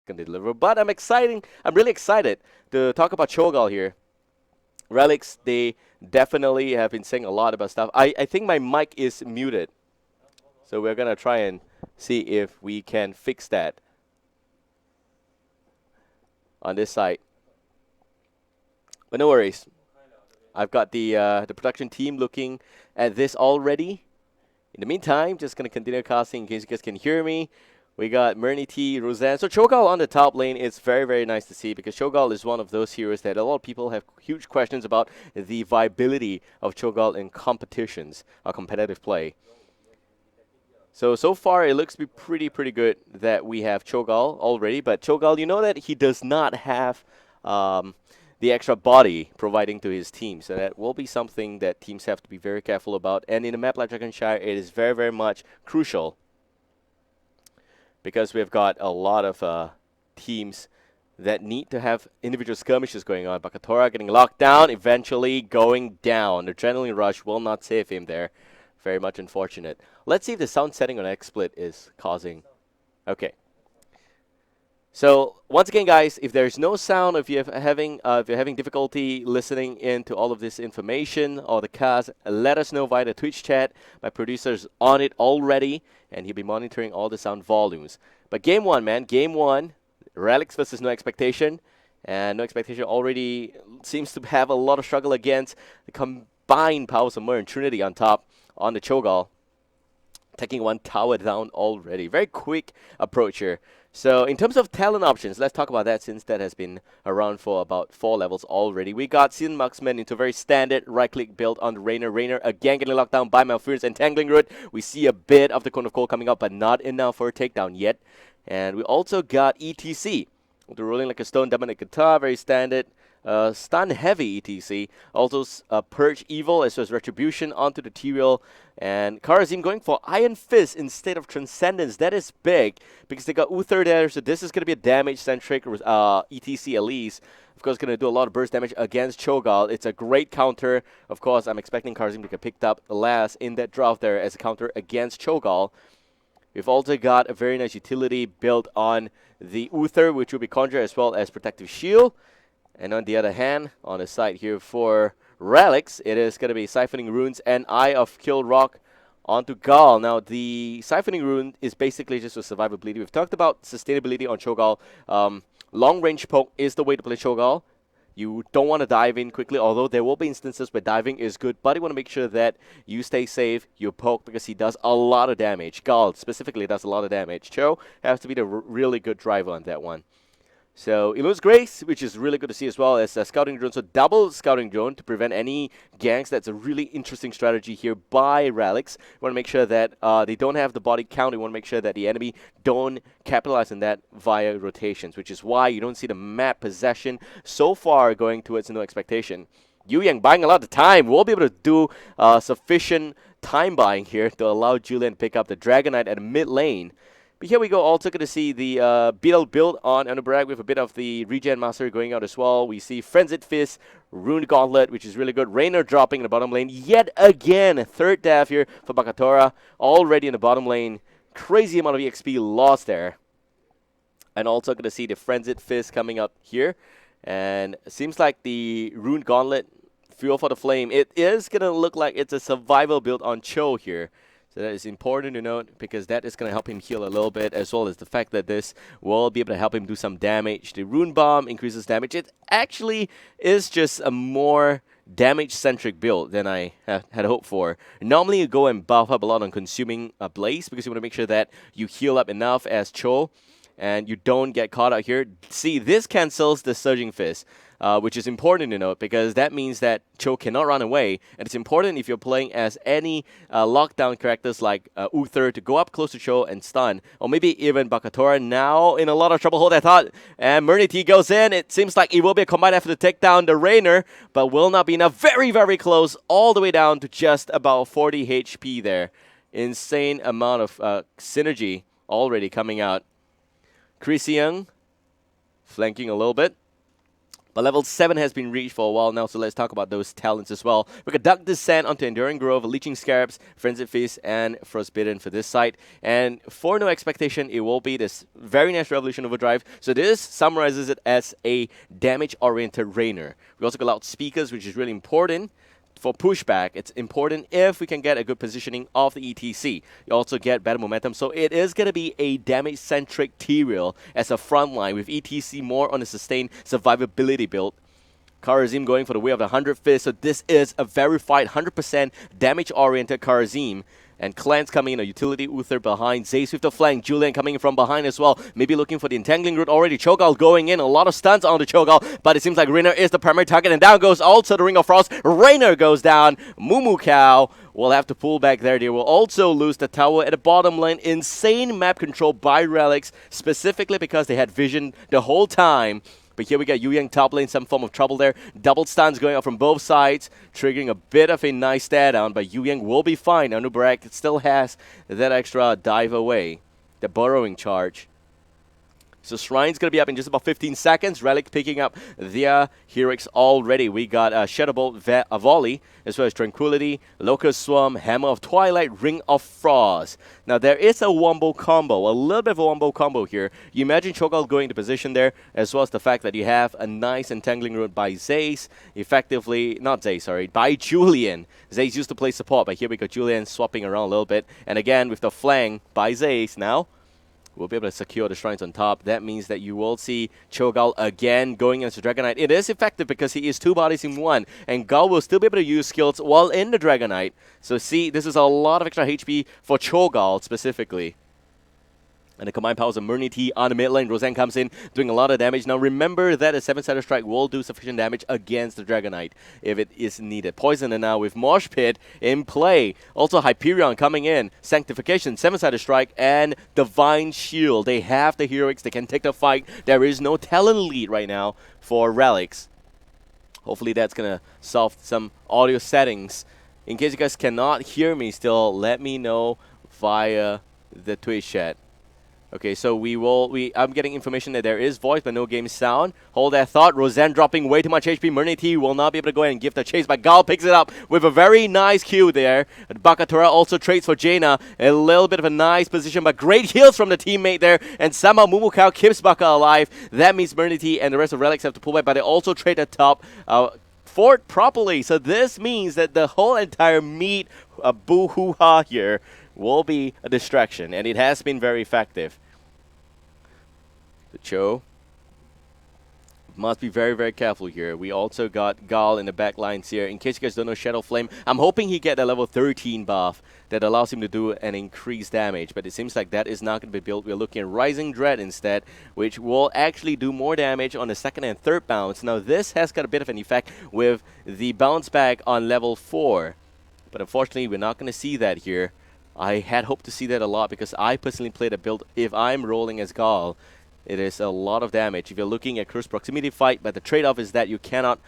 can deliver. But I'm really excited to talk about Cho'Gall here. Relics, they definitely have been saying a lot about stuff. I think my mic is muted, so we're gonna try and see if we can fix that on this side. But no worries. I've got the production team looking at this already. In the meantime, just gonna continue casting in case you guys can hear me. We got Murni T, Roseanne. So Cho'Gall on the top lane is very, very nice to see because Cho'Gall is one of those heroes that a lot of people have huge questions about the viability of Cho'Gall in competitions or competitive play. So far it looks to be pretty good that we have Cho'Gall already, but Cho'Gall, you know that he does not have the extra body providing to his team, so that will be something that teams have to be very careful about. And in a map like Dragonshire, it is very, very much crucial because we've got a lot of teams that need to have individual skirmishes going on. Bakatora getting locked down, eventually going down. The adrenaline rush will not save him there. Very much unfortunate. Let's see if the sound setting on XSplit is causing... Okay. So once again, guys, if there's no sound, if you're having difficulty listening into all of this information or the cast, let us know via the Twitch chat. My producer's on it already, and he'll be monitoring all the sound volumes. But game one, man, game one, Relics versus No Expectation, and No Expectation already seems to have a lot of struggle against the combined powers of Mer and Trinity on top on the Cho'Gall, taking one tower down already. Very quick approach here. So in terms of talent options, let's talk about that since that has been around for about 4 levels already. We got Season Marksman into a very standard right-click build on the Rainer. Rainer again getting locked down by Malfurious Entangling Root. We see a bit of the Cone of Cold coming up, but not enough for a takedown yet. And we also got ETC. The Rolling Like a Stone, Dominant Guitar, very standard. Stun heavy ETC, also Purge Evil as well as Retribution onto the T-Wheel, and Karazim going for Iron Fist instead of Transcendence. That is big because they got Uther there, so this is going to be a damage-centric ETC at least. Of course, going to do a lot of burst damage against Cho'Gall. It's a great counter. Of course, I'm expecting Karazim to get picked up last in that draft there as a counter against Cho'Gall. We've also got a very nice utility built on the Uther, which will be Conjure as well as Protective Shield. And on the other hand, on the side here for Relics, it is going to be Siphoning Runes and Eye of Kill Rock onto Gall. Now, the Siphoning Rune is basically just for survivability. We've talked about sustainability on Cho'Gall. Long-range poke is the way to play Cho'Gall. You don't want to dive in quickly, although there will be instances where diving is good, but you want to make sure that you stay safe, you poke, because he does a lot of damage. Gall specifically does a lot of damage. Cho has to be the really good driver on that one. So Illu's Grace, which is really good to see as well as a Scouting Drone. So double Scouting Drone to prevent any ganks. That's a really interesting strategy here by Relics. We want to make sure that they don't have the body count. We want to make sure that the enemy don't capitalize on that via rotations, which is why you don't see the map possession so far going towards No Expectation. Yu Yang buying a lot of time. We'll be able to do sufficient time buying here to allow Julian to pick up the Dragonite at mid lane. But here we go, also going to see the Beetle build on Anubarak with a bit of the Regen Master going out as well. We see Frenzied Fist, Rune Gauntlet, which is really good. Rainer dropping in the bottom lane yet again. Third death here for Bakatora, already in the bottom lane. Crazy amount of EXP lost there. And also going to see the Frenzied Fist coming up here. And it seems like the Rune Gauntlet, Fuel for the Flame, it is going to look like it's a survival build on Cho here. So that is important to note because that is going to help him heal a little bit, as well as the fact that this will be able to help him do some damage. The Rune Bomb increases damage. It actually is just a more damage-centric build than I had hoped for. Normally you go and buff up a lot on consuming a Blaze because you want to make sure that you heal up enough as Cho and you don't get caught out here. See, this cancels the Surging Fist. Which is important to note because that means that Cho cannot run away, and it's important if you're playing as any lockdown characters like Uther to go up close to Cho and stun, or maybe even Bakatora now in a lot of trouble. Hold that thought, and Murni T goes in. It seems like it will be a combined effort to take down the Rainer, but will not be enough. Very, very close, all the way down to just about 40 HP there. Insane amount of synergy already coming out. Chris Young flanking a little bit. But level 7 has been reached for a while now, so let's talk about those talents as well. We got Duck Descent onto Enduring Grove, Leeching Scarabs, Frenzied Feast, and Frostbitten for this site. And for No Expectation, it will be this very nice Revolution Overdrive. So this summarizes it as a damage-oriented Rainer. We also got loudspeakers, which is really important. For pushback, it's important if we can get a good positioning of the ETC. You also get better momentum, so it is going to be a damage-centric T-Rail as a front line, with ETC more on a sustained survivability build. Kharazim going for the way of the 100 Fist, so this is a verified 100% damage-oriented Kharazim. And Clans coming in, a utility Uther behind, Zace with the flank, Julian coming in from behind as well, maybe looking for the entangling route already, Cho'Gall going in, a lot of stunts on the Cho'Gall, but it seems like Rainer is the primary target, and down goes also the Ring of Frost, Rainer goes down, Mumukau will have to pull back there. They will also lose the tower at the bottom lane. Insane map control by Relics, specifically because they had vision the whole time. But here we got Yu Yang top lane, some form of trouble there. Double stuns going out from both sides, triggering a bit of a nice stare down, but Yu Yang will be fine. Anub'arak still has that extra dive away, the burrowing charge. So Shrine's going to be up in just about 15 seconds. Relic picking up their heroics already. We got Shadowbolt, a Volley, as well as Tranquility, Locust Swarm, Hammer of Twilight, Ring of Frost. Now there is a wombo combo, a little bit of a wombo combo here. You imagine Cho'Gall going into position there, as well as the fact that you have a nice entangling route by Zace, effectively, not Zace, sorry, by Julian. Zace used to play support, but here we got Julian swapping around a little bit. And again, with the flank by Zace now, we'll be able to secure the shrines on top. That means that you will see Cho'Gall again going into Dragonite. It is effective because he is 2 bodies in 1, and Gall will still be able to use skills while in the Dragonite. So see, this is a lot of extra HP for Cho'Gall specifically. And the combined powers of Mernity on the mid lane. Roseanne comes in, doing a lot of damage. Now remember that a 7-sided strike will do sufficient damage against the Dragonite if it is needed. Poisoner now with Mosh Pit in play. Also Hyperion coming in. Sanctification, 7-sided strike, and Divine Shield. They have the heroics. They can take the fight. There is no talent lead right now for Relics. Hopefully that's going to solve some audio settings. In case you guys cannot hear me still, let me know via the Twitch chat. Okay, so I'm getting information that there is voice but no game sound. Hold that thought. Roseanne dropping way too much HP. Mernity will not be able to go ahead and give the chase, but Gall picks it up with a very nice Q there. Bakatora also trades for Jaina. A little bit of a nice position, but great heals from the teammate there. And somehow Mumukau keeps Baka alive. That means Mernity and the rest of Relics have to pull back, but they also trade the top fort properly. So this means that the whole entire meat boo-hoo-ha here will be a distraction, and it has been very effective. The Cho must be very, very careful here. We also got Gall in the back lines here. In case you guys don't know Shadow Flame, I'm hoping he get a level 13 buff that allows him to do an increased damage, but it seems like that is not going to be built. We're looking at Rising Dread instead, which will actually do more damage on the second and third bounce. Now this has got a bit of an effect with the bounce back on level 4, but unfortunately we're not going to see that here. I had hoped to see that a lot because I personally played a build, if I'm rolling as Gall, it is a lot of damage. If you're looking at close proximity fight, but the trade-off is that you cannot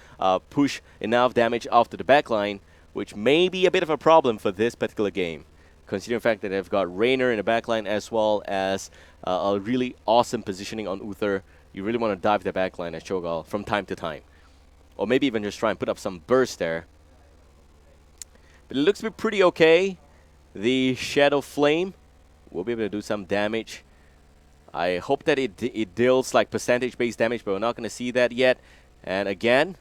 push enough damage off to the backline, which may be a bit of a problem for this particular game, considering the fact that they've got Rainer in the backline as well as a really awesome positioning on Uther. You really want to dive the backline as Cho'Gall from time to time. Or maybe even just try and put up some burst there. But it looks to be pretty okay. The Shadow Flame will be able to do some damage. I hope that it deals like percentage-based damage, but we're not going to see that yet. And again,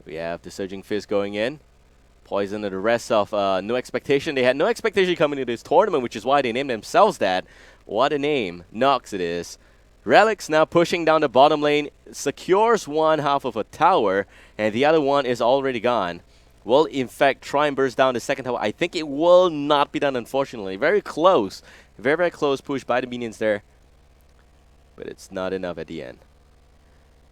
we have the Surging Fist going in. Poison to the rest of No Expectation. They had no expectation coming into this tournament, which is why they named themselves that. What a name. Nox it is. Relics now pushing down the bottom lane. Secures one half of a tower, and the other one is already gone. Will in fact try and burst down the second tower. I think it will not be done, unfortunately. Very close. Very, very close push by the minions there. But it's not enough at the end.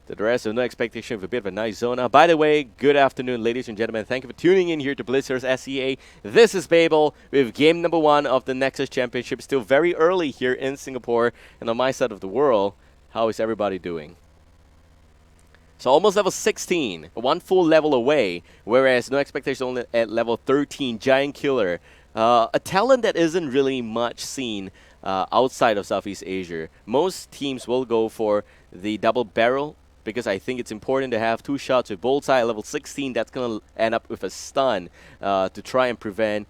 The rest of No Expectation of a bit of a nice zona. By the way, good afternoon, ladies and gentlemen. Thank you for tuning in here to Blizzard's SEA. This is Babel with game number 1 of the Nexus Championship. Still very early here in Singapore and on my side of the world. How is everybody doing? So almost level 16, 1 full level away, whereas No Expectation only at level 13, Giant Killer. A talent that isn't really much seen outside of Southeast Asia. Most teams will go for the double barrel because I think it's important to have 2 shots with Bullseye at level 16. That's going to end up with a stun to try and prevent,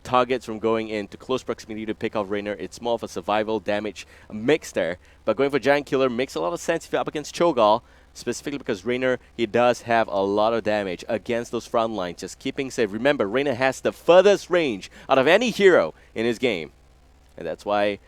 targets from going into close proximity to pick off Raynor. It's more of a survival damage mix there. But going for Giant Killer makes a lot of sense if you're up against Cho'Gall, specifically because Raynor, he does have a lot of damage against those front lines, just keeping safe. Remember, Raynor has the furthest range out of any hero in his game. And that's why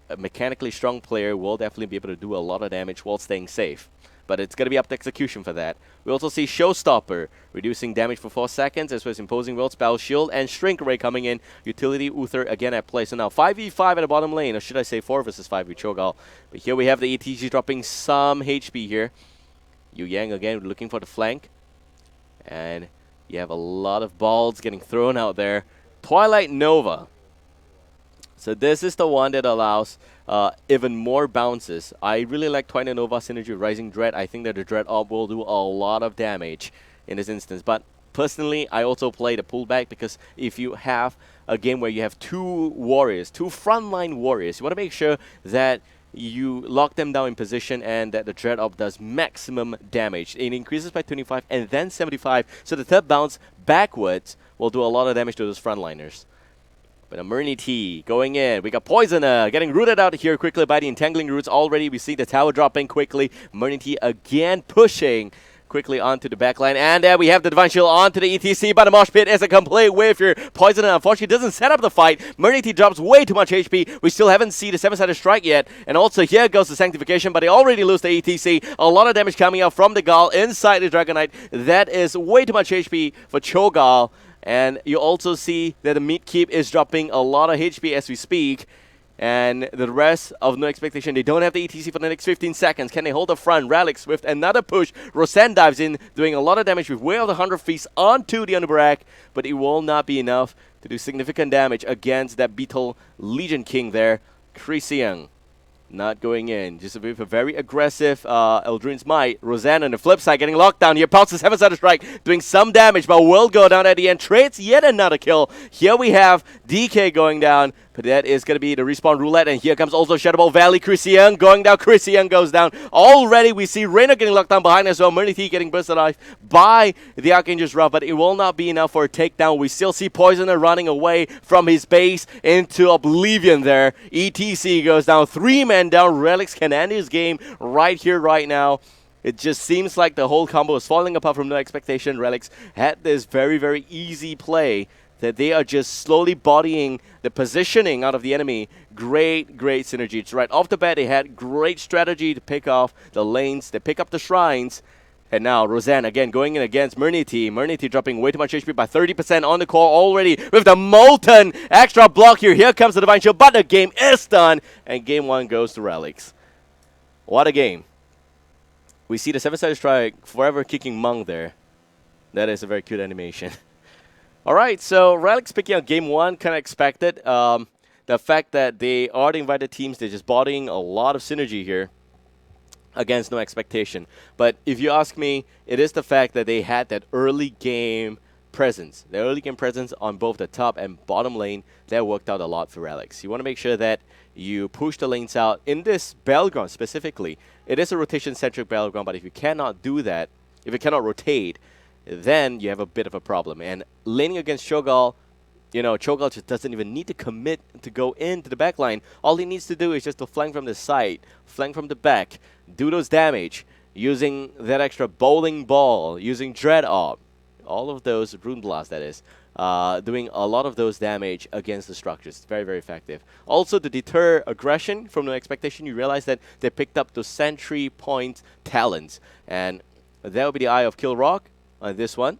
a mechanically strong player will definitely be able to do a lot of damage while staying safe. But it's going to be up to execution for that. We also see Showstopper reducing damage for 4 seconds, as well as imposing World Spell, Shield, and Shrink Ray coming in. Utility Uther again at play. So now 5v5 at the bottom lane, or should I say 4 versus 5 with Cho'Gall. But here we have the ETG dropping some HP here. Yu Yang again looking for the flank. And you have a lot of balls getting thrown out there. Twilight Nova. So this is the one that allows even more bounces. I really like Twilight Nova synergy with Rising Dread. I think that the Dread Orb will do a lot of damage in this instance. But personally, I also play the pullback because if you have a game where you have 2 warriors, 2 frontline warriors, you want to make sure that you lock them down in position and that the Dread Orb does maximum damage. It increases by 25 and then 75. So the third bounce backwards will do a lot of damage to those frontliners. But Immunity going in. We got Poisoner getting rooted out here quickly by the Entangling Roots already. We see the tower dropping quickly. Immunity again pushing quickly onto the backline. And there we have the Divine Shield onto the ETC, but the Mosh Pit is a complete whiff here. Poisoner unfortunately doesn't set up the fight. Immunity drops way too much HP. We still haven't seen the 7-sided strike yet. And also here goes the Sanctification, but they already lose the ETC. A lot of damage coming out from the Gall inside the Dragonite. That is way too much HP for Cho'Gall. And you also see that the mid keep is dropping a lot of HP as we speak. And the rest of No Expectation, they don't have the ETC for the next 15 seconds. Can they hold the front? Relics with another push. Rosen dives in, doing a lot of damage with way of the 100 Feast onto the Underbrack. But it will not be enough to do significant damage against that Beetle Legion King there. Christian not going in. Just a bit of a very aggressive Eldrin's Might. Rosanna on the flip side getting locked down. Here pounces 7-sided strike, doing some damage, but will go down at the end. Trades yet another kill. Here we have DK going down, but that is going to be the respawn roulette. And here comes also Shadowball Valley. Christian going down. Christian goes down. Already we see Raynor getting locked down behind as well. Mernity getting bursted alive by the Archangel's Wrath, but it will not be enough for a takedown. We still see Poisoner running away from his base into Oblivion there. ETC goes down. 3 men down. Relics can end his game right here, right now. It just seems like the whole combo is falling apart from No Expectation. Relics had this very, very easy play that they are just slowly bodying the positioning out of the enemy. Great, great synergy. It's right off the bat, they had great strategy to pick off the lanes. They pick up the shrines. And now Roseanne again going in against Mernity. Mernity dropping way too much HP by 30% on the core already with the Molten extra block here. Here comes the Divine Shield, but the game is done. And game 1 goes to Relics. What a game. We see the 7-sided strike forever kicking Monk there. That is a very cute animation. Alright, so Relics picking up game 1, kind of expected. The fact that they are the invited teams, they're just bodying a lot of synergy here against No Expectation. But if you ask me, it is the fact that they had that early game presence. The early game presence on both the top and bottom lane, that worked out a lot for Relics. You want to make sure that you push the lanes out. In this battleground specifically, it is a rotation-centric battleground, but if you cannot do that, if you cannot rotate, then you have a bit of a problem. And laning against Cho'Gall, Cho'Gall just doesn't even need to commit to go into the back line. All he needs to do is just to flank from the side, flank from the back, do those damage, using that extra bowling ball, using Dread Orb, all of those, Rune Blast that is, doing a lot of those damage against the structures. Very, very effective. Also, to deter aggression from No Expectation, you realize that they picked up those Sentry Point talents. And that will be the Eye of Kill Rock on this one,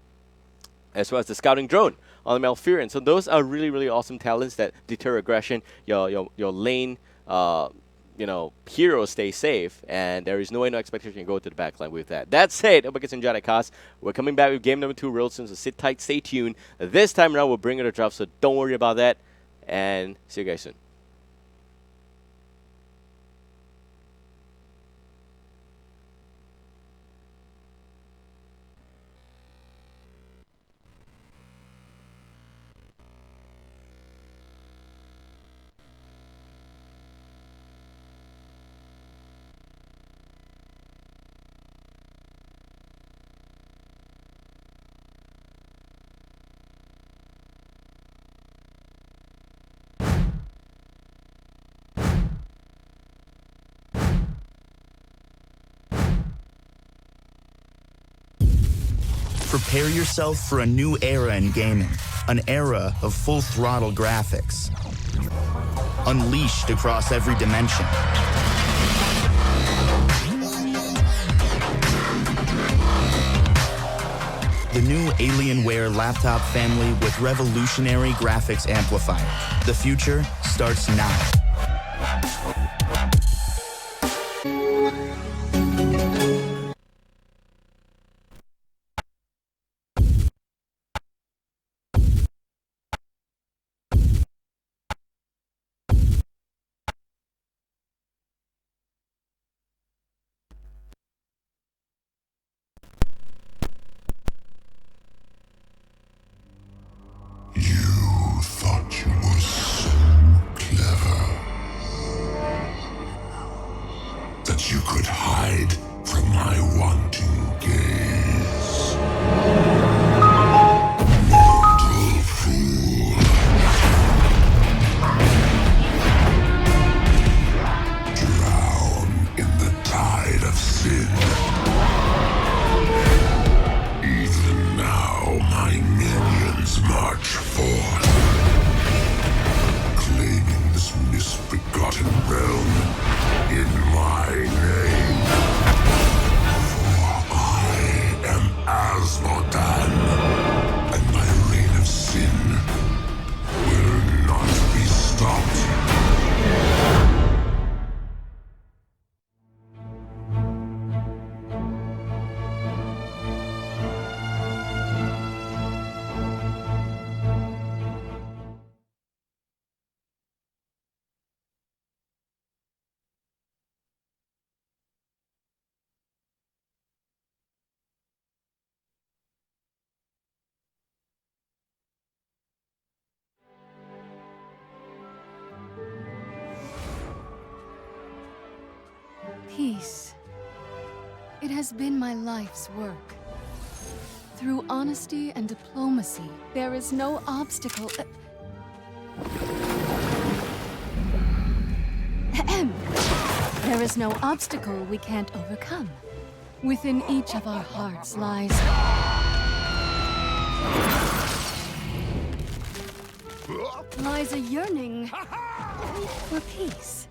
as well as the Scouting Drone on the Malfurion. So those are really, really awesome talents that deter aggression. Your lane, heroes stay safe, and there is no way No Expectation can go to the backline with that. That said, Obakis and Jadakas, we're coming back with game number 2 real soon, so sit tight, stay tuned. This time around, we'll bring it a drop, so don't worry about that, and see you guys soon. Prepare yourself for a new era in gaming, an era of full-throttle graphics, unleashed across every dimension. The new Alienware laptop family with revolutionary graphics amplifier. The future starts now. That you could hide from my wanting gaze. Mortal fool. Drown in the tide of sin. Even now my minions march forth, claiming this misbegotten realm in my name. For I am Asmodan, and my reign of sin will not be stopped. Peace. It has been my life's work. Through honesty and diplomacy, there is no obstacle. Ahem. There is no obstacle we can't overcome. Within each of our hearts lies a yearning for peace.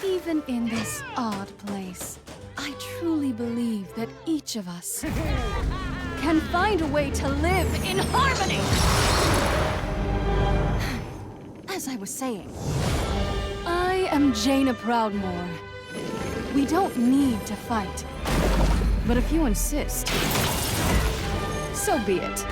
Even in this odd place, I truly believe that each of us can find a way to live in harmony. As I was saying, I am Jaina Proudmoore. We don't need to fight. But if you insist, so be it.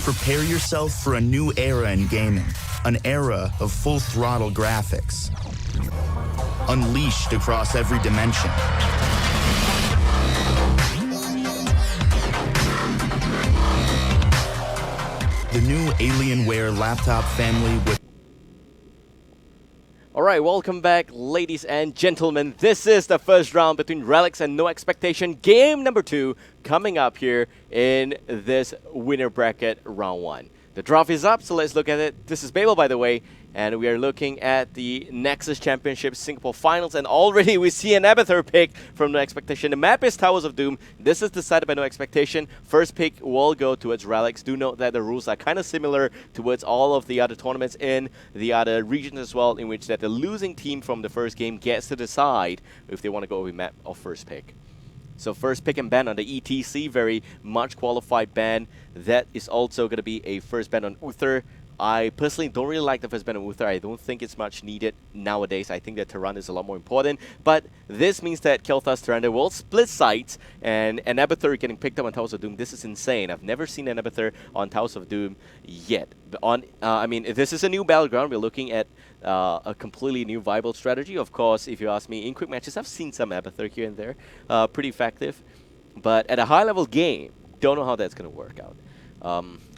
Prepare yourself for a new era in gaming, an era of full-throttle graphics, unleashed across every dimension. The new Alienware laptop family with... Alright, welcome back, ladies and gentlemen. This is the first round between Relics and No Expectation, game number 2, coming up here in this winner bracket round 1. The draft is up, so let's look at it. This is Babel, by the way, and we are looking at the Nexus Championship Singapore Finals, and already we see an Abathur pick from No Expectation. The map is Towers of Doom. This is decided by No Expectation. First pick will go towards Relics. Do note that the rules are kind of similar towards all of the other tournaments in the other regions as well, in which that the losing team from the first game gets to decide if they want to go with map or first pick. So first pick and ban on the ETC, very much qualified ban. That is also going to be a first ban on Uther. I personally don't really like the first ban on Uther. I don't think it's much needed nowadays. I think that Tyrande is a lot more important. But this means that Kel'Thas Tyrande will split sides, and an Abathur getting picked up on Towers of Doom. This is insane. I've never seen an Abathur on Towers of Doom yet. I mean, this is a new battleground. We're looking at a completely new viable strategy. Of course, if you ask me, in quick matches, I've seen some Abathur here and there. Pretty effective. But at a high-level game, don't know how that's going to work out.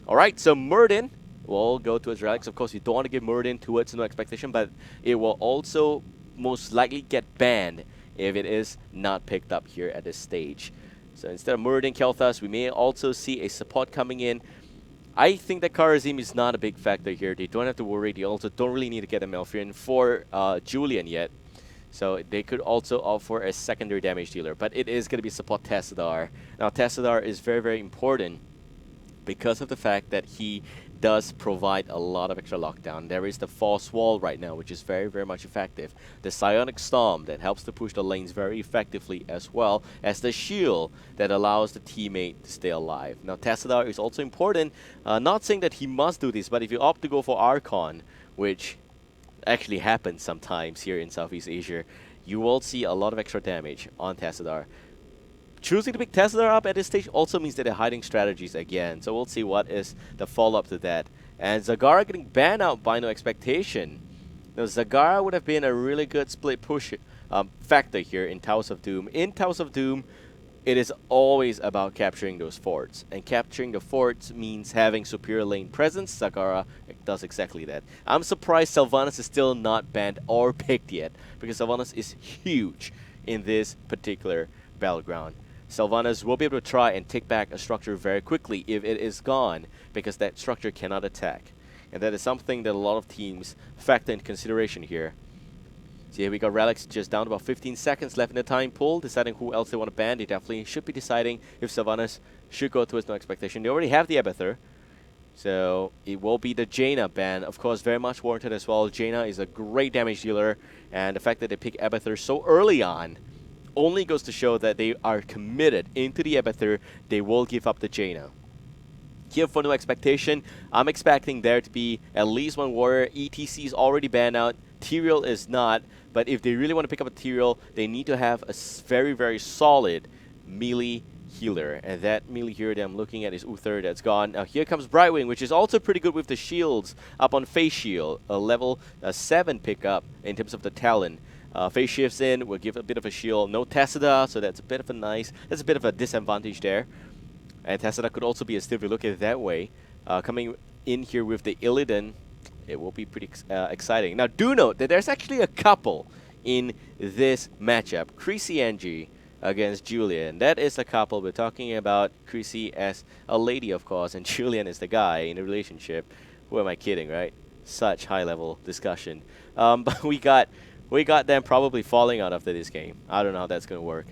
Alright, so Murden will go towards Relics. Of course, you don't want to give Muradin towards No Expectation, but it will also most likely get banned if it is not picked up here at this stage. So instead of Muradin Kel'Thas, we may also see a support coming in. I think that Kharazim is not a big factor here. They don't have to worry. They also don't really need to get a Malfurion for Julian yet. So they could also opt for a secondary damage dealer. But it is going to be support Tassadar. Now Tassadar is very, very important because of the fact that he does provide a lot of extra lockdown. There is the False Wall right now, which is very, very much effective. The Psionic Storm that helps to push the lanes very effectively, as well as the Shield that allows the teammate to stay alive. Now Tassadar is also important, not saying that he must do this, but if you opt to go for Archon, which actually happens sometimes here in Southeast Asia, you will see a lot of extra damage on Tassadar. Choosing to pick Tassadar up at this stage also means that they're hiding strategies again, so we'll see what is the follow-up to that. And Zagara getting banned out by No Expectation. Now Zagara would have been a really good split push factor here in Towers of Doom. In Towers of Doom, it is always about capturing those forts, and capturing the forts means having superior lane presence. Zagara does exactly that. I'm surprised Sylvanas is still not banned or picked yet, because Sylvanas is huge in this particular battleground. Sylvanas will be able to try and take back a structure very quickly if it is gone, because that structure cannot attack. And that is something that a lot of teams factor into consideration here. So here we got Relics just down to about 15 seconds left in the time pool, deciding who else they want to ban. They definitely should be deciding if Sylvanas should go towards No Expectation. They already have the Abathur, so it will be the Jaina ban. Of course, very much warranted as well. Jaina is a great damage dealer, and the fact that they pick Abathur so early on only goes to show that they are committed into the Abathur. They will give up the Jaina. Here for No Expectation, I'm expecting there to be at least one warrior. ETC is already banned out. Tyrael is not, but if they really want to pick up a Tyrael, they need to have a very, very solid melee healer. And that melee healer that I'm looking at is Uther, that's gone. Now here comes Brightwing, which is also pretty good with the shields up on Face Shield. A level 7 pickup in terms of the talent. Phase shifts in, will give a bit of a shield. No Tassadar, so that's a bit of a disadvantage there. And Tassadar could also be a steal if you look at it that way. Coming in here with the Illidan, it will be pretty exciting. Now do note that there's actually a couple in this matchup. Creasy Angie against Julian. That is a couple. We're talking about Creasy as a lady, of course, and Julian is the guy in the relationship. Who am I kidding, right? Such high level discussion. But we got them probably falling out after this game. I don't know how that's going to work.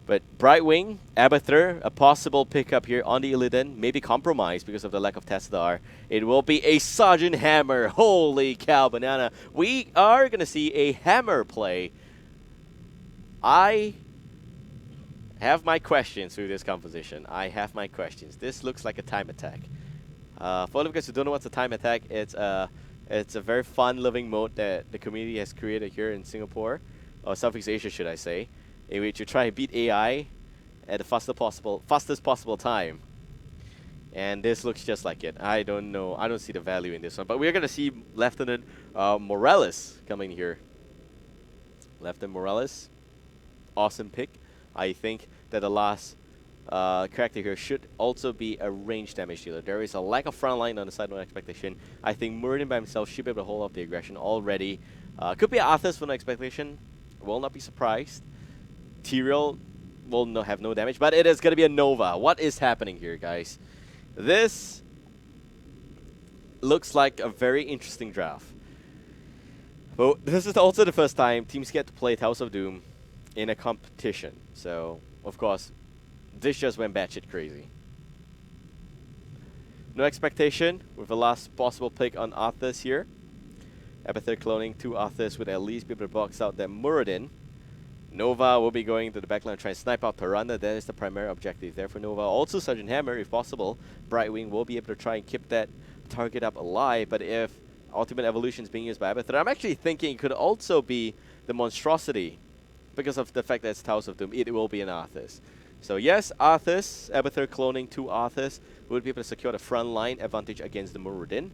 But Brightwing, Abathur, a possible pickup here on the Illidan. Maybe compromised because of the lack of Tassadar. It will be a Sergeant Hammer. Holy cow, banana. We are going to see a Hammer play. I have my questions through this composition. I have my questions. This looks like a time attack. For those who don't know what's a time attack, it's a very fun-loving mode that the community has created here in Singapore, or Southeast Asia, should I say, in which you try to beat AI at the fastest possible time. And this looks just like it. I don't know. I don't see the value in this one. But we're going to see Lieutenant Morales coming here. Lieutenant Morales, awesome pick. I think that the last character here should also be a range damage dealer. There is a lack of front line on the side of No Expectation. I think Muradin by himself should be able to hold off the aggression already. Could be Arthas for No Expectation. Will not be surprised. Tyrael will have no damage, but it is going to be a Nova. What is happening here, guys? This looks like a very interesting draft. But this is also the first time teams get to play House of Doom in a competition. So, of course, this just went batshit crazy. No Expectation with the last possible pick on Arthas here. Abathur cloning 2 Arthas would at least be able to box out that Muradin. Nova will be going to the backline and try and snipe out Taranda. That is the primary objective there for Nova. Also Sergeant Hammer, if possible. Brightwing will be able to try and keep that target up alive. But if Ultimate Evolution is being used by Abathur, I'm actually thinking it could also be the Monstrosity. Because of the fact that it's Towers of Doom, it will be an Arthas. So yes, Arthas, Abathur cloning 2 Arthas would be able to secure the front line advantage against the Muradin.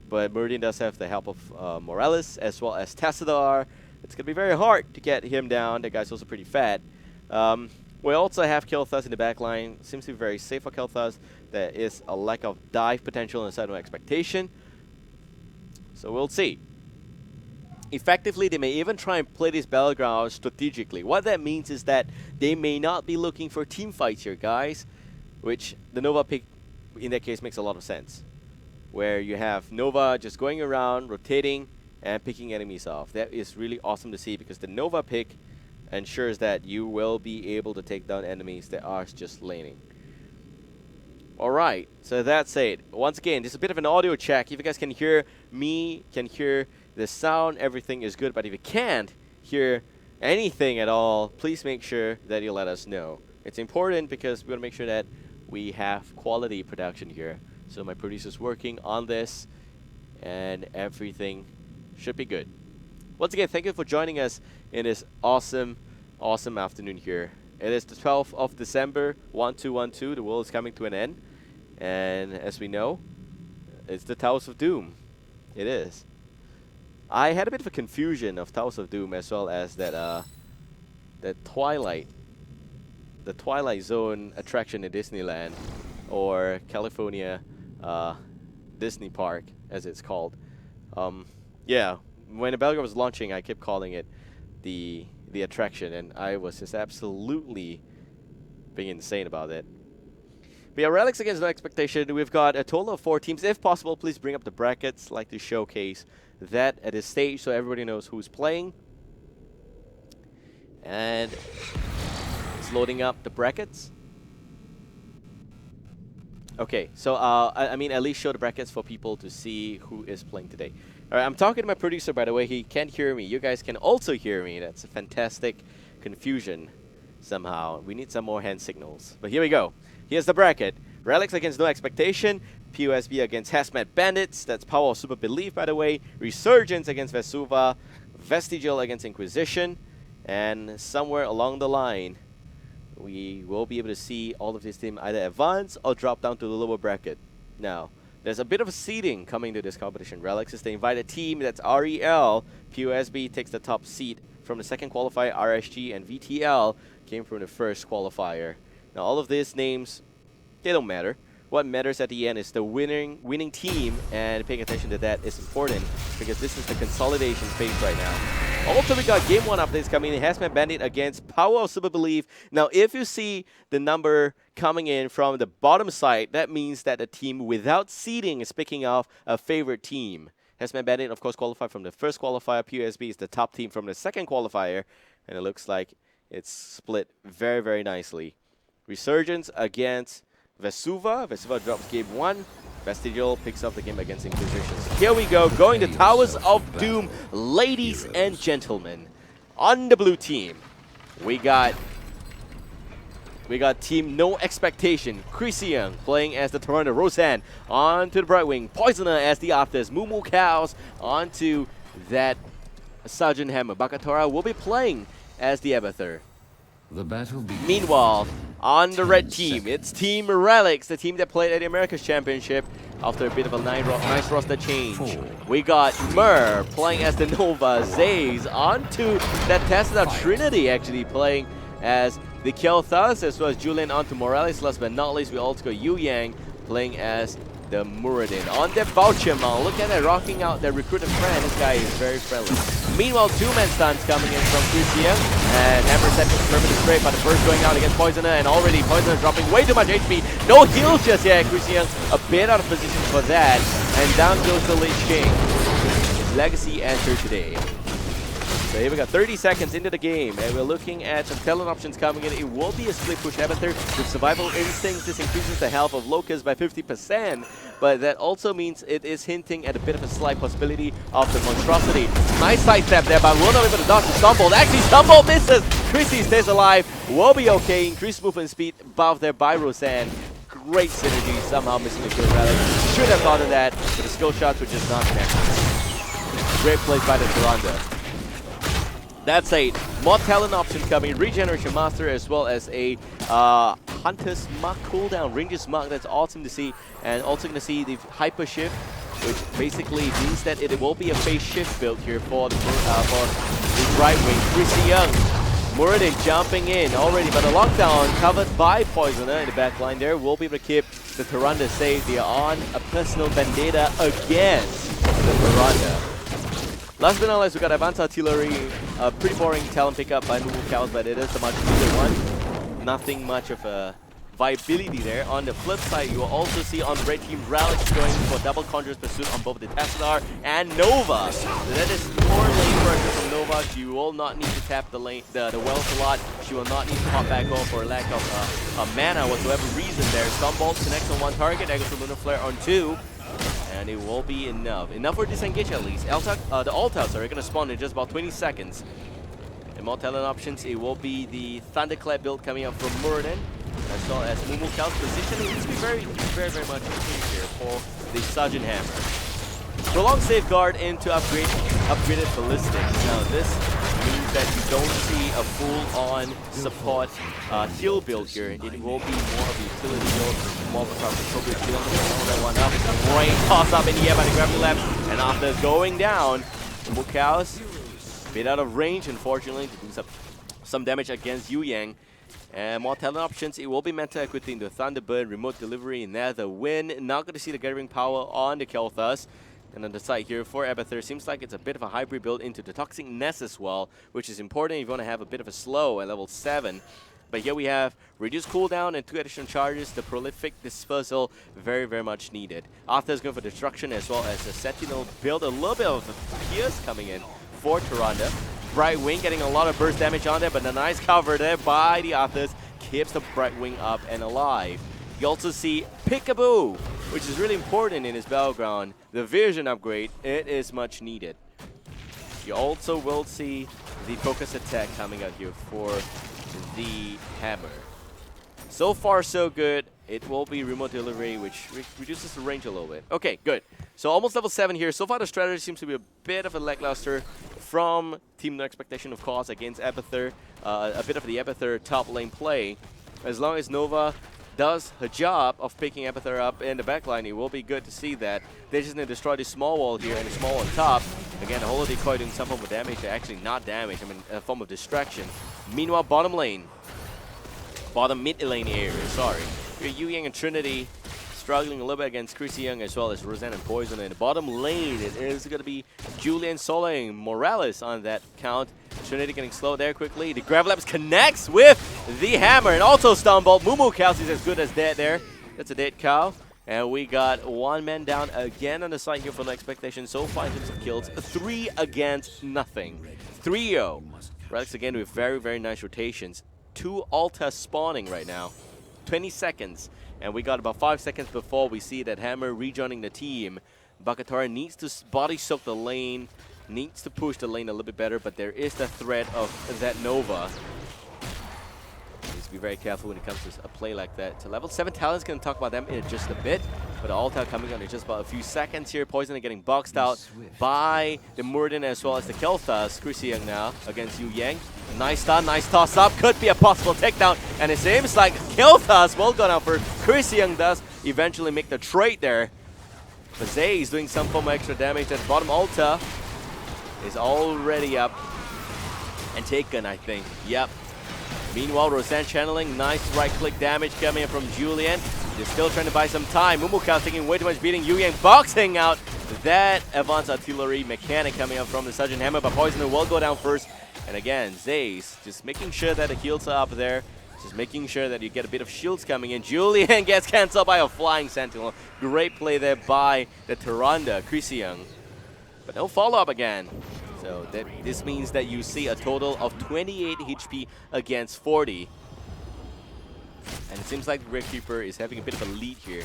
But Muradin does have the help of Morales as well as Tassadar. It's going to be very hard to get him down. That guy's also pretty fat. We also have Kel'Thuz in the back line. Seems to be very safe for Kel'Thuz. There is a lack of dive potential inside of expectation. So we'll see. Effectively, they may even try and play this battleground strategically. What that means is that they may not be looking for team fights here, guys, which the Nova pick in that case makes a lot of sense. Where you have Nova just going around, rotating, and picking enemies off. That is really awesome to see because the Nova pick ensures that you will be able to take down enemies that are just laning. Alright, so that's it. Once again, this is a bit of an audio check. If you guys can hear me, can hear the sound, everything is good. But if you can't hear anything at all, please make sure that you let us know. It's important because we want to make sure that we have quality production here. So my producer's working on this and everything should be good. Once again, thank you for joining us in this awesome afternoon here. It is the 12th of December, 1212. The world is coming to an end. And as we know, it's the Towers of Doom. It is. I had a bit of a confusion of Towers of Doom as well as that Twilight Zone attraction in Disneyland, or California Disney Park as it's called. Yeah, when the Belgrade was launching, I kept calling it the attraction, and I was just absolutely being insane about it. But yeah, Relics against no expectation. We've got a total of 4 teams. If possible, please bring up the brackets. Like to showcase that at this stage so everybody knows who's playing. And it's loading up the brackets. Okay, so I mean, at least show the brackets for people to see who is playing today. All right, I'm talking to my producer, by the way. He can't hear me. You guys can also hear me. That's a fantastic confusion somehow. We need some more hand signals. But here we go. Here's the bracket. Relics against no expectation. POSB against Hazmat Bandits. That's Power of Super Belief, by the way. Resurgence against Vesuva. Vestigial against Inquisition. And somewhere along the line, we will be able to see all of these teams either advance or drop down to the lower bracket. Now, there's a bit of a seeding coming to this competition. Relics is the invited team. That's REL. POSB takes the top seed from the second qualifier. RSG and VTL came from the first qualifier. Now, all of these names, they don't matter. What matters at the end is the winning team, and paying attention to that is important because this is the consolidation phase right now. Also, we got Game 1 updates coming in. Hazmat Bandit against Power of Super Belief. Now, if you see the number coming in from the bottom side, that means that the team without seeding is picking off a favorite team. Hazmat Bandit, of course, qualified from the first qualifier. POSB is the top team from the second qualifier, and it looks like it's split very, very nicely. Resurgence against Vesuva. Vesuva drops game 1. Vestigial picks up the game against Inquisition. So here we go, going to Towers of Doom. Ladies and gentlemen, on the blue team, we got team No Expectation. Chrissy Young playing as the Toronto Roseanne. On to the Brightwing. Poisoner as the Optus. Mumu Cows onto that Sergeant Hammer. Bakatora will be playing as the Abathur. The battle begins. Meanwhile, on the red team, it's Team Relics, the team that played at the Americas Championship after a bit of a nice roster change. We got Mur playing as the Nova, Zays onto that Tesla Trinity actually playing as the Kel'Thuz, as well as Julian onto Morales. Last but not least, we also got Yu Yang playing as the Muradin. On the Voucher Mount, look at that, rocking out their recruited friend. This guy is very friendly. Meanwhile, 2-man stuns coming in from Christian, and Hammer set permanent straight, but the first going out against Poisoner, and already Poisoner dropping way too much HP. No heals just yet. Christian a bit out of position for that, and down goes the Lich King. His legacy enter today. So here we got 30 seconds into the game, and we're looking at some talent options coming in. It will be a split push Abathur with Survival Instincts. This increases the health of Locust by 50%, but that also means it is hinting at a bit of a slight possibility of the Monstrosity. Nice sidestep there, but will not be able to dodge the Stumble. Actually, Stumble misses! Chrissy stays alive, will be okay. Increased movement speed above there by Roseanne. Great synergy, somehow missing the kill relic. Should have thought of that, but the skill shots were just not connected. Great plays by the Toronto. That's a more talent option coming. Regeneration Master as well as a Hunter's Mark cooldown. Ranger's Mark, that's awesome to see. And also going to see the Hyper Shift, which basically means that it will be a phase shift build here for the right wing. Chrissy Young Muradin jumping in already, but the lockdown covered by Poisoner in the back line there will be able to keep the Tyrande safe. They are on a personal vendetta against the Tyrande. Last but not least, we got Advanced Artillery. A pretty boring talent pickup by Mumu Cows, but it is the much needed one. Nothing much of a viability there. On the flip side, you will also see on the red team Relics going for double Conjurer's Pursuit on both the Teslar and Nova. So that is poor lane pressure from Nova. She will not need to tap the lane, the wells a lot. She will not need to pop back off for lack of mana whatsoever reason there. Stunbolt connects on one target, there goes the Lunar Flare on two. And it will be enough. Enough for disengage at least. The Altas are going to spawn in just about 20 seconds. And more talent options, it will be the Thunderclap build coming up from Muradin, as well as Mumu Cal's positioning needs to be very much improved here for the Sergeant Hammer. Prolonged Safeguard into upgraded Ballistics. Now this means that you don't see a full-on support heal build here. It will be more of a utility build, more of a appropriate heal. Hold that one up. Great toss up in the air by the Gravity Lab. And after going down, Mumu Cal's a bit out of range, unfortunately, to do some damage against Yu Yang. And more talent options, it will be meta equipped into Thunderbird, Remote Delivery, Nether Wind. Not going to see the Gathering Power on the Kel'Thas. And on the side here for Abathur, seems like it's a bit of a hybrid build into the Toxic Nest as well, which is important if you want to have a bit of a slow at level 7. But here we have reduced cooldown and 2 additional charges. The Prolific Dispersal, very much needed. Arthur is going for Destruction as well as a Sentinel build. A little bit of a Pierce coming in for Tyrande. Bright Wing getting a lot of burst damage on there, but a nice cover there by the Arthurs keeps the Bright Wing up and alive. You also see Peekaboo, which is really important in his battleground. The vision upgrade, it is much needed. You also will see the focus attack coming out here for the Hammer. So far, so good. It will be Remote Delivery, which reduces the range a little bit. Okay, good. So almost level 7 here. So far, the strategy seems to be a bit of a lackluster from Team No Expectation, of course, against Abathur. A bit of the Abathur top lane play. As long as Nova does her job of picking Abathur up in the backline, it will be good to see that. They just need to destroy the small wall here and the small on top. Again, the whole decoy doing some form of damage. Actually, not damage. I mean, a form of distraction. Meanwhile, bottom lane. Bottom mid lane area, sorry. Yu Yang and Trinity struggling a little bit against Chrissy Young as well as Roseanne and Poison. In the bottom lane, it is going to be Julian Soleil Morales on that count. Trinity getting slow there quickly. The Gravelabs connects with the Hammer and also Stumbolt. Mumu Cows is as good as dead there. That's a dead cow. And we got one man down again on the side here for No Expectation. So far in terms of kills, 3 against nothing. 3-0. Relics again with very nice rotations. 2 Altas spawning right now. 20 seconds. And we got about 5 seconds before we see that Hammer rejoining the team. Bakatora needs to body soak the lane, needs to push the lane a little bit better, but there is the threat of that Nova. Needs to be very careful when it comes to a play like that. So level 7 talent's going to talk about them in just a bit. But the Altar coming on in just about a few seconds here. Poison getting boxed out by the Muradin as well as the Kel'Thas. Chrissy Young now against Yu Yang. Nice stun, nice toss up. Could be a possible takedown. And it seems like Kel'Thas will go down for Chrissy Young does eventually make the trade there. But Zay is doing some form of extra damage. At bottom Altar is already up and taken, I think. Yep. Meanwhile, Roseanne channeling, nice right-click damage coming in from Julian. They're still trying to buy some time. Mumukao taking way too much beating. Yu Yang boxing out that Advanced Artillery mechanic coming up from the Sergeant Hammer, but Poisoner will go down first. And again, Zay's just making sure that the heals are up there. Just making sure that you get a bit of shields coming in. Julian gets cancelled by a Flying Sentinel. Great play there by the Tyrande, Chrissy Young. But no follow-up again. So this means that you see a total of 28 HP against 40. And it seems like Red Keeper is having a bit of a lead here.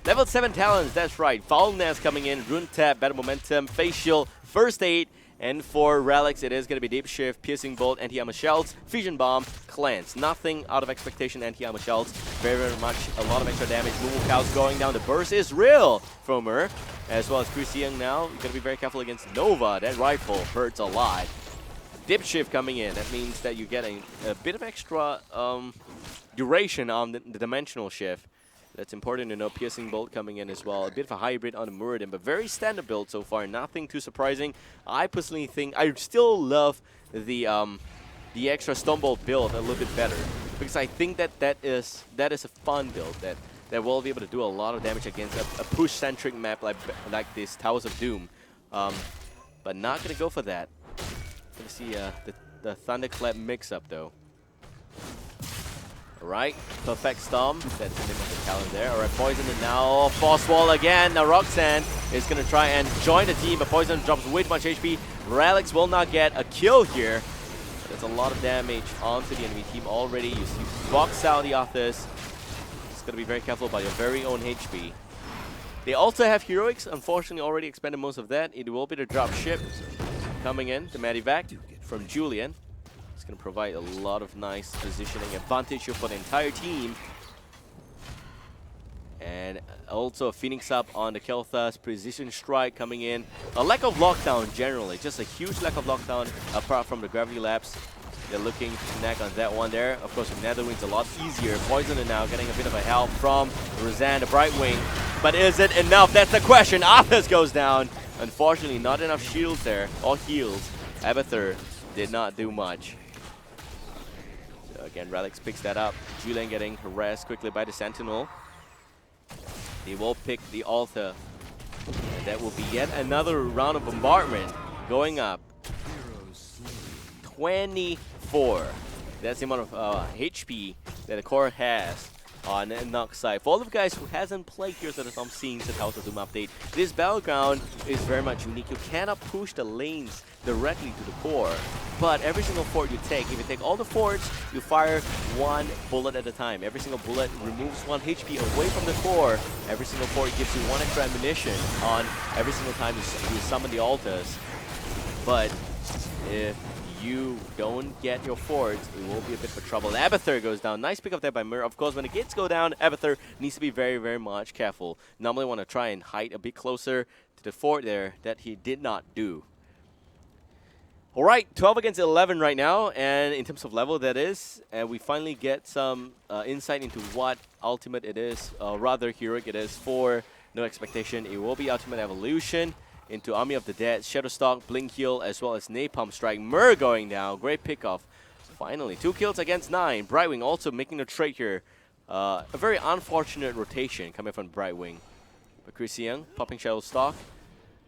Level 7 talents, that's right. Foulness coming in, Rune Tap, Battle Momentum, Face Shield, First Aid. And for Relics, it is going to be Deep Shift, Piercing Bolt, Anti-Armor Shells, Fusion Bomb, Cleanse. Nothing out of expectation, Anti-Armor Shells. Very much a lot of extra damage. Mumu Cows going down. The burst is real from her. As well as Chrissy Young now. You're going to be very careful against Nova. That rifle hurts a lot. Dip Shift coming in. That means that you're getting a bit of extra duration on the dimensional shift. That's important to know. Piercing Bolt coming in as well. A bit of a hybrid on the Muradin, but very standard build so far. Nothing too surprising. I personally think I still love the the extra Stonebolt build a little bit better, because I think that is a fun build that will be able to do a lot of damage against a push-centric map like this Towers of Doom. But not gonna go for that. Gonna see the Thunderclap mix-up though. Alright, Perfect Storm, that's the name of the talent there. Alright, Poison and now Force Wall again. Now Roxanne is gonna try and join the team, but Poison drops way too much HP. Relics will not get a kill here. There's a lot of damage onto the enemy team already. You see box out the Arthurs. Just gotta be very careful about your very own HP. They also have Heroics, unfortunately already expended most of that. It will be the drop ship coming in, the Medivac from Julian. It's going to provide a lot of nice positioning advantage here for the entire team. And also a Phoenix up on the Kel'Thas, precision strike coming in. A lack of lockdown generally, just a huge lack of lockdown apart from the Gravity Labs. They're looking to connect on that one there. Of course, with Netherwind's a lot easier. Poisoner now getting a bit of a help from Razan, the Brightwing. But is it enough? That's the question. Arthas goes down. Unfortunately, not enough shields there, or heals. Abathur did not do much. So again, Relics picks that up. Julian getting harassed quickly by the Sentinel. They will pick the altar. And that will be yet another round of bombardment going up. 24. That's the amount of HP that the core has on Nox side. For all of you guys who hasn't played Heroes of the Storm Scenes and House of Doom update, this battleground is very much unique. You cannot push the lanes directly to the core, but every single fort you take, if you take all the forts, you fire one bullet at a time. Every single bullet removes 1 HP away from the core. Every single fort gives you 1 extra ammunition on every single time you summon the altars. But if you don't get your forts, it will be a bit of trouble. Abathur goes down. Nice pick up there by Mir. Of course, when the gates go down, Abathur needs to be very, very much careful. Normally want to try and hide a bit closer to the fort there, that he did not do. Alright, 12 against 11 right now, and in terms of level that is, and we finally get some insight into what ultimate it is, rather heroic it is for No Expectation. It will be Ultimate Evolution into Army of the Dead, Shadowstalk, Blink Heal, as well as Napalm Strike. Mur going down, great pickoff. Finally, 2 kills against 9. Brightwing also making a trade here. A very unfortunate rotation coming from Brightwing. But Chris Young popping Shadowstalk.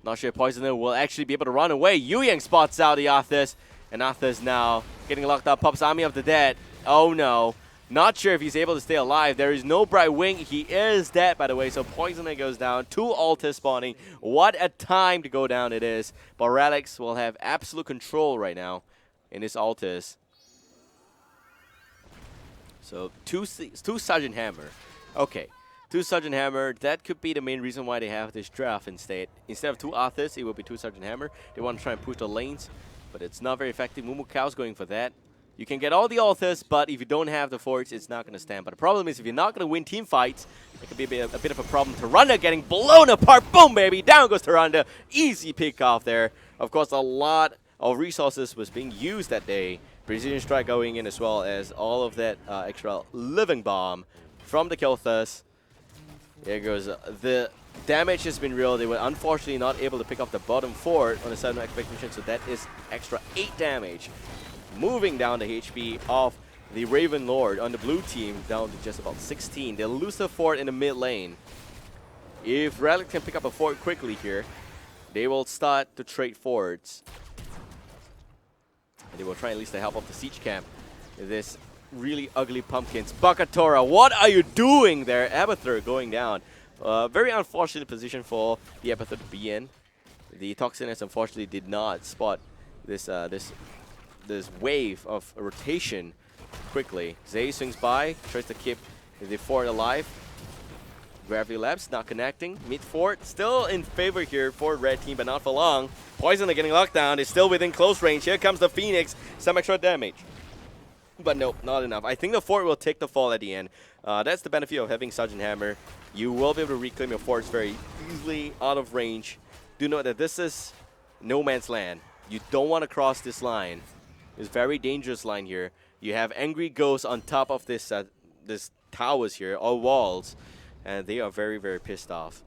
Not sure if Poisoner will actually be able to run away. Yu Yang spots out the Arthas, and Arthas now getting locked up. Pops Army of the Dead. Oh no. Not sure if he's able to stay alive. There is no Brightwing. He is dead, by the way. So Poisoner goes down. 2 altars spawning. What a time to go down it is. But Relics will have absolute control right now in his altars. So two Sergeant Hammer. Okay. 2 Sergeant Hammer. That could be the main reason why they have this draft instead. Instead of 2 Arthas, it will be 2 Sergeant Hammer. They want to try and push the lanes, but it's not very effective. Mumukao's going for that. You can get all the altars, but if you don't have the forts, it's not going to stand. But the problem is, if you're not going to win team fights, it could be a bit of a problem. Tyrande getting blown apart. Boom, baby. Down goes Tyrande. Easy pick off there. Of course, a lot of resources was being used that day. Precision strike going in, as well as all of that extra living bomb from the Kel'Thas. There goes. The damage has been real. They were unfortunately not able to pick up the bottom fort on the side of No Expectation, so that is extra 8 damage. Moving down the HP of the Raven Lord on the blue team down to just about 16. They'll lose the fort in the mid lane. If Relic can pick up a fort quickly here, they will start to trade forts. And they will try at least the help of the siege camp. This really ugly pumpkins. Bakatora, what are you doing there? Abathur going down. Very unfortunate position for the Abathur to be in. The Toxinus unfortunately did not spot this this wave of rotation quickly. Zay swings by, tries to keep the fort alive. Gravity Labs not connecting. Mid fort still in favor here for red team, but not for long. Poisoner getting locked down. Is still within close range. Here comes the Phoenix. Some extra damage. But nope, not enough. I think the fort will take the fall at the end. That's the benefit of having Sergeant Hammer. You will be able to reclaim your forts very easily out of range. Do note that this is no man's land. You don't want to cross this line. It's a very dangerous line here. You have angry ghosts on top of this this towers here, or walls, and they are very, very pissed off.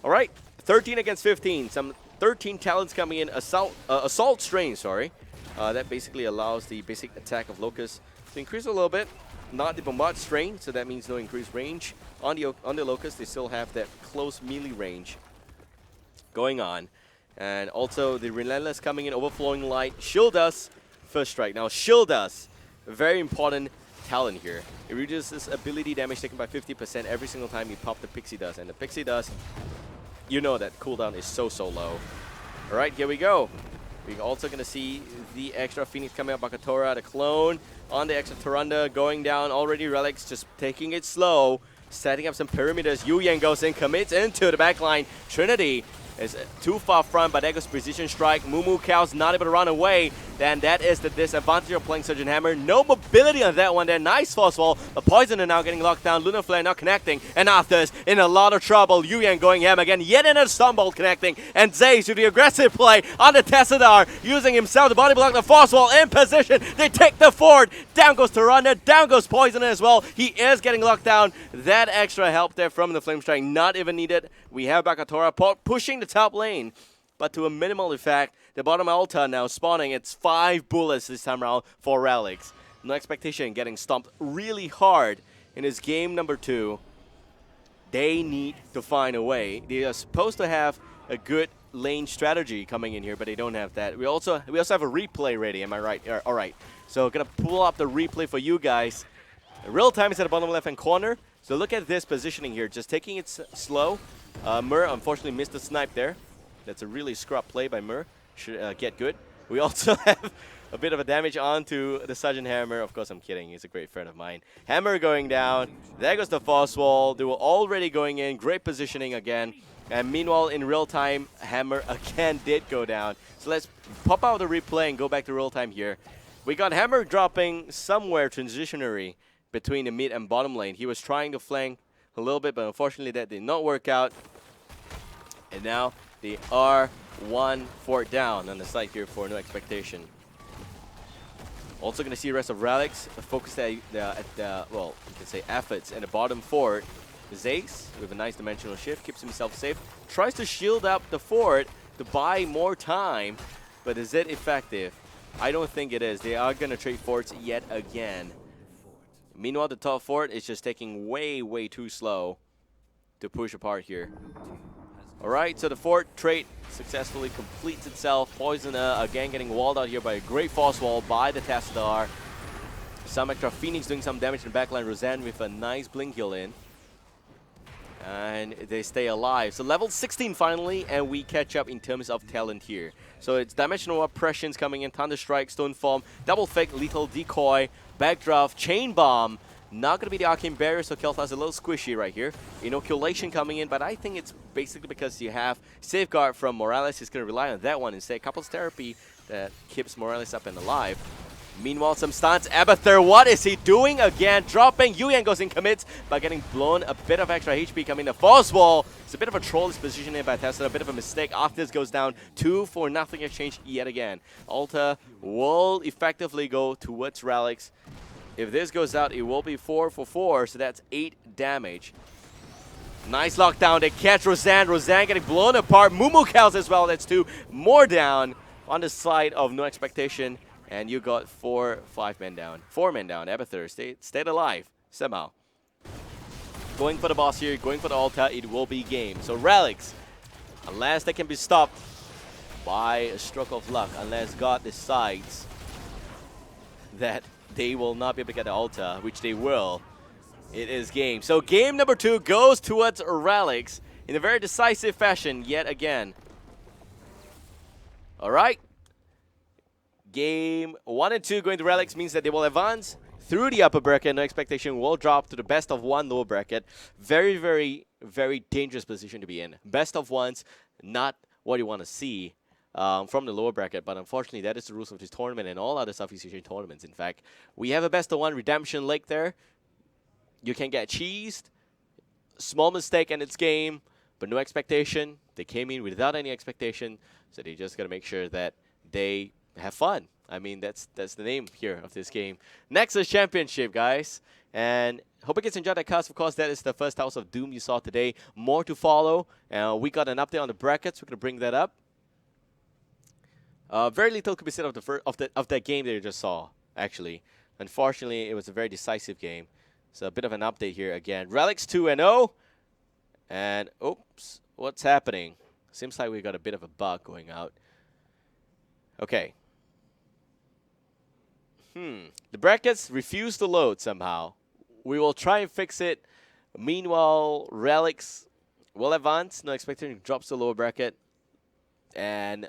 All right, 13 against 15. Some 13 talents coming in. Assault Strain, sorry. That basically allows the basic attack of Locust to increase a little bit. Not the Bombard Strain, so that means no increased range. On the Locust, they still have that close melee range going on. And also the Relentless coming in, Overflowing Light. Shield Dust, first strike. Now Shield Dust, a very important talent here. It reduces ability damage taken by 50% every single time you pop the Pixie Dust. And the Pixie Dust, you know that cooldown is so low. Alright, here we go. We're also going to see the extra Phoenix coming up, Bakatora, the clone on the extra Tyrande going down. Already Relics just taking it slow, setting up some perimeters. Yu Yang goes in, commits into the backline. Trinity is too far front, but there goes Precision Strike. Moo Cow's not able to run away. Then that is the disadvantage of playing Surgeon Hammer. No mobility on that one there. Nice Force Wall. The Poisoner now getting locked down. Lunar Flare not connecting. And Arthur's in a lot of trouble. Yu Yang going ham again. Yet another Stumbolt connecting. And Zaze with the aggressive play on the Tessadar. Using himself to body block the Force Wall in position. They take the fort. Down goes Tyrande. Down goes Poisoner as well. He is getting locked down. That extra help there from the Flame Strike. Not even needed. We have Bakatora pushing the top lane. But to a minimal effect, the bottom altar now spawning. It's 5 bullets this time around for Relics. No Expectation getting stomped really hard in his game number 2. They need to find a way. They are supposed to have a good lane strategy coming in here, but they don't have that. We also have a replay ready. Am I right? All right. So gonna pull up the replay for you guys. Real time is at the bottom left hand corner. So look at this positioning here. Just taking it slow. Mur unfortunately missed the snipe there. That's a really scrub play by Mur. Should get good. We also have a bit of a damage onto the Sergeant Hammer. Of course, I'm kidding. He's a great friend of mine. Hammer going down. There goes the Force Wall. They were already going in. Great positioning again. And meanwhile, in real time, Hammer again did go down. So let's pop out the replay and go back to real time here. We got Hammer dropping somewhere transitionary between the mid and bottom lane. He was trying to flank a little bit, but unfortunately that did not work out. And now they are 1 fort down on the side here for No Expectation. Also going to see the rest of Relics focus well, you can say efforts in the bottom fort. Zace with a nice dimensional shift keeps himself safe. Tries to shield up the fort to buy more time, but is it effective? I don't think it is. They are going to trade forts yet again. Meanwhile, the top fort is just taking way too slow to push apart here. Alright, so the fort trade successfully completes itself. Poisoner again getting walled out here by a great Force Wall by the Tassadar. Some extra Phoenix doing some damage in the backline. Roseanne with a nice blink heal in. And they stay alive. So level 16 finally, and we catch up in terms of talent here. So it's Dimensional Oppressions coming in, Thunder Strike, Stone Form, Double Fake, Lethal Decoy, Backdraft, Chain Bomb. Not going to be the Arcane Barrier, so Kel'Thuz's a little squishy right here. Inoculation coming in, but I think it's basically because you have Safeguard from Morales. He's going to rely on that one instead. Couples Therapy that keeps Morales up and alive. Meanwhile, some stunts. Abathur, what is he doing again? Dropping. Yu Yang goes in, commits, but getting blown a bit of extra HP coming. The Force Wall. It's a bit of a troll position here by Tesla. A bit of a mistake. After this goes down. 2 for nothing exchange yet again. Alta will effectively go towards Relics. If this goes out, it will be 4 for 4, so that's 8 damage. Nice lockdown. They catch Roseanne. Roseanne getting blown apart. Mumu Cows as well. That's 2 more down on the side of No Expectation. And you got 4 men down. 4 men down. Abathur stayed alive somehow. Going for the boss here, going for the altar, it will be game. So Relics, unless they can be stopped by a stroke of luck, unless God decides that they will not be able to get the altar, which they will, it is game. So game number 2 goes towards Relics in a very decisive fashion yet again. Alright. Game 1 and 2 going to Relics means that they will advance through the upper bracket. No Expectation will drop to the best of 1 lower bracket. Very dangerous position to be in. Best of 1s, not what you want to see from the lower bracket, but unfortunately that is the rules of this tournament and all other Southeast Asian tournaments. In fact, we have a best of 1 Redemption Lake there. You can get cheesed. Small mistake in its game, but No Expectation. They came in without any expectation, so they just got to make sure that they have fun. I mean, that's the name here of this game. Nexus Championship, guys. And hope you guys enjoyed that cast. Of course, that is the first House of Doom you saw today. More to follow. We got an update on the brackets. We're going to bring that up. Very little could be said of of that game that you just saw. Actually, unfortunately, it was a very decisive game. So a bit of an update here again. Relics 2-0, and oops, what's happening? Seems like we got a bit of a bug going out. Okay. The brackets refuse to load somehow. We will try and fix it. Meanwhile, Relics will advance. Not expecting to drop the lower bracket. And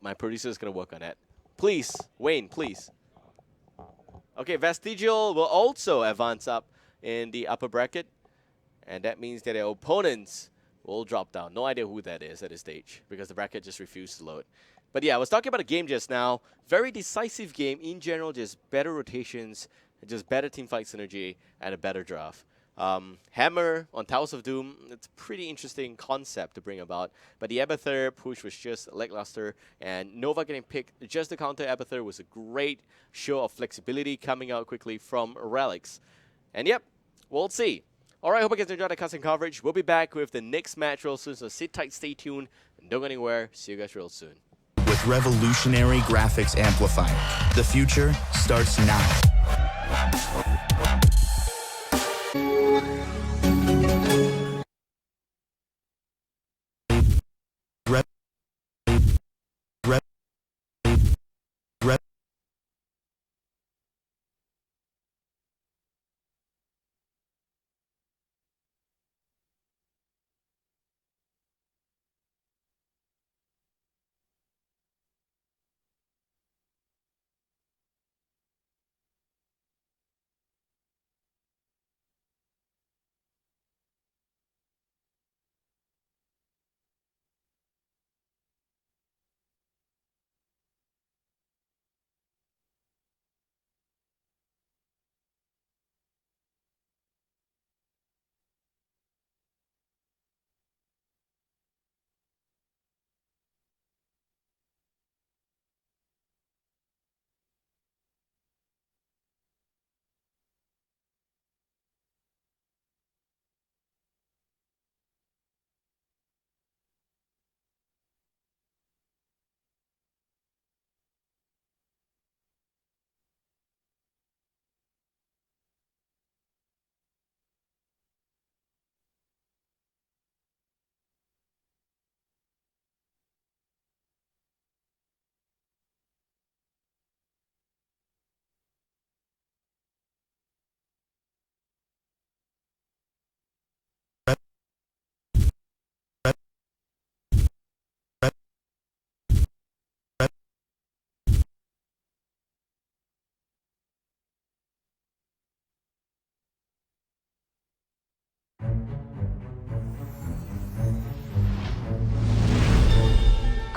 my producer is going to work on that. Please, Wayne, please. Okay, Vestigial will also advance up in the upper bracket. And that means that their opponents will drop down. No idea who that is at this stage because the bracket just refused to load. But yeah, I was talking about a game just now. Very decisive game in general, just better rotations, just better teamfight synergy, and a better draft. Hammer on Towers of Doom, it's a pretty interesting concept to bring about. But the Abathur push was just lackluster, and Nova getting picked just to counter Abathur was a great show of flexibility coming out quickly from Relics. And yep, we'll see. Alright, hope you guys enjoyed the custom coverage. We'll be back with the next match real soon, so sit tight, stay tuned, and don't go anywhere. See you guys real soon. With revolutionary graphics amplifier, the future starts now.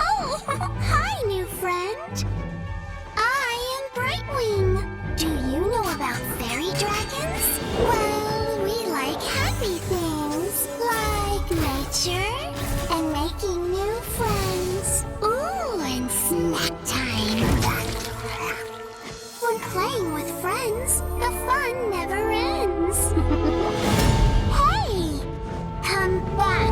Oh, hi, new friend. I am Brightwing. Do you know about fairy dragons? Well, we like happy things, like nature and making new friends. Ooh, and snack time. When playing with friends, the fun never ends. Hey, come back.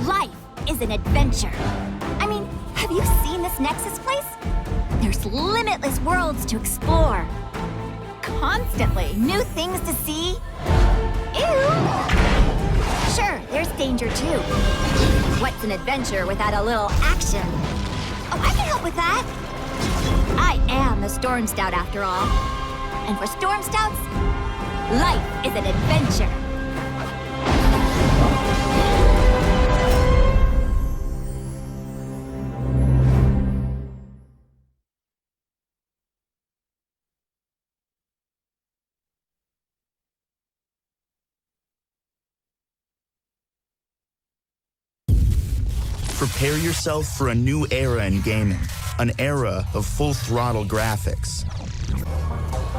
Life is an adventure. I mean, have you seen this Nexus place? There's limitless worlds to explore. Constantly new things to see. Ew! Sure, there's danger too. What's an adventure without a little action? Oh, I can help with that. I am the Storm Scout after all. And for Storm Scouts, life is an adventure. Prepare yourself for a new era in gaming, an era of full-throttle graphics,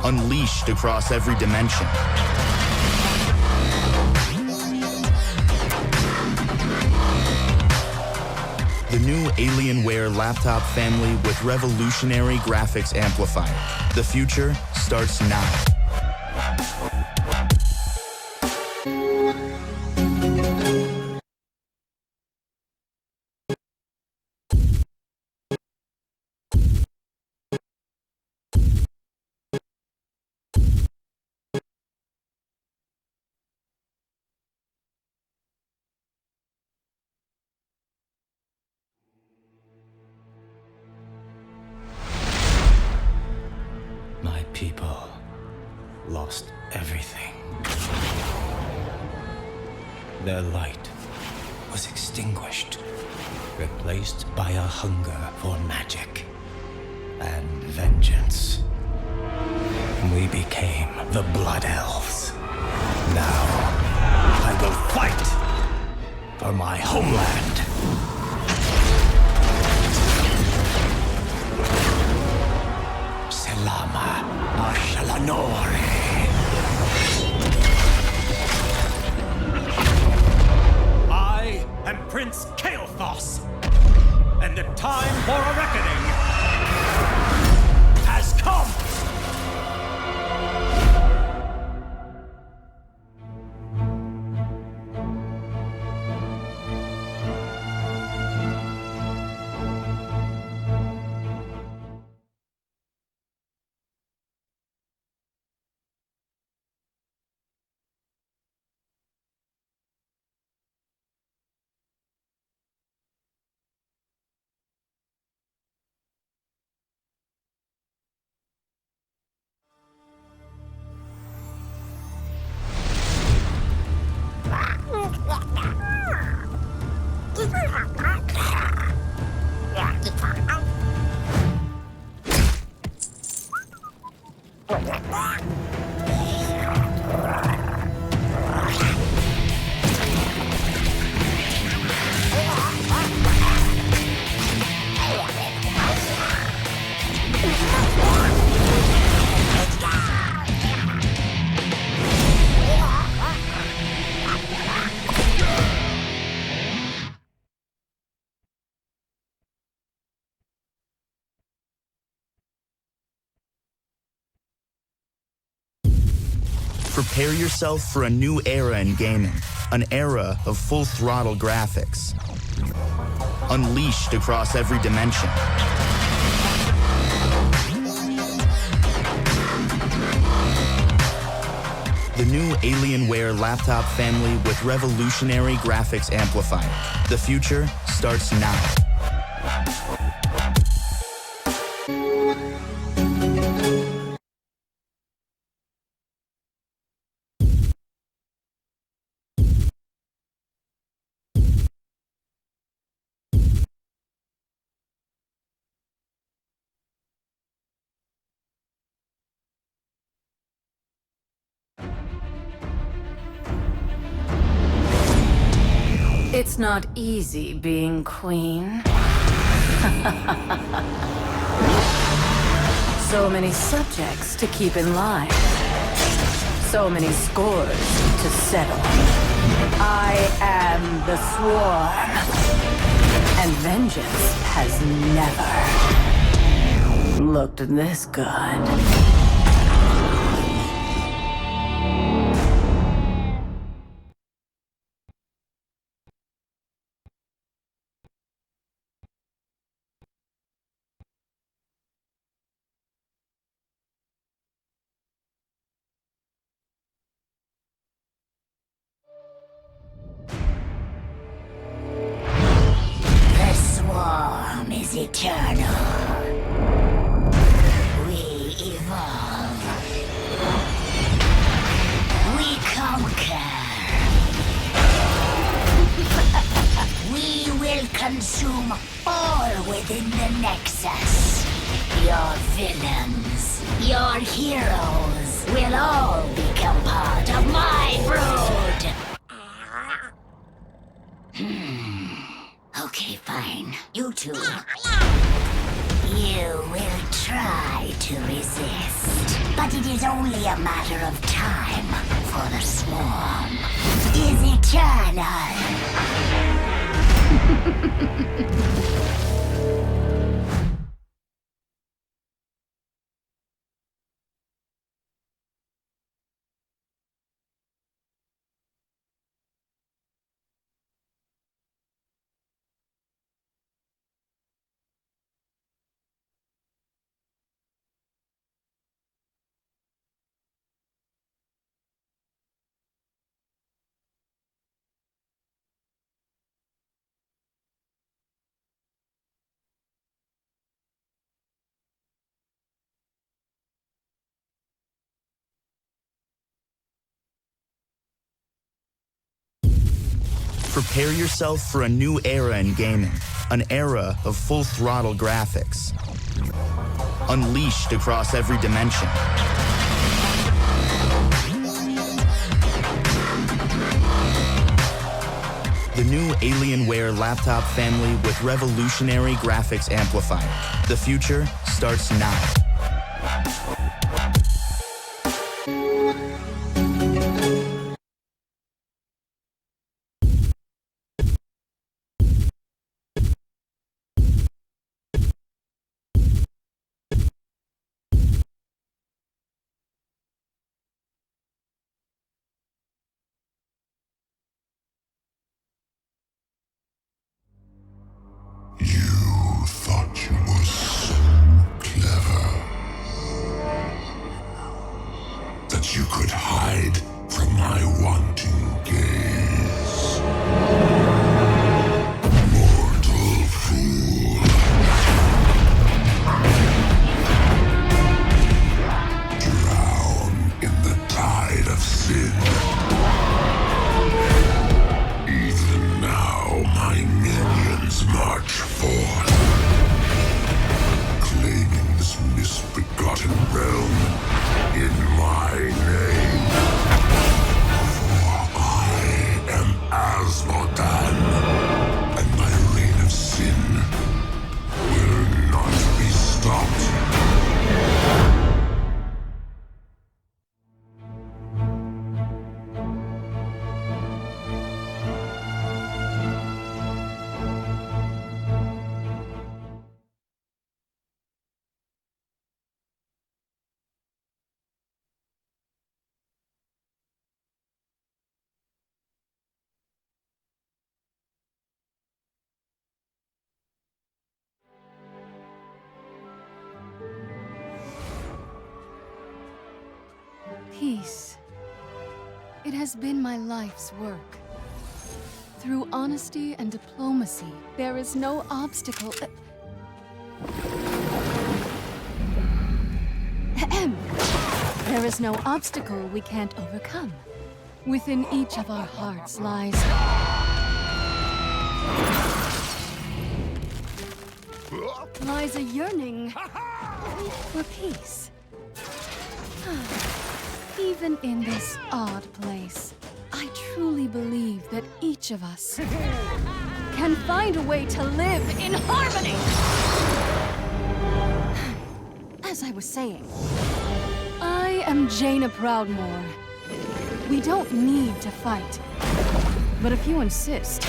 unleashed across every dimension. The new Alienware laptop family with revolutionary graphics amplifier. The future starts now. My people lost everything. Their light was extinguished, replaced by a hunger for magic and vengeance. We became the Blood Elves. Now, I will fight for my homeland. Selama Ashalanore. I am Prince Kael'thas, and the time for a reckoning has come! Prepare yourself for a new era in gaming, an era of full-throttle graphics, unleashed across every dimension. The new Alienware laptop family with revolutionary graphics amplifier. The future starts now. It's not easy being queen. So many subjects to keep in line. So many scores to settle. I am the Swarm. And vengeance has never looked this good. Is eternal. We evolve. We conquer. We will consume all within the Nexus. Your villains, your heroes will all become part of my brood. Okay, fine. You two. You will try to resist, but it is only a matter of time, for the Swarm is eternal. Prepare yourself for a new era in gaming, an era of full-throttle graphics, unleashed across every dimension. The new Alienware laptop family with revolutionary graphics amplifier. The future starts now. You thought you were so clever that you could hide from my wanting gaze. Mortal fool. Drown in the tide of sin. Even now, my minions march forth, claiming this misbegotten realm in my name. For I am Asmodan, and my reign of sin will not be stopped. Peace. It has been my life's work. Through honesty and diplomacy, there is no obstacle. Ahem. There is no obstacle we can't overcome. Within each of our hearts lies a yearning for peace. Even in this odd place, I truly believe that each of us can find a way to live in harmony! As I was saying, I am Jaina Proudmoore. We don't need to fight. But if you insist,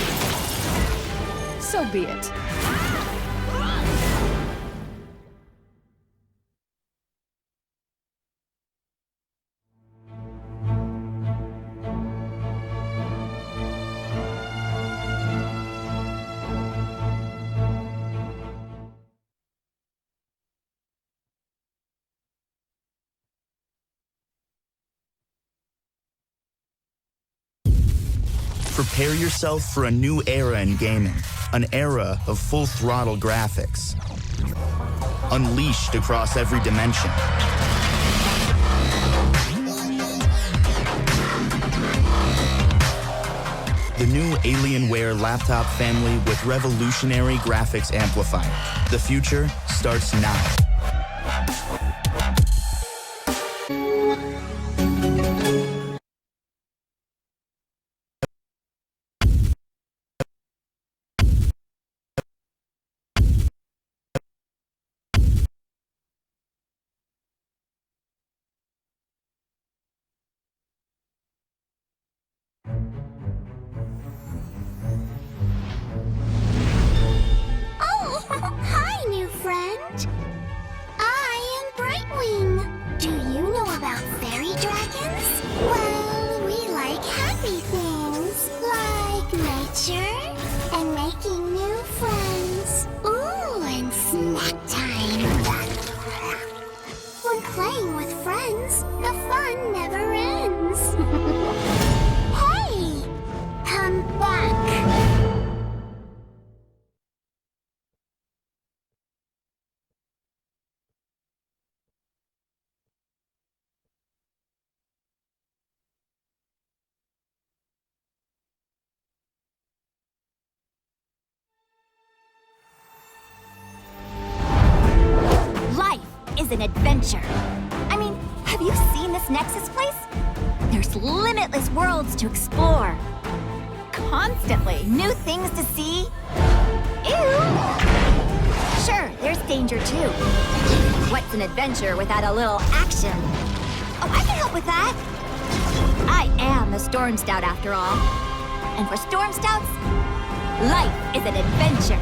so be it. Prepare yourself for a new era in gaming, an era of full-throttle graphics, unleashed across every dimension. The new Alienware laptop family with revolutionary graphics amplifier. The future starts now. Oh, hi, new friend. I am Brightwing. Do you know about fairy dragons? Well, we like happy things, like nature and making new friends. Ooh, and snack time. When playing with friends, the fun never ends. Hey, come back. adventure. I mean, have you seen this Nexus place? There's limitless worlds to explore. Constantly new things to see. Ew! Sure, there's danger too. What's an adventure without a little action? Oh, I can help with that. I am a Storm Scout after all. And for Storm Scouts, life is an adventure.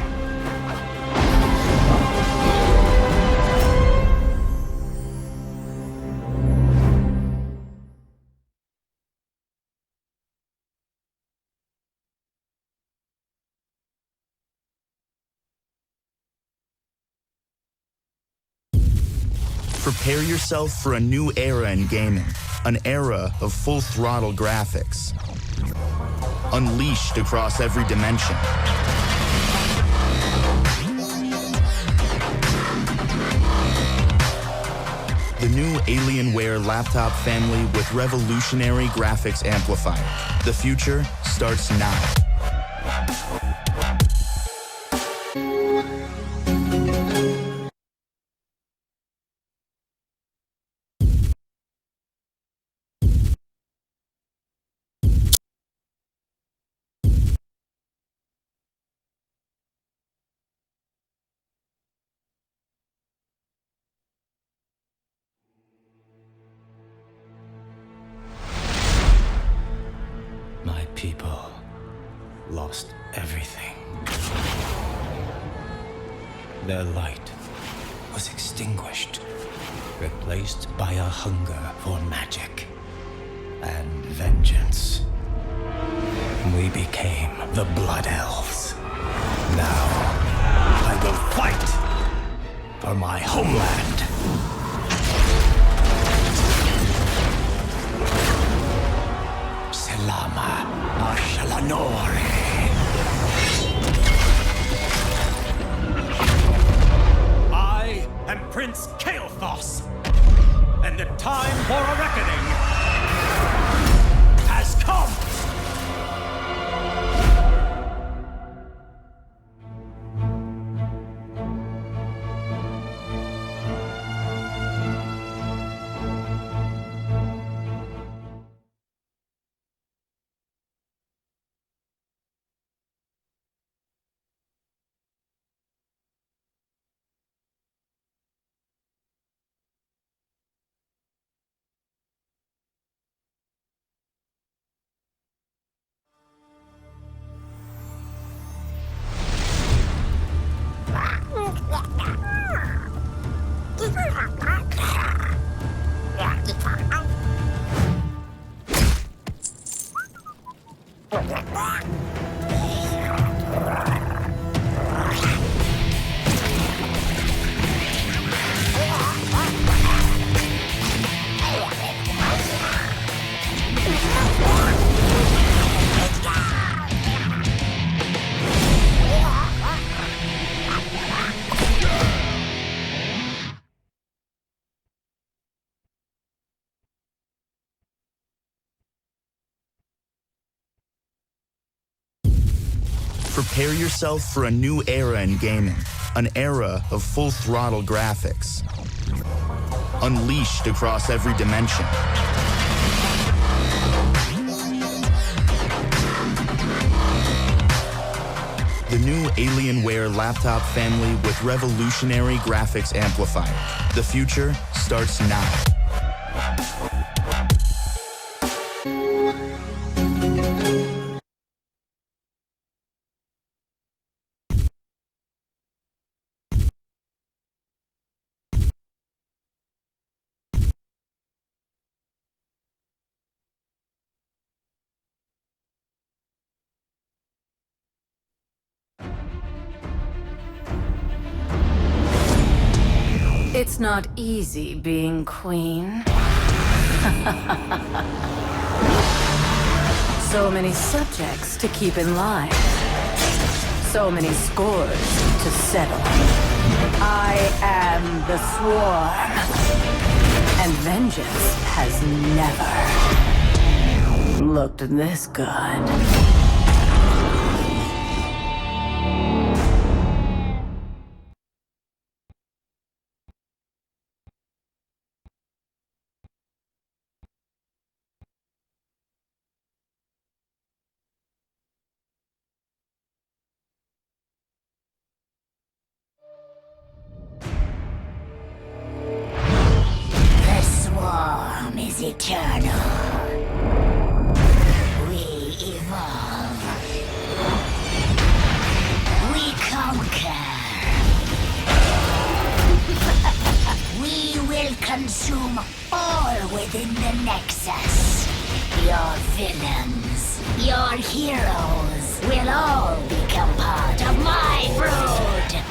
Prepare yourself for a new era in gaming, an era of full-throttle graphics, unleashed across every dimension. The new Alienware laptop family with revolutionary graphics amplifier. The future starts now. My people lost everything. Their light was extinguished, replaced by a hunger for magic and vengeance. We became the Blood Elves. Now, I will fight for my homeland. Selama Ashalanore. I am Prince Kael'thas, and the time for a reckoning has come! Prepare yourself for a new era in gaming, an era of full-throttle graphics, unleashed across every dimension. The new Alienware laptop family with revolutionary graphics amplifier. The future starts now. It's not easy being queen. So many subjects to keep in line. So many scores to settle. I am the Swarm. And vengeance has never looked this good. eternal. We evolve. We conquer. We will consume all within the Nexus. Your villains, your heroes will all become part of my brood.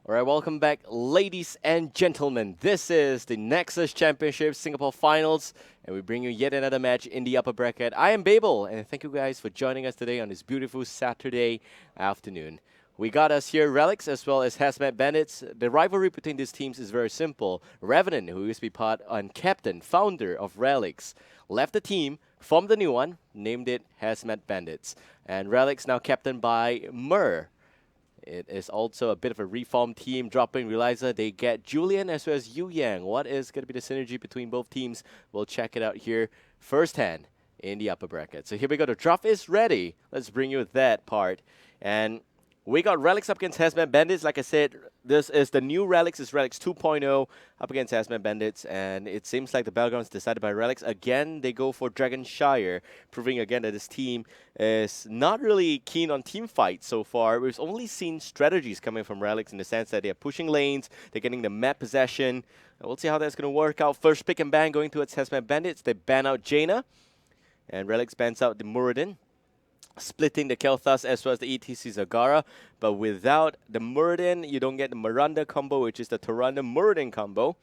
All right, welcome back, ladies and gentlemen. This is the Nexus Championship Singapore Finals, and we bring you yet another match in the upper bracket. I am Babel, and thank you guys for joining us today on this beautiful Saturday afternoon. We got us here Relics as well as Hazmat Bandits. The rivalry between these teams is very simple. Revenant, who used to be part and captain, founder of Relics, left the team, formed a new one, named it Hazmat Bandits. And Relics now captained by Mur. It is also a bit of a reformed team, dropping Realizer. They get Julian as well as Yu Yang. What is going to be the synergy between both teams? We'll check it out here firsthand in the upper bracket. So here we go. The draft is ready. Let's bring you that part. And we got Relics up against Hazmat Bandits. Like I said, this is the new Relics. It's Relics 2.0 up against Hazmat Bandits. And it seems like the battleground is decided by Relics. Again, they go for Dragonshire, proving again that this team is not really keen on team fights so far. We've only seen strategies coming from Relics in the sense that they're pushing lanes, they're getting the map possession. We'll see how that's going to work out. First pick and ban going towards Hazmat Bandits. They ban out Jaina. And Relics bans out the Muradin, splitting the Kel'Thas as well as the ETC Zagara. But without the Muradin, you don't get the Miranda combo, which is the Tyrande Muradin combo.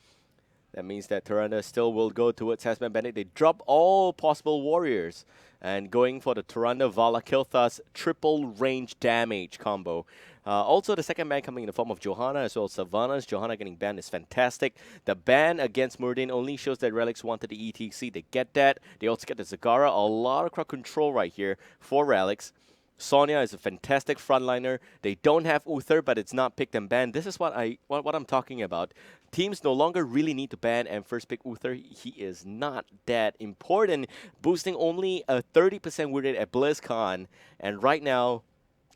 That means that Tyrande still will go towards Hazmat Bandit. They drop all possible warriors and going for the Tyrande Vala Kel'Thas triple range damage combo. Also, the second ban coming in the form of Johanna as well as Sylvanas. Johanna getting banned is fantastic. The ban against Muradin only shows that Relics wanted the ETC. They get that. They also get the Zagara. A lot of crowd control right here for Relics. Sonya is a fantastic frontliner. They don't have Uther, but it's not picked and banned. This is what I'm talking about. Teams no longer really need to ban and first pick Uther. He is not that important, boosting only a 30% win rate at Blizzcon, and right now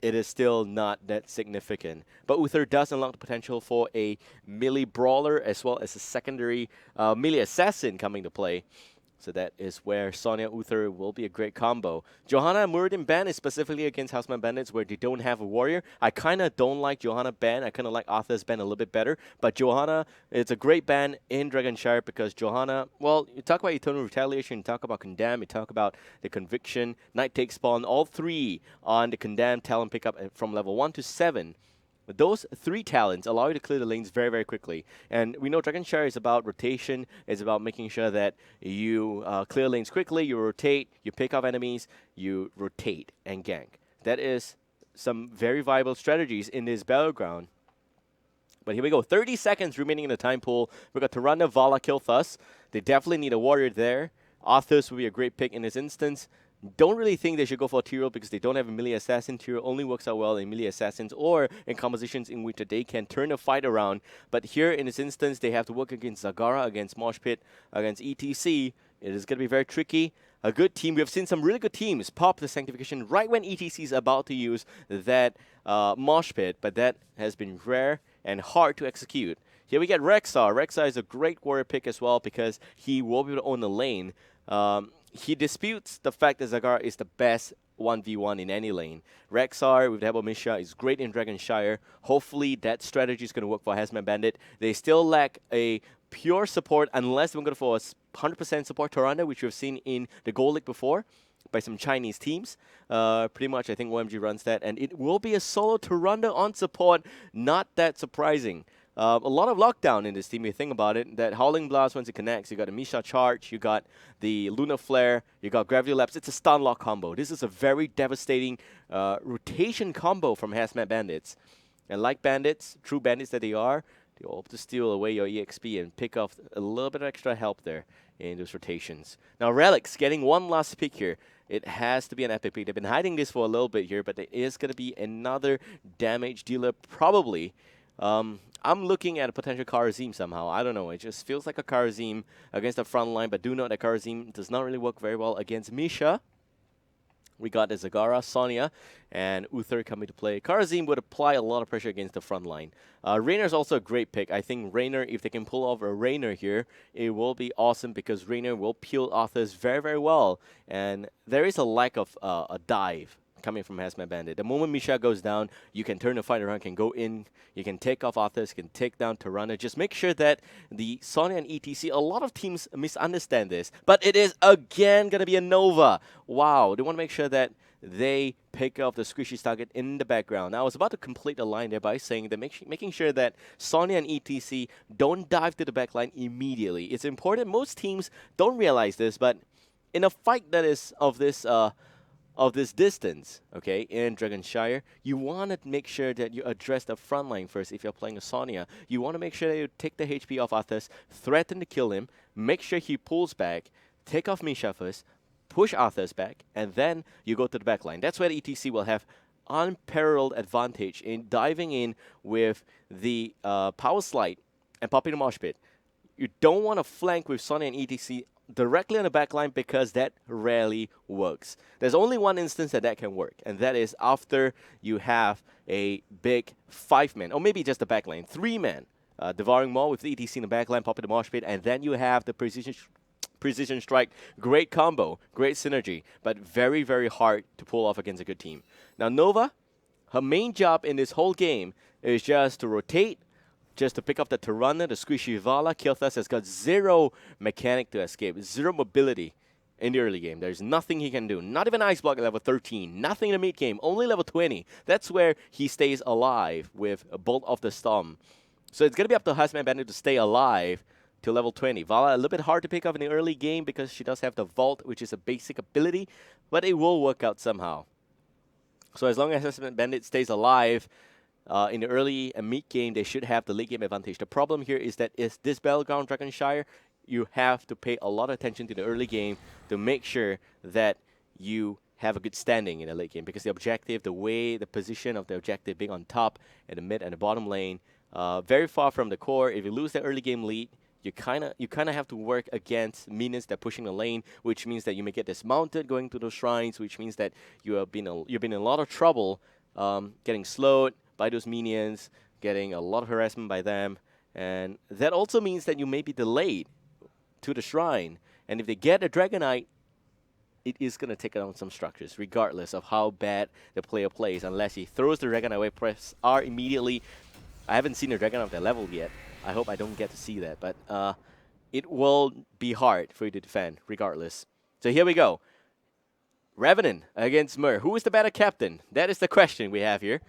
it is still not that significant. But Uther does unlock the potential for a melee brawler as well as a secondary melee assassin coming to play. So that is where Sonya Uther will be a great combo. Johanna and Muradin ban is specifically against Hazmat Bandits where they don't have a warrior. I kind of don't like Johanna ban. I kind of like Arthur's ban a little bit better. But Johanna, it's a great ban in Dragonshire because Johanna, well, you talk about Eternal Retaliation, you talk about Condemn, you talk about the Conviction, Night Take Spawn, all three on the Condemn talent pickup from level 1 to 7. Those three talents allow you to clear the lanes very, very quickly. And we know Dragonshire is about rotation. It's about making sure that you clear lanes quickly, you rotate, you pick off enemies, you rotate and gank. That is some very viable strategies in this battleground. But here we go. 30 seconds remaining in the time pool. We've got Tyrande Vala Kel'Thas. They definitely need a warrior there. Arthur's will be a great pick in this instance. Don't really think they should go for Tyrael because they don't have a melee assassin. Tyrael only works out well in melee assassins or in compositions in which they can turn the fight around. But here in this instance, they have to work against Zagara, against Mosh Pit, against ETC. It is going to be very tricky. A good team. We have seen some really good teams pop the Sanctification right when ETC is about to use that Mosh Pit, but that has been rare and hard to execute. Here we get Rexar. Rexar is a great warrior pick as well because he will be able to own the lane. He disputes the fact that Zagara is the best 1v1 in any lane. Rexar with Debo Misha is great in Dragonshire. Hopefully that strategy is going to work for Hazmat Bandit. They still lack a pure support unless we're going to go for a 100% support Tyrande, which we've seen in the Gold League before by some Chinese teams. Pretty much I think OMG runs that. And it will be a solo Tyrande on support. Not that surprising. A lot of lockdown in this team, you think about it. That Howling Blast, once it connects, you got a Misha Charge, you got the Lunar Flare, you got Gravity Lapse. It's a stun lock combo. This is a very devastating rotation combo from Hazmat Bandits. And like bandits, true bandits that they are, they hope to steal away your EXP and pick off a little bit of extra help there in those rotations. Now Relics getting one last pick here. It has to be an epic pick. They've been hiding this for a little bit here, but there is going to be another damage dealer probably. I'm looking at a potential Kharazim somehow. I don't know. It just feels like a Kharazim against the front line, but do note that Kharazim does not really work very well against Misha. We got the Zagara, Sonya, and Uther coming to play. Karazim would apply a lot of pressure against the front line. Raynor is also a great pick. I think Raynor, if they can pull off a Raynor here, it will be awesome because Raynor will peel Arthas very, very well. And there is a lack of a dive coming from Hazmat Bandit. The moment Misha goes down, you can turn the fight around, can go in, you can take off Arthas, can take down Tirana. Just make sure that the Sonya and ETC, a lot of teams misunderstand this, but it is again going to be a Nova. Wow, they want to make sure that they pick up the squishy target in the background. Now, I was about to complete the line there by saying that making sure that Sonya and ETC don't dive to the backline immediately. It's important. Most teams don't realize this, but in a fight that is of this distance, okay, in Dragonshire, you want to make sure that you address the front line first if you're playing a Sonya. You want to make sure that you take the HP off Arthas, threaten to kill him, make sure he pulls back, take off Misha first, push Arthas back, and then you go to the back line. That's where the ETC will have unparalleled advantage in diving in with the power slide and popping the mosh pit. You don't want to flank with Sonya and ETC directly on the backline because that rarely works. There's only one instance that can work, and that is after you have a big 5-man, or maybe just the backline, 3-man, devouring Maw with the ETC in the backline, popping the mosh pit, and then you have the precision strike. Great combo, great synergy, but very, very hard to pull off against a good team. Now Nova, her main job in this whole game is just to rotate, just to pick up the Tirana, the squishy Vala. Kilthas has got zero mechanic to escape, zero mobility in the early game. There's nothing he can do. Not even Ice Block at level 13. Nothing in the mid game. Only level 20. That's where he stays alive with a Bolt of the Storm. So it's going to be up to Hazmat Bandit to stay alive to level 20. Vala a little bit hard to pick up in the early game because she does have the Vault, which is a basic ability, but it will work out somehow. So as long as Hazmat Bandit stays alive, in the early and mid game, they should have the late game advantage. The problem here is that this Battleground Dragonshire, you have to pay a lot of attention to the early game to make sure that you have a good standing in the late game, because the objective, the position of the objective being on top, and the mid and the bottom lane, very far from the core. If you lose the early game lead, you kind of have to work against minions that are pushing the lane, which means that you may get dismounted going to those shrines, which means that you've been in a lot of trouble getting slowed by those minions, getting a lot of harassment by them, and that also means that you may be delayed to the shrine. And if they get a Dragonite, it is going to take down some structures, regardless of how bad the player plays, unless he throws the Dragonite away, press R immediately. I haven't seen a Dragonite of that level yet. I hope I don't get to see that, but it will be hard for you to defend, regardless. So here we go. Revenant against Myr. Who is the better captain? That is the question we have here.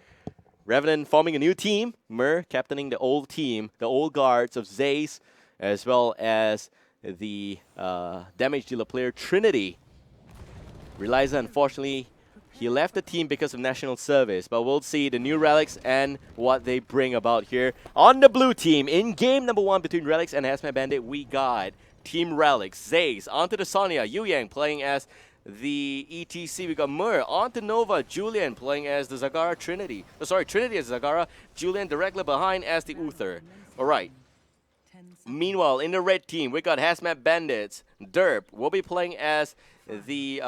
Revenant forming a new team. Myr captaining the old team, the old guards of Zaze, as well as the damage dealer player Trinity. Reliza, unfortunately, he left the team because of national service, but we'll see the new Relics and what they bring about here. On the blue team, in game number 1 between Relics and Hazmat Bandit, we got Team Relics. Zaze onto the Sonya, Yu Yang playing as the ETC. We got Myr onto Nova, Julian playing as the Zagara Trinity. Trinity as Zagara, Julian directly behind as the Uther. Alright. Meanwhile, in the red team, we got Hazmat Bandits. Derp will be playing as the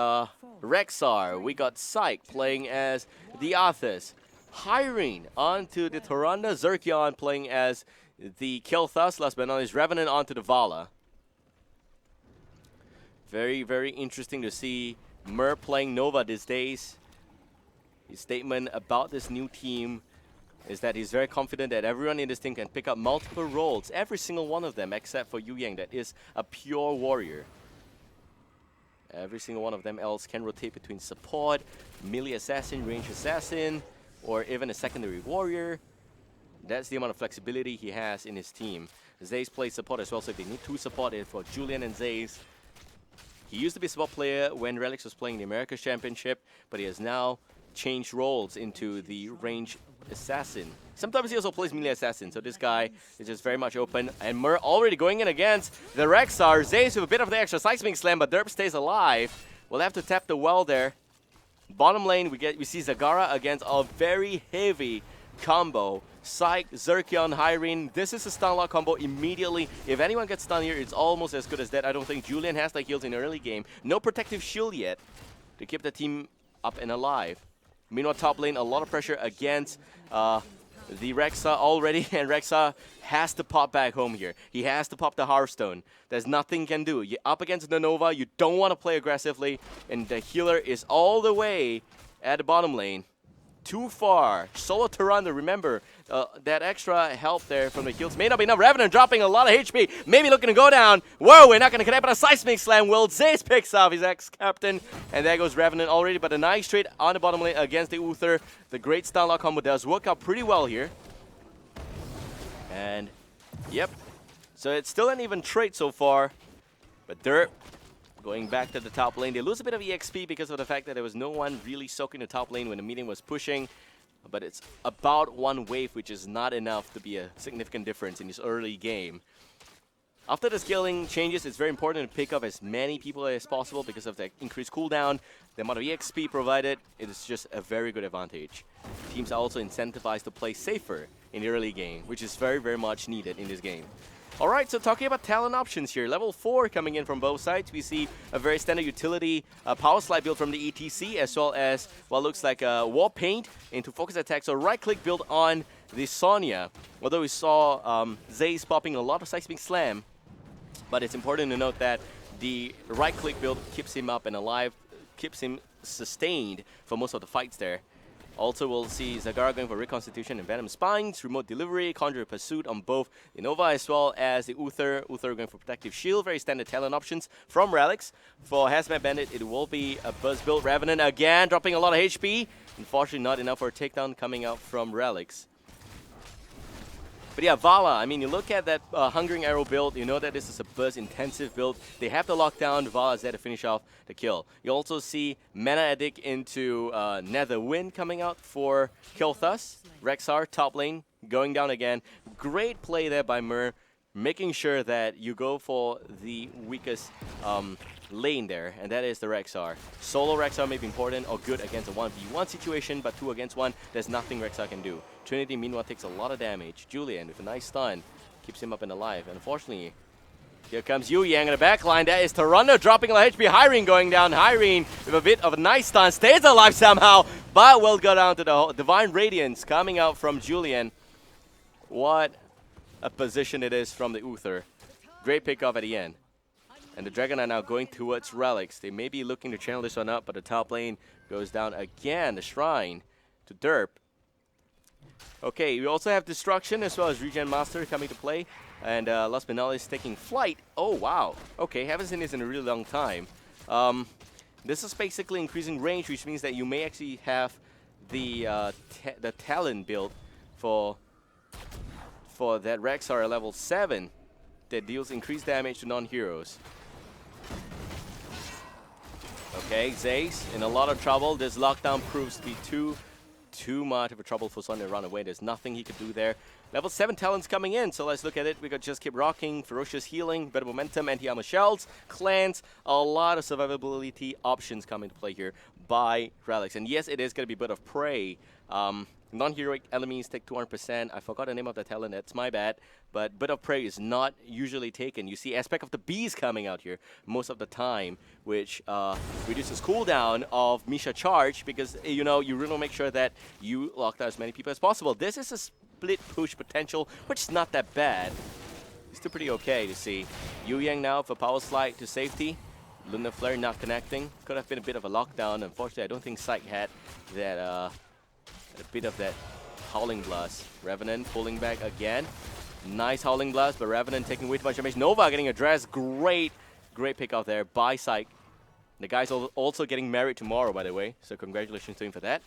Rexar. We got Psych playing as the Arthas. Hyrene onto the Tyrande. Zerkion playing as the Kilthas. Last but not least, Revenant onto the Vala. Very, very interesting to see Myr playing Nova these days. His statement about this new team is that he's very confident that everyone in this team can pick up multiple roles, every single one of them, except for Yu Yang, that is a pure warrior. Every single one of them else can rotate between support, melee assassin, range assassin, or even a secondary warrior. That's the amount of flexibility he has in his team. Zaze plays support as well, so if they need 2 support, it's for Julian and Zaze. He used to be a support player when Relics was playing the Americas Championship, but he has now changed roles into the range assassin. Sometimes he also plays melee assassin, so this guy is just very much open. And Myr already going in against the Rexar. Zaze with a bit of the extra seismic slam, but Derp stays alive. We'll have to tap the well there. Bottom lane, we see Zagara against a very heavy combo. Psych, Zerkion, Hyrene. This is a stun lock combo immediately. If anyone gets stunned here, it's almost as good as that. I don't think Julian has the heals in the early game. No protective shield yet to keep the team up and alive. Meanwhile, top lane, a lot of pressure against the Rexa already, and Rexa has to pop back home here. He has to pop the Hearthstone. There's nothing he can do. You're up against the Nova, you don't want to play aggressively, and the healer is all the way at the bottom lane. Too far. Solo Tyrande, remember, that extra help there from the heals may not be enough. Revenant dropping a lot of HP, maybe looking to go down. Whoa, we're not going to connect, but a Seismic Slam will. Zaze picks off his ex-captain, and there goes Revenant already, but a nice trade on the bottom lane against the Uther. The great stun lock combo does work out pretty well here. And, yep, so it's still an even trade so far, but Dirt going back to the top lane. They lose a bit of EXP because of the fact that there was no one really soaking the top lane when the meeting was pushing. But it's about one wave, which is not enough to be a significant difference in this early game. After the scaling changes, it's very important to pick up as many people as possible because of the increased cooldown, the amount of EXP provided. It is just a very good advantage. Teams are also incentivized to play safer in the early game, which is very, very much needed in this game. Alright, so talking about talent options here. Level 4 coming in from both sides. We see a very standard utility power slide build from the ETC, as well as what looks like a wall paint into focus attack. So right-click build on the Sonya. Although we saw Zaze popping a lot of Seismic Slam, but it's important to note that the right-click build keeps him up and alive, keeps him sustained for most of the fights there. Also, we'll see Zagara going for Reconstitution and Venom Spines, Remote Delivery, Conjure Pursuit on both the Nova as well as the Uther. Uther going for Protective Shield, very standard talent options from Relics. For Hazmat Bandit, it will be a Buzz build. Revenant again, dropping a lot of HP. Unfortunately, not enough for a takedown coming out from Relics. But yeah, Vala, I mean, you look at that Hungering Arrow build, you know that this is a burst-intensive build. They have to lock down. Vala is there to finish off the kill. You also see Mana Addict into Nether Wind coming out for Kilthus. Rexxar, top lane, going down again. Great play there by Myr, making sure that you go for the weakest lane there, and that is the Rexxar. Solo Rexxar may be important or good against a 1v1 situation, but 2 against 1, there's nothing Rexxar can do. Trinity, meanwhile, takes a lot of damage. Julian, with a nice stun, keeps him up and alive. And unfortunately, here comes Yu Yang in the backline. That is Tyrande dropping a lot of HP. Hyrene going down. Hyrene with a bit of a nice stun. Stays alive somehow, but will go down to the Divine Radiance coming out from Julian. What a position it is from the Uther. Great pickoff at the end. And the Dragon are now going towards Relics. They may be looking to channel this one up, but the top lane goes down again. The Shrine to Derp. Okay, we also have Destruction as well as Regen Master coming to play. And Las Benalis is taking flight. Oh, wow. Okay, haven't seen this in a really long time. This is basically increasing range, which means that you may actually have the Talon build for that Rexxar at level 7 that deals increased damage to non-heroes. Okay, Zaze in a lot of trouble. This lockdown proves to be too much of a trouble for Sonya to run away. There's nothing he could do there. Level 7 talents coming in, so let's look at it. We could just keep rocking. Ferocious Healing, better momentum, anti-armor shells, clans, a lot of survivability options come into play here by Relics. And yes, it is going to be Bird of Prey. Non-heroic enemies take 200%. I forgot the name of the talent, that's my bad. But Bird of Prey is not usually taken. You see Aspect of the Beast coming out here most of the time, which reduces cooldown of Misha Charge because, you know, you really want to make sure that you lock down as many people as possible. This is a split push potential, which is not that bad. It's still pretty okay to see. Yu Yang now for Power Slide to safety. Lunar Flare not connecting. Could have been a bit of a lockdown. Unfortunately, I don't think Psych had that a bit of that Howling Blast. Revenant pulling back again. Nice Howling Blast, but Revenant taking way too much damage. Nova getting addressed. Great pick out there by Psych. The guy's also getting married tomorrow, by the way, so congratulations to him for that.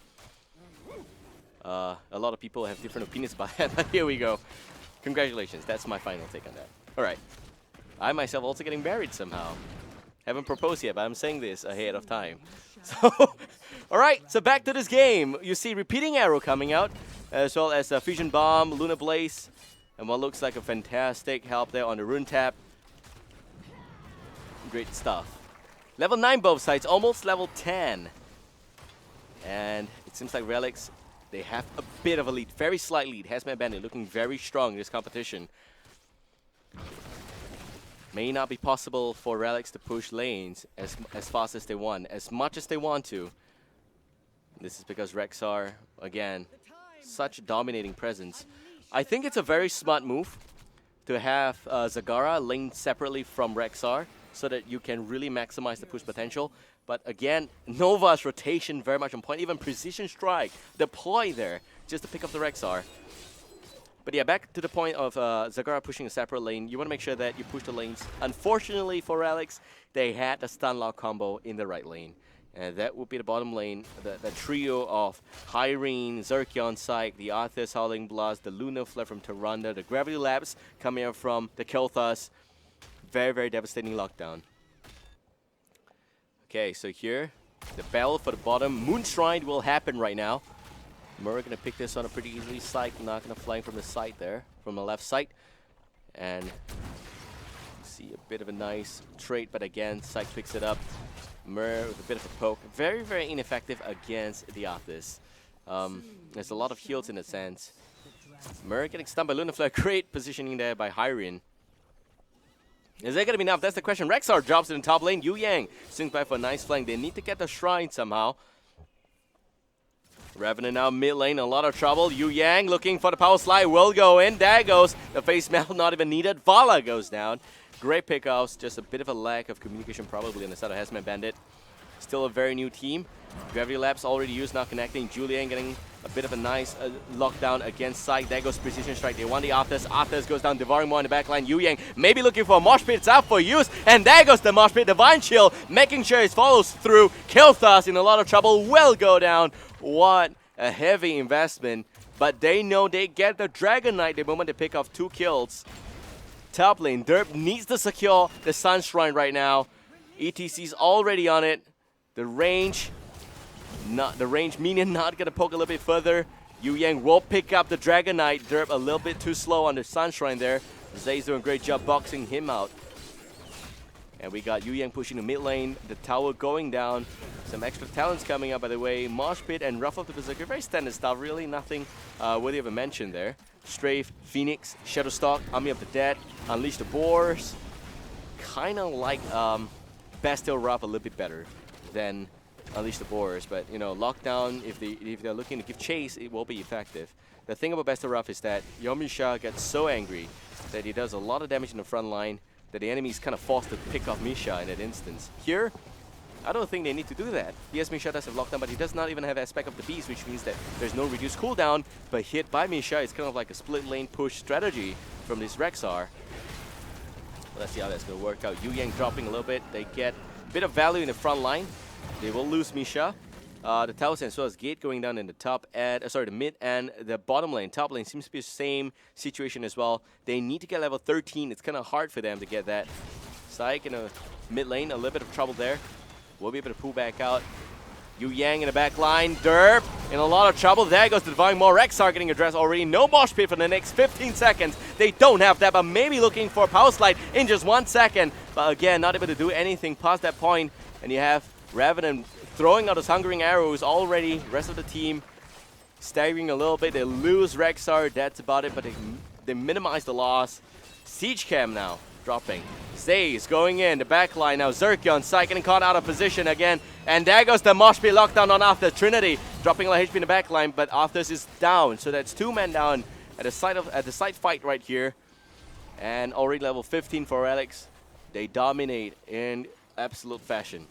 A lot of people have different opinions about that, but here we go. Congratulations, that's my final take on that. Alright. I myself also getting married somehow. Haven't proposed yet, but I'm saying this ahead of time. So, alright, so back to this game. You see Repeating Arrow coming out, as well as Fusion Bomb, Lunar Blaze, and what looks like a fantastic help there on the Rune Tap. Great stuff. Level 9 both sides, almost level 10. And it seems like Relics, they have a bit of a lead, very slight lead. Hazmat Bandit looking very strong in this competition. May not be possible for Relics to push lanes as fast as they want, as much as they want to. This is because Rexar, again, such a dominating presence. I think it's a very smart move to have Zagara linked separately from Rexar so that you can really maximize the push potential. But again, Nova's rotation very much on point. Even Precision Strike, deploy there just to pick up the Rexar. But yeah, back to the point of Zagara pushing a separate lane. You want to make sure that you push the lanes. Unfortunately for Alex, they had the stun lock combo in the right lane. And that would be the bottom lane. The trio of Hyrene, Zerkion Psych, the Arthas Howling Blast, the Lunar Flare from Tyrande, the Gravity Labs coming out from the Kel'Thas. Very, very devastating lockdown. Okay, so here, the battle for the bottom. Moonstride will happen right now. Murray gonna pick this on pretty easily. Psych not gonna flank from the side there, from the left side. And see a bit of a nice trade, but again, Psych picks it up. Murray with a bit of a poke. Very, very ineffective against the Arthas. There's a lot of heals in a sense. Murray getting stunned by Lunar Flare. Great positioning there by Hyrene. Is that gonna be enough? That's the question. Rexar drops in the top lane. Yu Yang swings by for a nice flank. They need to get the shrine somehow. Revenant now mid lane, a lot of trouble. Yu Yang looking for the power slide, will go in. There goes the face melt, not even needed. Vala goes down. Great pickoffs, just a bit of a lack of communication probably on the side of Hazmat Bandit. Still a very new team. Gravity Labs already used, now connecting. Julian getting a bit of a nice lockdown against Psych. There goes Precision Strike. They want the Arthas. Arthas goes down, devouring more in the backline. Yu Yang maybe looking for a mosh pit. It's out for use. And there goes the mosh pit. Divine Chill making sure it follows through. Kel'Thas in a lot of trouble. Will go down. What a heavy investment. But they know they get the Dragon Knight the moment they pick off 2 kills. Top lane, Derp needs to secure the Sun Shrine right now. ETC's already on it. The range minion not gonna poke a little bit further. Yu Yang will pick up the Dragon Knight. Derp a little bit too slow on the Sun Shrine there. Zay's doing a great job boxing him out. And we got Yu Yang pushing the mid lane. The tower going down. Some extra talents coming up by the way. Mosh Pit and Ruff of the Berserker. Very standard stuff, really nothing worthy of a mention there. Strafe, Phoenix, Shadowstalk, Army of the Dead, Unleash the Boars. Kind of like Bastille Ruff a little bit better than Unleash the Boars, but you know, Lockdown, if they're looking to give chase, it will be effective. The thing about Bastille Ruff is that Yomisha gets so angry that he does a lot of damage in the front line that the enemy is kind of forced to pick off Misha in that instance. Here, I don't think they need to do that. Yes, Misha does have lockdown, but he does not even have aspect of the beast, which means that there's no reduced cooldown, but hit by Misha is kind of like a split lane push strategy from this Rexar. Let's see how that's going to work out. Yu Yang dropping a little bit. They get a bit of value in the front line. They will lose Misha. The towers as well as Gate going down in the top and the mid and the bottom lane. Top lane seems to be the same situation as well. They need to get level 13. It's kind of hard for them to get that. Psych in a mid lane, a little bit of trouble there. We'll be able to pull back out. Yu Yang in the back line. Derp in a lot of trouble. There goes the Divine Maw. Rexar getting addressed already. No mosh pit for the next 15 seconds. They don't have that, but maybe looking for a power slide in just 1 second. But again, not able to do anything past that point. And you have Revenant throwing out his Hungering Arrows already. Rest of the team staggering a little bit. They lose Rexar. That's about it, but they minimize the loss. Siege Cam now dropping. Zays going in, the back line now. Zerkion, Psych getting caught out of position again. And there goes the Mosh Pit lockdown on Arthas. Trinity dropping a lot of HP in the back line, but Arthas is down. So that's 2 men down at the side fight right here. And already level 15 for Alex. They dominate in absolute fashion.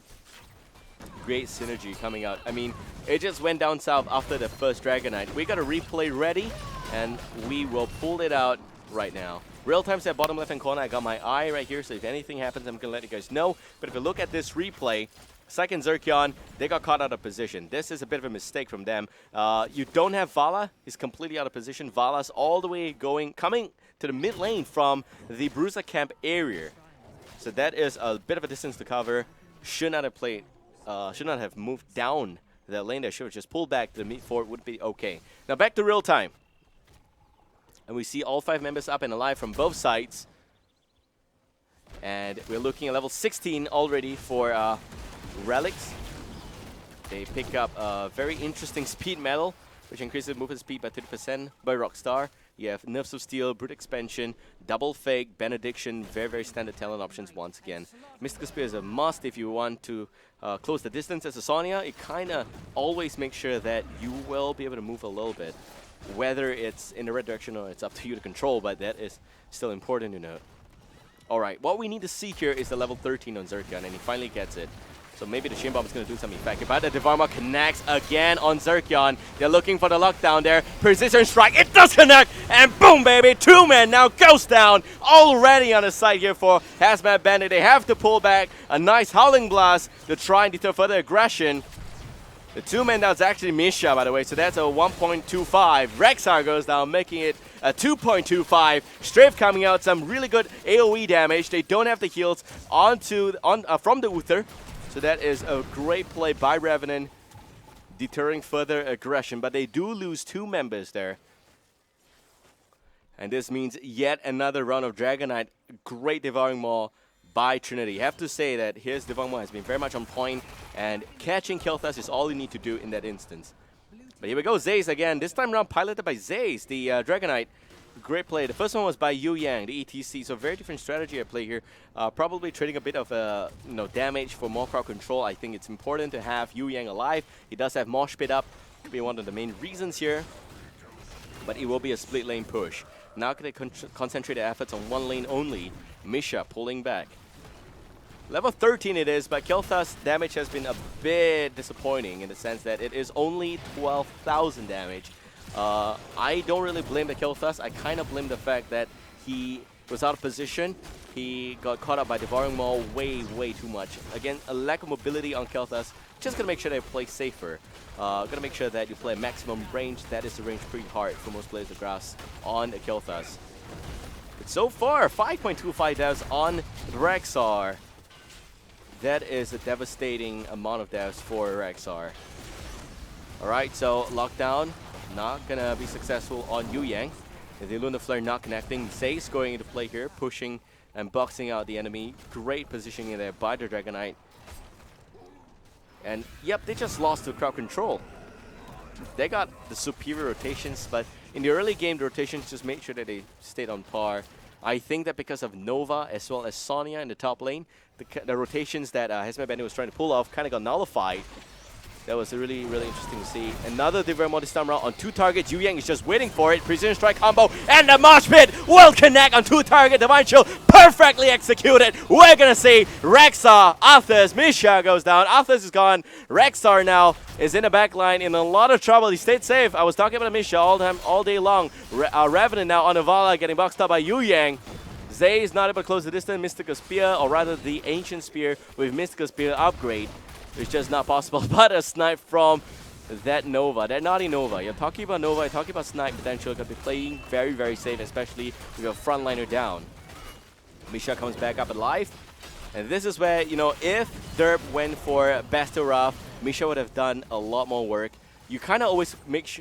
Great synergy coming out. I mean, it just went down south after the first Dragon Knight. We got a replay ready, and we will pull it out right now. Real time at bottom left hand corner. I got my eye right here, so if anything happens, I'm gonna let you guys know. But if you look at this replay, second Zerkion, they got caught out of position. This is a bit of a mistake from them. You don't have Vala. He's completely out of position. Vala's all the way coming to the mid lane from the Bruiser camp area. So that is a bit of a distance to cover. Should not have moved down that lane. They should have just pulled back to the mid fort. Would be okay. Now back to real time. And we see all 5 members up and alive from both sides. And we're looking at level 16 already for Relics. They pick up a very interesting speed medal which increases movement speed by 30% by Rockstar. You have Nerfs of Steel, Brute Expansion, Double Fake, Benediction, very, very standard talent options once again. Mystical Spear is a must if you want to close the distance. As a Sonya, it kind of always makes sure that you will be able to move a little bit, whether it's in the right direction or it's up to you to control, but that is still important to note. Alright, what we need to see here is the level 13 on Zerkion, and he finally gets it. So maybe the Chain Bomb is going to do something effective. But the Devour Maw connects again on Zerkion. They're looking for the lockdown there. Precision Strike, it does connect! And boom, baby! 2-man now goes down. Already on the side here for Hazmat Bandit. They have to pull back a nice Howling Blast to try and deter further aggression. The 2-man down is actually Misha, by the way, so that's a 1.25. Rexar goes down, making it a 2.25. Strafe coming out, some really good AoE damage. They don't have the heals from the Uther. So that is a great play by Revenant, deterring further aggression. But they do lose 2 members there. And this means yet another round of Dragonite. Great Devouring Maw by Trinity. You have to say that his Devouring Maw has been very much on point, and catching Kel'Thas is all you need to do in that instance. But here we go, Zayce again. This time around piloted by Zayce, the Dragonite. Great play. The first one was by Yu Yang, the ETC. So very different strategy at play here. Probably trading a bit of damage for more crowd control. I think it's important to have Yu Yang alive. He does have Mosh Pit up. Could be one of the main reasons here. But it will be a split lane push. Now can they concentrate their efforts on one lane only. Misha pulling back. Level 13 it is, but Kel'Thas damage has been a bit disappointing in the sense that it is only 12,000 damage. I don't really blame the Kel'Thas. I kind of blame the fact that he was out of position. He got caught up by Devouring Maw way, way too much. Again, a lack of mobility on Kel'Thas. Just gonna make sure that you play safer. Gonna make sure that you play maximum range. That is the range pretty hard for most players to grasp on the Kel'Thas. But so far, 5.25 deaths on Rexar. That is a devastating amount of deaths for Rexar. Alright, so lockdown. Not gonna be successful on Yu Yang. The Lunar Flare not connecting. Zayce going into play here, pushing and boxing out the enemy. Great positioning there by the Dragonite. And yep, they just lost to crowd control. They got the superior rotations, but in the early game, the rotations just made sure that they stayed on par. I think that because of Nova as well as Sonya in the top lane, the rotations that Hazmat Bandit was trying to pull off kind of got nullified. That was really, really interesting to see. Another Devouring Maw this time around on 2 targets. Yu Yang is just waiting for it. Precision Strike combo, and the Mosh Pit will connect on 2 targets. Divine Shield perfectly executed. We're gonna see Rexar, Arthas, Misha goes down. Arthas is gone. Rexar now is in the back line in a lot of trouble. He stayed safe. I was talking about Misha all day long. Revenant now on Avala, getting boxed up by Yu Yang. Zay is not able to close the distance. Mystical Spear, or rather the Ancient Spear with Mystical Spear upgrade. It's just not possible. But a snipe from that Nova, that naughty Nova. You're talking about Nova, you're talking about snipe potential. You're going to be playing very, very safe, especially with your frontliner down. Misha comes back up alive. And this is where, if Derp went for Bastilrath, Misha would have done a lot more work. You kind of always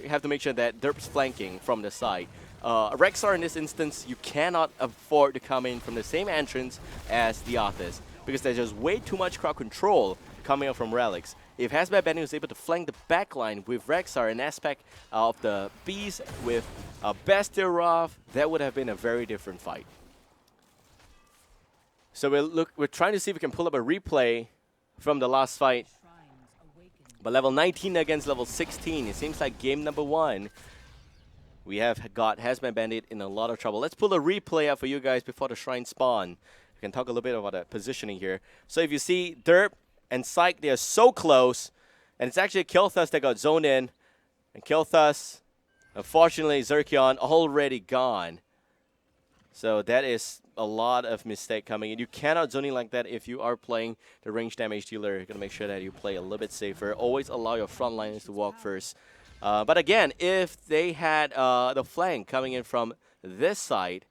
have to make sure that Derp's flanking from the side. Rexar in this instance, you cannot afford to come in from the same entrance as the Arthas, because there's just way too much crowd control coming out from Relics. If Hazmat Bandit was able to flank the backline with Rexar, an aspect of the Beast with Bastilrath, that would have been a very different fight. So we're trying to see if we can pull up a replay from the last fight. But level 19 against level 16, it seems like game number 1. We have got Hazmat Bandit in a lot of trouble. Let's pull a replay up for you guys before the Shrine spawn. We can talk a little bit about the positioning here. So if you see Derp and Psyche, they are so close. And it's actually Kel'Thas that got zoned in. And Kel'Thas, unfortunately, Zerkion already gone. So that is a lot of mistake coming in. You cannot zone in like that if you are playing the range damage dealer. You're going to make sure that you play a little bit safer. Always allow your frontliners to walk first. But again, if they had the flank coming in from this side,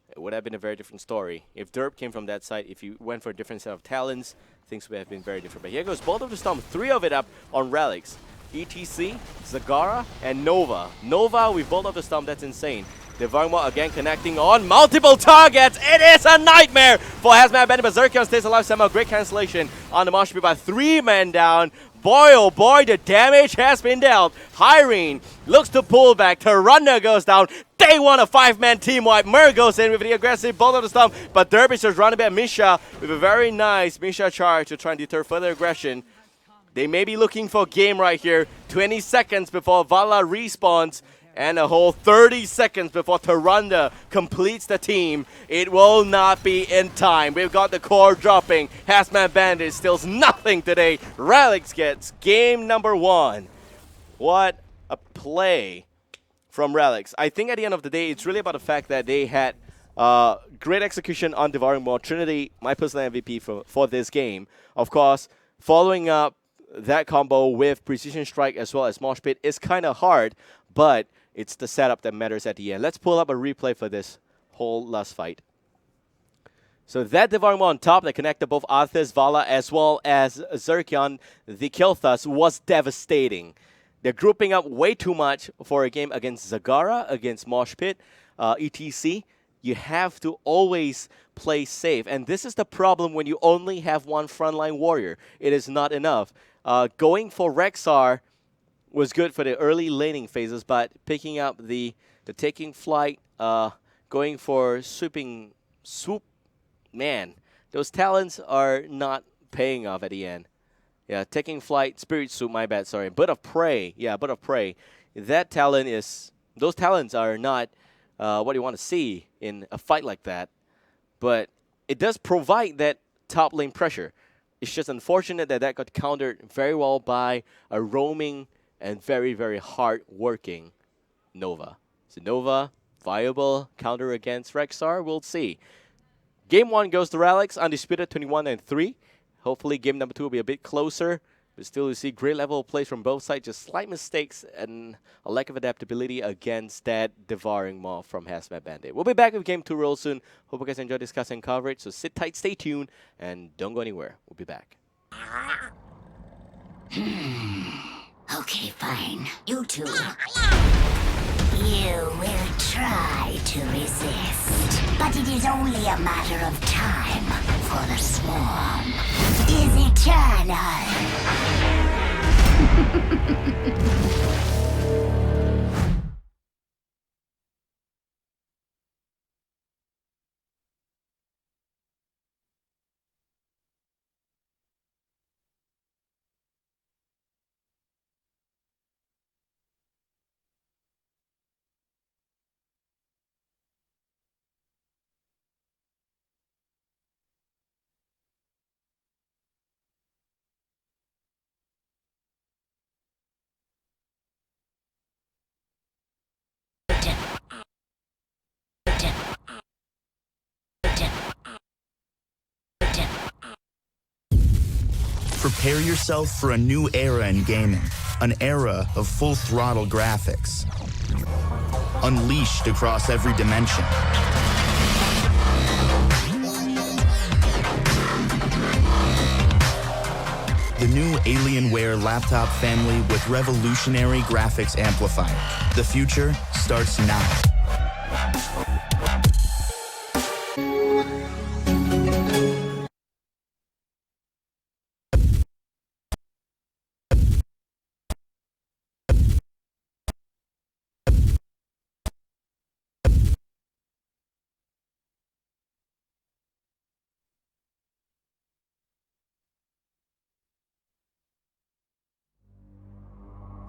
it would have been a very different story. If Derp came from that side, if you went for a different set of talents, things would have been very different. But here goes Bolt of the Storm, 3 of it up on Relics. ETC, Zagara, and Nova. Nova with Bolt of the Storm, that's insane. Devouring Maw again connecting on multiple targets. It is a nightmare for Hazmat Bandit, but Zerkion stays alive somehow. Great cancellation on the Mosh Pit by 3 men down. Boy, oh boy, the damage has been dealt. Hyrene looks to pull back. Tarunda goes down. They want a 5-man team wipe. Mur goes in with the aggressive bolt of the stomp, but Derby's just running back. Misha with a very nice Misha charge to try and deter further aggression. They may be looking for a game right here. 20 seconds before Vala respawns. And a whole 30 seconds before Tarunda completes the team. It will not be in time. We've got the core dropping. Hazmat Bandit steals nothing today. Relics gets game number 1. What a play from Relics. I think at the end of the day, it's really about the fact that they had great execution on Devouring Maw. Trinity, my personal MVP for this game. Of course, following up that combo with Precision Strike as well as Mosh Pit is kind of hard, but it's the setup that matters at the end. Let's pull up a replay for this whole last fight. So that Devouring Maw on top that connected both Arthas, Vala, as well as Zerkion, the Kilthas, was devastating. They're grouping up way too much for a game against Zagara, against Mosh Pit, etc. You have to always play safe. And this is the problem when you only have one frontline warrior. It is not enough. Going for Rexar was good for the early laning phases, but picking up the taking flight, going for swoop, man, those talents are not paying off at the end. Yeah, taking flight, spirit swoop, my bad, sorry. Bird of Prey, yeah, Bird of Prey. That talent is, those talents are not what you want to see in a fight like that, but it does provide that top lane pressure. It's just unfortunate that got countered very well by a roaming and very, very hard-working Nova. So Nova, viable counter against Rexar, we'll see. Game 1 goes to Relics, undisputed 21-3. Hopefully game number 2 will be a bit closer. But still, you see great level of plays from both sides, just slight mistakes and a lack of adaptability against that Devouring Maw from Hazmat Bandit. We'll be back with game 2 real soon. Hope you guys enjoy discussing coverage, so sit tight, stay tuned, and don't go anywhere. We'll be back. Okay, fine. You two. You will try to resist, but it is only a matter of time, for the swarm is eternal. Prepare yourself for a new era in gaming, an era of full-throttle graphics, unleashed across every dimension. The new Alienware laptop family with revolutionary graphics amplifier. The future starts now.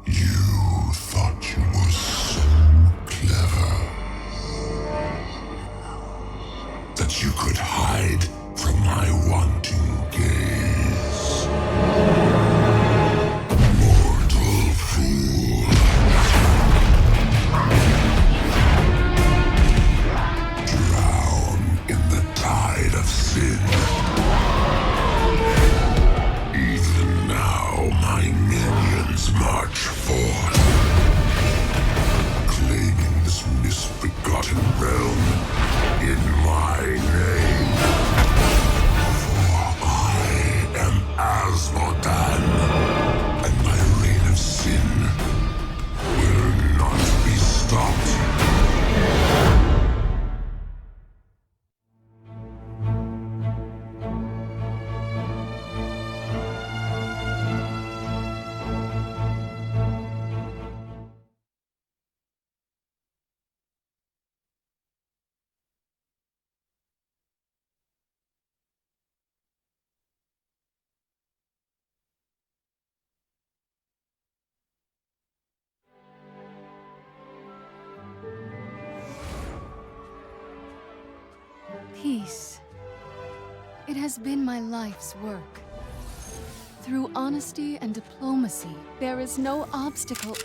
You thought you were so clever that you could hide from my Peace. It has been my life's work. Through honesty and diplomacy, there is no obstacle.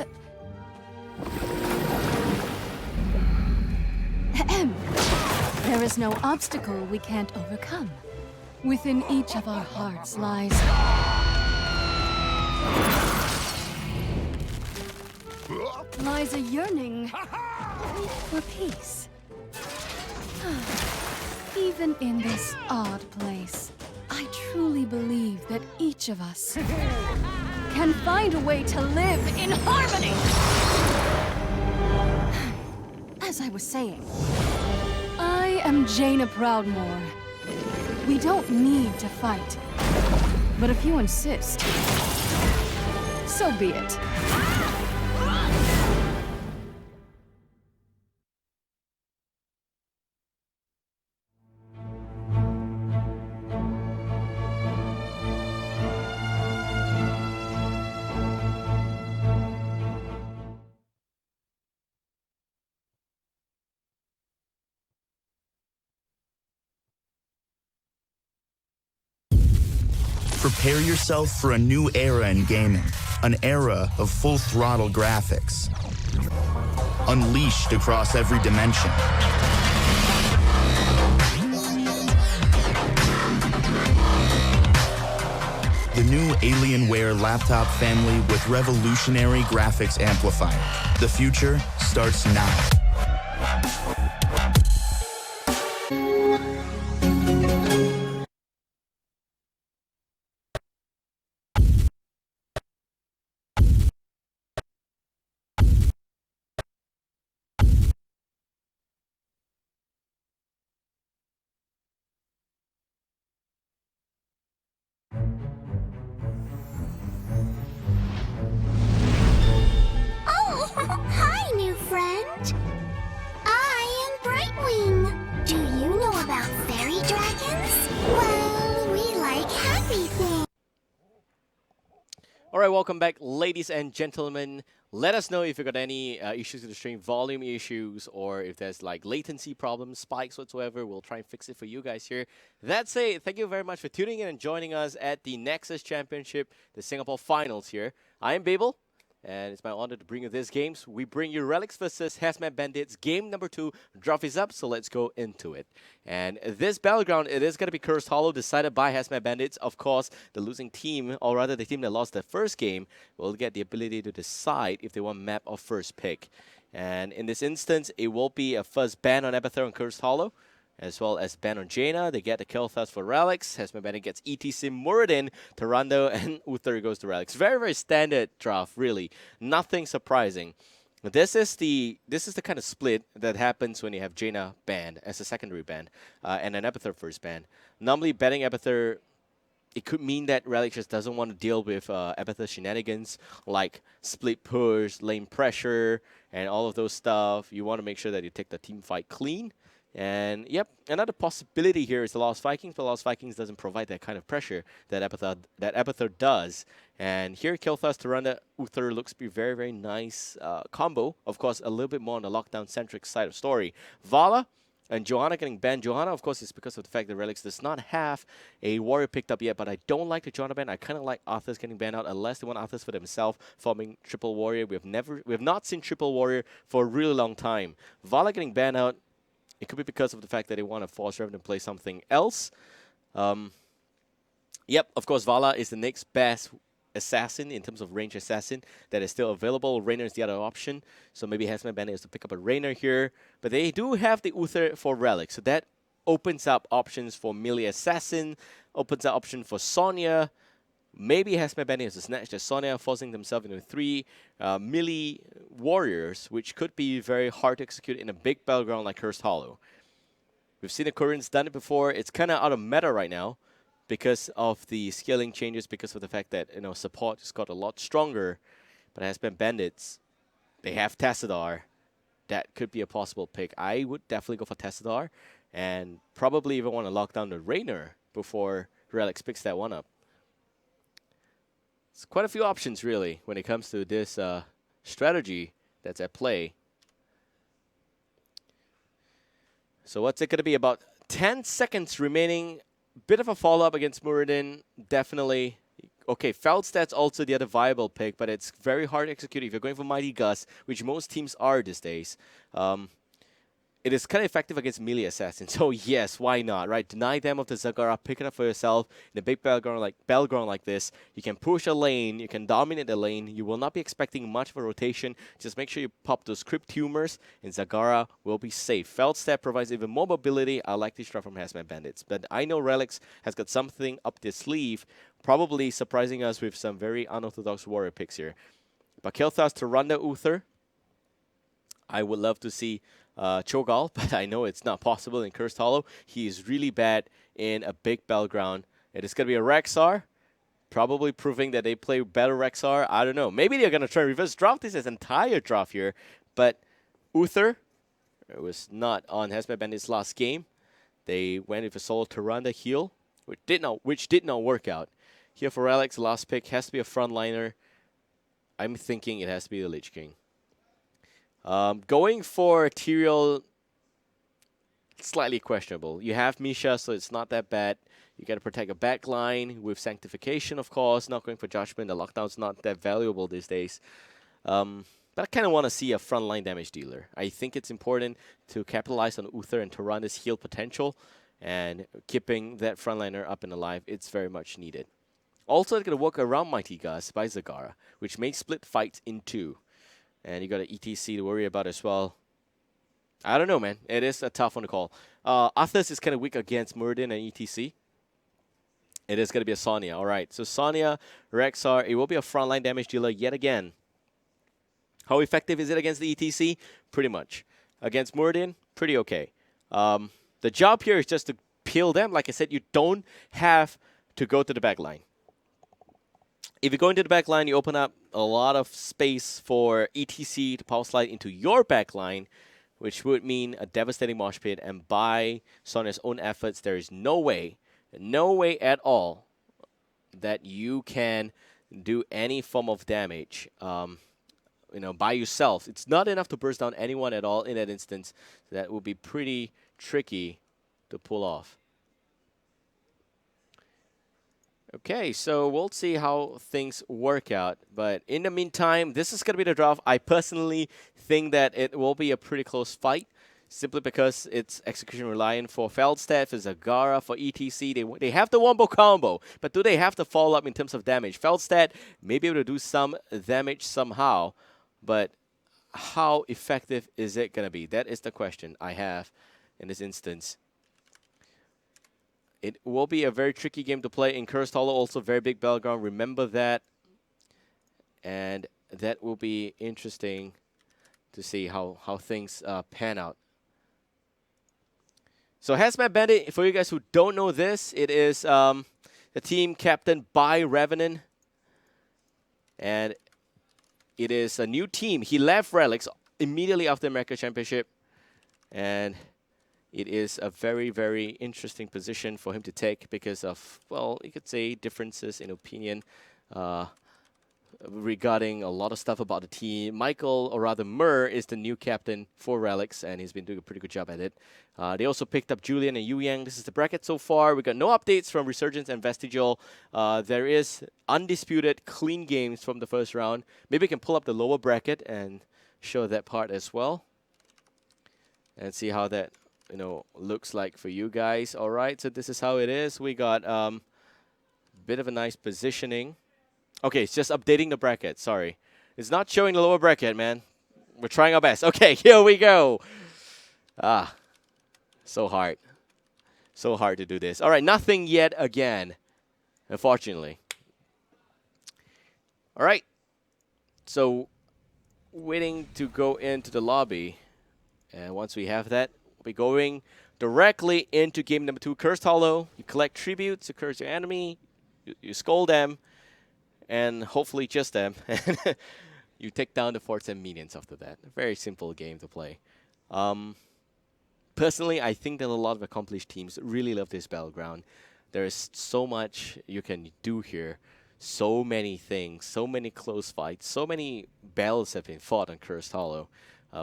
Ahem. There is no obstacle we can't overcome. Within each of our hearts lies a yearning for peace. Even in this odd place, I truly believe that each of us can find a way to live in harmony. As I was saying, I am Jaina Proudmoore. We don't need to fight. But if you insist, so be it. Prepare yourself for a new era in gaming, an era of full-throttle graphics, unleashed across every dimension. The new Alienware laptop family with revolutionary graphics amplifier. The future starts now. Oh, hi, new friend. I am Brightwing. Do you know about fairy dragons? Well, we like happy things. All right, welcome back, ladies and gentlemen. Let us know if you got any issues with the stream, volume issues, or if there's like latency problems, spikes whatsoever. We'll try and fix it for you guys here. That's it. Thank you very much for tuning in and joining us at the Nexus Championship, the Singapore Finals here. I am Babel, and it's my honor to bring you these games. We bring you Relics versus Hazmat Bandits. Game number 2, draft is up, so let's go into it. And this battleground, it is going to be Cursed Hollow, decided by Hazmat Bandits. Of course, the losing team, or rather the team that lost the first game, will get the ability to decide if they want map or first pick. And in this instance, it will be a first ban on Abathur and Cursed Hollow, as well as ban on Jaina. They get the kill thrust for Relics. Hazmat Bandit gets ETC, Muradin, Tyrande, and Uther goes to Relics. Very, very standard draft, really. Nothing surprising. This is the kind of split that happens when you have Jaina banned as a secondary ban and an Abathur first ban. Normally, banning Abathur, it could mean that Relic just doesn't want to deal with Abathur shenanigans like split push, lane pressure, and all of those stuff. You want to make sure that you take the team fight clean. And yep, another possibility here is the Lost Vikings, but Lost Vikings doesn't provide that kind of pressure that Abathur does. And here, Kilthas Tyrande Uther looks to be very, very nice combo. Of course, a little bit more on the lockdown-centric side of story. Vala and Johanna getting banned. Johanna, of course, is because of the fact that Relics does not have a warrior picked up yet, but I don't like the Johanna ban. I kind of like Arthur's getting banned out, unless they want Arthur's for themselves, forming triple warrior. We have not seen triple warrior for a really long time. Vala getting banned out. It could be because of the fact that they want to force Revenant to play something else. Yep, of course, Vala is the next best assassin in terms of range assassin that is still available. Raynor is the other option, so maybe Hazmat Bandit has to pick up a Raynor here. But they do have the Uther for Relic, so that opens up options for melee assassin, opens up option for Sonya. Maybe Hazmat Bandit has to snatch the Sonya, forcing themselves into 3 melee warriors, which could be very hard to execute in a big battleground like Cursed Hollow. We've seen the Koreans done it before. It's kind of out of meta right now because of the scaling changes, because of the fact that support has got a lot stronger. But Hazmat Bandits, they have Tassadar. That could be a possible pick. I would definitely go for Tassadar, and probably even want to lock down the Raynor before Relics picks that one up. It's quite a few options, really, when it comes to this strategy that's at play. So what's it going to be? About 10 seconds remaining. Bit of a follow-up against Muradin, definitely. Okay, Feldstadt's also the other viable pick, but it's very hard to execute if you're going for Mighty Gus, which most teams are these days. It is kind of effective against melee assassins, so yes, why not, right? Deny them of the Zagara, pick it up for yourself in a big battleground like this. You can push a lane, you can dominate the lane. You will not be expecting much of a rotation. Just make sure you pop those crypt tumors, and Zagara will be safe. Feldstadt provides even more mobility. I like this draft from Hazmat Bandits, but I know Relics has got something up their sleeve, probably surprising us with some very unorthodox warrior picks here. But Kel'Thas to Randa Uther. I would love to see Cho'Gall, but I know it's not possible in Cursed Hollow. He is really bad in a big battleground. It is going to be a Rexar, probably proving that they play better Rexar. I don't know. Maybe they're going to try and reverse draft this as entire draft here, but Uther was not on Hazmat Bandit's last game. They went with a solo Tyrande heal, which did not work out. Here for Alex, last pick has to be a frontliner. I'm thinking it has to be the Lich King. Going for Tyrael, slightly questionable. You have Misha, so it's not that bad. You got to protect a backline with Sanctification, of course. Not going for Judgment. The lockdown's not that valuable these days. But I kind of want to see a frontline damage dealer. I think it's important to capitalize on Uther and Tyrande's heal potential, and keeping that frontliner up and alive, it's very much needed. Also, it's going to work around Mighty Gus by Zagara, which may split fights in two. And you got an ETC to worry about as well. I don't know, man. It is a tough one to call. Arthas is kind of weak against Muradin and ETC. It is going to be a Sonya. All right. So Sonya, Rexar, it will be a frontline damage dealer yet again. How effective is it against the ETC? Pretty much. Against Muradin, pretty okay. The job here is just to peel them. Like I said, you don't have to go to the back line. If you go into the back line, you open up a lot of space for ETC to power slide into your back line, which would mean a devastating mosh pit. And by Sonya's own efforts, there is no way at all that you can do any form of damage by yourself. It's not enough to burst down anyone at all in that instance. That would be pretty tricky to pull off. Okay, so we'll see how things work out. But in the meantime, this is going to be the draft. I personally think that it will be a pretty close fight, simply because it's execution reliant for Feldstadt, for Zagara, for ETC. They have the wombo combo, but do they have the follow-up in terms of damage? Feldstadt may be able to do some damage somehow, but how effective is it going to be? That is the question I have in this instance. It will be a very tricky game to play in Cursed Hollow, also very big battleground. Remember that. And that will be interesting to see how things pan out. So Hazmat Bandit, for you guys who don't know this, it is the team captained by Revenant. And it is a new team. He left Relics immediately after the America Championship. And it is a very, very interesting position for him to take because of, well, you could say differences in opinion regarding a lot of stuff about the team. Michael, or rather Mur, is the new captain for Relics, and he's been doing a pretty good job at it. They also picked up Julian and Yu Yang. This is the bracket so far. We got no updates from Resurgence and Vestigial. There is undisputed clean games from the first round. Maybe we can pull up the lower bracket and show that part as well. And see how that looks like for you guys. All right, so this is how it is. We got a bit of a nice positioning. Okay, it's just updating the bracket. Sorry. It's not showing the lower bracket, man. We're trying our best. Okay, here we go. So hard. So hard to do this. All right, nothing yet again, unfortunately. All right. So, waiting to go into the lobby. And once we have that, we'll be going directly into game number 2, Cursed Hollow. You collect tributes to curse your enemy. You scold them. And hopefully just them. You take down the forts and minions after that. A very simple game to play. Personally, I think that a lot of accomplished teams really love this battleground. There is so much you can do here. So many things, so many close fights, so many battles have been fought on Cursed Hollow.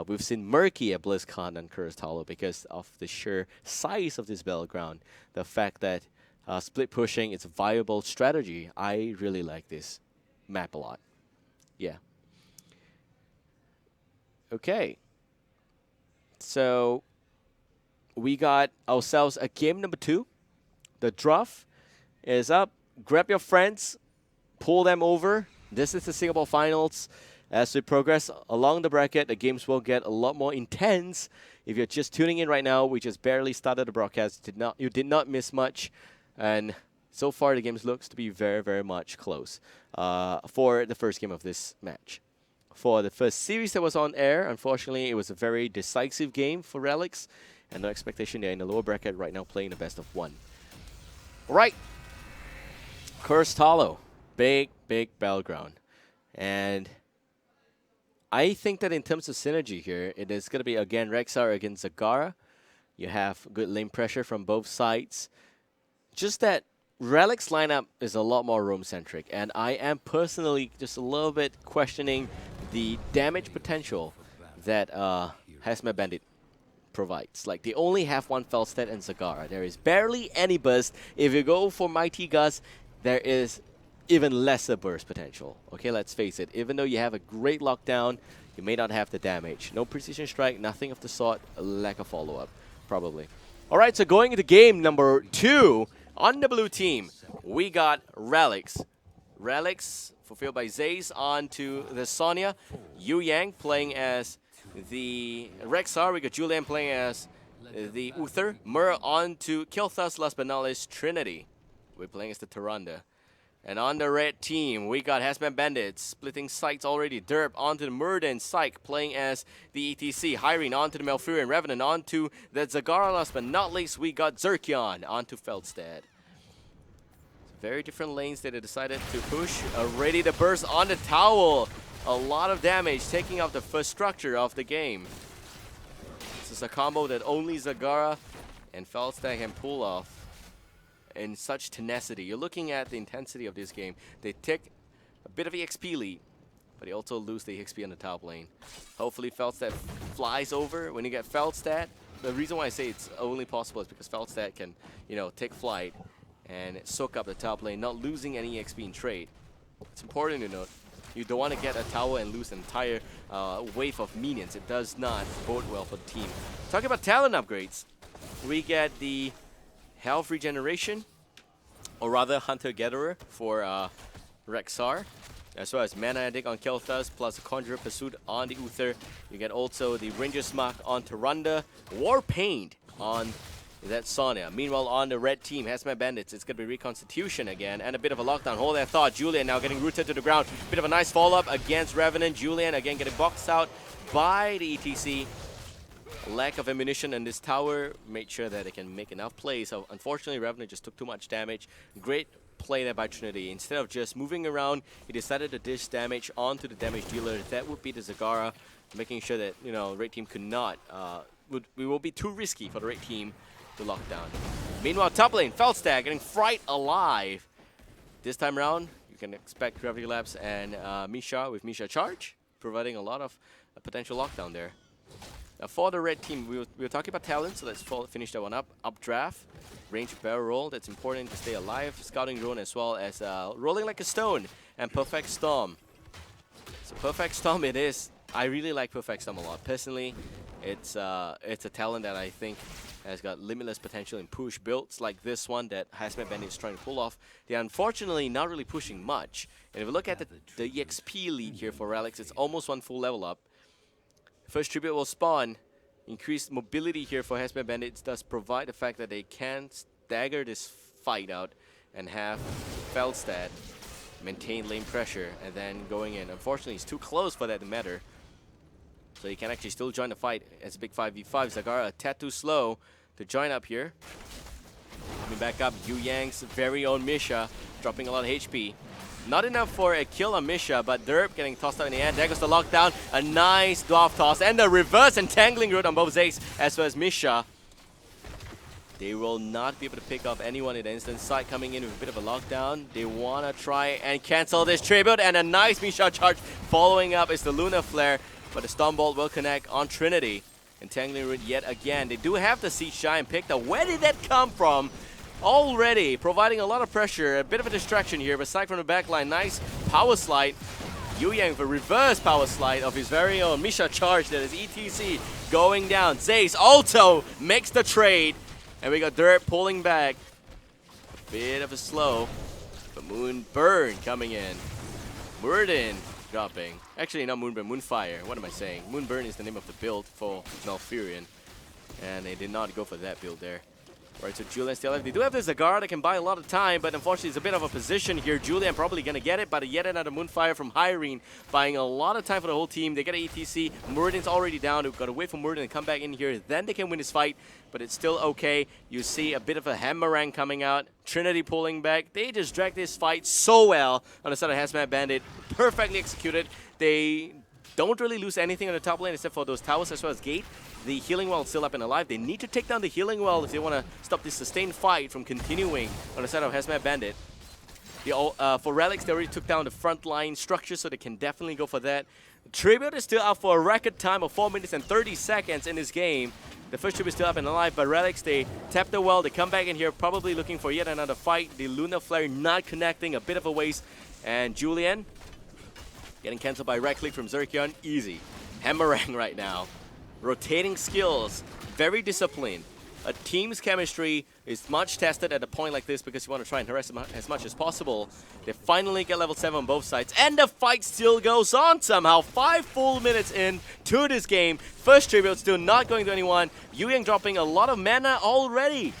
We've seen Murky at BlizzCon and Cursed Hollow because of the sheer size of this battleground. The fact that split pushing is a viable strategy. I really like this map a lot. Yeah. Okay. So we got ourselves a game number 2. The draft is up. Grab your friends, pull them over. This is the Singapore Finals. As we progress along the bracket, the games will get a lot more intense. If you're just tuning in right now, we just barely started the broadcast. You did not miss much. And so far, the games looks to be very, very much close for the first game of this match. For the first series that was on air, unfortunately, it was a very decisive game for Relics. And no expectation, they're in the lower bracket right now playing the best of 1. All right. Cursed Hollow. Big battleground. And I think that in terms of synergy here, it is going to be, again, Rexar against Zagara. You have good lane pressure from both sides. Just that Relic's lineup is a lot more roam-centric, and I am personally just a little bit questioning the damage potential that Hazmat Bandit provides. Like, they only have one Felstead and Zagara. There is barely any burst. If you go for Mighty Gus, there is even lesser burst potential. Okay, let's face it. Even though you have a great lockdown, you may not have the damage. No precision strike, nothing of the sort, a lack of follow-up, probably. All right, so going into game number 2, on the blue team, we got Relics. Relics, fulfilled by Zaze, on to the Sonya. Yu Yang playing as the Rexar. We got Julian playing as the Uther. Mur on to Kilthas, last but not least, Trinity. We're playing as the Tyrande. And on the red team, we got Hazmat Bandits splitting sides already. Derp onto the Murden, Psych playing as the ETC. Hyrene onto the Malfurion, Revenant onto the Zagara. Last but not least, we got Zerkion onto Feldstead. Very different lanes that they decided to push. Already the burst on the Towel. A lot of damage, taking out the first structure of the game. This is a combo that only Zagara and Feldstead can pull off. In such tenacity. You're looking at the intensity of this game. They take a bit of EXP lead, but they also lose the EXP on the top lane. Hopefully Feldstead flies over. When you get Feldstead, the reason why I say it's only possible is because Feldstead can, you know, take flight and soak up the top lane, not losing any EXP in trade. It's important to note. You don't want to get a tower and lose an entire wave of minions. It does not bode well for the team. Talking about talent upgrades, we get the Health Regeneration, or rather Hunter-Gatherer for Rexar, as well as Mana Addict on Kel'Thas, plus a Conjurer Pursuit on the Uther. You get also the Ranger's Mark on Tyrande, War Pained on that Sonya. Meanwhile, on the red team, Hazmat Bandits, it's going to be Reconstitution again, and a bit of a lockdown. Hold that thought. Julian now getting rooted to the ground. Bit of a nice follow-up against Revenant. Julian again getting boxed out by the ETC. Lack of ammunition in this tower made sure that it can make enough plays. So unfortunately, Revenant just took too much damage. Great play there by Trinity. Instead of just moving around, he decided to dish damage onto the damage dealer. That would be the Zagara, making sure that, you know, red team could not. We will be too risky for the red team to lock down. Meanwhile, top lane, Feldstad getting fried alive. This time around, you can expect Gravity Labs and Misha with Misha Charge, providing a lot of potential lockdown there. Now for the red team, we were talking about talent, so let's finish that one up. Updraft, range barrel roll, that's important to stay alive. Scouting drone as well as rolling like a stone and Perfect Storm. So Perfect Storm it is. I really like Perfect Storm a lot. Personally, it's a talent that I think has got limitless potential in push builds like this one that Hazmat Bandit is trying to pull off. They're unfortunately not really pushing much. And if we look at the EXP lead here for Relics, it's almost one full level up. First tribute will spawn. Increased mobility here for Hazmat Bandits does provide the fact that they can stagger this fight out and have Feldstad maintain lane pressure and then going in. Unfortunately, it's too close for that to matter. So he can actually still join the fight as a big 5v5. Zagara a tad too slow to join up here. Coming back up, Yu Yang's very own Misha dropping a lot of HP. Not enough for a kill on Misha, but Derp getting tossed out in the end. There goes the lockdown. A nice dwarf toss and the reverse entangling route on both Zace as well as Misha. They will not be able to pick off anyone in the instant. Side coming in with a bit of a lockdown. They want to try and cancel this tribute, and a nice Misha charge. Following up is the Lunar Flare. but the Stormbolt will connect on Trinity. Entangling Root yet again. They do have the Siege Giant picked up. Where did that come from? Already providing a lot of pressure. A bit of a distraction here, but aside from the backline, nice power slide. Yu Yang for reverse power slide of his very own Misha charge. That is ETC going down. Zaze also makes the trade. And we got Dirt pulling back. A bit of a slow. But Moonburn coming in. Muradin dropping. Actually, not Moonburn, Moonfire. What am I saying? Moonburn is the name of the build for Malfurion. And they did not go for that build there. Alright, so Julian still alive. They do have this Zagara that can buy a lot of time, but unfortunately it's a bit of a position here. Julian probably going to get it, but yet another Moonfire from Hyrene, buying a lot of time for the whole team. They get an ETC. Muradin's already down. We've got to wait for Muradin to come back in here. Then they can win this fight, but it's still okay. You see a bit of a Hammerang coming out. Trinity pulling back. They just drag this fight so well on the side of Hazmat Bandit. Perfectly executed. They don't really lose anything on the top lane except for those towers as well as Gate. The healing well is still up and alive. They need to take down the healing well if they want to stop this sustained fight from continuing on the side of Hazmat Bandit. For Relics, they already took down the front line structure, so they can definitely go for that. Tribute is still out for a record time of 4 minutes and 30 seconds in this game. The first Tribute is still up and alive, but Relics, they tap the well, they come back in here, probably looking for yet another fight. The Lunar Flare not connecting, a bit of a waste. And Julian getting cancelled by right click from Zerkion, easy. Hammerang right now. Rotating skills, very disciplined. A team's chemistry is much tested at a point like this because you want to try and harass them as much as possible. They finally get level 7 on both sides, and the fight still goes on somehow. 5 full minutes in to this game. First Tribute still not going to anyone. Yu Yang dropping a lot of mana already.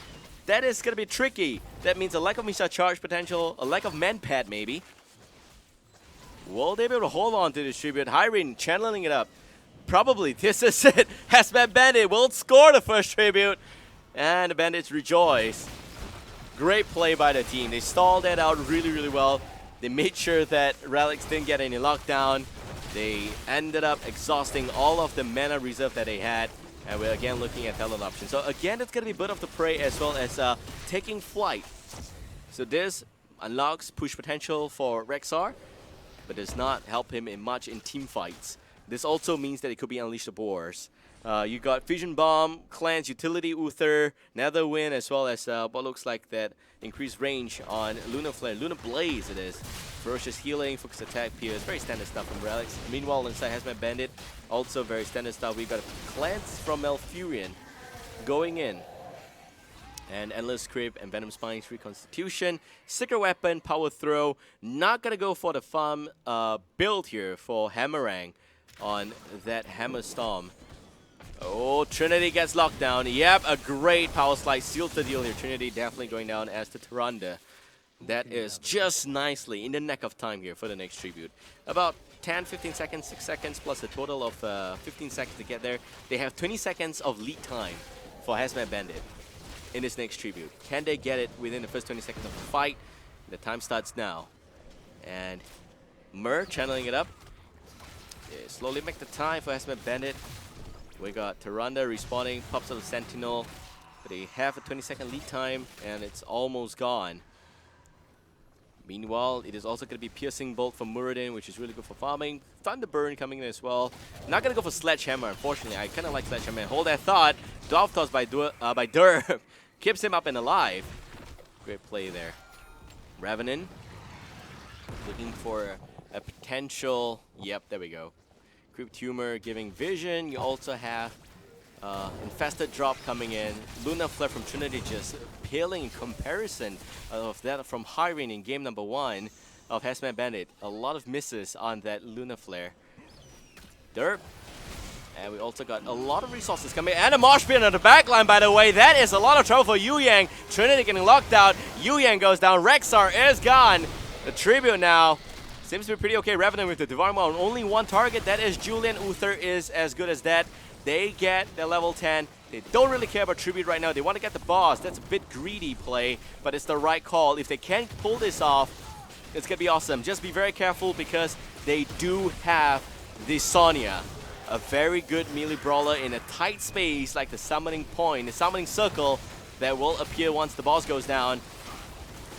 That is going to be tricky. That means a lack of Misha charge potential, a lack of man pad maybe. Will they be able to hold on to this Tribute? Hyrene channeling it up. Probably this is it. Hazmat Bandit will score the first Tribute. And the Bandits rejoice. Great play by the team. They stalled that out really, really well. They made sure that Relics didn't get any lockdown. They ended up exhausting all of the mana reserve that they had. And we're again looking at talent options. So again, it's going to be Bird of the Prey as well as taking flight. So this unlocks push potential for Rexar, but does not help him in much in team fights. This also means that it could be Unleash the Boars. You got Fusion Bomb, Cleanse, Utility Uther, Nether Wind, as well as what looks like that increased range on Lunar Flare. Lunar Blaze it is. Ferocious Healing, Focus Attack, Pierce. Very standard stuff from Relics. Meanwhile, inside Hazmat Bandit, also very standard stuff. We've got a Cleanse from Malfurion going in. And Endless Creep and Venom Spine's Reconstitution. Secret Weapon, Power Throw. Not going to go for the farm build here for Hammerang on that Hammer Storm. Oh, Trinity gets locked down. Yep, a great power slide sealed the deal here. Trinity definitely going down as the Tyrande. That is just nicely in the neck of time here for the next Tribute. About 10, 15 seconds, 6 seconds, plus a total of 15 seconds to get there. They have 20 seconds of lead time for Hazmat Bandit in this next Tribute. Can they get it within the first 20 seconds of the fight? The time starts now. And Mur channeling it up. They slowly make the time for Hazmat Bandit. We got Tyrande respawning, pops out the Sentinel. But they have a 20-second lead time, and it's almost gone. Meanwhile, it is also going to be Piercing Bolt from Muradin, which is really good for farming. Thunderburn coming in as well. Not going to go for Sledgehammer, unfortunately. I kind of like Sledgehammer. Hold that thought. Dwarf Toss by Dur keeps him up and alive. Great play there. Revenant looking for a potential. Yep, there we go. Creep Tumor giving vision. You also have Infested Drop coming in. Lunar Flare from Trinity just paling in comparison of that from Hyrene in game number 1 of Hazmat Bandit. A lot of misses on that Lunar Flare. Derp. And we also got a lot of resources coming. And a Mosh Pit on the backline, by the way. That is a lot of trouble for Yu Yang. Trinity getting locked out. Yu Yang goes down. Rexar is gone. The Tribute now seems to be pretty okay. Revenant with the Devour Maul on only one target. That is Julian. Uther is as good as that. They get their level 10. They don't really care about Tribute right now. They want to get the boss. That's a bit greedy play, but it's the right call. If they can pull this off, it's going to be awesome. Just be very careful because they do have the Sonya. A very good melee brawler in a tight space like the summoning point, the summoning circle that will appear once the boss goes down.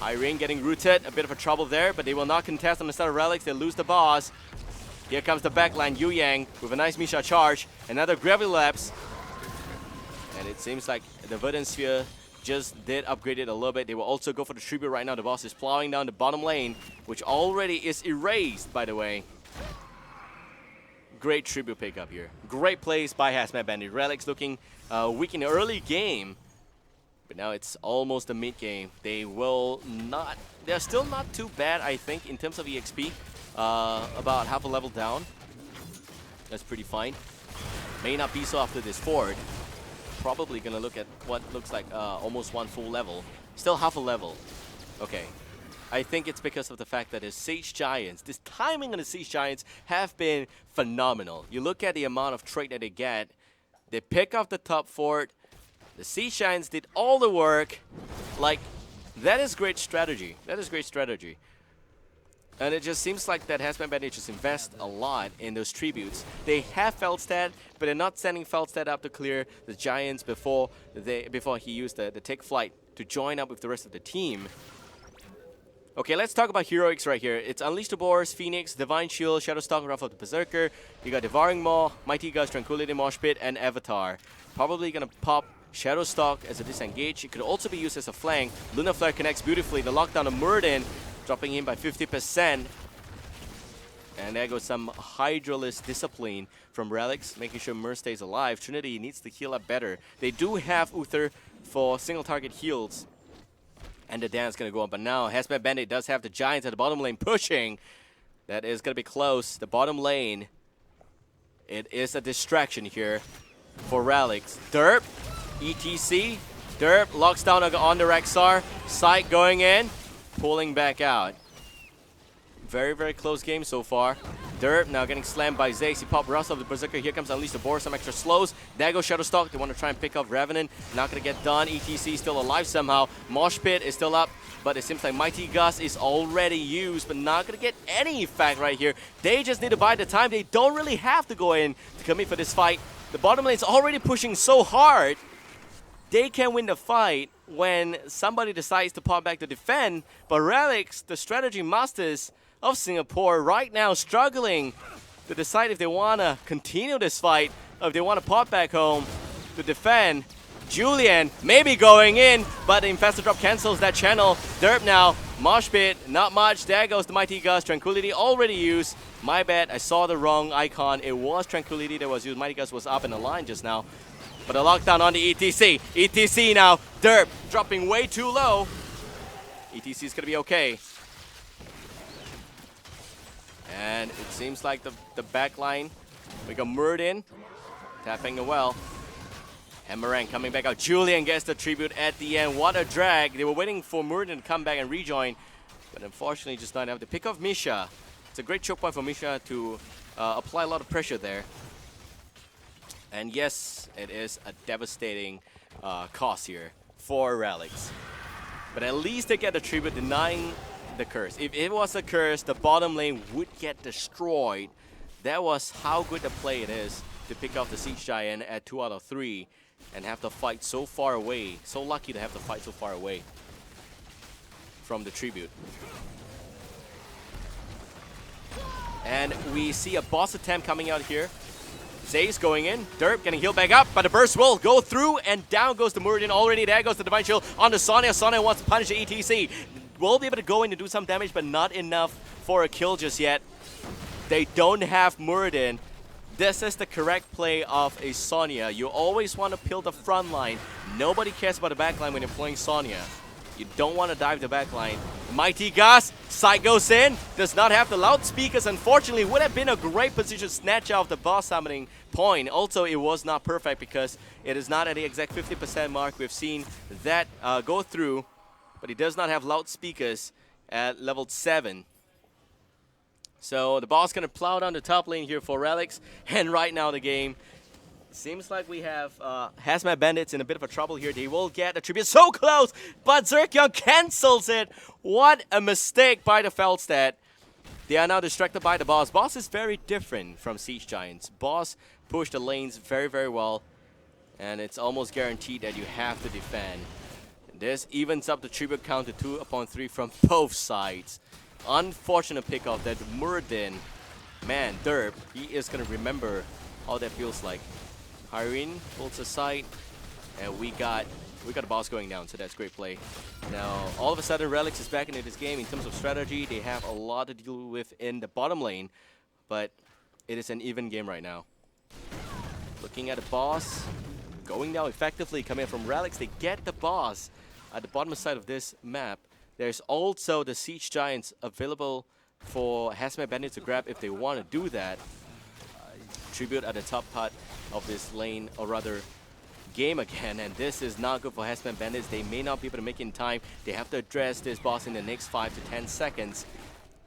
Irene getting rooted, a bit of a trouble there, but they will not contest on the side of Relics. They lose the boss. Here comes the backline, Yu Yang with a nice Misha charge. Another Gravity Lapse. And it seems like the Verdant Sphere just did upgrade it a little bit. They will also go for the tribute right now. The boss is plowing down the bottom lane, which already is erased, by the way. Great tribute pickup here. Great plays by Hazmat Bandit. Relics looking weak in the early game, but now it's almost the mid game. They're still not too bad, I think, in terms of EXP. About half a level down. That's pretty fine. May not be so after this fort. Probably gonna look at what looks like almost one full level. Still half a level. Okay. I think it's because of the fact that the Siege Giants, this timing on the Siege Giants have been phenomenal. You look at the amount of trade that they get. They pick off the top fort. The Siege Giants did all the work. Like, that is great strategy. That is great strategy. And it just seems like that Hazmat Bandit just invest a lot in those tributes. They have Feldstad, but they're not sending Feldstad up to clear the Giants before he used the take flight to join up with the rest of the team. Okay, let's talk about heroics right here. It's Unleash the Boars, Phoenix, Divine Shield, Shadowstalk, Wrath of the Berserker. You got Devouring Maw, Mighty Gust, Tranquility Mosh Pit, and Avatar. Probably gonna pop Shadowstalk as a disengage. It could also be used as a flank. Lunar Flare connects beautifully. The lockdown of Muradin, dropping him by 50%. And there goes some Hydralisk Discipline from Relics, making sure Myr stays alive. Trinity needs to heal up better. They do have Uther for single target heals. And the dance going to go on. But now Hazmat Bandit does have the Giants at the bottom lane pushing. That is going to be close. The bottom lane. It is a distraction here for Relics. Derp. ETC. Derp locks down on the Rexar. Sight going in. Pulling back out. Very, very close game so far. Derp now getting slammed by Zace. He popped Wrath of the Berserker. Here comes Unleash the Boar. Some extra slows. There goes Shadowstalk. They want to try and pick up Revenant. Not going to get done. ETC still alive somehow. Mosh Pit is still up. But it seems like Mighty Gust is already used. But not going to get any effect right here. They just need to buy the time. They don't really have to go in to commit for this fight. The bottom lane is already pushing so hard. They can win the fight when somebody decides to pop back to defend. But Relics, the strategy masters of Singapore, right now struggling to decide if they want to continue this fight or if they want to pop back home to defend. Julian maybe going in, but the Infested Drop cancels that channel. Derp now, Mosh Pit, not much. There goes the Mighty Gust. Tranquility already used. My bad, I saw the wrong icon. It was Tranquility that was used. Mighty Gust was up in the line just now. But a lockdown on the ETC. ETC now, Derp dropping way too low. ETC is going to be okay. And it seems like the back line, we got Muradin tapping the well. Emerang coming back out. Julian gets the tribute at the end. What a drag. They were waiting for Muradin to come back and rejoin, but unfortunately just not able to pick off Misha. It's a great choke point for Misha to apply a lot of pressure there. And yes, it is a devastating cost here for Relics. But at least they get the tribute, denying the curse. If it was a curse, the bottom lane would get destroyed. That was how good a play it is to pick off the Siege Giant at 2 out of 3 and have to fight so far away. So lucky to have to fight so far away from the tribute. And we see a boss attempt coming out here. Zaze going in, Derp getting healed back up, but the burst will go through, and down goes the Muradin already. There goes the Divine Shield on the Sonya. Sonya wants to punish the ETC. Will be able to go in and do some damage, but not enough for a kill just yet. They don't have Muradin. This is the correct play of a Sonya. You always want to peel the front line. Nobody cares about the back line when you're playing Sonya. You don't want to dive the back line. Mighty Gust, Sight goes in. Does not have the loudspeakers, unfortunately. Would have been a great position to snatch out the boss summoning point. Also, it was not perfect because it is not at the exact 50% mark. We've seen that go through. But he does not have loudspeakers at level 7. So the boss going to plow down the top lane here for Relics. And right now the game seems like we have Hazmat Bandits in a bit of a trouble here. They will get a tribute so close, but Zerkion cancels it. What a mistake by the Feldstad. They are now distracted by the boss. Boss is very different from Siege Giants. Boss pushed the lanes very, very well. And it's almost guaranteed that you have to defend. This evens up the tribute count to 2 upon 3 from both sides. Unfortunate pickoff that Muradin Man, Derp, he is gonna remember how that feels like. Irene pulls aside, and we got a boss going down, so that's great play. Now, all of a sudden, Relics is back into this game. In terms of strategy, they have a lot to deal with in the bottom lane, but it is an even game right now. Looking at the boss, going down effectively, coming from Relics. They get the boss at the bottom side of this map. There's also the Siege Giants available for Hazmat Bandits to grab if they want to do that. Tribute at the top part of this lane, or rather game again, and this is not good for Hazmat Bandits. They may not be able to make it in time. They have to address this boss in the next 5 to 10 seconds.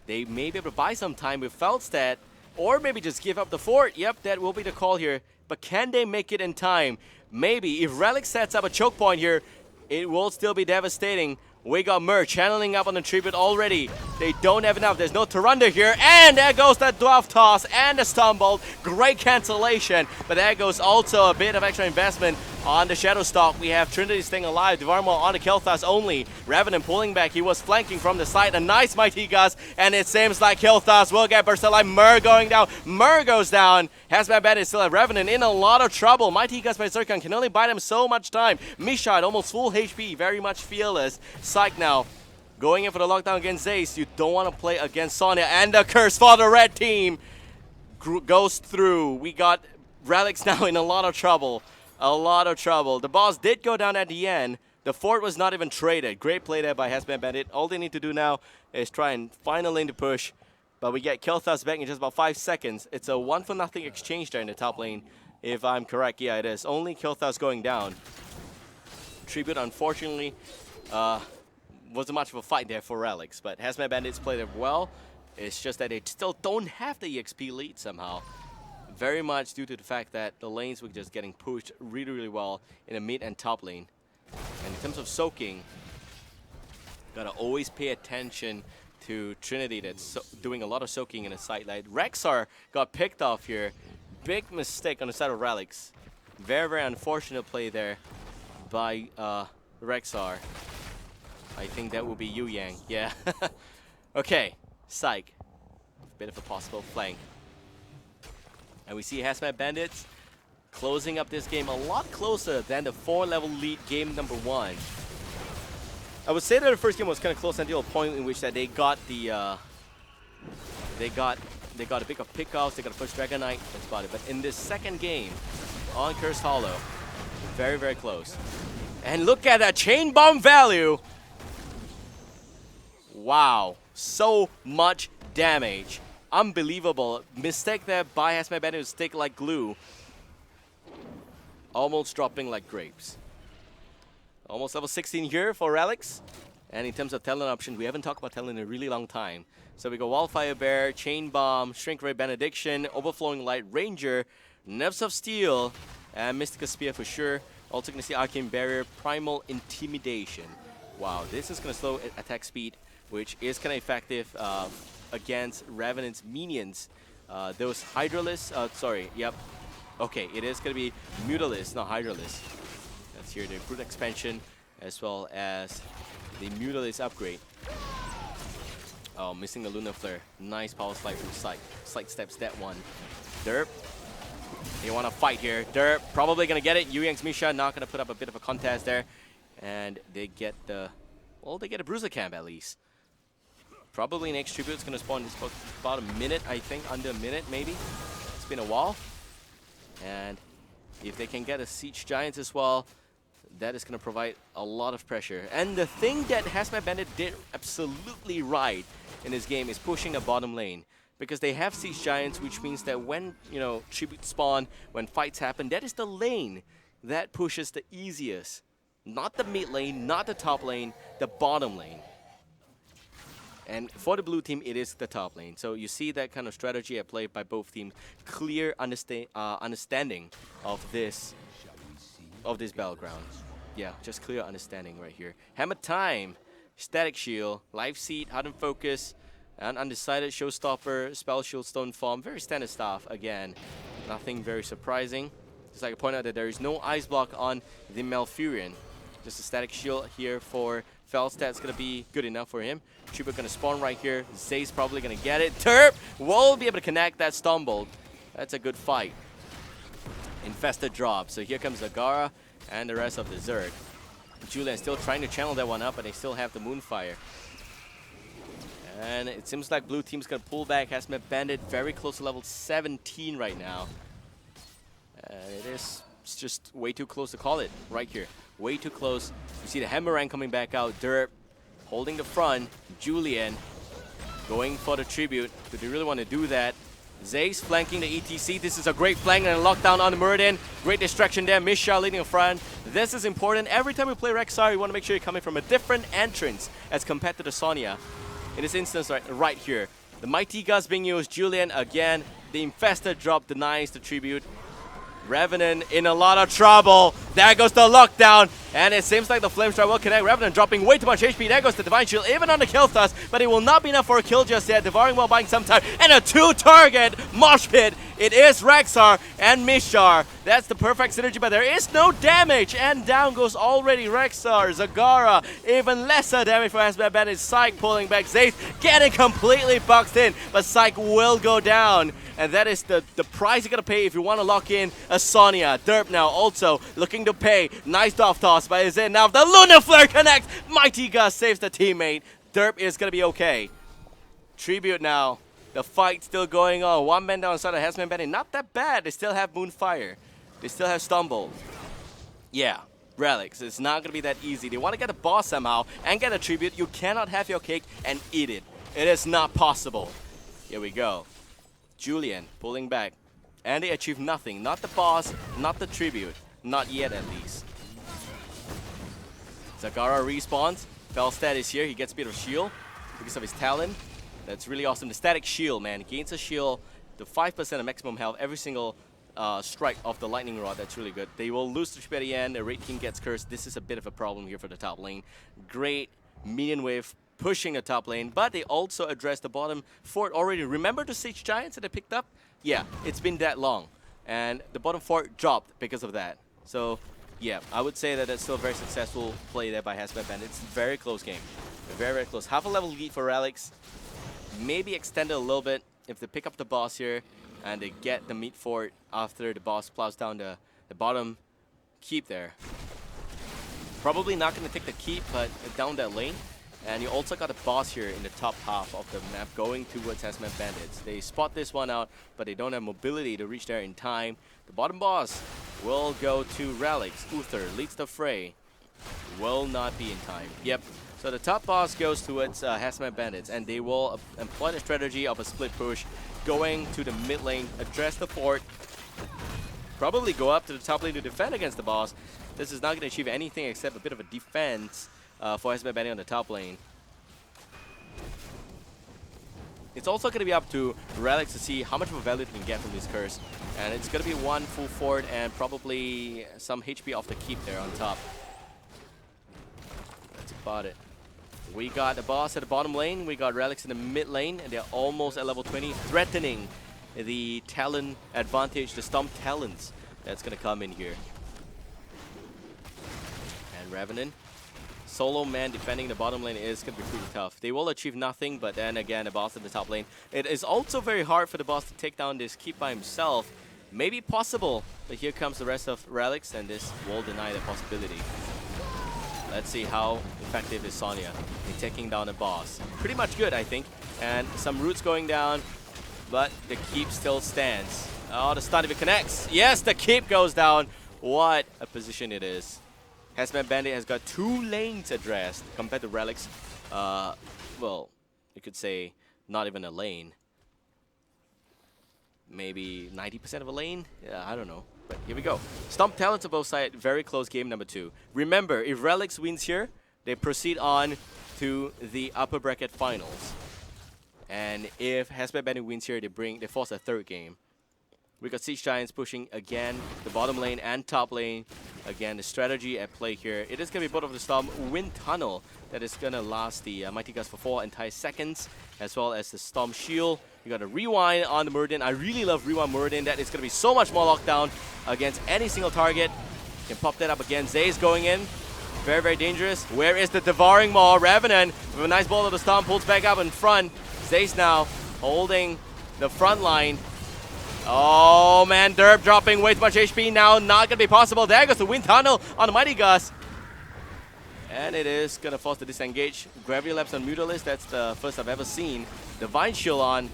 They may be able to buy some time with Feldstedt, or maybe just give up the fort. Yep, that will be the call here. But can they make it in time? Maybe. If Relic sets up a choke point here, it will still be devastating. We got Mer channeling up on the tribute already. They don't have enough. There's no Tyrande here. And there goes that Dwarf Toss and the Stumble. Great cancellation. But there goes also a bit of extra investment on the Shadow Stalk. We have Trinity staying alive. Devarmo on the Kel'Thas only. Revenant pulling back. He was flanking from the side. A nice Mighty Gust. And it seems like Kel'Thas will get bursted like Mer going down. Mer goes down. Hazmat Bandit still have Revenant in a lot of trouble. Mighty Gust by Zircon can only buy them so much time. Mishad almost full HP. Very much fearless. Psych now. Going in for the lockdown against Zace. You don't want to play against Sonya. And the curse for the red team goes through. We got Relics now in a lot of trouble. A lot of trouble. The boss did go down at the end. The fort was not even traded. Great play there by Hazmat Bandit. All they need to do now is try and find a lane to push. But we get Kel'Thas back in just about 5 seconds. It's a 1-for-0 exchange there in the top lane, if I'm correct. Yeah, it is. Only Kel'Thas going down. Tribute, unfortunately, wasn't much of a fight there for Relics. But Hazmat Bandits played it well. It's just that they still don't have the EXP lead somehow. Very much due to the fact that the lanes were just getting pushed really, really well in the mid and top lane. And in terms of soaking, gotta always pay attention to Trinity that's doing a lot of soaking in the side lane. Rexar got picked off here. Big mistake on the side of Relics. Very, very unfortunate play there by Rexar. I think that will be Yu Yang. Yeah. Okay. Psych. Bit of a possible flank. And we see Hazmat Bandits closing up this game a lot closer than the 4-level lead game number 1. I would say that the first game was kind of close until a point in which that they got the they got a big of pickoffs. They got a first Dragon Knight. That's about it. But in this second game on Cursed Hollow, very, very close. And look at that chain bomb value. Wow, so much damage. Unbelievable. Mistake there by Hazmat Bandit to stick like glue. Almost dropping like grapes. Almost level 16 here for Relics. And in terms of talent options, we haven't talked about talent in a really long time. So we go Wildfire Bear, Chain Bomb, Shrink Ray Benediction, Overflowing Light Ranger, Nerves of Steel, and Mystica Spear for sure. Also going to see Arcane Barrier, Primal Intimidation. Wow, this is going to slow attack speed, which is kind of effective against Revenant's minions. Those Hydralisk, okay, it is going to be Mutalisk, not Hydralisk. That's here the Brute expansion, as well as the Mutalisk upgrade. Oh, missing the Lunar Flare. Nice power slide from Psych. Psych steps that one. Derp, they want to fight here. Derp probably going to get it. Yu Yang's Misha not going to put up a bit of a contest there. And they get the, well, they get a Bruiser Camp at least. Probably next Tribute's going to spawn in about a minute, I think. Under a minute, maybe. It's been a while. And if they can get a Siege Giants as well, that is going to provide a lot of pressure. And the thing that Hazmat Bandit did absolutely right in this game is pushing the bottom lane. Because they have Siege Giants, which means that when, you know, Tribute spawn, when fights happen, that is the lane that pushes the easiest. Not the mid lane, not the top lane, the bottom lane. And for the blue team, it is the top lane. So you see that kind of strategy at play by both teams. Clear understanding of this battleground. Yeah, just clear understanding right here. Hammer Time, Static Shield, Life Seed, Hardened Focus, and Undecided, Showstopper, Spell Shield, Stone Form. Very standard stuff again. Nothing very surprising. Just like I point out that there is no Ice Block on the Malfurion. Just a Static Shield here for Felstat's going to be good enough for him. Tribute going to spawn right here. Zay's probably going to get it. Terp will be able to connect that Stumbled. That's a good fight. Infested drop. So here comes Zagara and the rest of the Zerg. Julian still trying to channel that one up, but they still have the Moonfire. And it seems like blue team's going to pull back. Hazmat Bandit very close to level 17 right now. It's just way too close to call it right here. Way too close. You see the Hammerang coming back out. Derp holding the front. Julian going for the tribute. Do they really want to do that? Zay's flanking the ETC. This is a great flank and a lockdown on the Muradin. Great distraction there. Misha leading the front. This is important. Every time we play Rexar, you want to make sure you're coming from a different entrance as compared to the Sonya. In this instance, right here. The Mighty Gus being used. Julian again. The Infested drop denies the tribute. Revenant in a lot of trouble. There goes the lockdown. And it seems like the Flamestrike will connect. Revenant dropping way too much HP. There goes the Divine Shield, even on the kill thrust. But it will not be enough for a kill just yet. Devouring while buying some time. And a 2-target mosh pit. It is Rexar and Mishar. That's the perfect synergy, but there is no damage. And down goes already Rexar. Zagara, even lesser damage for Hazmat Bandit. Psych pulling back. Zaith getting completely boxed in. But Psych will go down. And that is the price you're going to pay if you want to lock in a Sonya. Derp now also looking to pay. Nice dove toss by Zen. Now the Lunar Flare connects. Mighty Gus saves the teammate. Derp is going to be okay. Tribute now. The fight still going on. One man down inside of Hazmat Bandit. Not that bad. They still have Moonfire. They still have Stumble. Yeah. Relics. It's not going to be that easy. They want to get a boss somehow and get a tribute. You cannot have your cake and eat it. It is not possible. Here we go. Julian pulling back. And they achieve nothing. Not the boss, not the tribute. Not yet, at least. Zagara respawns. Felstat is here. He gets a bit of shield because of his talent. That's really awesome. The static shield, man. Gains a shield to 5% of maximum health every single strike of the lightning rod. That's really good. They will lose the tribute at the end. The raid king gets cursed. This is a bit of a problem here for the top lane. Great minion wave pushing the top lane, but they also address the bottom fort already. Remember the Siege Giants that they picked up? Yeah, it's been that long. And the bottom fort dropped because of that. So, yeah, I would say that that's still a very successful play there by Hazmat Bandit. It's a very close game. Very, very close. Half a level lead for Relics. Maybe extend it a little bit if they pick up the boss here and they get the meat fort after the boss plows down the bottom keep there. Probably not going to take the keep, but down that lane. And you also got a boss here in the top half of the map going towards Hazmat Bandits. They spot this one out, but they don't have mobility to reach there in time. The bottom boss will go to Relics. Uther leads the fray. Will not be in time. Yep. So the top boss goes towards Hazmat Bandits, and they will employ the strategy of a split push, going to the mid lane, address the fort, probably go up to the top lane to defend against the boss. This is not going to achieve anything except a bit of a defense for Hazmat Bandit on the top lane. It's also going to be up to Relics to see how much of a value they can get from this curse. And it's going to be one full fort and probably some HP off the keep there on top. That's about it. We got the boss at the bottom lane. We got Relics in the mid lane. And they're almost at level 20, threatening the talent advantage, the Stomp talents that's going to come in here. And Revenant. Solo man defending the bottom lane is going to be pretty tough. They will achieve nothing, but then again, the boss at the top lane. It is also very hard for the boss to take down this keep by himself. Maybe possible, but here comes the rest of Relics, and this will deny the possibility. Let's see how effective is Sonya in taking down the boss. Pretty much good, I think. And some roots going down, but the keep still stands. Oh, the stun if it connects. Yes, the keep goes down. What a position it is. Hazmat Bandit has got 2 lanes addressed compared to Relics. Well, you could say not even a lane. Maybe 90% of a lane? Yeah, I don't know. But here we go. Stomp talents on both sides. Very close game number 2. Remember, if Relics wins here, they proceed on to the upper bracket finals. And if Hazmat Bandit wins here, they force a 3rd game. We got Siege Giants pushing again the bottom lane and top lane. Again, the strategy at play here. It is going to be Bolt of the Storm, Wind Tunnel that is going to last the Mighty Gus for 4 entire seconds, as well as the Storm Shield. You got a Rewind on the Muradin. I really love Rewind Muradin. That is going to be so much more lockdown against any single target. You can pop that up again. Zay's going in. Very, very dangerous. Where is the Devouring Maw? Revenant with a nice ball of the storm pulls back up in front. Zace now holding the front line. Oh man, Derp dropping way too much HP now. Not gonna be possible. There goes the Wind Tunnel on the Mighty Gus. And it is gonna force the disengage. Gravity Lapse on Mutalis. That's the first I've ever seen. Divine Shield on.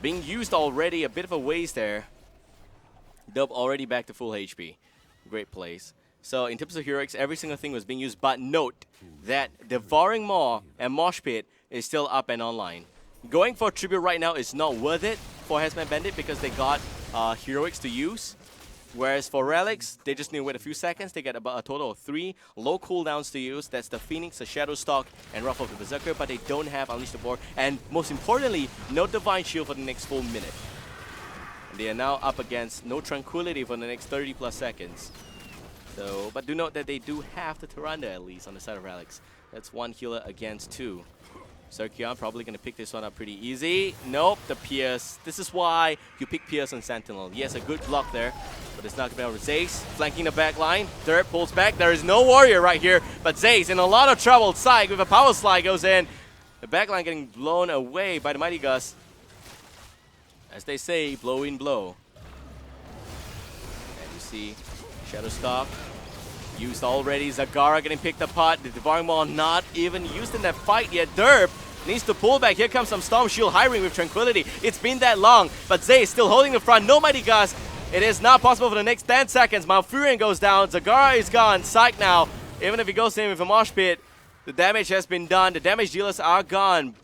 Being used already. A bit of a waste there. Derp already back to full HP. Great plays. So in terms of heroics, every single thing was being used, but note that Devouring Maw and Mosh Pit is still up and online. Going for Tribute right now is not worth it for Hazmat Bandit because they got heroics to use. Whereas for Relics, they just need to wait a few seconds. They get about a total of 3 low cooldowns to use. That's the Phoenix, the Shadow Stalk, and Wrath of the Berserker, but they don't have Unleash the Boar. And most importantly, no Divine Shield for the next full minute. They are now up against no Tranquility for the next 30 plus seconds. So, but do note that they do have the Tyrande at least on the side of Relics. That's 1 healer against 2. Zerkion probably going to pick this one up pretty easy. Nope, the Pierce. This is why you pick Pierce on Sentinel. Yes, a good block there, but it's not going to be able to Zace. Flanking the back line. Derp pulls back. There is no warrior right here, but Zace in a lot of trouble. Psych with a power slide goes in. The back line getting blown away by the Mighty Gus. As they say, blow in blow. And you see Shadow Stalk used already. Zagara getting picked apart. The Devouring Maw not even used in that fight yet. Derp needs to pull back. Here comes some Storm Shield hiring with Tranquility. It's been that long, but Zay is still holding the front. No Mighty Gus. It is not possible for the next 10 seconds. Malfurion goes down. Zagara is gone. Psych now. Even if he goes in with a Mosh Pit, the damage has been done. The damage dealers are gone.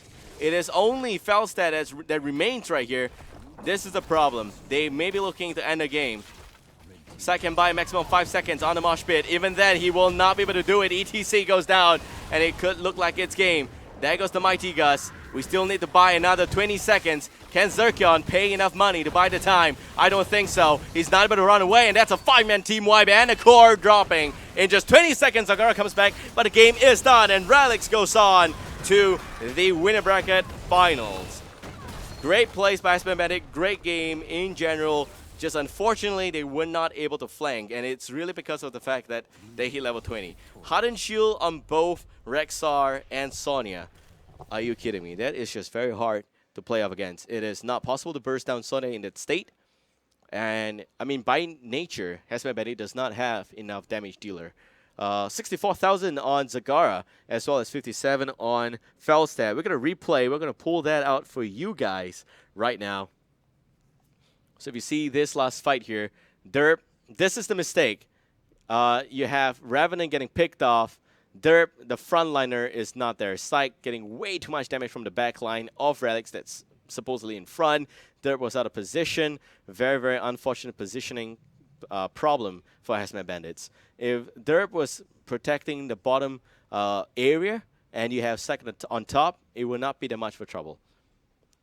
It is only Felstad that remains right here. This is the problem. They may be looking to end the game. Psych can buy a maximum 5 seconds on the Mosh Pit. Even then, he will not be able to do it. ETC goes down, and it could look like it's game. There goes the Mighty Gus. We still need to buy another 20 seconds. Can Zerkion pay enough money to buy the time? I don't think so. He's not able to run away, and that's a 5-man team wipe, and a core dropping. In just 20 seconds, Zagara comes back, but the game is done, and Relics goes on to the winner bracket finals. Great plays by Hazmat Bandit, great game in general. Just unfortunately, they were not able to flank, and it's really because of the fact that they hit level 20. Hardened Shield on both Rexar and Sonya. Are you kidding me? That is just very hard to play up against. It is not possible to burst down Sonya in that state. And, I mean, by nature, Hazmat Bandit does not have enough damage dealer. 64,000 on Zagara, as well as 57 on Felstad. We're going to replay. We're going to pull that out for you guys right now. So if you see this last fight here, Derp, this is the mistake. You have Revenant getting picked off. Derp, the frontliner, is not there. Psych getting way too much damage from the back line of Relics that's supposedly in front. Derp was out of position. Very, very unfortunate positioning problem for Hazmat Bandits. If Derp was protecting the bottom area and you have second on top, it will not be that much for trouble.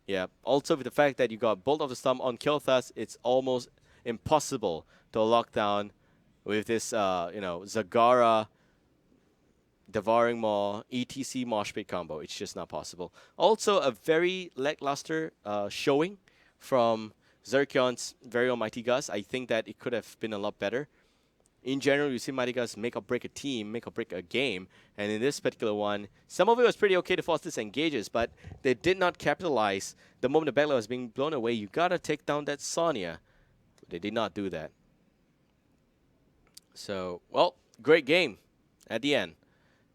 Yeah. Also, with the fact that you got Bolt of the Storm on Kilthas, it's almost impossible to lock down with this, Zagara, Devouring Maw, ETC Mosh Pit combo. It's just not possible. Also, a very lackluster showing from Zerkion's very own Mighty Gus. I think that it could have been a lot better. In general, you see Mighty Gus make or break a team, make or break a game. And in this particular one, some of it was pretty okay to force disengages, but they did not capitalize. The moment the backline was being blown away, you gotta take down that Sonya. They did not do that. So, well, great game at the end.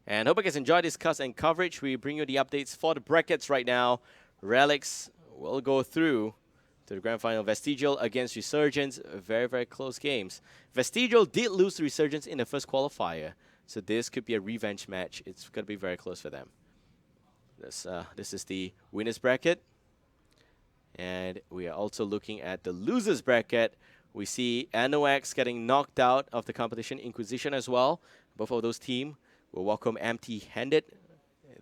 And hope you guys enjoyed this cast and coverage. We bring you the updates for the brackets right now. Relics will go through to the grand final. Vestigial against Resurgence. Very, very close games. Vestigial did lose to Resurgence in the first qualifier, so this could be a revenge match. It's going to be very close for them. This is the winners bracket. And we are also looking at the losers bracket. We see NOX getting knocked out of the competition. Inquisition as well. Both of those teams will welcome empty-handed.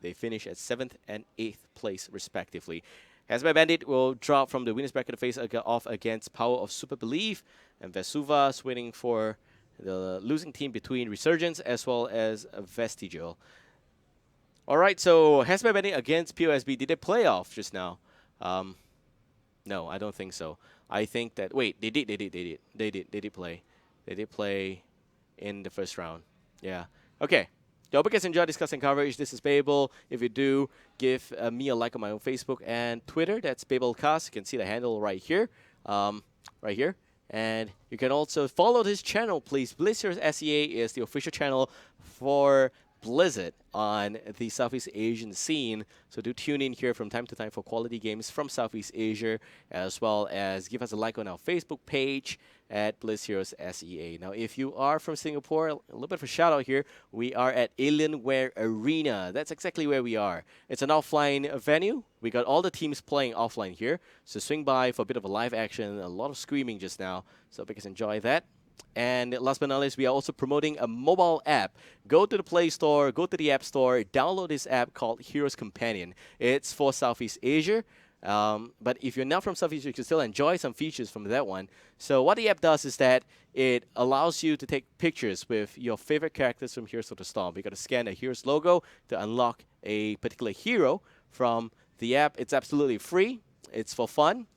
They finish at 7th and 8th place, respectively. Hazmat Bandit will drop from the winners bracket to face off against Power of Super Belief. And Vesuvas waiting for the losing team between Resurgence as well as Vestigial. Alright, so Hazmat Bandit against POSB. Did they play off just now? No, I don't think so. I think that... Wait, they did play. They did play in the first round. Yeah. Okay. hope you guys enjoy discussing coverage. This is Babel. If you do, give me a like on my own Facebook and Twitter. That's BabelCast. You can see the handle right here. Right here. And you can also follow this channel, please. Blizzard SEA is the official channel for Blizzard on the Southeast Asian scene. So do tune in here from time to time for quality games from Southeast Asia, as well as give us a like on our Facebook page at Blizzard SEA. Now, if you are from Singapore, a little bit of a shout out here. We are at Alienware Arena. That's exactly where we are. It's an offline venue. We got all the teams playing offline here. So swing by for a bit of a live action. A lot of screaming just now. So you guys enjoy that. And last but not least, we are also promoting a mobile app. Go to the Play Store, go to the App Store, download this app called Heroes Companion. It's for Southeast Asia. But if you're not from Southeast Asia, you can still enjoy some features from that one. So what the app does is that it allows you to take pictures with your favorite characters from Heroes of the Storm. You got to scan the Heroes logo to unlock a particular hero from the app. It's absolutely free. It's for fun.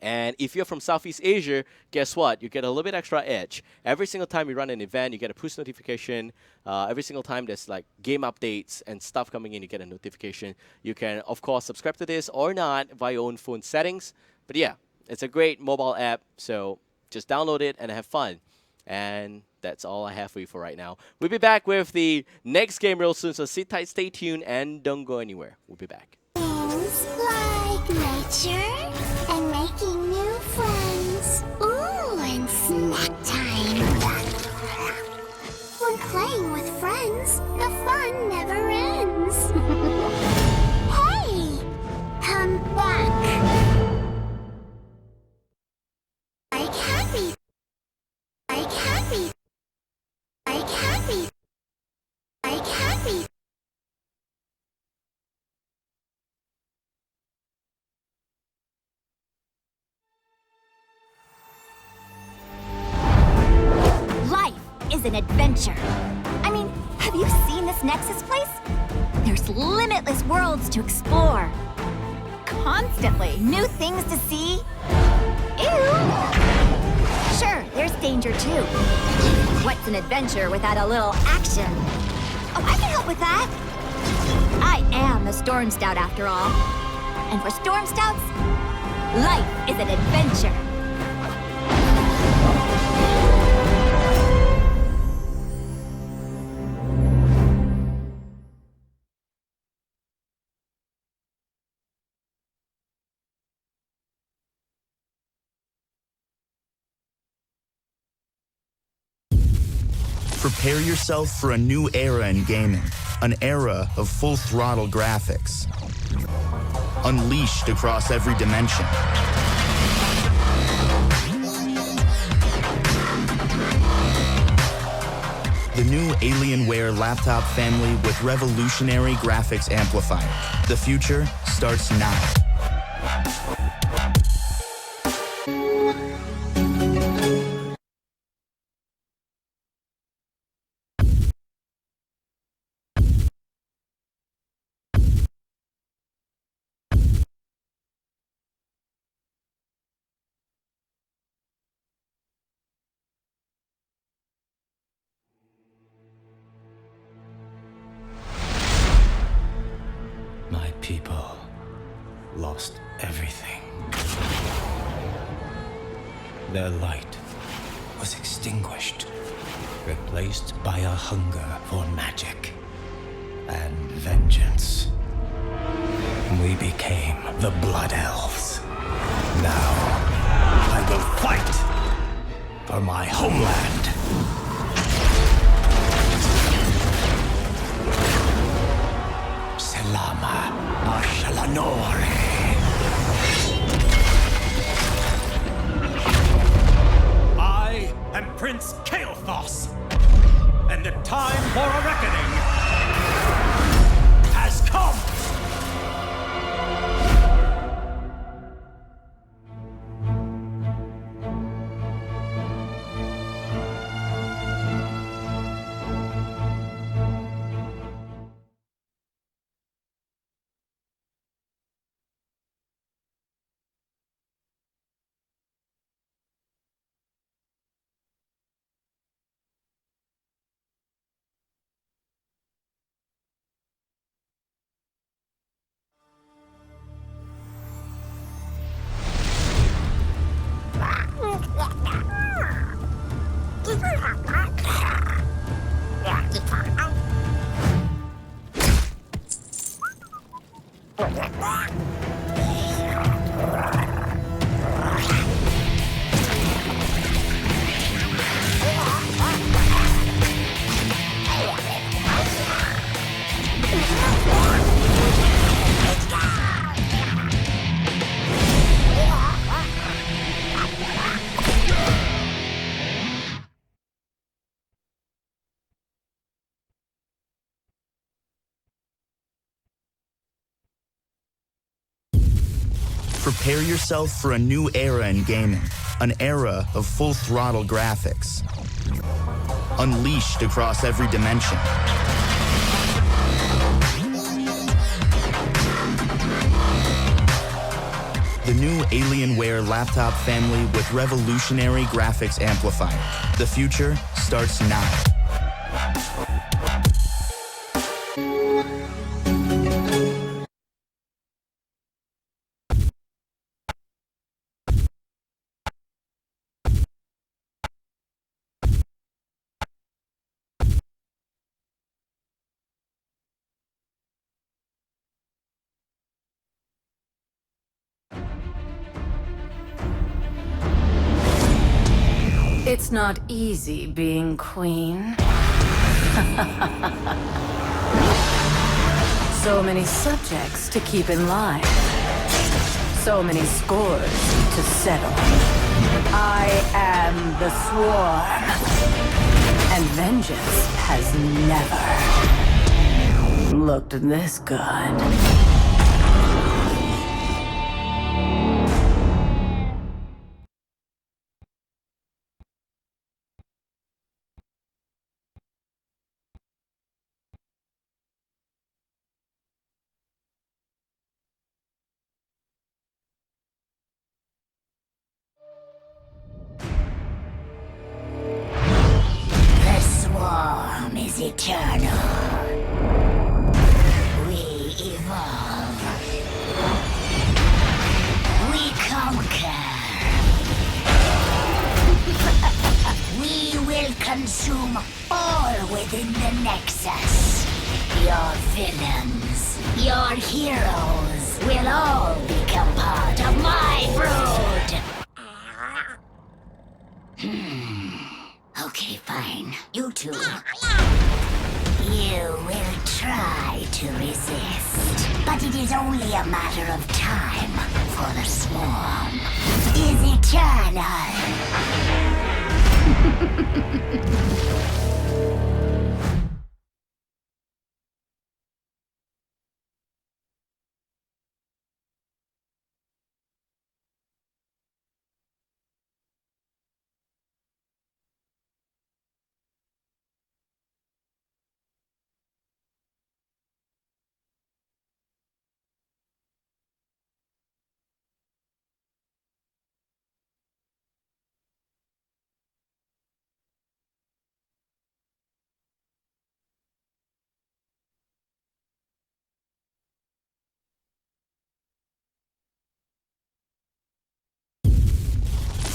And if you're from Southeast Asia, guess what? You get a little bit extra edge. Every single time we run an event, you get a push notification. Every single time there's like game updates and stuff coming in, you get a notification. You can, of course, subscribe to this or not via your own phone settings. But yeah, it's a great mobile app. So just download it and have fun. And that's all I have for you for right now. We'll be back with the next game real soon. So sit tight, stay tuned, and don't go anywhere. We'll be back. Things like nature and making new friends. Ooh, and snack time. When playing with friends, the fun never ends. Hey, come back. Like happy. Like happy. Like happy. Like happy. Life is an adventure. I mean, have you seen this Nexus place? There's limitless worlds to explore. Constantly new things to see. Ew! Sure, there's danger too. What's an adventure without a little action? Oh, I can help with that. I am the Storm Scout after all. And for Storm Scouts, life is an adventure. Prepare yourself for a new era in gaming, an era of full-throttle graphics, unleashed across every dimension. The new Alienware laptop family with revolutionary graphics amplifier. The future starts now. My people lost everything. Their light was extinguished, replaced by a hunger for magic and vengeance. We became the Blood Elves. Now, I will fight for my homeland. Selama Ashalanore. I am Prince Kael'thas, and the time for a reckoning has come! Prepare yourself for a new era in gaming, an era of full-throttle graphics, unleashed across every dimension. The new Alienware laptop family with revolutionary graphics amplifier. The future starts now. It's not easy being queen. So many subjects to keep in line. So many scores to settle. I am the swarm. And vengeance has never looked this good. The swarm is eternal. We evolve. We conquer. We will consume all within the Nexus. Your villains, your heroes will all become part of my brood. Okay, fine. You two. You will try to resist, but it is only a matter of time, for the swarm is eternal.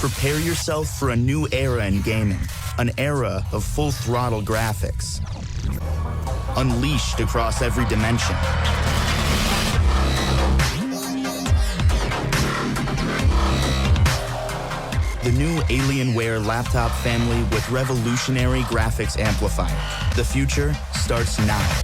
Prepare yourself for a new era in gaming, an era of full-throttle graphics, unleashed across every dimension. The new Alienware laptop family with revolutionary graphics amplifier. The future starts now.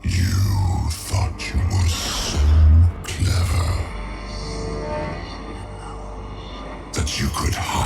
You thought you were so clever that you could hide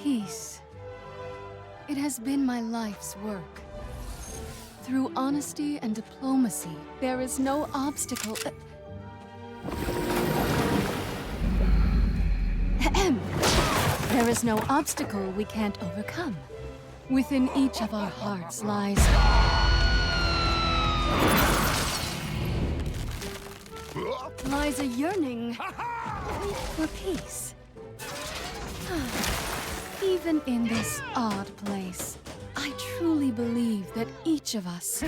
Peace. It has been my life's work. Through honesty and diplomacy, there is no obstacle. There is no obstacle we can't overcome. Within each of our hearts lies a yearning for peace. Even in this odd place, I truly believe that each of us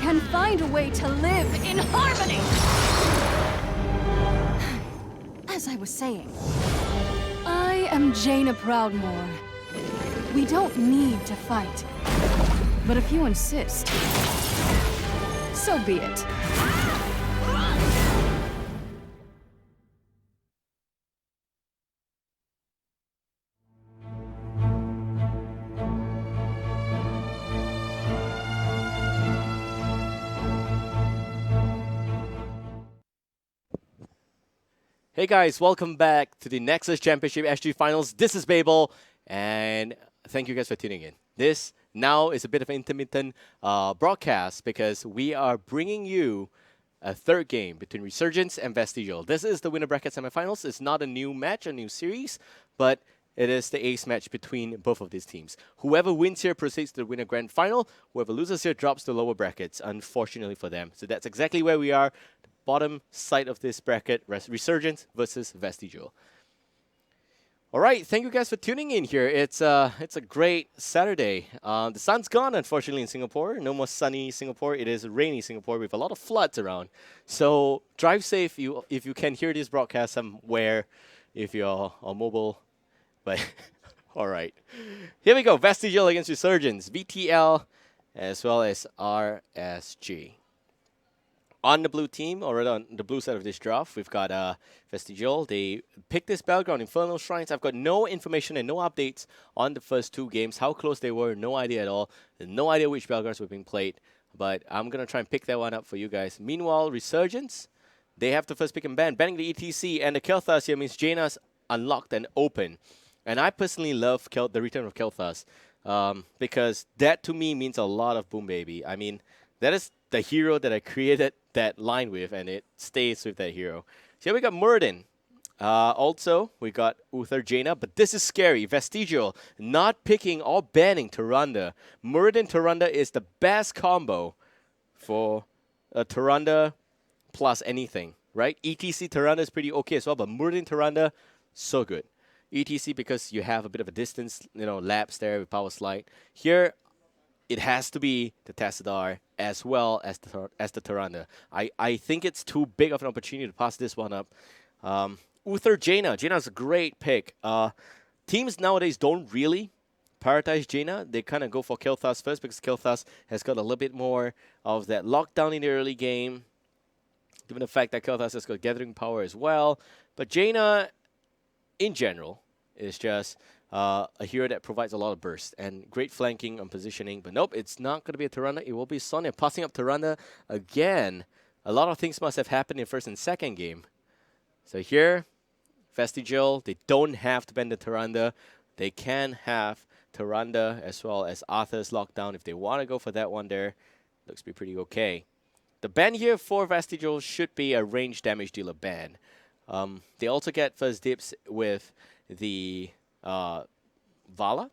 can find a way to live in harmony. As I was saying, I am Jaina Proudmoore. We don't need to fight. But if you insist, so be it. Hey guys, welcome back to the Nexus Championship SG Finals. This is Babel, and thank you guys for tuning in. This now is a bit of an intermittent broadcast because we are bringing you a third game between Resurgence and Vestigial. This is the winner bracket semifinals. It's not a new match, a new series, but it is the ace match between both of these teams. Whoever wins here proceeds to the winner grand final. Whoever loses here drops to lower brackets, unfortunately for them. So that's exactly where we are. Bottom side of this bracket, Resurgence versus Vestigial. All right, thank you guys for tuning in here. It's a great Saturday. The sun's gone, unfortunately, in Singapore. No more sunny Singapore. It is rainy Singapore with a lot of floods around. So drive safe. If you can hear this broadcast somewhere, if you're on mobile. But all right, here we go. Vestigial against Resurgence, VTL, as well as RSG. On the blue team, or rather on the blue side of this draft, we've got Vestigial. They picked this battleground, Infernal Shrines. I've got no information and no updates on the first two games, how close they were, no idea at all. No idea which battlegrounds were being played, but I'm going to try and pick that one up for you guys. Meanwhile, Resurgence, they have the first pick and ban. Banning the ETC, and the Kel'Thas here means Jaina's unlocked and open. And I personally love the return of Kel'Thas because that to me means a lot of Boom Baby. I mean, that is the hero that I created that line with, and it stays with that hero. So here we got Muradin. Also, we got Uther Jaina, but this is scary. Vestigial not picking or banning Tyrande. Muradin Tyrande is the best combo for a Tyrande plus anything, right? ETC Tyrande is pretty okay as well, but Muradin Tyrande, so good. ETC because you have a bit of a distance, lapse there with Power Slide. Here, it has to be the Tassadar as well as the Tyrande. I think it's too big of an opportunity to pass this one up. Uther Jaina. Jaina's a great pick. Teams nowadays don't really prioritize Jaina. They kind of go for Kel'Thas first because Kel'Thas has got a little bit more of that lockdown in the early game, given the fact that Kel'Thas has got gathering power as well. But Jaina, in general, is just a hero that provides a lot of burst and great flanking and positioning. But nope, it's not going to be a Tyrande. It will be Sonya passing up Tyrande again. A lot of things must have happened in first and second game. So here, Vestigial, they don't have to ban the Tyrande. They can have Tyrande as well as Arthur's lockdown if they want to go for that one there. Looks to be pretty okay. The ban here for Vestigial should be a range damage dealer ban. They also get first dips with the Vala,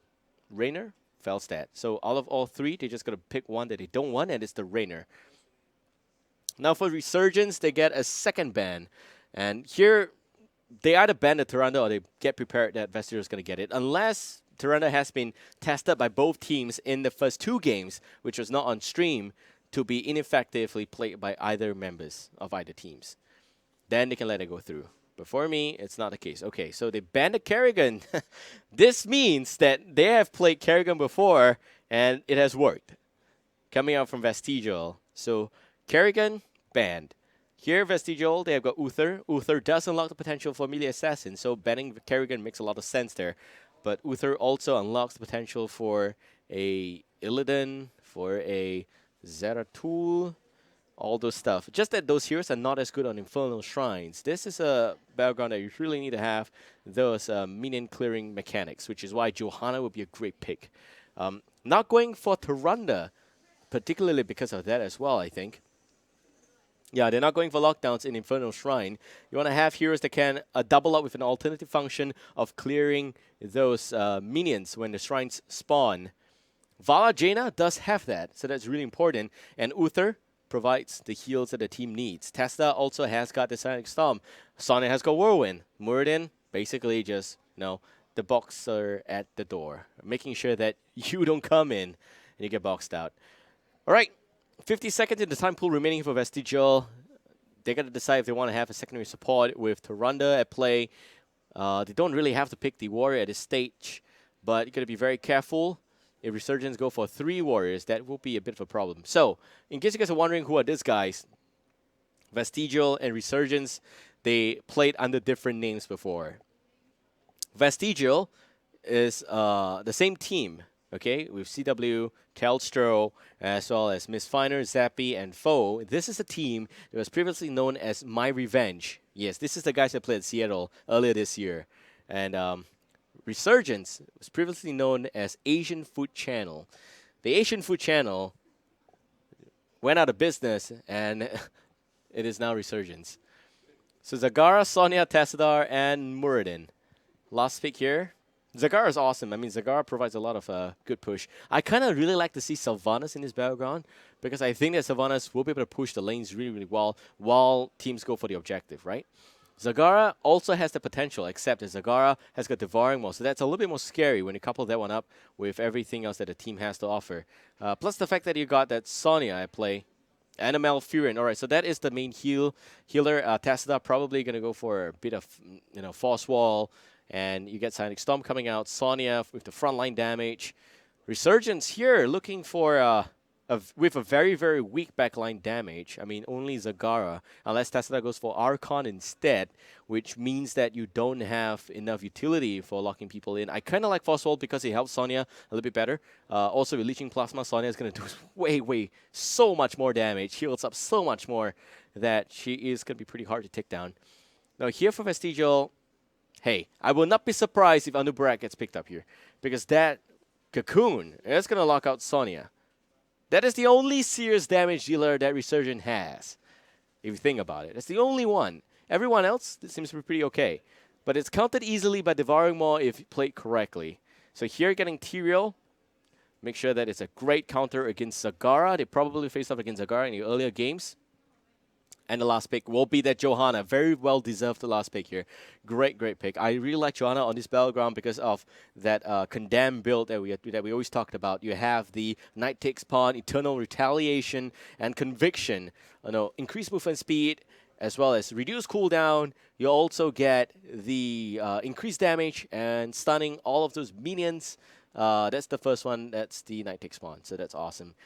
Raynor, Felstad. So out of all three, they just got to pick one that they don't want, and it's the Raynor. Now for Resurgence, they get a second ban. And here, they either ban the Tyrande or they get prepared that Vestigial is going to get it. Unless Tyrande has been tested by both teams in the first two games, which was not on stream, to be ineffectively played by either members of either teams. Then they can let it go through. But for me, it's not the case. Okay, so they banned the Kerrigan. This means that they have played Kerrigan before, and it has worked. Coming out from Vestigial. So Kerrigan, banned. Here, Vestigial, they have got Uther. Uther does unlock the potential for melee assassin, so banning Kerrigan makes a lot of sense there. But Uther also unlocks the potential for a Illidan, for a Zeratul, all those stuff. Just that those heroes are not as good on Infernal Shrines. This is a battleground that you really need to have those minion clearing mechanics, which is why Johanna would be a great pick. Not going for Tyrande, particularly because of that as well, I think. Yeah, they're not going for lockdowns in Infernal Shrine. You want to have heroes that can double up with an alternative function of clearing those minions when the shrines spawn. Vala Jaina does have that, so that's really important. And Uther provides the heals that the team needs. Testa also has got the Sonic Storm. Sonya has got Whirlwind. Muradin, basically just, the boxer at the door, making sure that you don't come in and you get boxed out. All right. 50 seconds in the time pool remaining for Vestigial. They got to decide if they want to have a secondary support with Tyrande at play. They don't really have to pick the warrior at this stage, but you got to be very careful. If Resurgence go for 3 warriors, that will be a bit of a problem. So, in case you guys are wondering who are these guys, Vestigial and Resurgence, they played under different names before. Vestigial is the same team, okay, with CW, Telstro, as well as Miss Finer, Zappy, and Foe. This is a team that was previously known as My Revenge. Yes, this is the guys that played Seattle earlier this year. And Resurgence was previously known as Asian Food Channel. The Asian Food Channel went out of business, and it is now Resurgence. So Zagara, Sonya, Tassadar, and Muradin. Last pick here. Zagara is awesome. I mean, Zagara provides a lot of good push. I kind of really like to see Sylvanas in this battleground because I think that Sylvanas will be able to push the lanes really, really well while teams go for the objective, right? Zagara also has the potential, except that Zagara has got Devouring Maw, so that's a little bit more scary when you couple that one up with everything else that the team has to offer. Plus the fact that you got that Sonya at play and a Malfurion. All right, so that is the main healer. Tassadar probably going to go for a bit of, Force Wall, and you get Sonic Storm coming out. Sonya with the frontline damage. Resurgence here looking for with a very, very weak backline damage. I mean, only Zagara, unless Tassadar goes for Archon instead, which means that you don't have enough utility for locking people in. I kind of like Force Wall because it helps Sonya a little bit better. Also, with Leeching Plasma, Sonya is going to do so much more damage, heals up so much more that she is going to be pretty hard to take down. Now, here for Vestigial, hey, I will not be surprised if Anub'arak gets picked up here, because that Cocoon is going to lock out Sonya. That is the only serious damage dealer that Resurgent has, if you think about it. That's the only one. Everyone else seems to be pretty okay. But it's countered easily by Devouring Maw if played correctly. So here getting Tyrael. Make sure that it's a great counter against Zagara. They probably faced off against Zagara in the earlier games. And the last pick will be that Johanna. Very well deserved the last pick here. Great, great pick. I really like Johanna on this battleground because of that condemned build that we always talked about. You have the Night Takes Pawn, Eternal Retaliation, and Conviction. Increased movement speed, as well as reduced cooldown. You also get the increased damage and stunning all of those minions. That's the first one. That's the Night Takes Pawn. So that's awesome.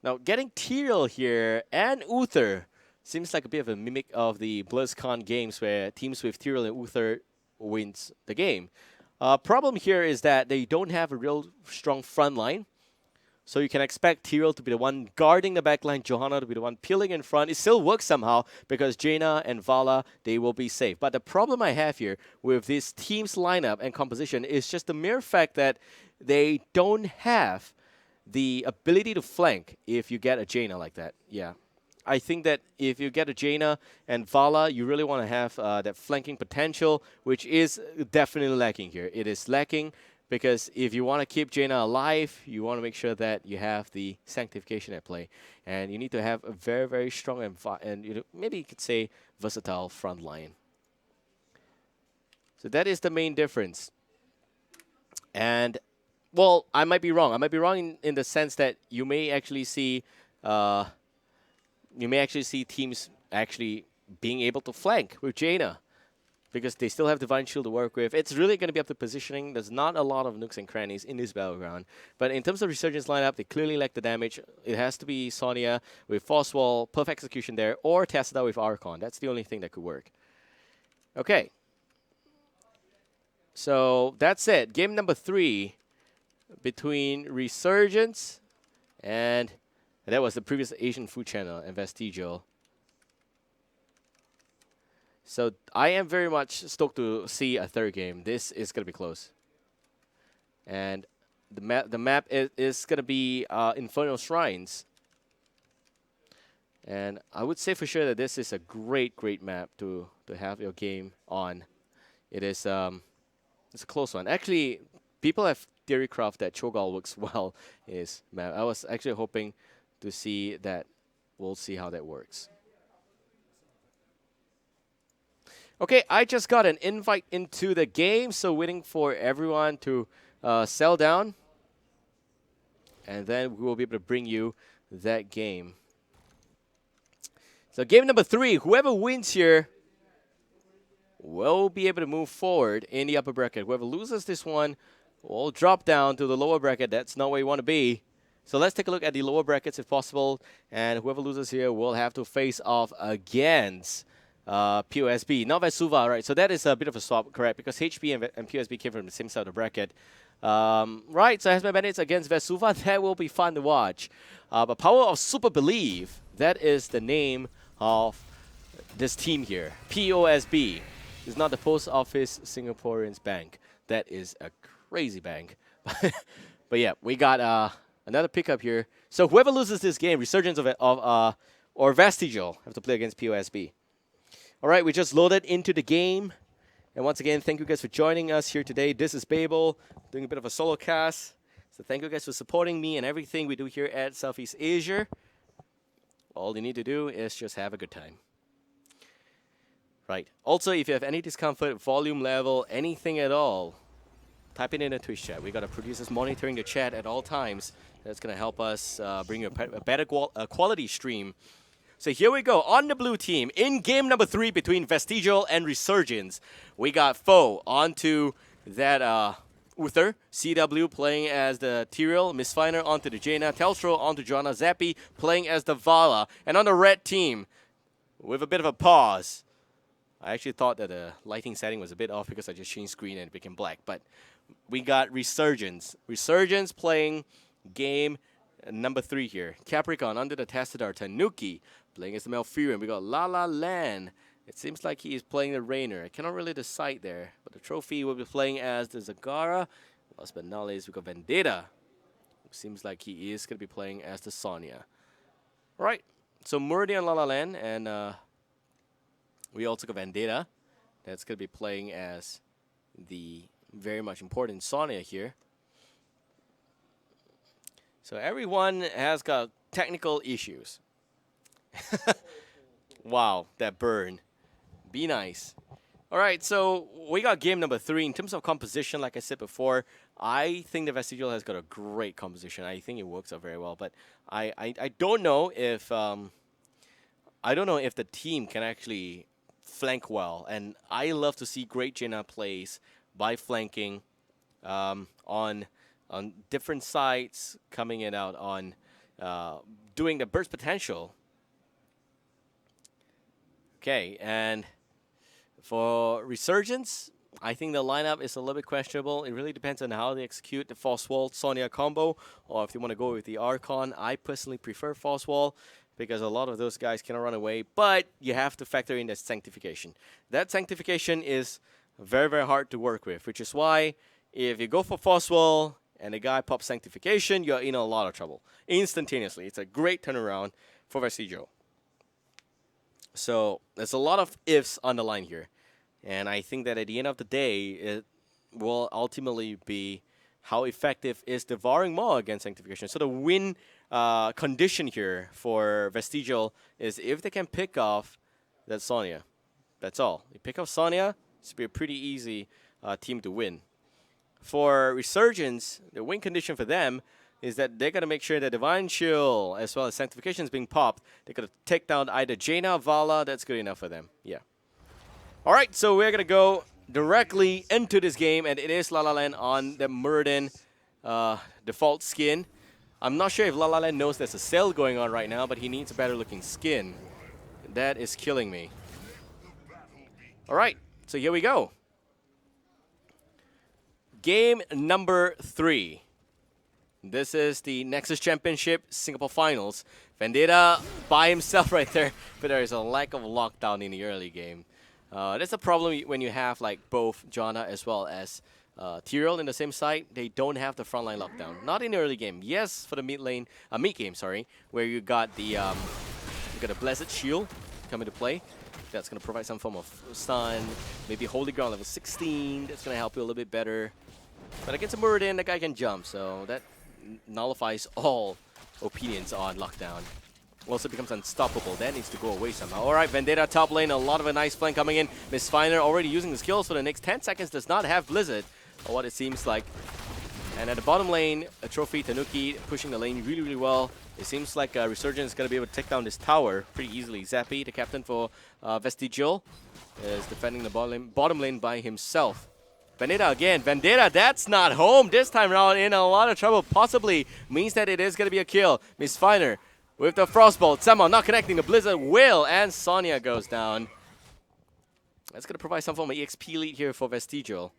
Now, getting Tyrael here and Uther seems like a bit of a mimic of the Blizzcon games where teams with Tyrael and Uther wins the game. Problem here is that they don't have a real strong front line. So you can expect Tyrael to be the one guarding the backline, Johanna to be the one peeling in front. It still works somehow because Jaina and Vala, they will be safe. But the problem I have here with this team's lineup and composition is just the mere fact that they don't have the ability to flank if you get a Jaina like that. Yeah. I think that if you get a Jaina and Vala, you really want to have that flanking potential, which is definitely lacking here. It is lacking because if you want to keep Jaina alive, you want to make sure that you have the sanctification at play. And you need to have a very, very strong and maybe you could say versatile front line. So that is the main difference. And, well, I might be wrong. I might be wrong in the sense that you may actually see teams actually being able to flank with Jaina because they still have Divine Shield to work with. It's really going to be up to positioning. There's not a lot of nooks and crannies in this battleground. But in terms of Resurgence lineup, they clearly lack the damage. It has to be Sonya with Force Wall, perfect execution there, or Tassadar with Archon. That's the only thing that could work. Okay. So that's it. Game number 3 between Resurgence and And that was the previous Asian food channel and Vestigial. So I am very much stoked to see a third game. This is going to be close. And the map is going to be Infernal Shrines. And I would say for sure that this is a great map to have your game on. It is it's a close one. Actually, people have theorycraft that Cho'Gall works well in his map. I was actually hoping to see that. We'll see how that works. Okay, I just got an invite into the game, so waiting for everyone to sell down. And then we will be able to bring you that game. So game number 3, whoever wins here will be able to move forward in the upper bracket. Whoever loses this one will drop down to the lower bracket. That's not where you want to be. So let's take a look at the lower brackets if possible. And whoever loses here will have to face off against POSB, not Vesuva, right? So that is a bit of a swap, correct? Because HP and POSB came from the same side of the bracket. Right, so Hazmat Bandits against Vesuva, that will be fun to watch. But Power of Super Believe, that is the name of this team here. POSB is not the Post Office Singaporeans Bank. That is a crazy bank. But yeah, we got another pickup here. So whoever loses this game, Resurgence or Vestigial, have to play against POSB. All right, we just loaded into the game. And once again, thank you guys for joining us here today. This is Babel, doing a bit of a solo cast. So thank you guys for supporting me and everything we do here at Southeast Asia. All you need to do is just have a good time. Right. Also, if you have any discomfort, volume level, anything at all, type it in the Twitch chat. We got our producers monitoring the chat at all times. That's going to help us bring you a better quality stream. So here we go, on the blue team, in game number 3 between Vestigial and Resurgence. We got Foe onto that Uther, CW playing as the Tyrael, Mistfinder onto the Jaina, Telstro onto Joanna, Zappi playing as the Vala. And on the red team, with a bit of a pause, I actually thought that the lighting setting was a bit off because I just changed screen and it became black. But we got Resurgence. Resurgence playing game number 3 here. Capricorn under the Testadar, Tanuki playing as the Malfurion. We got La La Land. It seems like he is playing the Rainer. I cannot really decide there. But the trophy will be playing as the Zagara. Last but not least, we got Vendetta. Seems like he is going to be playing as the Sonya. Alright, so Meridian La La Land. And we also got Vendetta. That's going to be playing as the very much important Sonya here. So everyone has got technical issues. Wow, that burn. Be nice. All right, so we got game number 3. In terms of composition, like I said before, I think the Vestigial has got a great composition. I think it works out very well, but I don't know if the team can actually flank well. And I love to see great Jaina plays by flanking on different sides, coming in out on doing the burst potential. Okay, and for Resurgence, I think the lineup is a little bit questionable. It really depends on how they execute the False Wall Sonya combo, or if you want to go with the Archon. I personally prefer False Wall because a lot of those guys cannot run away, but you have to factor in that Sanctification. That Sanctification is very, very hard to work with, which is why if you go for False Wall and the guy pops Sanctification, you're in a lot of trouble instantaneously. It's a great turnaround for Vestigial. So there's a lot of ifs on the line here. And I think that at the end of the day, it will ultimately be how effective is Devouring Maw against Sanctification. So the win condition here for Vestigial is if they can pick off that Sonya. That's all. You pick off Sonya, it's be a pretty easy team to win. For Resurgence, the win condition for them is that they're going to make sure that Divine Shield as well as Sanctification is being popped. They're going to take down either Jaina, Vala. That's good enough for them. Yeah. All right, so we're going to go directly into this game, and it is La La Land on the Murden default skin. I'm not sure if La La Land knows there's a sale going on right now, but he needs a better looking skin. That is killing me. All right, so here we go. Game number 3. This is the Nexus Championship Singapore Finals. Vendetta by himself right there, but there is a lack of lockdown in the early game. That's a problem when you have like both Janna as well as Tyrael in the same site. They don't have the frontline lockdown. Not in the early game. Yes, for the mid game, sorry, where you got the Blessed Shield come into play. That's gonna provide some form of stun, maybe Holy Ground level 16. That's gonna help you a little bit better. But against a Muradin, that guy can jump, so that nullifies all opinions on lockdown. Also becomes unstoppable. That needs to go away somehow. Alright, Vendetta top lane, a lot of a nice flank coming in. Mistfiner already using the skills for the next 10 seconds, does not have Blizzard, or what it seems like. And at the bottom lane, a Trophy, Tanuki pushing the lane really, really well. It seems like Resurgence is going to be able to take down this tower pretty easily. Zappy, the captain for Vestigial, is defending the bottom lane by himself. Vendetta again. Vendetta, that's not home this time around, in a lot of trouble. Possibly means that it is going to be a kill. Mistfiner with the Frostbolt, somehow not connecting. The Blizzard will, and Sonya goes down. That's going to provide some form of EXP lead here for Vestigial.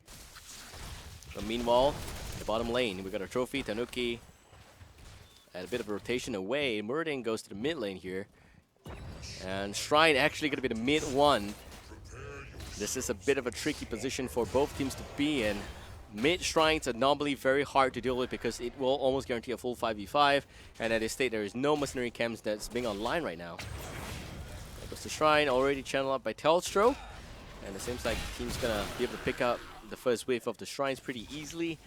But meanwhile, the bottom lane, we got a Trophy, Tanuki, and a bit of a rotation away. Muradin goes to the mid lane here. And Shrine actually going to be the mid one. This is a bit of a tricky position for both teams to be in. Mid Shrines are normally very hard to deal with because it will almost guarantee a full 5v5. And at this state, there is no mercenary camps that's being online right now. There goes the Shrine, already channeled up by Telstra. And it seems like the team's going to be able to pick up the first wave of the Shrines pretty easily.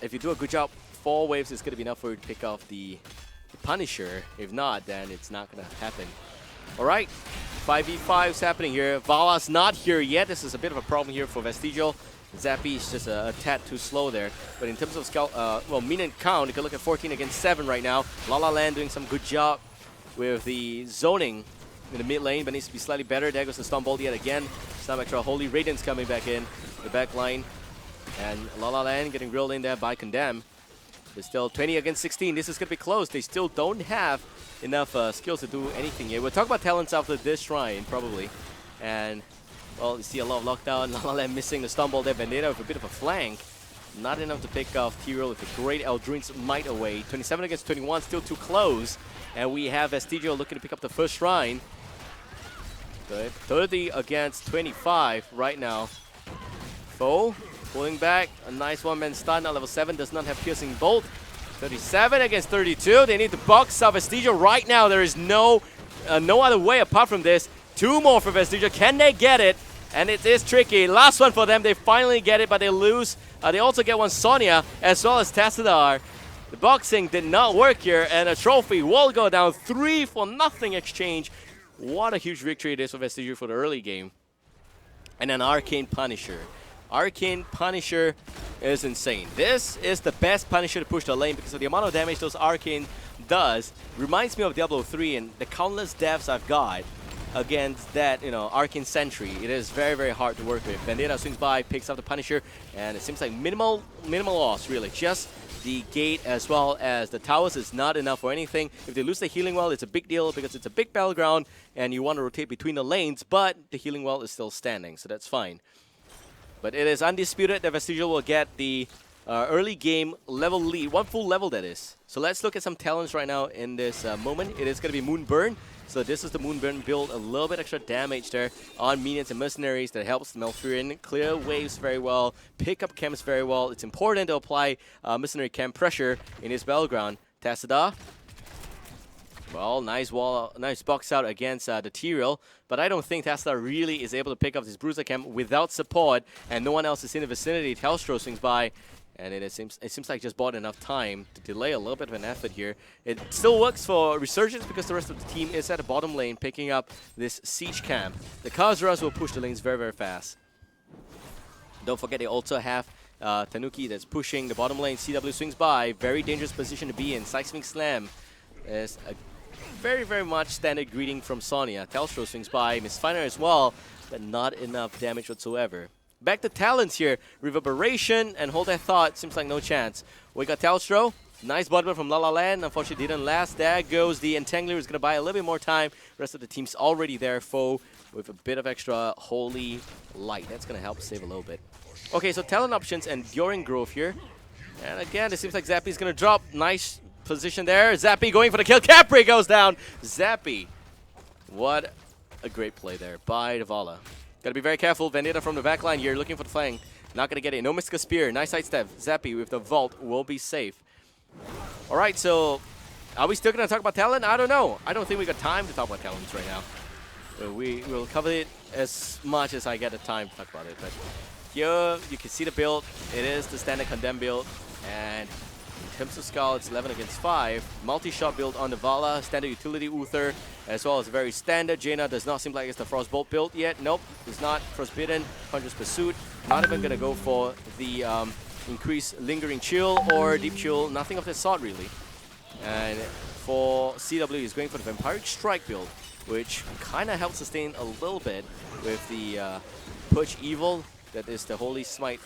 If you do a good job, 4 waves is going to be enough for you to pick off the Punisher. If not, then it's not going to happen. Alright, 5v5 is happening here. Vala's not here yet. This is a bit of a problem here for Vestigial. Zappy is just a tad too slow there. But in terms of minion count, you can look at 14 against 7 right now. La La Land doing some good job with the zoning in the mid lane, but needs to be slightly better. There goes the Stormbolt yet again. Some extra Holy Radiance coming back in the back line. And La La Land getting reeled in there by Condemn. There's still 20 against 16. This is going to be close. They still don't have enough skills to do anything here. We'll talk about talents after this Shrine, probably. And, well, you see a lot of lockdown. La La Land missing the Stormbolt there. Vendetta with a bit of a flank. Not enough to pick off Tyrael with a great Eldrin's Might away. 27 against 21, still too close. And we have Vestigial looking to pick up the first Shrine. Good. 30 against 25 right now. Foe pulling back. A nice one-man stun at level 7. Does not have Piercing Bolt. 37 against 32. They need to box out Vestigial right now. There is no other way apart from this. 2 more for Vestigial. Can they get it? And it is tricky. Last one for them. They finally get it, but they lose. They also get one Sonya as well as Tassadar. The boxing did not work here, and a Trophy will go down. 3-0 exchange. What a huge victory it is for Vestigial for the early game. And an Arcane Punisher. Arcane Punisher is insane. This is the best Punisher to push the lane because of the amount of damage those Arcane does. Reminds me of Diablo 3 and the countless deaths I've got against that, Arcane Sentry. It is very, very hard to work with. Vendetta swings by, picks up the Punisher, and it seems like minimal loss, really. Just the gate as well as the towers is not enough for anything. If they lose the healing well, it's a big deal because it's a big battleground and you want to rotate between the lanes, but the healing well is still standing, so that's fine. But it is undisputed that Vestigial will get the early game level lead, 1 full level that is. So let's look at some talents right now in this moment. It is going to be Moonburn. So this is the Moonburn build, a little bit extra damage there on minions and mercenaries that helps Malfurion clear waves very well, pick up camps very well. It's important to apply mercenary camp pressure in his battleground. Tassadar. Well, nice box out against the Tyrael, but I don't think Tassadar really is able to pick up this Bruiser camp without support, and no one else is in the vicinity. Telstra swings by, and it seems like just bought enough time to delay a little bit of an effort here. It still works for Resurgence because the rest of the team is at the bottom lane picking up this siege camp. The Khazras will push the lanes very, very fast. Don't forget they also have Tanuki that's pushing the bottom lane. CW swings by, very dangerous position to be in. Seismic Slam is a very, very much standard greeting from Sonya. Telstra swings by, Mistfiner as well, but not enough damage whatsoever. Back to talents here. Reverberation and Hold That Thought. Seems like no chance. We got Telstra. Nice bottom from La La Land. Unfortunately didn't last. There goes the Entangler, who's going to buy a little bit more time. The rest of the team's already there. Foe with a bit of extra Holy Light. That's going to help save a little bit. Okay, so talent options, Enduring Growth here. And again, it seems like Zappy's gonna drop. Nice position there. Zappy going for the kill. Capri goes down. Zappy. What a great play there by Davala. Gotta be very careful. Vendetta from the back line here, looking for the flank. Not gonna get it. No Mystica Spear. Nice sidestep. Zappy with the vault will be safe. Alright, so are we still gonna talk about talent? I don't know. I don't think we got time to talk about talents right now. We will cover it as much as I get the time to talk about it. But here you can see the build. It is the standard condemn build. And in terms of Skull, it's 11 against 5. Multi-shot build on the Vala, standard utility Uther, as well as very standard. Jaina does not seem like it's the Frostbolt build yet. Nope, it's not. Frostbitten, Puncher's Pursuit. Not even going to go for the increased Lingering Chill or Deep Chill. Nothing of that sort, really. And for CW, he's going for the Vampiric Strike build, which kind of helps sustain a little bit with the Push Evil. That is the Holy Smite.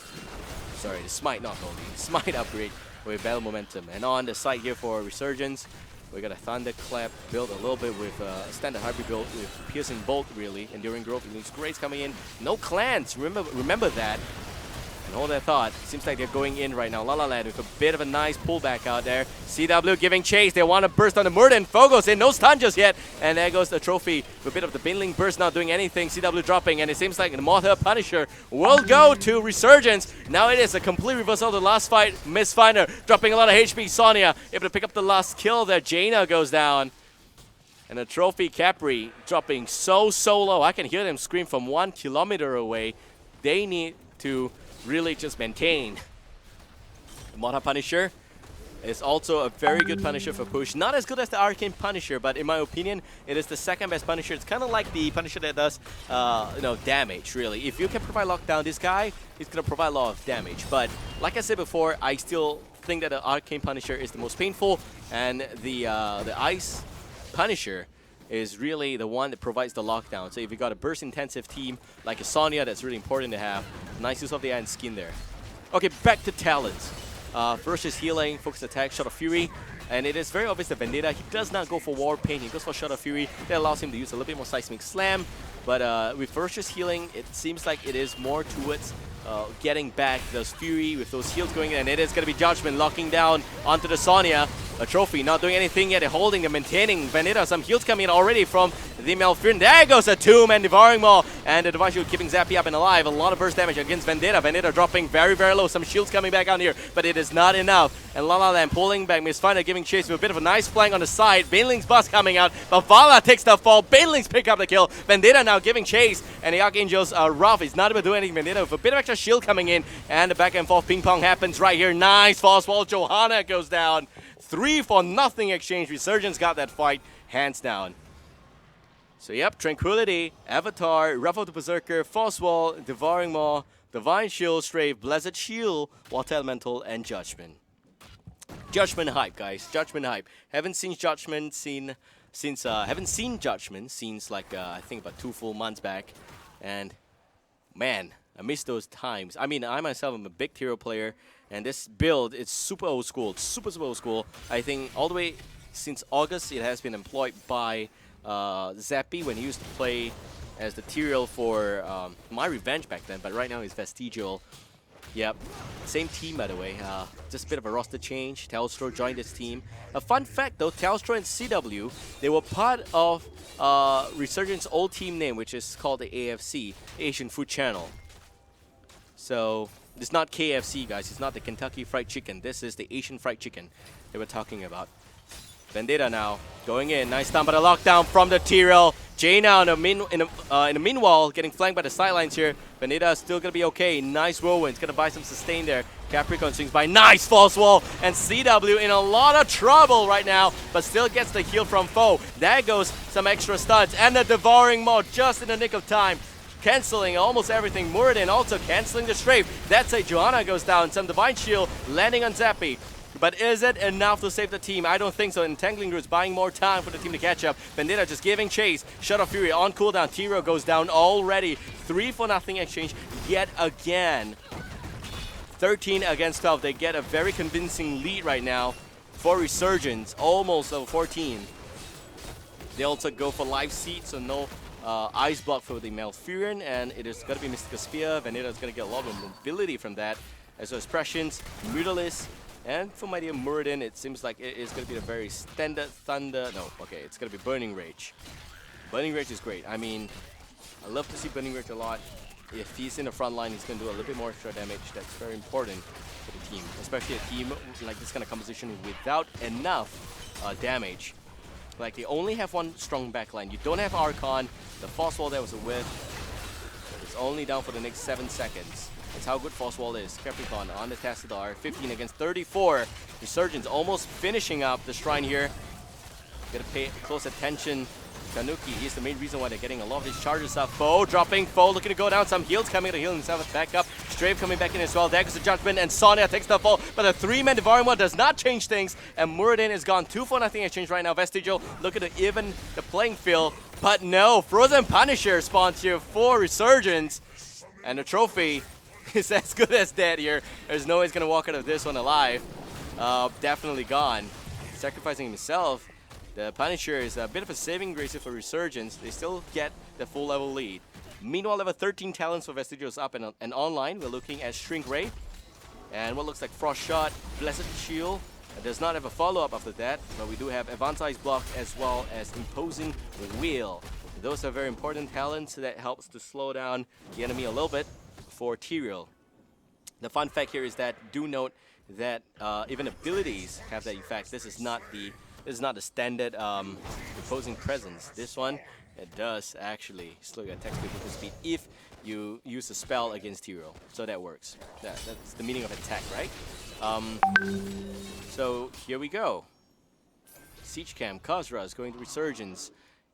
Sorry, the Smite, not Holy. Smite upgrade with Battle Momentum. And on the side here for Resurgence, we got a Thunderclap build a little bit with a standard hybrid build with Piercing Bolt, really. Enduring Growth, Elite Grace coming in. No clans, remember that. And hold that thought. Seems like they're going in right now. La La Land with a bit of a nice pullback out there. CW giving chase. They want to burst on the Murden. Fogos in. No stun just yet. And there goes the trophy. With a bit of the Baneling burst not doing anything. CW dropping. And it seems like the Mortar Punisher will go to Resurgence. Now it is a complete reversal of the last fight. Mistfinder dropping a lot of HP. Sonya able to pick up the last kill there. Jaina goes down. And the trophy Capri dropping so low. I can hear them scream from 1 kilometer away. They need to really just maintain. The Mortar Punisher is also a very good Punisher for push. Not as good as the Arcane Punisher, but in my opinion, it is the second best Punisher. It's kind of like the Punisher that does, damage, really. If you can provide lockdown, this guy is going to provide a lot of damage. But like I said before, I still think that the Arcane Punisher is the most painful, and the Ice Punisher is really the one that provides the lockdown. So if you got a burst-intensive team like a Sonya, that's really important to have. Nice use of the Iron Skin there. Okay, back to talents. First is healing, focus attack, Shot of Fury. And it is very obvious that Vendetta, he does not go for War Paint, he goes for Shot of Fury. That allows him to use a little bit more Seismic Slam. But with Ferocious healing, it seems like it is more towards getting back those Fury with those heals going in. And it is going to be Judgment locking down onto the Sonya. A trophy, not doing anything yet. They're holding and maintaining Vendetta. Some heals coming in already from the Malfurion. There goes a Tomb and Devouring Maw. And the Divine Shield keeping Zappy up and alive. A lot of burst damage against Vendetta. Vendetta dropping very low. Some shields coming back out here, but it is not enough. And La La Land pulling back. Mistfinder giving chase with a bit of a nice flank on the side. Baneling's boss coming out, but Vala takes the fall. Baneling's pick up the kill. Vendetta now giving chase. And the Archangel's rough is not able to do anything. Vendetta with a bit of extra shield coming in. And the back and forth ping pong happens right here. Nice false wall. Johanna goes down. 3-for-0 exchange. Resurgence got that fight hands down. So yep, Tranquility, Avatar, Ruffle the Berserker, Force Wall, Devouring Maw, Divine Shield, Strafe, Blessed Shield, Water Elemental, and Judgment. Judgment hype, guys. Judgment hype. Haven't seen Judgment since like I think about 2 full months back, and man, I miss those times. I mean, I myself am a big Hero player. And this build, it's super old school. It's super old school. I think all the way since August, it has been employed by Zappy when he used to play as the Tyrael for My Revenge back then. But right now he's Vestigial. Yep. Same team, by the way. Just a bit of a roster change. Telstra joined this team. A fun fact, though, Telstra and CW, they were part of Resurgence's old team name, which is called the AFC, Asian Food Channel. So it's not KFC, guys. It's not the Kentucky Fried Chicken. This is the Asian Fried Chicken they were talking about. Vendetta now going in. Nice stun, but a lockdown from the Tyrael. Jaina in the meanwhile getting flanked by the sidelines here. Vendetta is still gonna be okay. Nice whirlwind. It's gonna buy some sustain there. Capricorn swings by. Nice false wall. And CW in a lot of trouble right now, but still gets the heal from foe. There goes some extra stuns. And the Devouring Maw just in the nick of time. Canceling almost everything. Muradin also canceling the strafe. That's a Johanna goes down. Some Divine Shield landing on Zappy. But is it enough to save the team? I don't think so. Entangling Roots buying more time for the team to catch up. Vendetta just giving chase. Shut of Fury on cooldown. Tyrael goes down already. 3-for-0 exchange yet again. 13 against 12. They get a very convincing lead right now for Resurgence. Almost level 14. They also go for live seed, so no Ice Block for the Malfurion, and it is going to be Mystica Spear. Vendetta is going to get a lot of mobility from that. as well as Prescience, Mutalis, and for my dear Muradin, it seems like it is going to be a very standard Thunder. No, okay, it's going to be Burning Rage. Burning Rage is great. I mean, I love to see Burning Rage a lot. If he's in the front line, he's going to do a little bit more extra damage. That's very important for the team, especially a team like this kind of composition without enough damage. Like, they only have one strong backline. You don't have Archon. The Force Wall there was a whiff. It's only down for the next 7 seconds. That's how good Force Wall is. Capricorn on the Tassadar. 15 against 34. Resurgence almost finishing up the Shrine here. Gotta pay close attention. Kanuki is the main reason why they're getting a lot of these charges up. Foe dropping. Foe looking to go down. Some heals coming to heal himself back up. Strafe coming back in as well. There goes the Judgment, and Sonya takes the fall. But the 3-man Devouring One does not change things. And Muradin is gone 2-for-0 exchange right now. Vestigial looking to even the playing field. But no, Frozen Punisher spawns here for Resurgence. And the trophy is as good as dead here. There's no way he's going to walk out of this one alive. Definitely gone. Sacrificing himself. The Punisher is a bit of a saving grace for Resurgence. They still get the full level lead. Meanwhile, level 13 talents for Vestigial is up and online. We're looking at Shrink Ray and what looks like Frost Shot, Blessed Shield. It does not have a follow-up after that, but we do have Advanced Ice Block as well as Imposing Wheel. Those are very important talents that helps to slow down the enemy a little bit for Tyrael. The fun fact here is that do note that even abilities have that effect. This is not the standard Imposing Presence. This one, it does actually slow your attack speed if you use a spell against Tyrael. So that works. That's the meaning of attack, right? So here we go. Siege Camp, Khazra is going to Resurgence.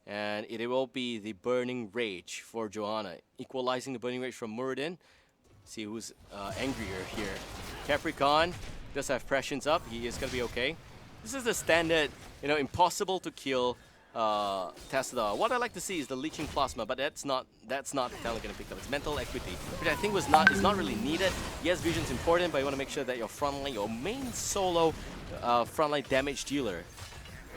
And it will be the Burning Rage for Johanna. Equalizing the Burning Rage from Muradin. See who's angrier here. Capricorn does have Prescience up. He is going to be okay. This is the standard, impossible to kill Tassadar. What I like to see is the Leeching Plasma, but that's not the talent going to pick up. It's Mental Equity, which I think is not really needed. Yes, Vision's important, but you want to make sure that your frontline, your main solo frontline damage dealer.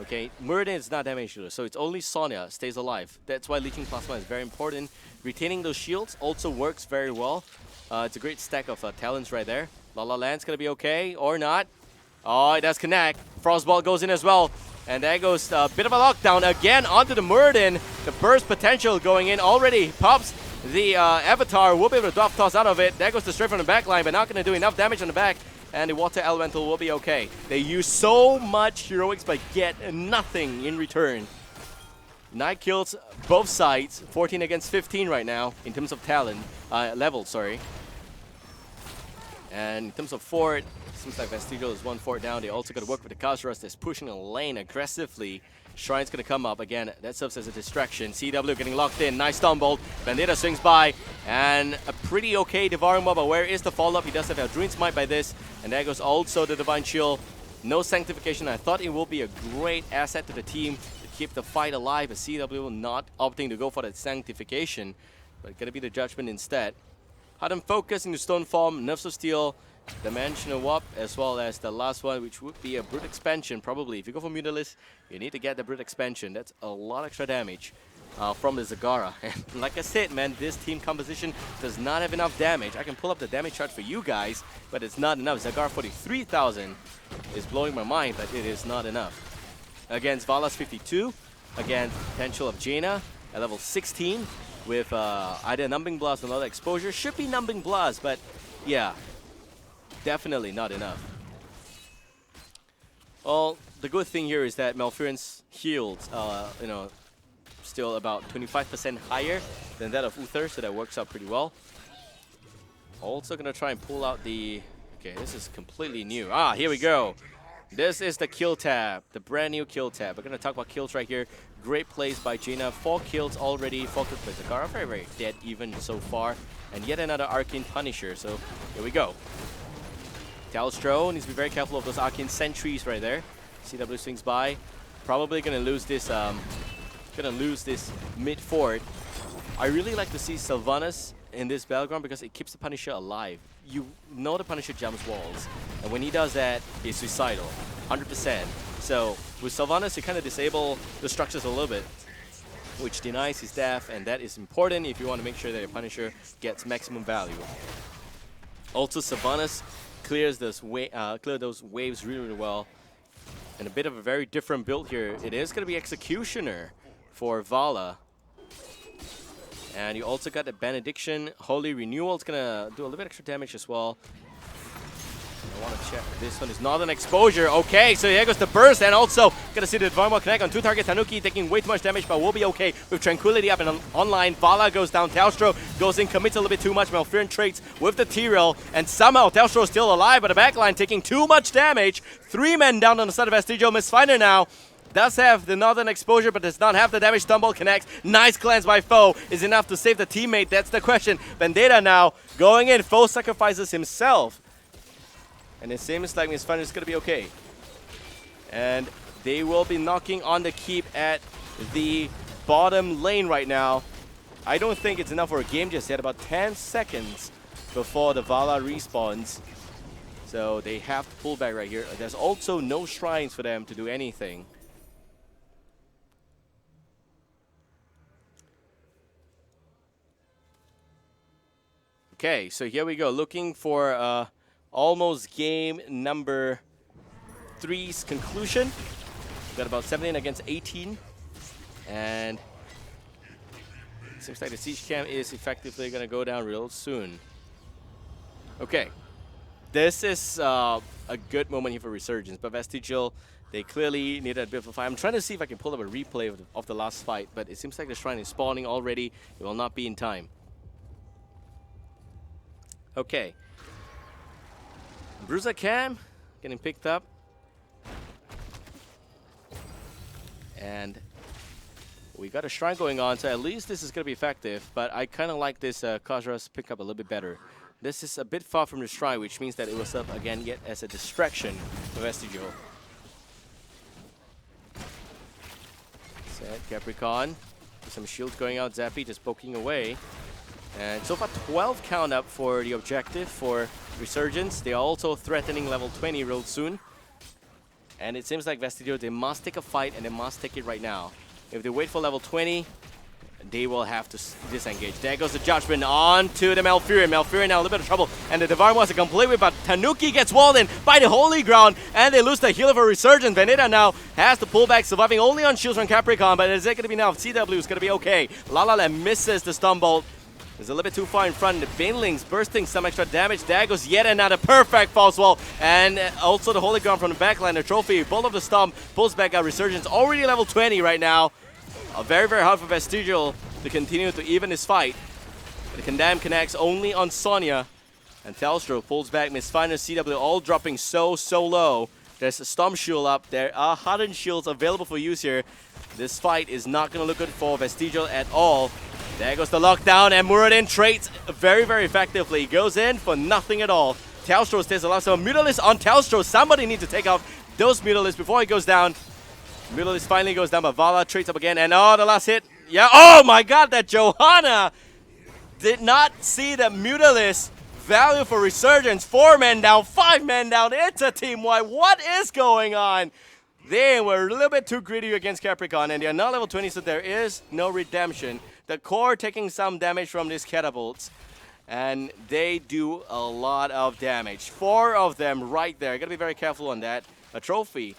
Okay, Muradin is not damage dealer, so it's only Sonya stays alive. That's why Leeching Plasma is very important. Retaining those shields also works very well. It's a great stack of talents right there. La La Land's gonna be okay, or not. Oh, it does connect. Frostball goes in as well. And there goes a bit of a lockdown again onto the Muradin. The burst potential going in already pops the Avatar. Will be able to drop toss out of it. There goes the straight from the back line, but not gonna do enough damage on the back. And the Water Elemental will be okay. They use so much heroics but get nothing in return. 9 kills both sides, 14 against 15 right now in terms of talent, level, sorry. And in terms of fort, seems like Vestigial is 1 fort down. They also got to work with the Khazras that's pushing the lane aggressively. Shrine's going to come up again. That serves as a distraction. CW getting locked in. Nice stumble. Bandita swings by. And a pretty okay Devouring Mob. But where is the follow-up? He does have a Druid Smite by this. And there goes also the Divine Shield. No Sanctification. I thought it will be a great asset to the team to keep the fight alive. But CW not opting to go for that Sanctification. But going to be the Judgment instead. Hardened Focus into Stone Form. Nerfs of Steel. Dimensional Warp, as well as the last one, which would be a Brute Expansion, probably. If you go for Mutalis, you need to get the Brute Expansion. That's a lot extra damage from the Zagara. And like I said, man, this team composition does not have enough damage. I can pull up the damage chart for you guys, but it's not enough. Zagara 43,000 is blowing my mind, but it is not enough. Against Vala's 52, against potential of Jaina at level 16, with either Numbing Blast or another exposure. Should be Numbing Blast, but yeah. Definitely not enough. Well, the good thing here is that Malfurion's healed, still about 25% higher than that of Uther, so that works out pretty well. Also gonna try and pull out the... Okay, this is completely new. Ah, here we go. This is the kill tab, the brand new kill tab. We're gonna talk about kills right here. Great plays by Jaina. 4 kills already. 4 kills by Zagara. Very, very dead even so far. And yet another Arcane Punisher. So here we go. Talstro needs to be very careful of those Arcane Sentries right there. CW swings by. Probably gonna lose this mid fort. I really like to see Sylvanas in this battleground because it keeps the Punisher alive. You know the Punisher jumps walls, and when he does that, he's suicidal, 100%. So with Sylvanas, you kind of disable the structures a little bit, which denies his death, and that is important if you want to make sure that your Punisher gets maximum value. Also, Sylvanas clears those waves really, really well. And a bit of a very different build here. It is going to be Executioner for Vala. And you also got the Benediction. Holy Renewal is going to do a little bit extra damage as well. I want to check. This one is not an exposure. Okay, so here goes the burst, and also gonna see the Divine Ball connect on 2 target. Tanuki taking way too much damage, but will be okay with Tranquility up and online. Vala goes down. Telstra goes in, commits a little bit too much. Malfurion trades with the T-Rail, and somehow Telstra is still alive, but the backline taking too much damage. 3 men down on the side of Vestigial. Mistfinder now does have the Northern exposure, but does not have the damage. Stumble connects. Nice cleanse by Foe is enough to save the teammate. That's the question. Vendetta now going in. Foe sacrifices himself. And it seems like Mistfinder is going to be okay. And they will be knocking on the keep at the bottom lane right now. I don't think it's enough for a game just yet. About 10 seconds before the Vala respawns. So they have to pull back right here. There's also no shrines for them to do anything. Okay, so here we go. Looking for almost game number 3's conclusion. We've got about 17 against 18. And it seems like the siege camp is effectively going to go down real soon. Okay. This is a good moment here for Resurgence, but Vestigial, they clearly need a bit of a fight. I'm trying to see if I can pull up a replay of the last fight, but it seems like the shrine is spawning already. It will not be in time. Okay. Bruiser Cam getting picked up. And we got a shrine going on, so at least this is going to be effective. But I kind of like this Khazra's pickup a little bit better. This is a bit far from the shrine, which means that it will serve again yet as a distraction for Vestigial. Set Capricorn. Some shields going out. Zappy just poking away. And so far 12 count up for the objective for Resurgence. They are also threatening level 20 real soon. And it seems like Vestigial, they must take a fight and they must take it right now. If they wait for level 20, they will have to disengage. There goes the Judgment on to the Malfurion. Malfurion now a little bit of trouble. And the Divine was a complete whip, but Tanuki gets walled in by the Holy Ground. And they lose the healer for Resurgence. Vendetta now has to pull back, surviving only on shields from Capricorn. But is it going to be enough? CW is going to be okay. La La Land misses the Stun Bolt. Is a little bit too far in front. The Banelings bursting some extra damage. There goes yet another perfect false wall. And also the Holy Ground from the backline. The trophy, Bolt of the Stomp, pulls back out Resurgence. Already level 20 right now. Very, very hard for Vestigial to continue to even this fight. The Condemn connects only on Sonya. And Telstra pulls back. Mistfinder, CW all dropping so low. There's a Storm Shield up. There are hardened shields available for use here. This fight is not going to look good for Vestigial at all. There goes the lockdown, and Muradin trades very, very effectively. Goes in for nothing at all. Telstra stays alive, so Mutalisk on Telstra. Somebody needs to take out those Mutalisks before he goes down. Mutalisk finally goes down, but Vala trades up again, and oh, the last hit. Yeah, oh my god, that Johanna did not see the Mutalisk value for Resurgence. 4 men down, 5 men down. It's a team wipe. What is going on? They were a little bit too greedy against Capricorn, and they are now level 20, so there is no redemption. The core taking some damage from these catapults, and they do a lot of damage. 4 of them right there. Gotta be very careful on that. A trophy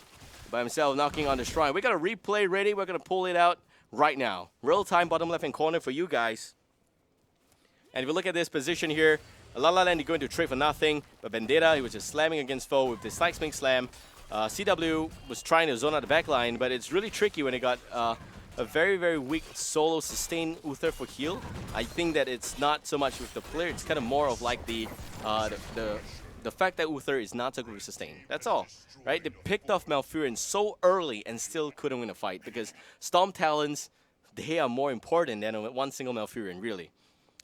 by himself knocking on the shrine. We got a replay ready. We're gonna pull it out right now. Real time bottom left hand corner for you guys. And if you look at this position here, La La Land is going to trade for nothing, but Vendetta, he was just slamming against Foe with the Seismic Slam. CW was trying to zone out the backline, but it's really tricky when it got a very, very weak solo sustain Uther for heal. I think that it's not so much with the player, it's kind of more of like the fact that Uther is not so good with sustain. That's all, right? They picked off Malfurion so early and still couldn't win a fight because Storm Talons, they are more important than one single Malfurion, really.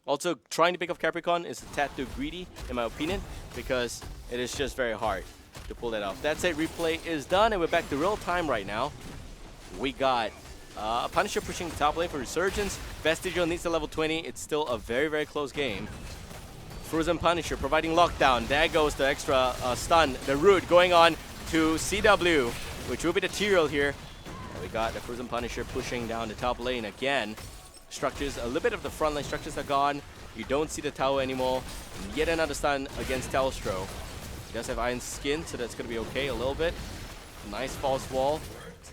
Also, trying to pick up Capricorn is a tad too greedy, in my opinion, because it is just very hard to pull that off. That's it, replay is done, and we're back to real time right now. We got Punisher pushing the top lane for Resurgence. Vestigial needs a level 20. It's still a very, very close game. Frozen Punisher providing lockdown. There goes the extra stun. The root going on to CW, which will be the T-Rail here. And we got the Frozen Punisher pushing down the top lane again. Structures, a little bit of the front line structures are gone. You don't see the tower anymore. And yet another stun against Telstro. He does have Iron Skin, so that's going to be okay a little bit. Nice false wall.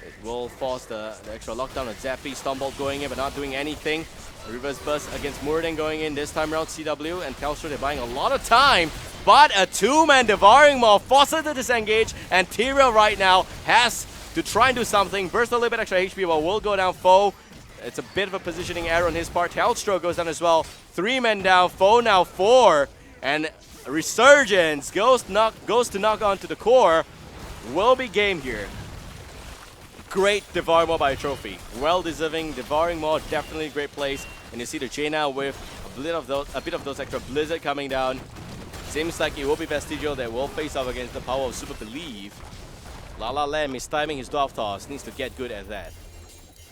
It will force the extra lockdown of Zappy. Stombolt going in but not doing anything. Reverse Burst against Murden going in this time around. CW and Telstra, they're buying a lot of time. But a two-man Devouring Maw forces the disengage. And Tyrael right now has to try and do something. Burst a little bit extra HP, but will go down Foe. It's a bit of a positioning error on his part. Telstra goes down as well. 3 men down. Foe now 4. And Resurgence goes to knock onto the core. Will be game here. Great Devouring Maw by a trophy. Well deserving. Devouring Maw, definitely a great place. And you see the Jaina with a bit of those extra Blizzard coming down. Seems like it will be Vestigial that will face off against the power of Super Believe. La La Land mistiming his Dwarf Toss. Needs to get good at that.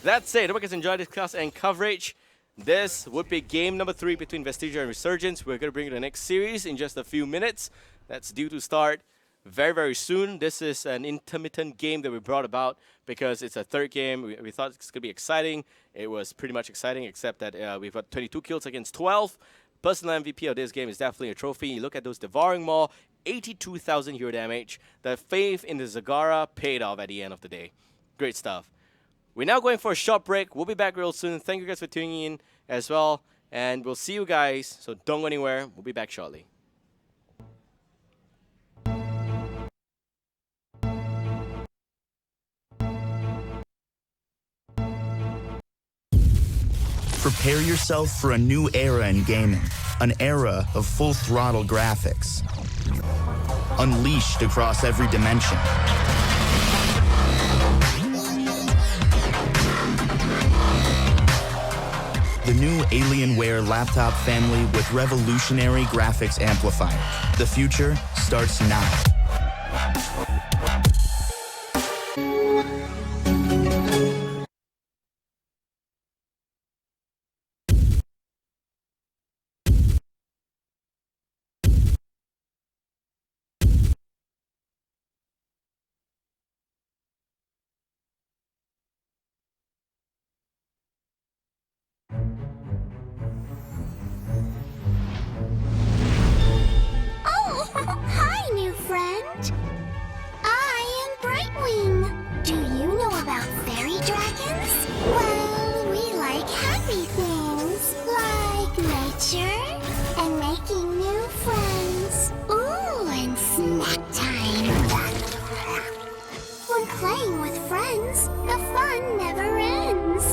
That said, I hope you guys enjoyed this class and coverage. This would be game number 3 between Vestigial and Resurgence. We're going to bring you the next series in just a few minutes. That's due to start very, very soon. This is an intermittent game that we brought about because it's a third game. We thought it's going to be exciting. It was pretty much exciting, except that we've got 22 kills against 12. Personal MVP of this game is definitely a trophy. You look at those Devouring Maw, 82,000 hero damage. The faith in the Zagara paid off at the end of the day. Great stuff. We're now going for a short break. We'll be back real soon. Thank you guys for tuning in as well. And we'll see you guys. So don't go anywhere. We'll be back shortly. Prepare yourself for a new era in gaming, an era of full throttle graphics, unleashed across every dimension. The new Alienware laptop family with revolutionary graphics amplifier. The future starts now. Hi, new friend. I am Brightwing. Do you know about fairy dragons? Well, we like happy things, like nature and making new friends. Ooh, and snack time. When playing with friends, the fun never ends.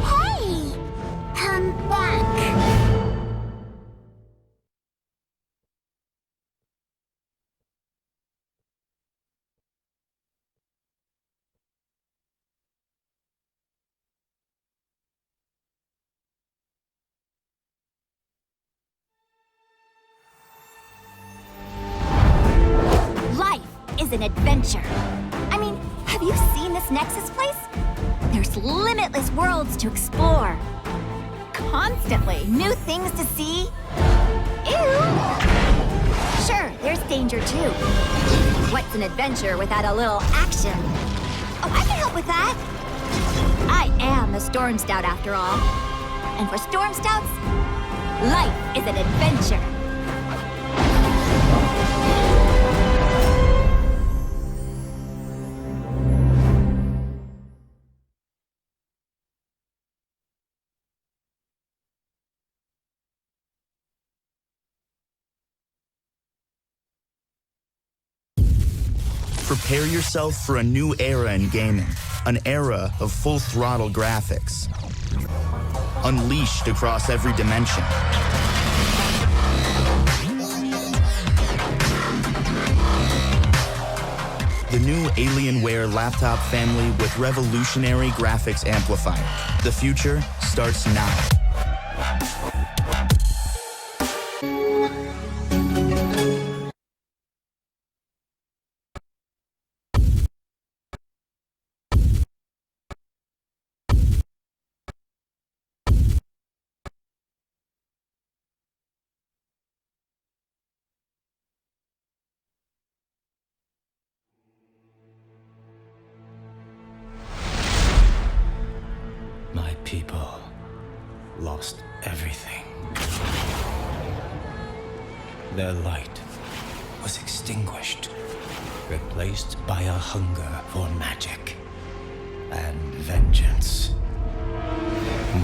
Hey, come back. Is an adventure. I mean, have you seen this Nexus place? There's limitless worlds to explore. Constantly new things to see. Ew! Sure, there's danger too. What's an adventure without a little action? Oh, I can help with that. I am a Storm Scout after all. And for Storm Scouts, life is an adventure. Prepare yourself for a new era in gaming, an era of full throttle graphics, unleashed across every dimension. The new Alienware laptop family with revolutionary graphics amplifier. The future starts now. My people lost everything. Their light was extinguished, replaced by a hunger for magic and vengeance.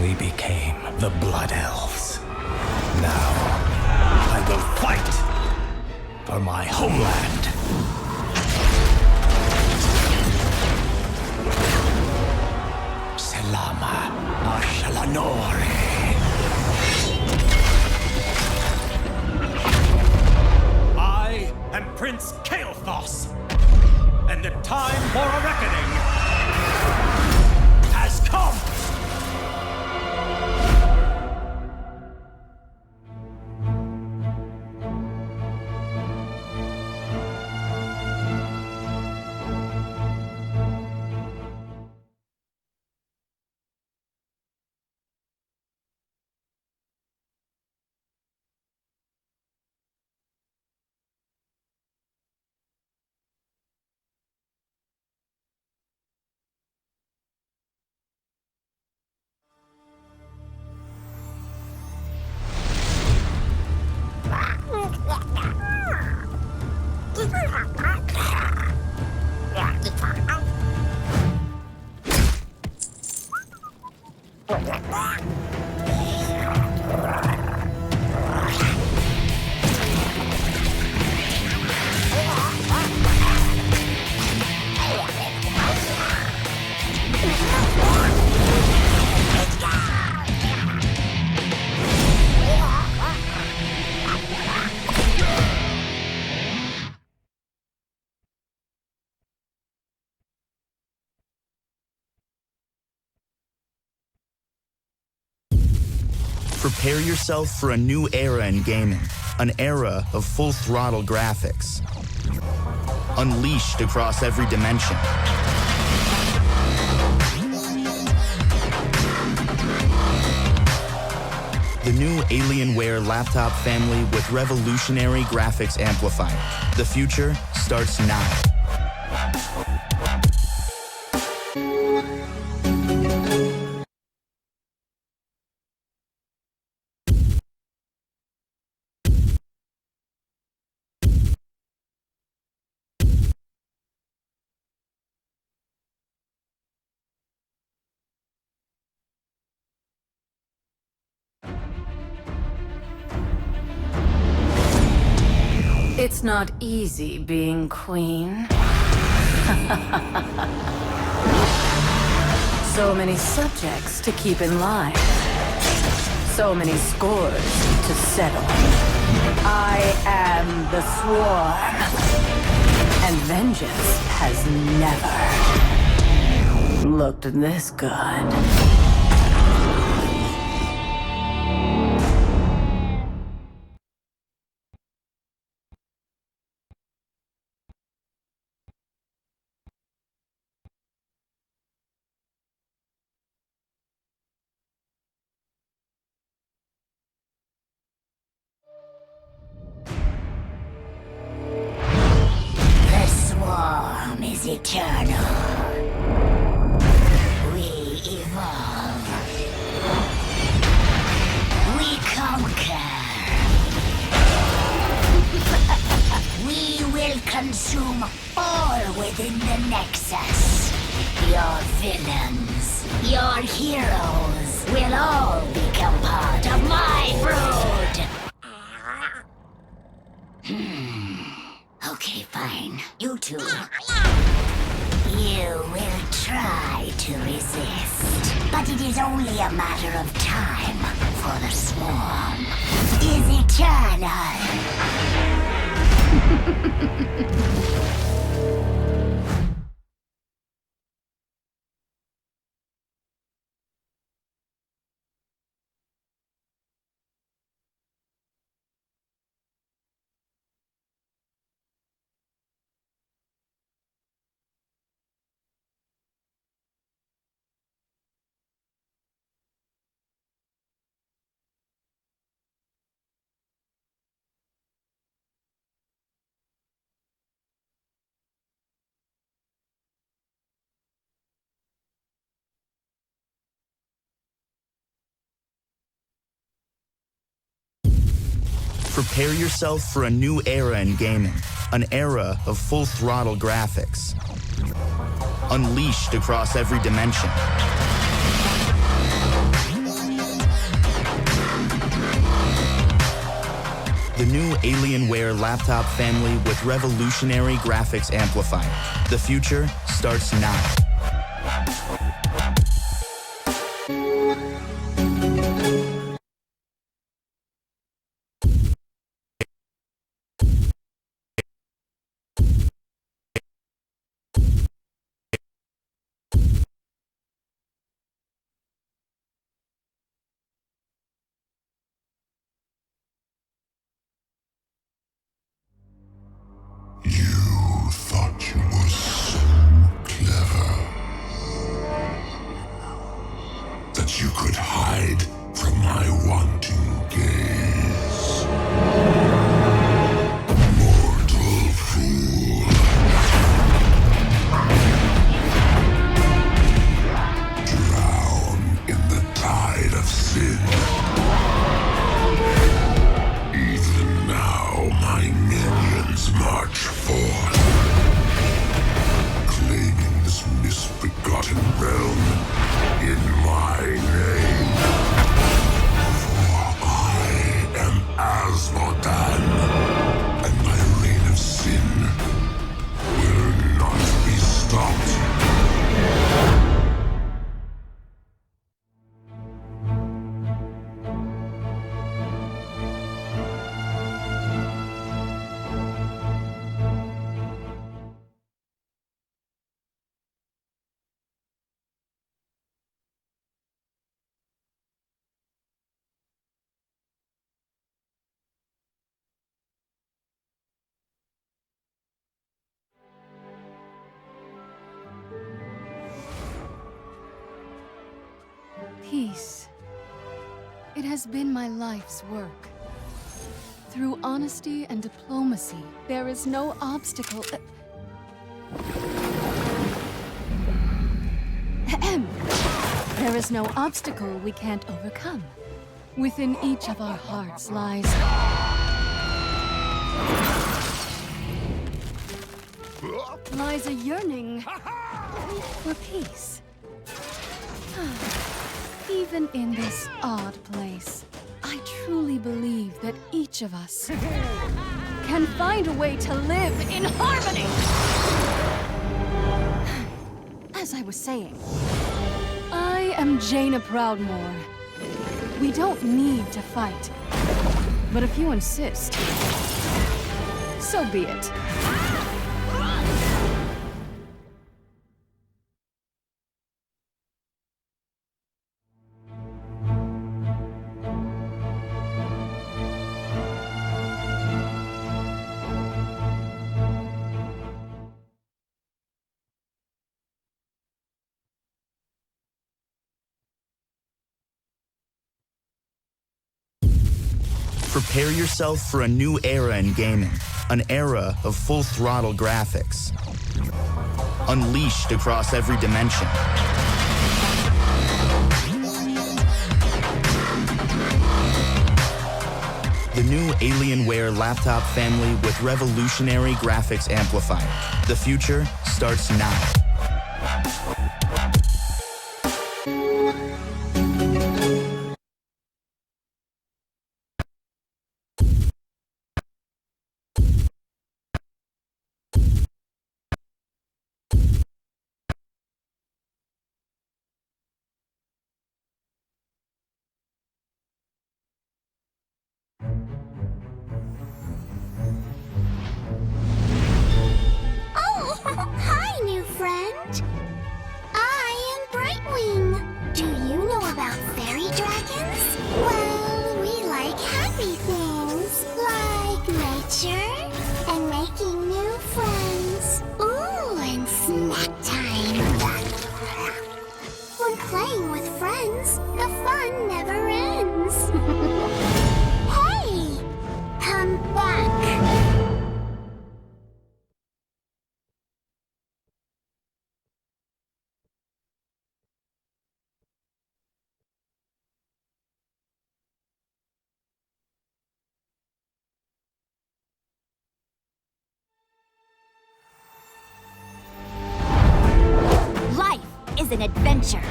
We became the Blood Elves. Now, I will fight for my homeland. Selama Ashalanore. I am Prince Kael'thas, and the time for a reckoning has come! Prepare yourself for a new era in gaming, an era of full-throttle graphics, unleashed across every dimension. The new Alienware laptop family with revolutionary graphics amplifier. The future starts now. It's not easy being queen. So many subjects to keep in line. So many scores to settle. I am the swarm. And vengeance has never looked this good. The swarm is eternal. We evolve. We conquer. We will consume all within the Nexus. Your villains, your heroes will all become part of my brood. Okay, fine. You two. You will try to resist, but it is only a matter of time, for the swarm is eternal. Prepare yourself for a new era in gaming, an era of full throttle graphics, unleashed across every dimension. The new Alienware laptop family with revolutionary graphics amplifier. The future starts now. You thought you were so clever that you could hide from my wanting gaze. Mortal fool. Drown in the tide of sin. Even now, my minions march forth, claiming this misbegotten realm in my name. For I am Asmodan, and my reign of sin will not be stopped. Peace. It has been my life's work. Through honesty and diplomacy, there is no obstacle. Ahem. There is no obstacle we can't overcome. Within each of our hearts lies a yearning for peace. Even in this odd place, I truly believe that each of us can find a way to live in harmony. As I was saying, I am Jaina Proudmoore. We don't need to fight. But if you insist, so be it. Prepare yourself for a new era in gaming, an era of full throttle graphics, unleashed across every dimension. The new Alienware laptop family with revolutionary graphics amplifier. The future starts now. Oh, hi, new friend. I am Brightwing. Do you know about fairy dragons? Well, we like happy things, like nature and making new friends. Ooh, and snack time. When playing with friends, the fun never ends. Hey, come back. adventure.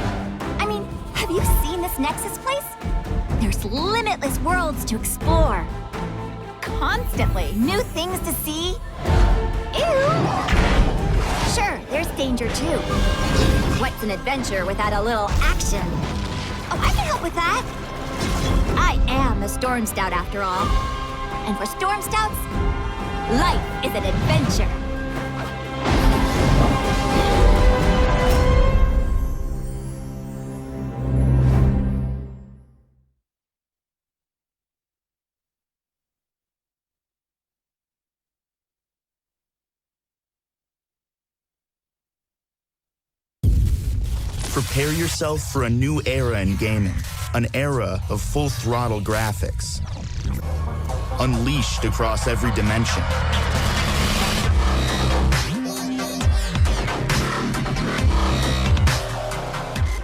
I mean, have you seen this Nexus place? There's limitless worlds to explore. Constantly new things to see. Ew! Sure, there's danger too. What's an adventure without a little action? Oh, I can help with that. I am a Storm Scout after all. And for Storm Scouts, life is an adventure. Prepare yourself for a new era in gaming, an era of full-throttle graphics, unleashed across every dimension.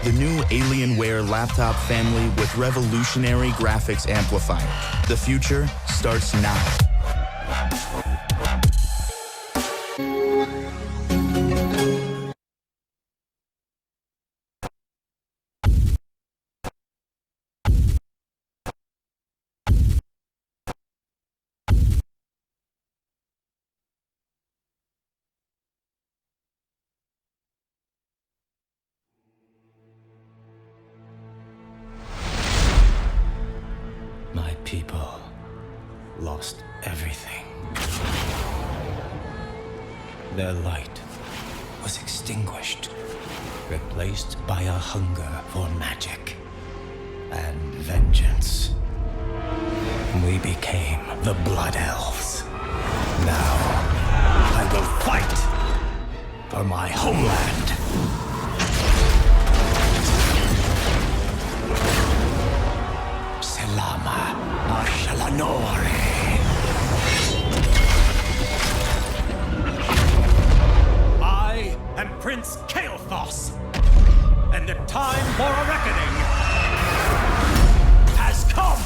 The new Alienware laptop family with revolutionary graphics amplifier. The future starts now. My people lost everything. Their light was extinguished, replaced by a hunger for magic and vengeance. We became the Blood Elves. Now, I will fight for my homeland. Selama Ashalanore. I am Prince Kael'thas, and the time for a reckoning has come!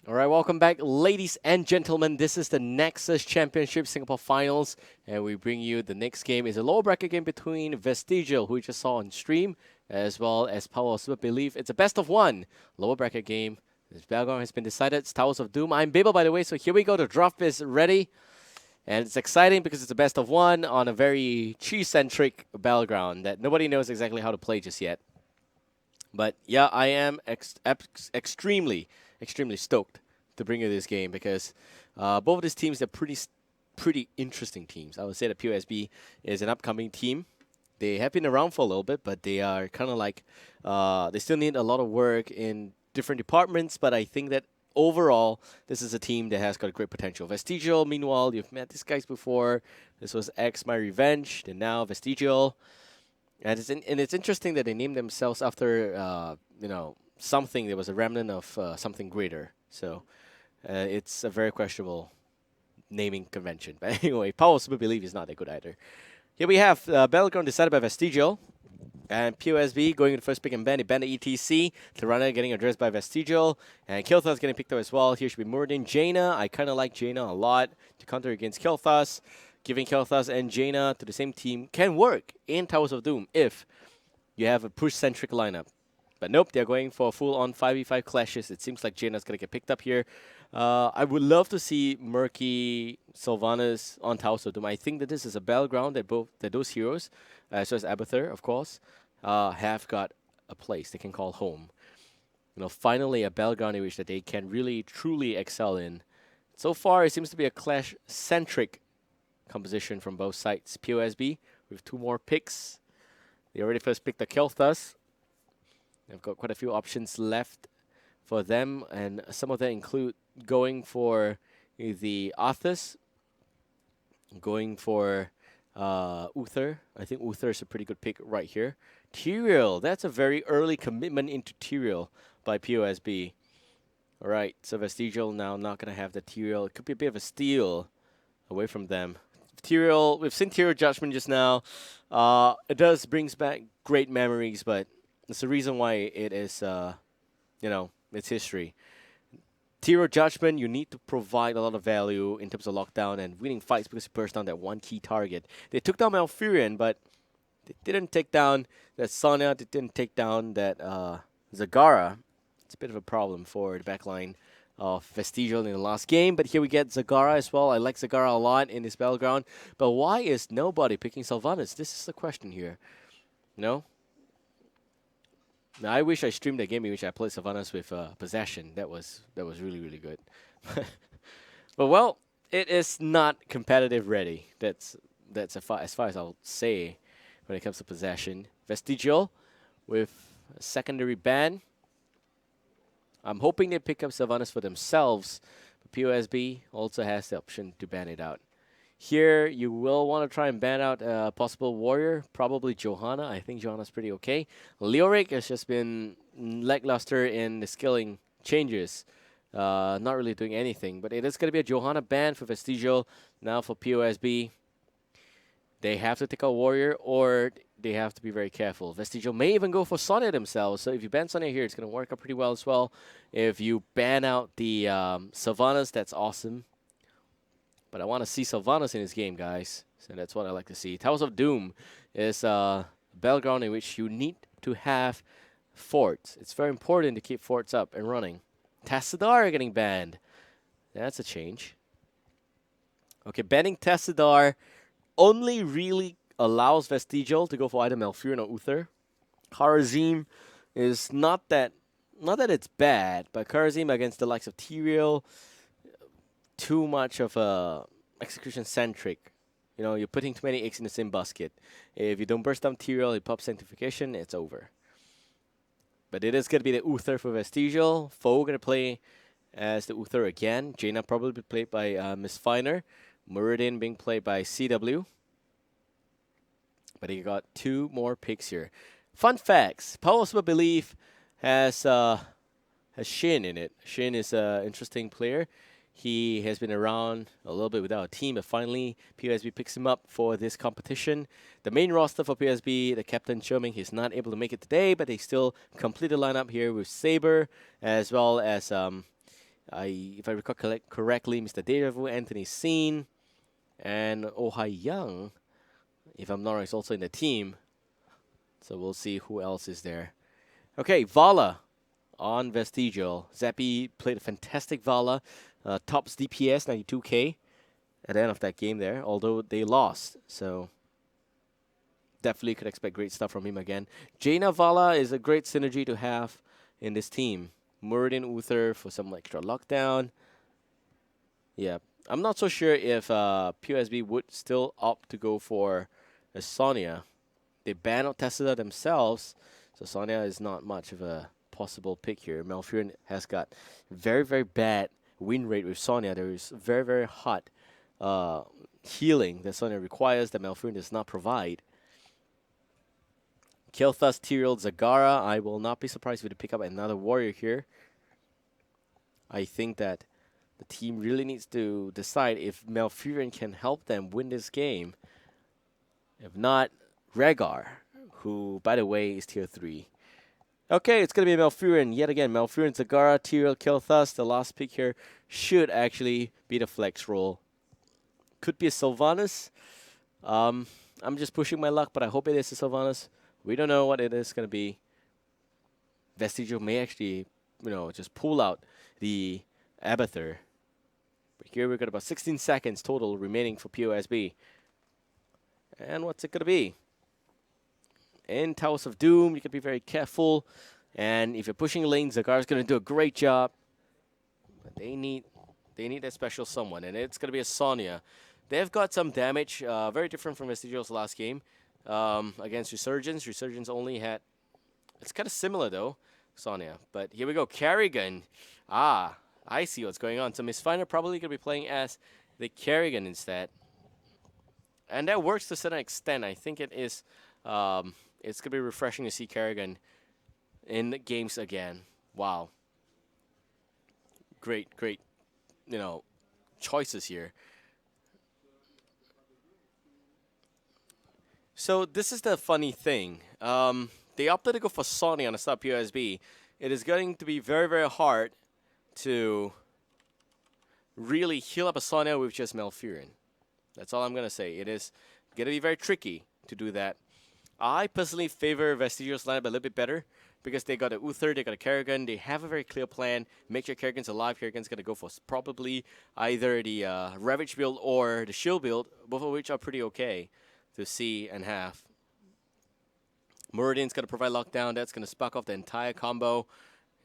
Alright, welcome back, ladies and gentlemen. This is the Nexus Championship Singapore Finals, and we bring you the next game. It's a lower bracket game between Vestigial, who we just saw on stream, as well as Power of Super Belief. It's a best of one lower bracket game. This battleground has been decided. It's Towers of Doom. I'm Babel, by the way, so here we go. The draft is ready. And it's exciting because it's a best of one on a very cheese-centric battleground that nobody knows exactly how to play just yet. But yeah, I am extremely stoked to bring you this game because both of these teams are pretty interesting teams. I would say that POSB is an upcoming team. They have been around for a little bit, but they are kind of like they still need a lot of work in different departments. But I think that overall, this is a team that has got great potential. Vestigial, meanwhile, you've met these guys before. This was X My Revenge, and now Vestigial. And it's interesting that they named themselves after something that was a remnant of something greater. So it's a very questionable naming convention. But anyway, Power of Super Belief is not that good either. Here we have Battleground decided by Vestigial. And POSB going to the first pick and ban. They ban the ETC. Tirana getting addressed by Vestigial. And Kael'thas getting picked up as well. Here should be Muradin. Jaina. I kind of like Jaina a lot to counter against Kael'thas. Giving Kael'thas and Jaina to the same team can work in Towers of Doom if you have a push-centric lineup. But nope, they're going for full-on 5v5 clashes. It seems like Jaina's going to get picked up here. I would love to see Murky, Sylvanas on Towers of Doom. I think that this is a battleground that those heroes, as well as Abathur, of course, have got a place they can call home. Finally a battleground in which that they can really, truly excel in. So far, it seems to be a clash-centric composition from both sides. POSB with 2 more picks. They already first picked the Kael'thas. They've got quite a few options left for them, and some of them include going for the Arthas, going for Uther. I think Uther is a pretty good pick right here. Tyrael, that's a very early commitment into Tyrael by POSB. All right, so Vestigial now not going to have the Tyrael. It could be a bit of a steal away from them. Tyrael, we've seen Tyrael Judgment just now. It does brings back great memories, but it's the reason why it is, it's history. Tyrael Judgment, you need to provide a lot of value in terms of lockdown and winning fights because you burst down that one key target. They took down Malfurion, but they didn't take down that Sonya. They didn't take down that Zagara. It's a bit of a problem for the backline of Vestigial in the last game, but here we get Zagara as well. I like Zagara a lot in this battleground, but why is nobody picking Sylvanas? This is the question here. No? Now, I wish I streamed a game in which I played Sylvanas with Possession. That was really, really good. But, well, it is not competitive ready. That's as far as I'll say when it comes to Possession. Vestigial with a secondary ban. I'm hoping they pick up Sylvanas for themselves, but POSB also has the option to ban it out. Here, you will want to try and ban out a possible warrior, probably Johanna. I think Johanna's pretty okay. Leoric has just been lackluster in the skilling changes, not really doing anything, but it is going to be a Johanna ban for Vestigial. Now for POSB, they have to take a warrior or they have to be very careful. Vestigial may even go for Sonya themselves. So if you ban Sonya here, it's going to work out pretty well as well. If you ban out the Sylvanas, that's awesome. But I want to see Sylvanas in this game, guys. So that's what I like to see. Towers of Doom is a battleground in which you need to have forts. It's very important to keep forts up and running. Tassadar getting banned. That's a change. Okay, banning Tassadar only really allows Vestigial to go for either Malfurion or Uther. Kharazim is not that it's bad, but Kharazim against the likes of Tyrael, too much of a execution centric. You know, you're putting too many eggs in the same basket. If you don't burst down Tyrael, you pop Sanctification, it's over. But it is going to be the Uther for Vestigial. Foe going to play as the Uther again. Jaina probably played by Miss Finer. Muradin being played by CW. But he got two more picks here. Fun facts. Powers of Belief has Shin in it. Shin is an interesting player. He has been around a little bit without a team, but finally POSB picks him up for this competition. The main roster for POSB, the captain Choming, he's not able to make it today, but they still complete the lineup here with Saber, as well as, if I recall correctly, Mr. Deja-Vu, Anthony Scene, and Oh Hai Young, if I'm not wrong, is also in the team. So we'll see who else is there. Okay, Vala on Vestigial. Zappy played a fantastic Vala. Tops DPS 92k at the end of that game there, although they lost. So definitely could expect great stuff from him again. Jaina Vala is a great synergy to have in this team. Muradin Uther for some extra lockdown. Yeah, I'm not so sure if POSB would still opt to go for a Sonya. They ban out Tessida themselves, so Sonya is not much of a possible pick here. Malfurion has got very, very bad win rate with Sonya. There is very, very hot healing that Sonya requires that Malfurion does not provide. Kel'Thas, Tyrael, Zagara. I will not be surprised if they pick up another warrior here. I think that the team really needs to decide if Malfurion can help them win this game. If not, Rhaegar, who, by the way, is tier 3. Okay, it's going to be Malfurion. Yet again, Malfurion, Zagara, Tyrael, Kel'Thas. The last pick here should actually be the flex roll. Could be a Sylvanas. I'm just pushing my luck, but I hope it is a Sylvanas. We don't know what it is going to be. Vestigial may actually, just pull out the Abathur. But here we've got about 16 seconds total remaining for POSB. And what's it going to be? In Towers of Doom, you can be very careful. And if you're pushing lanes, Zagara's going to do a great job. But they need that special someone, and it's going to be a Sonya. They've got some damage, very different from Vestigial's last game against Resurgence. Resurgence only had It's kind of similar though, Sonya. But here we go, Kerrigan. Ah, I see what's going on. So Miss Finer probably gonna be playing as the Kerrigan instead, and that works to a certain extent. I think it is. It's gonna be refreshing to see Kerrigan in the games again. Wow. Great, choices here. So this is the funny thing. They opted to go for Sonya on the start POSB. It is going to be very, very hard to really heal up a Sonya with just Malfurion. That's all I'm going to say. It is going to be very tricky to do that. I personally favor Vestigial's lineup a little bit better because they got a Uther, they got a Kerrigan, they have a very clear plan. Make sure Kerrigan's alive. Kerrigan's going to go for probably either the Ravage build or the Shield build, both of which are pretty okay to see and have. Muradin's going to provide lockdown. That's going to spark off the entire combo.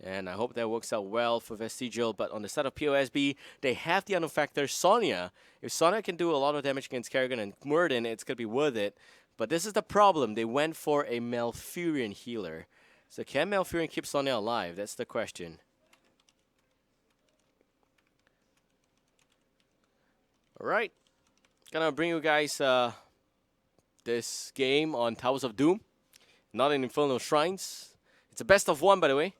And I hope that works out well for Vestigial. But on the side of POSB, they have the unknown factor, Sonya. If Sonya can do a lot of damage against Kerrigan and Muradin, it's going to be worth it. But this is the problem. They went for a Malfurion healer. So can Malfurion keep Sonya alive? That's the question. Alright. Gonna bring you guys this game on Towers of Doom. Not in Infernal Shrines. It's a best of one, by the way.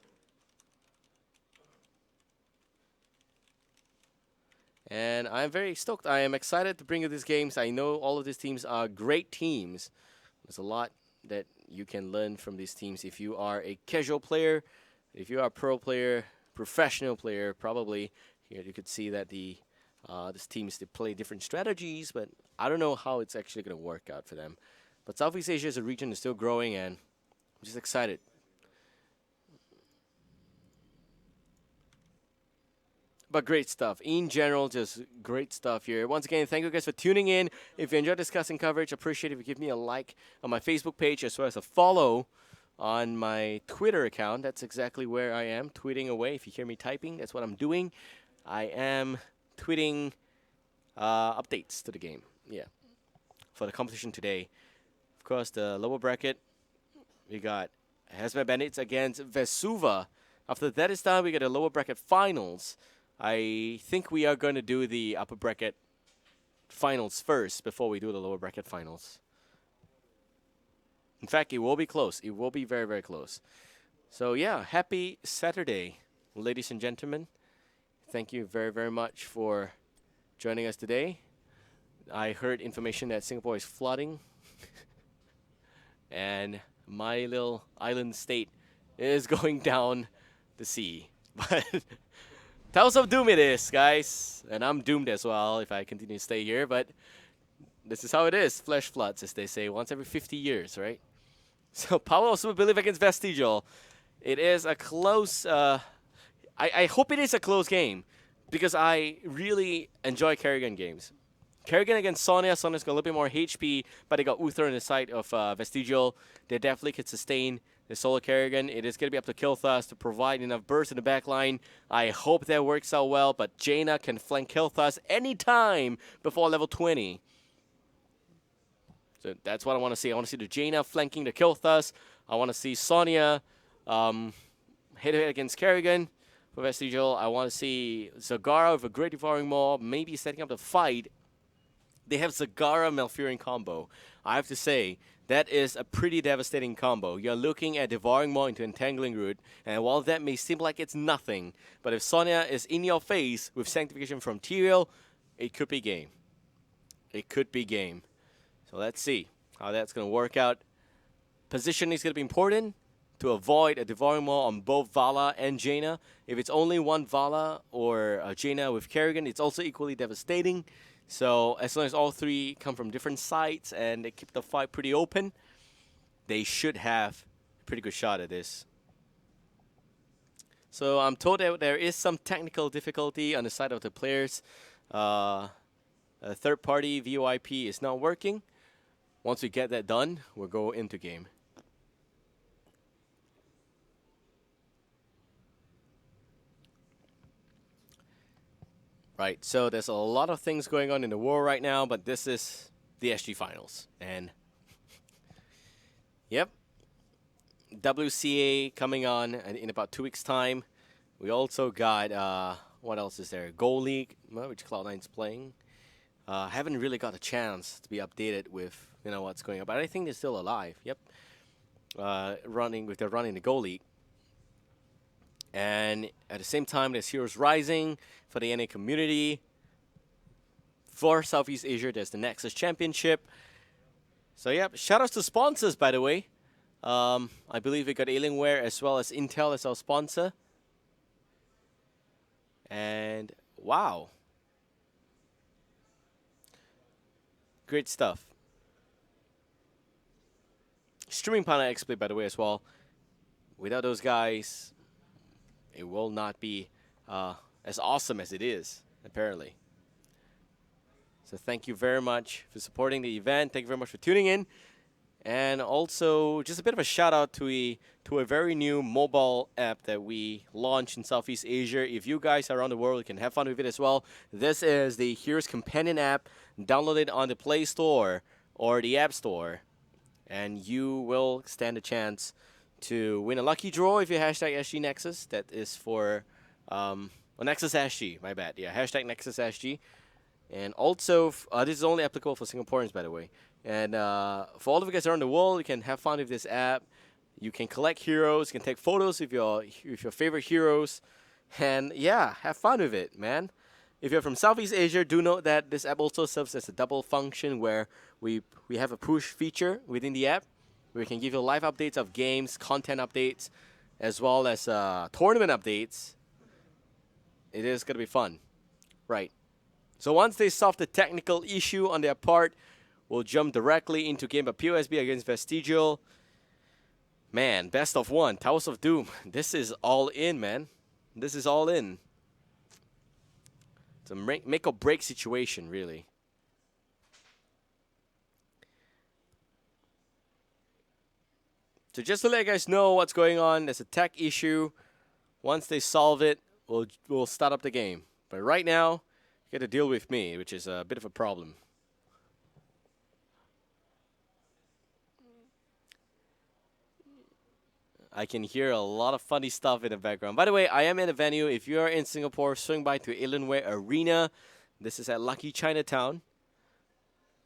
And I'm very stoked. I am excited to bring you these games. I know all of these teams are great teams. There's a lot that you can learn from these teams. If you are a casual player, if you are a pro player, professional player, probably here you could see that these teams, they play different strategies, but I don't know how it's actually going to work out for them. But Southeast Asia as a region is still growing, and I'm just excited. But great stuff. In general, just great stuff here. Once again, thank you guys for tuning in. If you enjoyed discussing coverage, appreciate it if you give me a like on my Facebook page as well as a follow on my Twitter account. That's exactly where I am, tweeting away. If you hear me typing, that's what I'm doing. I am tweeting updates to the game. Yeah. For the competition today. Of course, the lower bracket, we got Hazmat Bandits against Vesuva. After that is done, we get a lower bracket finals. I think we are going to do the upper bracket finals first before we do the lower bracket finals. In fact, it will be close. It will be very, very close. So yeah, happy Saturday, ladies and gentlemen. Thank you very, very much for joining us today. I heard information that Singapore is flooding. And my little island state is going down the sea. But Tales of Doom it is, guys. And I'm doomed as well if I continue to stay here. But this is how it is. Flesh floods, as they say, once every 50 years, right? So Power of Super Belief against Vestigial. It is a close... I hope it is a close game. Because I really enjoy Kerrigan games. Kerrigan against Sonya. Sonya's got a little bit more HP, but they got Uther on the side of Vestigial. They definitely could sustain the solo Kerrigan. It is going to be up to Kilthas to provide enough burst in the back line. I hope that works out well, but Jaina can flank Kilthas anytime before level 20. So that's what I want to see. I want to see the Jaina flanking the Kilthas. I want to see Sonya head-to-head against Kerrigan for Vestigial. I want to see Zagara with a Great Devouring Maw, maybe setting up the fight. They have Zagara Malfurion combo. I have to say, that is a pretty devastating combo. You're looking at Devouring Maw into Entangling Root, and while that may seem like it's nothing, but if Sonya is in your face with Sanctification from Tyrael, it could be game. It could be game. So let's see how that's going to work out. Positioning is going to be important to avoid a Devouring Maw on both Vala and Jaina. If it's only one Vala or Jaina with Kerrigan, it's also equally devastating. So as long as all three come from different sides and they keep the fight pretty open, they should have a pretty good shot at this. So I'm told that there is some technical difficulty on the side of the players. A third-party VoIP is not working. Once we get that done, we'll go into game. Right, so there's a lot of things going on in the war right now, but this is the SG Finals. And, yep, WCA coming on in about 2 weeks' time. We also got, what else is there? Go League, which Cloud9's playing. Haven't really got a chance to be updated with what's going on, but I think they're still alive. Yep, they're running the Go League, and at the same time, there's Heroes Rising for the NA community. For Southeast Asia, there's the Nexus Championship. So yep, shout outs to sponsors, by the way. I believe we got Alienware as well as Intel as our sponsor. And wow. Great stuff. Streaming partner XSplit, by the way, as well. Without those guys, it will not be as awesome as it is, apparently. So thank you very much for supporting the event. Thank you very much for tuning in. And also, just a bit of a shout out to a very new mobile app that we launched in Southeast Asia. If you guys are around the world, you can have fun with it as well. This is the Heroes Companion app. Download it on the Play Store or the App Store, and you will stand a chance to win a lucky draw if you hashtag SGNexus. That is for Nexus SG, my bad. Yeah, hashtag Nexus SG. And also, this is only applicable for Singaporeans, by the way. And for all of you guys around the world, you can have fun with this app. You can collect heroes. You can take photos with your favorite heroes. And yeah, have fun with it, man. If you're from Southeast Asia, do note that this app also serves as a double function where we have a push feature within the app where we can give you live updates of games, content updates, as well as tournament updates. It is going to be fun. Right. So once they solve the technical issue on their part, we'll jump directly into game of POSB against Vestigial. Man, best of one, Towers of Doom. This is all in, man. This is all in. It's a make or break situation, really. So just to let you guys know what's going on, there's a tech issue. Once they solve it, we'll start up the game. But right now, you got to deal with me, which is a bit of a problem. I can hear a lot of funny stuff in the background. By the way, I am in a venue. If you are in Singapore, swing by to Alienware Arena. This is at Lucky Chinatown.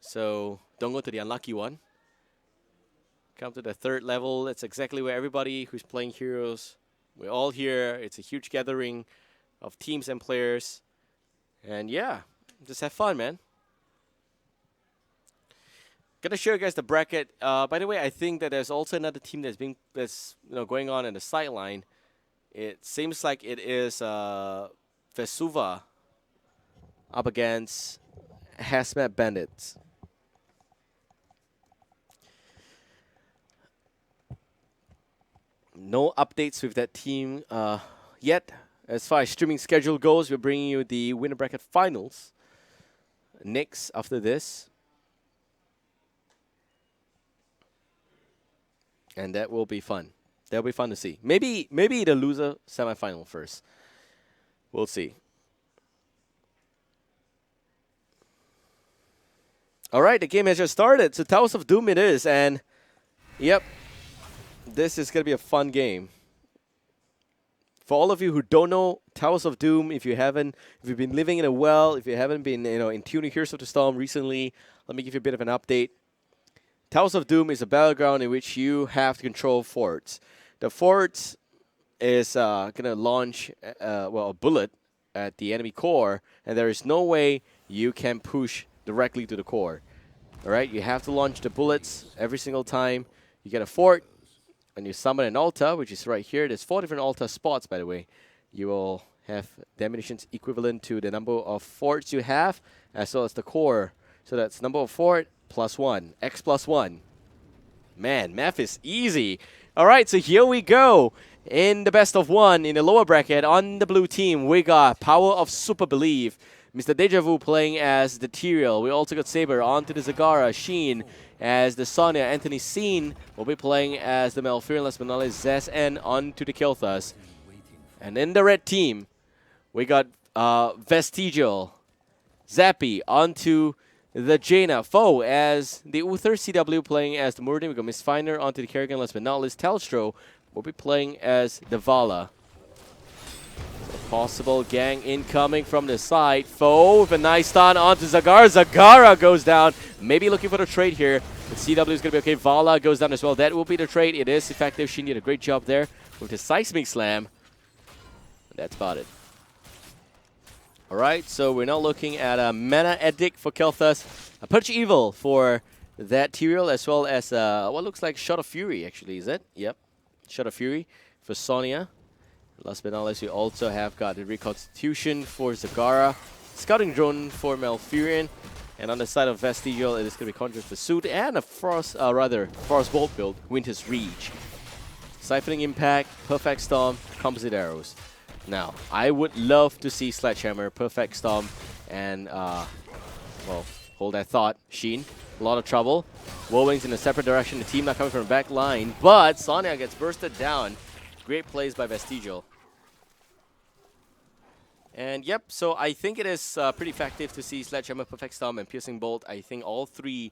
So don't go to the unlucky one. Come to the third level. It's exactly where everybody who's playing Heroes, we're all here. It's a huge gathering of teams and players. And yeah, just have fun, man. Gonna show you guys the bracket. By the way, I think that there's also another team that's going on in the sideline. It seems like it is Vesuva up against Hazmat Bandits. No updates with that team yet. As far as streaming schedule goes, we're bringing you the winner bracket finals next after this. And that will be fun. That'll be fun to see. Maybe the loser semifinal first. We'll see. All right, the game has just started. So Towers of Doom it is. And, yep, this is going to be a fun game. For all of you who don't know Towers of Doom, if you've been living in a well, if you haven't been in tune to Heroes of the Storm recently, let me give you a bit of an update. Towers of Doom is a battleground in which you have to control forts. The forts is going to launch a bullet at the enemy core, and there is no way you can push directly to the core. All right, you have to launch the bullets every single time you get a fort, and you summon an altar, which is right here. There's 4 different altar spots, by the way. You will have the ammunitions equivalent to the number of forts you have, as well as the core. So that's number of fort plus 1, X plus 1. Man, math is easy. All right, so here we go. In the best of one, in the lower bracket, on the blue team, we got Power of Super Believe. Mr. Deja Vu playing as the Tyrael. We also got Saber onto the Zagara. Sheen as the Sonya. Anthony Scene will be playing as the Malfurion. Last but not least, Zes N onto the Kilthas. And in the red team, we got Vestigial. Zappy onto the Jaina foe as the Uther CW playing as the Muradin. We got Miss Finder onto the Kerrigan, last but not least, Telstro will be playing as the Vala. Possible gang incoming from the side. Foe with a nice stun onto Zagara. Zagara goes down. Maybe looking for the trade here. But CW is going to be okay. Vala goes down as well. That will be the trade. It is effective. She did a great job there with the seismic slam. That's about it. Alright, so we're now looking at a Mana Edict for Kel'Thas. A Punch Evil for that Tyrael, as well as what looks like Shot of Fury, actually, is it? Yep. Shot of Fury for Sonya. Last but not least, we also have got the Reconstitution for Zagara, Scouting Drone for Malfurion, and on the side of Vestigial, it is going to be Conjurer's Pursuit and a Frostbolt build, Winter's Reach. Siphoning Impact, Perfect Storm, Composite Arrows. Now, I would love to see Sledgehammer, Perfect Storm, and, well, hold that thought, Sheen. A lot of trouble. Whirlwings in a separate direction, the team not coming from the back line, but Sonya gets bursted down. Great plays by Vestigial. And yep, so I think it is pretty effective to see Sledgehammer, Perfect Storm, and Piercing Bolt. I think all three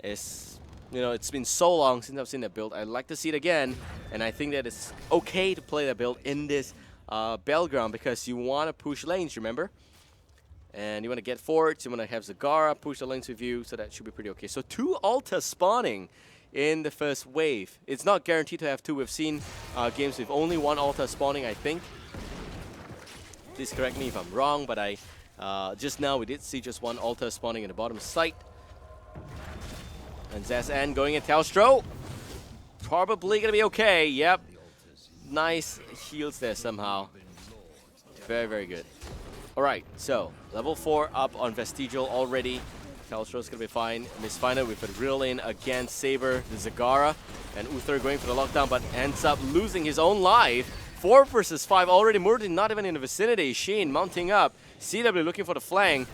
is, you know, it's been so long since I've seen that build. I'd like to see it again, and I think that it's okay to play that build in this battleground because you want to push lanes, remember? And you want to get forwards, you want to have Zagara push the lanes with you, so that should be pretty okay. So 2 Altas spawning in the first wave. It's not guaranteed to have 2. We've seen games with only 1 Alta spawning, I think. Please correct me if I'm wrong, but I just now we did see just 1 Alta spawning in the bottom site. And Zazan going at Telstro. Probably going to be okay. Yep. Nice heals there somehow. Very, very good. Alright, so level 4 up on Vestigial already. Telstro's going to be fine. Miss Finder with a drill in against Saber, the Zagara. And Uther going for the lockdown, but ends up losing his own life. 4 versus 5 already. Muradin not even in the vicinity. Sheen mounting up. CW looking for the flank.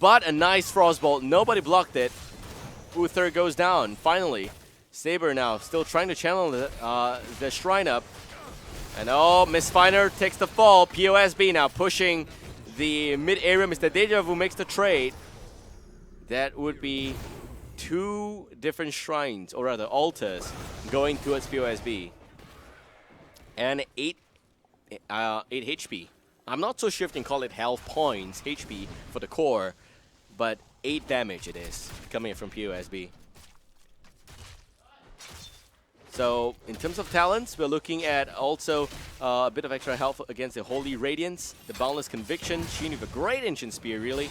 But a nice Frostbolt. Nobody blocked it. Uther goes down, finally. Saber now still trying to channel the Shrine up. And oh, Miss Finder takes the fall. POSB now pushing the mid area. Mr. Deja Vu makes the trade. That would be 2 different shrines, or rather altars, going towards POSB. And 8 HP. I'm not so sure if you can call it health points, HP, for the core, but 8 damage it is, coming from POSB. So, in terms of talents, we're looking at also a bit of extra health against the Holy Radiance, the Boundless Conviction, Sheen with a great Ancient Spear, really.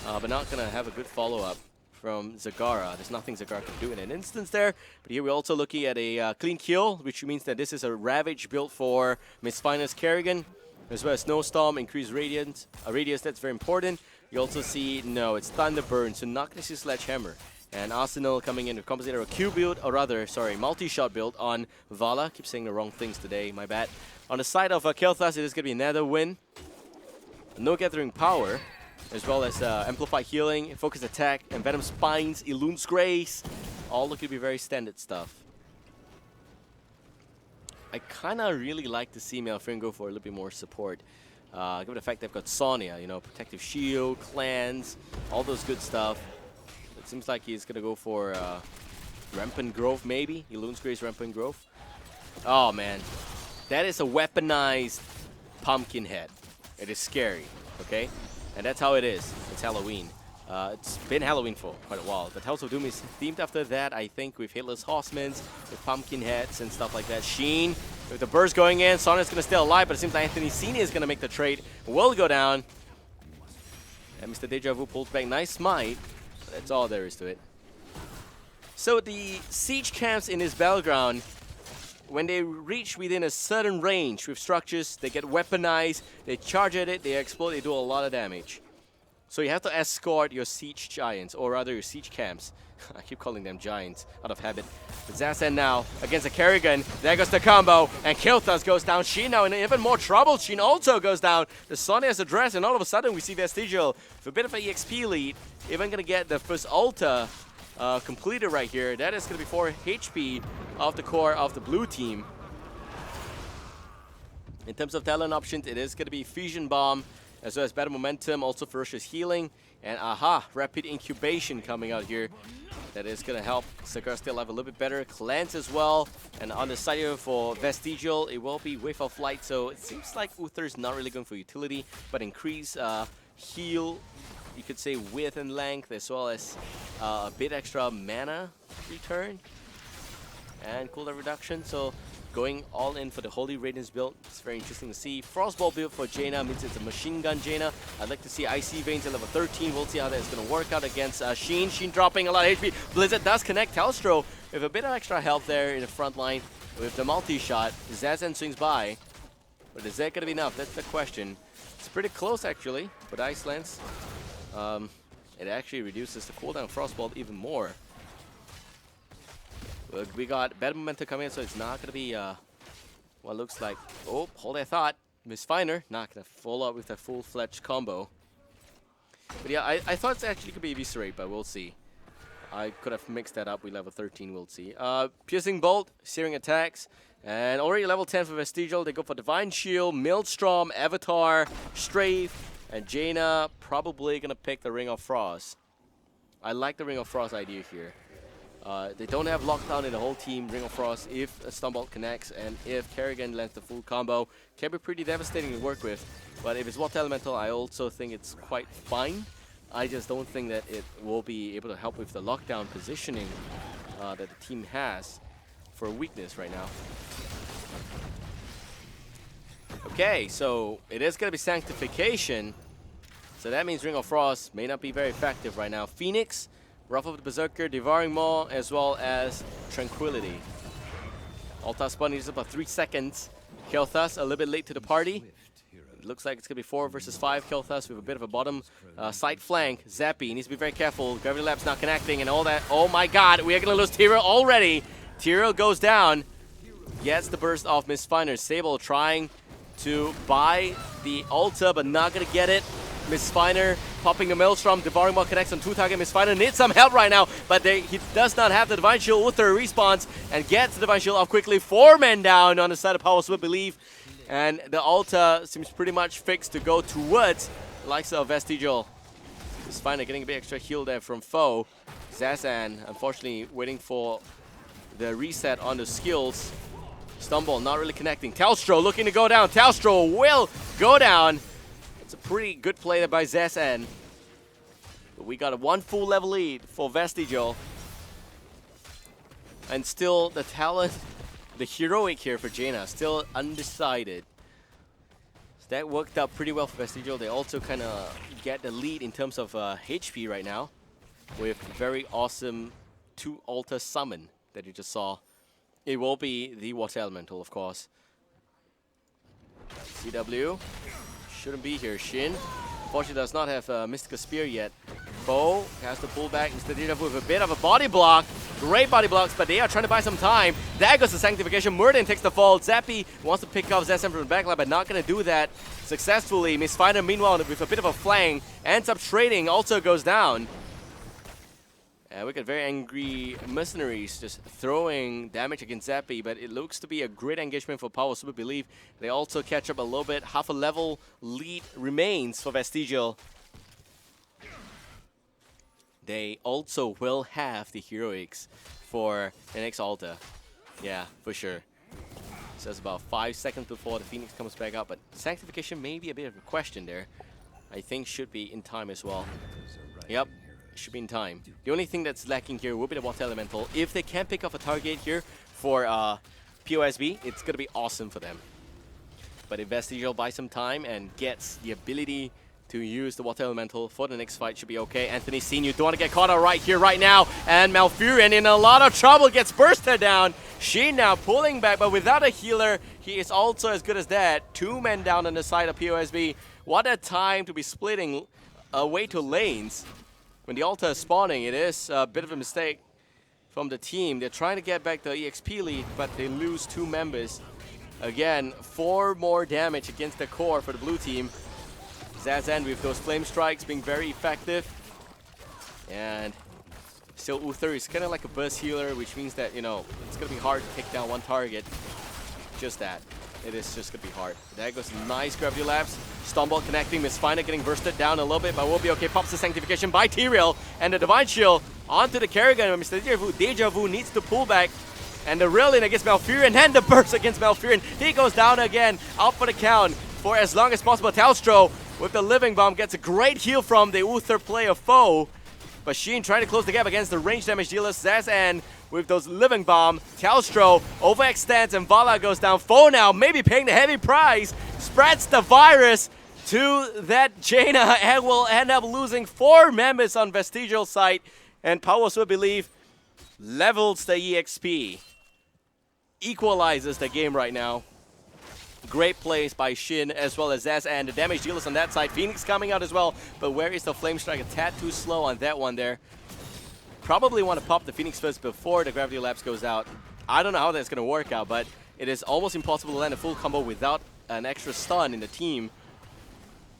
But not going to have a good follow-up from Zagara. There's nothing Zagara can do in an instance there. But here we're also looking at a clean kill, which means that this is a Ravage build for Miss Finest Kerrigan, as well as Snowstorm, increased radius. That's very important. You also see, no, it's Thunderburn, so not going to see Sledgehammer. And Arsenal coming in to compensate a Q build, or rather, sorry, multi-shot build on Vala. Keep saying the wrong things today, my bad. On the side of Kel'Thas, it is going to be another win. No Gathering Power, as well as Amplified Healing, Focus Attack, and Venom Spines, Elun's Grace. All looking to be very standard stuff. I kind of really like to see Malfurion go for a little bit more support. Given the fact they've got Sonya, you know, Protective Shield, Clans, all those good stuff. It seems like he's going to go for Rampant Growth, maybe. Elun's Grace, Rampant Growth. Oh, man. That is a weaponized pumpkin head. It is scary, okay? And that's how it is. It's Halloween. It's been Halloween for quite a while. But House of Doom is themed after that, I think, with Headless Horsemans, with pumpkin heads and stuff like that. Sheen, with the burst going in, Sonya's going to stay alive, but it seems like Anthony Senior is going to make the trade. Will go down. And Mr. Deja Vu pulls back. Nice smite. That's all there is to it. So the siege camps in this battleground, when they reach within a certain range with structures, they get weaponized, they charge at it, they explode, they do a lot of damage. So you have to escort your siege giants, or rather your siege camps. I keep calling them giants out of habit. But Zazan now against the Kerrigan. There goes the combo, and Kel'Thas goes down. Sheen now in even more trouble. Sheen also goes down. The Sonya has addressed, and all of a sudden we see Vestigial with a bit of an EXP lead. Even going to get the first Alta completed right here. That is going to be 4 HP of the core of the blue team. In terms of talent options, it is going to be Fusion Bomb, as well as better momentum, also ferocious healing, and rapid incubation coming out here. That is going to help Sakura stay alive a little bit better. Cleanse as well. And on the side here for Vestigial, it will be Wave of Light. So it seems like Uther is not really going for utility, but increase heal, you could say width and length, as well as a bit extra mana return and cooldown reduction. So going all in for the Holy Radiance build. It's very interesting to see. Frostball build for Jaina means it's a machine gun Jaina. I'd like to see Icy Veins at level 13. We'll see how that's going to work out against Sheen. Sheen dropping a lot of HP. Blizzard does connect Telstro with a bit of extra help there in the front line with the multi-shot. Zazen swings by. But is that going to be enough? That's the question. It's pretty close actually, but Ice Lance, it actually reduces the cooldown of Frostball even more. We got better momentum coming in, so it's not going to be what looks like... Oh, hold that thought. Misfiner, not going to follow up with a full-fledged combo. But yeah, I thought it actually could be Eviscerate, but we'll see. I could have mixed that up with level 13, we'll see. Piercing Bolt, Searing Attacks, and already level 10 for Vestigial. They go for Divine Shield, Maelstrom, Avatar, Strafe, and Jaina probably going to pick the Ring of Frost. I like the Ring of Frost idea here. They don't have lockdown in the whole team. Ring of Frost, if a Stumbolt connects and if Kerrigan lands the full combo, can be pretty devastating to work with. But if it's Water Elemental, I also think it's quite fine. I just don't think that it will be able to help with the lockdown positioning that the team has for weakness right now. Okay, so it is going to be Sanctification. So that means Ring of Frost may not be very effective right now. Phoenix, Wrath of the Berserker, Devouring Maw, as well as Tranquility. Alta Spawn needs about 3 seconds. Kel'Thas a little bit late to the party. It looks like it's going to be 4 versus 5. Kel'Thas with a bit of a bottom side flank. Zappy needs to be very careful. Gravity Lab's not connecting and all that. Oh my god, we are going to lose Tyrael already. Tyrael goes down. Gets the burst off Misfiner. Sable trying to buy the Ulta, but not going to get it. Misfiner popping the Maelstrom. Devouring Maw connects on 2-target. Misfiner needs some help right now, but he does not have the Divine Shield. Uther responds and gets the Divine Shield off quickly. 4 men down on the side of Power Swift Believe. And the Alta seems pretty much fixed to go towards the likes of Vestigial. Misfiner getting a bit extra heal there from Foe. Zazan, unfortunately, waiting for the reset on the skills. Stumble not really connecting. Telstro looking to go down. Telstro will go down. It's a pretty good play there by Zazan. But we got a 1 full level lead for Vestigial. And still the talent, the heroic here for Jaina, still undecided. So that worked out pretty well for Vestigial. They also kind of get the lead in terms of HP right now with very awesome 2 Alta summon that you just saw. It will be the Water Elemental, of course. CW shouldn't be here. Shin, unfortunately, does not have Mystical Spear yet. Bo has to pull back instead with a bit of a body block. Great body blocks, but they are trying to buy some time. There goes the Sanctification. Murden takes the fall. Zappy wants to pick off Zesem from the backline, but not going to do that successfully. Misfiner, meanwhile, with a bit of a flang, ends up trading, also goes down. And we got very angry mercenaries just throwing damage against Zappy, but it looks to be a great engagement for Power Super Believe. They also catch up a little bit. Half a level lead remains for Vestigial. They also will have the heroics for the next Alta. Yeah, for sure. So it's about 5 seconds before the Phoenix comes back up, but Sanctification may be a bit of a question there. I think should be in time as well. Yep. Should be in time. The only thing that's lacking here will be the Water Elemental. If they can pick up a target here for POSB, it's going to be awesome for them. But if Vestigial buys some time and gets the ability to use the Water Elemental for the next fight, should be okay. Anthony Seen, you don't want to get caught out right here, right now. And Malfurion in a lot of trouble, gets bursted down. Sheen now pulling back, but without a healer, he is also as good as that. 2 men down on the side of POSB. What a time to be splitting away to lanes. When the Alta is spawning, it is a bit of a mistake from the team. They're trying to get back the EXP lead, but they lose 2 members. Again, 4 more damage against the core for the blue team. Zazan with those flame strikes being very effective. And still Uther is kind of like a burst healer, which means that, you know, it's going to be hard to take down 1 target. Just that. it is just going to be hard. There goes nice gravity lapse. Stumble connecting, Misfinder getting bursted down a little bit, but we'll be okay. Pops the Sanctification by Tyrael, and the Divine Shield onto the Kerrigan. Mr. Deja Vu needs to pull back. And the rail in against Malfurion, and the burst against Malfurion. He goes down again, out for the count for as long as possible. Talstro with the Living Bomb gets a great heal from the Uther player foe. But Sheen trying to close the gap against the range damage dealer Zazan with those Living Bomb. Talstro overextends and Vala goes down. Foe now maybe paying the heavy price. Spreads the virus to that Jaina and will end up losing 4 members on Vestigial site. And Powers will believe levels the EXP. Equalizes the game right now. Great plays by Shin as well as Zaz, and the damage dealers on that side. Phoenix coming out as well, but where is the Flame Strike? A tad too slow on that one there. Probably want to pop the Phoenix first before the Gravity Lapse goes out. I don't know how that's going to work out, but it is almost impossible to land a full combo without an extra stun in the team.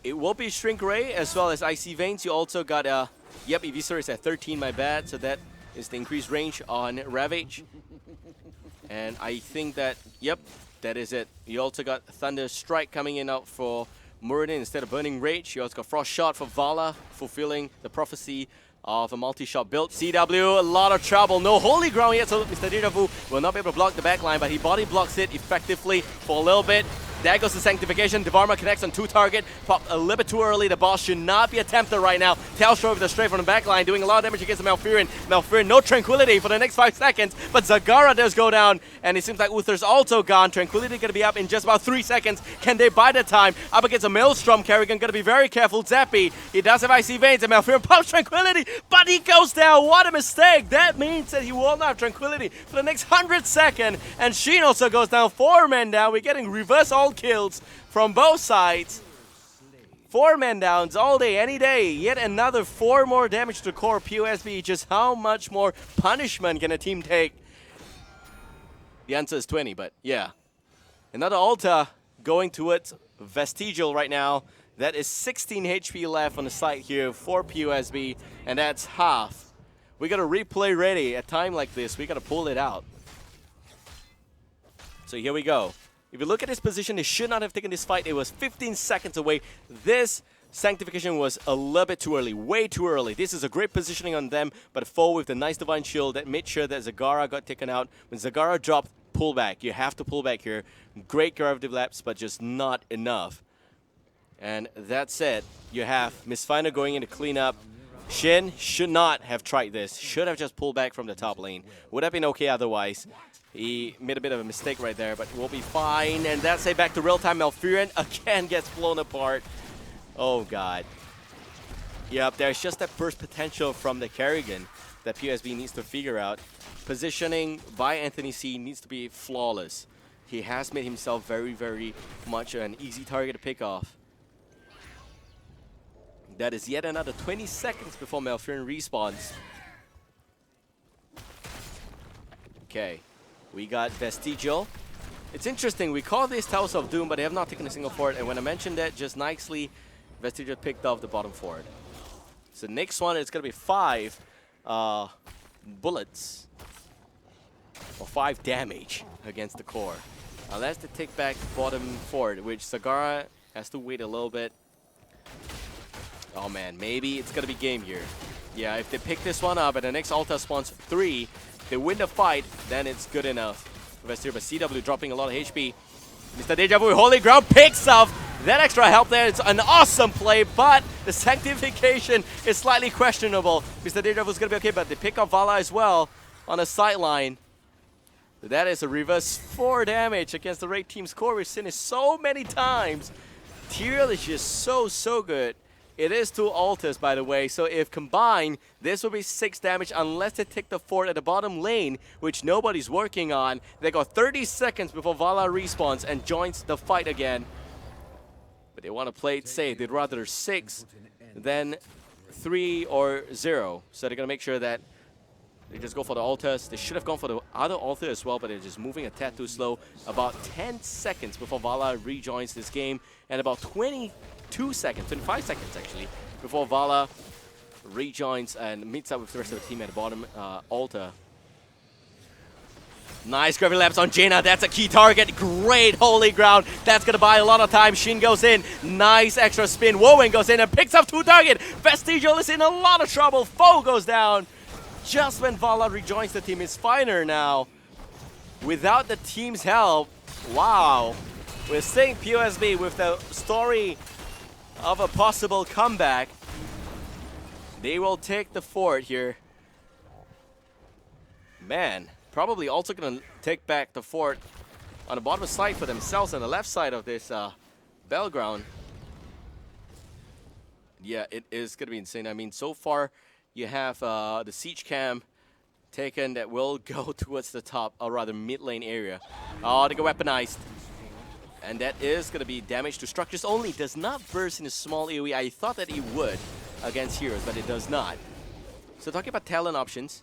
It will be Shrink Ray as well as Icy Veins. You also got a... Yep, Eviscer is at 13, my bad, so that is the increased range on Ravage. And I think that, yep, that is it. You also got Thunder Strike coming in out for Muradin instead of Burning Rage. You also got Frost Shot for Vala, fulfilling the prophecy of a multi-shot build. CW, a lot of trouble. No holy ground yet, so Mr. Deja Vu will not be able to block the backline, but he body blocks it effectively for a little bit. There goes the Sanctification. Devarma connects on 2 target. Pop a little bit too early. The boss should not be attempted right now. Talstro with the straight from the backline, doing a lot of damage against the Malfurion. Malfurion, no Tranquility for the next 5 seconds, but Zagara does go down, and it seems like Uther's also gone. Tranquility going to be up in just about 3 seconds. Can they buy the time? Up against a Maelstrom. Kerrigan going to be very careful. Zappy, he does have Icy Veins, and Malfurion pops Tranquility, but he goes down. What a mistake. That means that he will not have Tranquility for the next 100 seconds, and Sheen also goes down. 4 men down. We're getting reverse all kills from both sides. 4 men downs all day, any day. Yet another 4 more damage to the core POSB. Just how much more punishment can a team take? The answer is 20, but yeah. Another Alta going towards Vestigial right now. That is 16 HP left on the site here for POSB, and that's half. We got a replay ready. At a time like this, we got to pull it out. So here we go. If you look at his position, they should not have taken this fight. It was 15 seconds away. This Sanctification was a little bit too early, way too early. This is a great positioning on them, but a foe with the nice Divine Shield that made sure that Zagara got taken out. When Zagara dropped, pull back. You have to pull back here. Great Gravity Lapse, but just not enough. And that's it. You have Misfinder going in to clean up. Shin should not have tried this. Should have just pulled back from the top lane. Would have been okay otherwise. He made a bit of a mistake right there, but we'll be fine. And that's it, back to real-time. Malfurion again gets blown apart. Oh, God. Yep, there's just that burst potential from the Kerrigan that POSB needs to figure out. Positioning by Anthony C needs to be flawless. He has made himself very, very much an easy target to pick off. That is yet another 20 seconds before Malfurion respawns. Okay. We got Vestigial. It's interesting, we call this Towers of Doom, but they have not taken a single fort, and when I mentioned that, just nicely, Vestigial picked off the bottom fort. So next one is going to be 5 bullets, or 5 damage against the core. Unless they take back the bottom fort, which Zagara has to wait a little bit. Oh man, maybe it's going to be game here. Yeah, if they pick this one up and the next Alta spawns 3, they win the fight, then it's good enough. Vestigial, but CW dropping a lot of HP. Mr. Deja Vu, Holy Ground picks up that extra help there. It's an awesome play, but the Sanctification is slightly questionable. Mr. Deja Vu is going to be okay, but they pick up Vala as well on the sideline. That is a reverse 4 damage against the Raid Team's core. We've seen it so many times. Tyrael is just so good. It is 2 altars, by the way, so if combined, this will be 6 damage unless they take the fort at the bottom lane, which nobody's working on. They got 30 seconds before Vala respawns and joins the fight again. But they want to play it safe. They'd rather 6 than 3 or 0. So they're going to make sure that they just go for the altars. They should have gone for the other altar as well, but they're just moving a tad too slow. About 10 seconds before Vala rejoins this game, and about 22 seconds, 25 seconds actually, before Vala rejoins and meets up with the rest of the team at the bottom altar. Nice gravity lapse on Jaina. That's a key target. Great holy ground. That's going to buy a lot of time. Shin goes in. Nice extra spin. Wowen goes in and picks up 2 targets. Vestigial is in a lot of trouble. Foe goes down. Just when Vala rejoins the team, it's Finer now. Without the team's help, wow. We're seeing POSB with the story of a possible comeback. They will take the fort here. Man. Probably also going to take back the fort on the bottom side for themselves on the left side of this battleground. Yeah, it is going to be insane. I mean, so far you have the siege camp taken that will go towards the top, or rather mid lane area. Oh, they go weaponized. And that is going to be damage to structures only. Does not burst in a small AoE. I thought that it would against heroes, but it does not. So talking about talent options,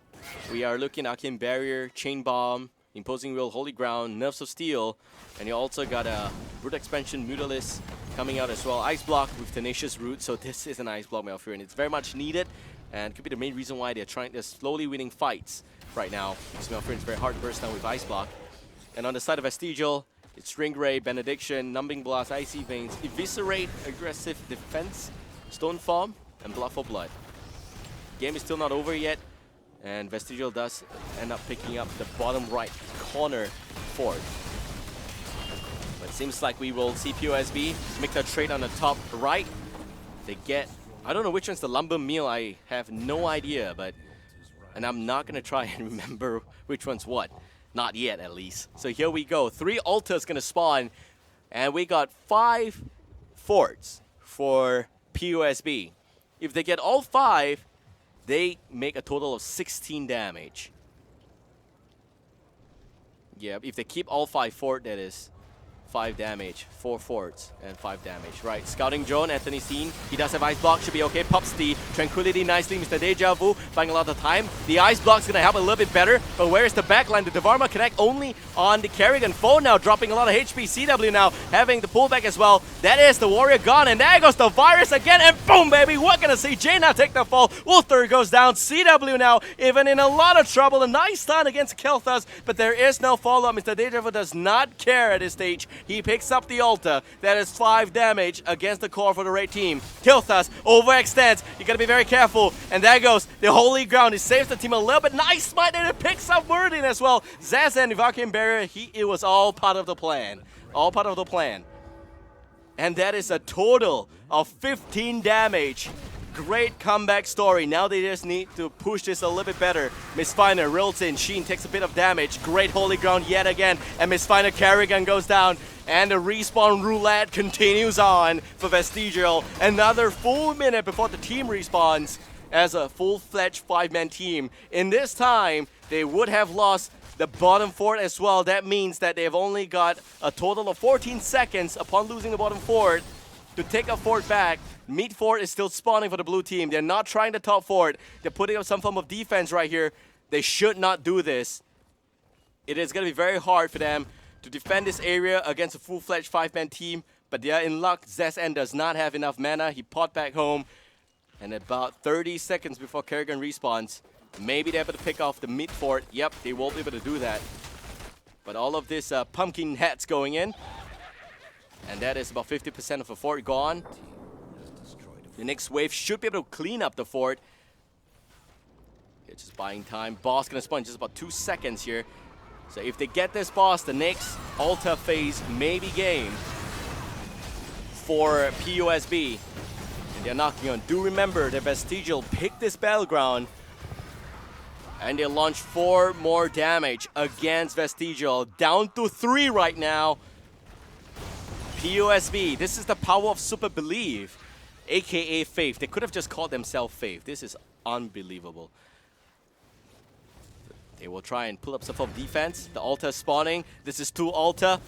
we are looking at Arcane Barrier, Chain Bomb, Imposing Will, Holy Ground, Nerves of Steel, and you also got a Root Expansion, Mutalis coming out as well. Ice Block with Tenacious Root, so this is an Ice Block Malfurion. It's very much needed, and could be the main reason why they're slowly winning fights right now. Because Malfurion is very hard to burst down with Ice Block. And on the side of Vestigial, it's Ring Ray, Benediction, Numbing Blast, Icy Veins, Eviscerate, Aggressive Defense, Stone Form, and Blood for Blood. Game is still not over yet. And Vestigial does end up picking up the bottom right corner fort. But it seems like we will see POSB make that trade on the top right. They get, I don't know which one's the lumber meal, I have no idea, and I'm not going to try and remember which one's what. Not yet, at least. So here we go. 3 altars going to spawn, and we got 5 forts for POSB. If they get all 5, they make a total of 16 damage. Yeah, if they keep all 5 fort, that is 5 damage, 4 forts, and 5 damage. Right, Scouting Drone, Anthony Seen. He does have Ice Block, should be okay. Pops the Tranquility nicely. Mr. Deja Vu buying a lot of time. The Ice Block's gonna help a little bit better, but where is the backline? The Dvarma connect only on the Kerrigan foe now, dropping a lot of HP. CW now having the pullback as well. That is the Warrior gone, and there goes the Virus again, and boom, baby, we're gonna see Jaina take the fall. Ulthur goes down. CW now even in a lot of trouble. A nice stun against Kel'Thas, but there is no follow-up. Mr. Deja Vu does not care at this stage. He picks up the Altar. That is 5 damage against the core for the Raid team. Kel'Thas overextends. You gotta be very careful. And there goes the Holy Ground. He saves the team a little bit. Nice smite, and it picks up Murdin as well. Zaz and Arcane Barrier, it was all part of the plan. All part of the plan. And that is a total of 15 damage. Great comeback story. Now they just need to push this a little bit better. Miss Finer reels in. Sheen takes a bit of damage. Great Holy Ground yet again. And Miss Finer Kerrigan goes down. And the respawn roulette continues on for Vestigial. Another full minute before the team respawns as a full-fledged 5-man team. In this time, they would have lost the bottom fort as well. That means that they've only got a total of 14 seconds upon losing the bottom fort to take a fort back. Mid fort is still spawning for the blue team. They're not trying the top fort. They're putting up some form of defense right here. They should not do this. It is going to be very hard for them to defend this area against a full-fledged 5-man team, but they are in luck. Zessen does not have enough mana. He pot back home, and about 30 seconds before Kerrigan respawns, maybe they're able to pick off the mid fort. Yep, they won't be able to do that. But all of this pumpkin hats going in, and that is about 50% of the fort gone. The next wave should be able to clean up the fort. It's just buying time. Boss gonna spawn in just about 2 seconds here. So if they get this boss, the next Altar phase may be game for POSB. And they're knocking on. Do remember that Vestigial picked this battleground, and they launched 4 more damage against Vestigial. Down to 3 right now. POSB, this is the power of Super Believe, aka Faith. They could have just called themselves Faith. This is unbelievable. They will try and pull up some form of defense. The Altar is spawning. This is 2 Altar.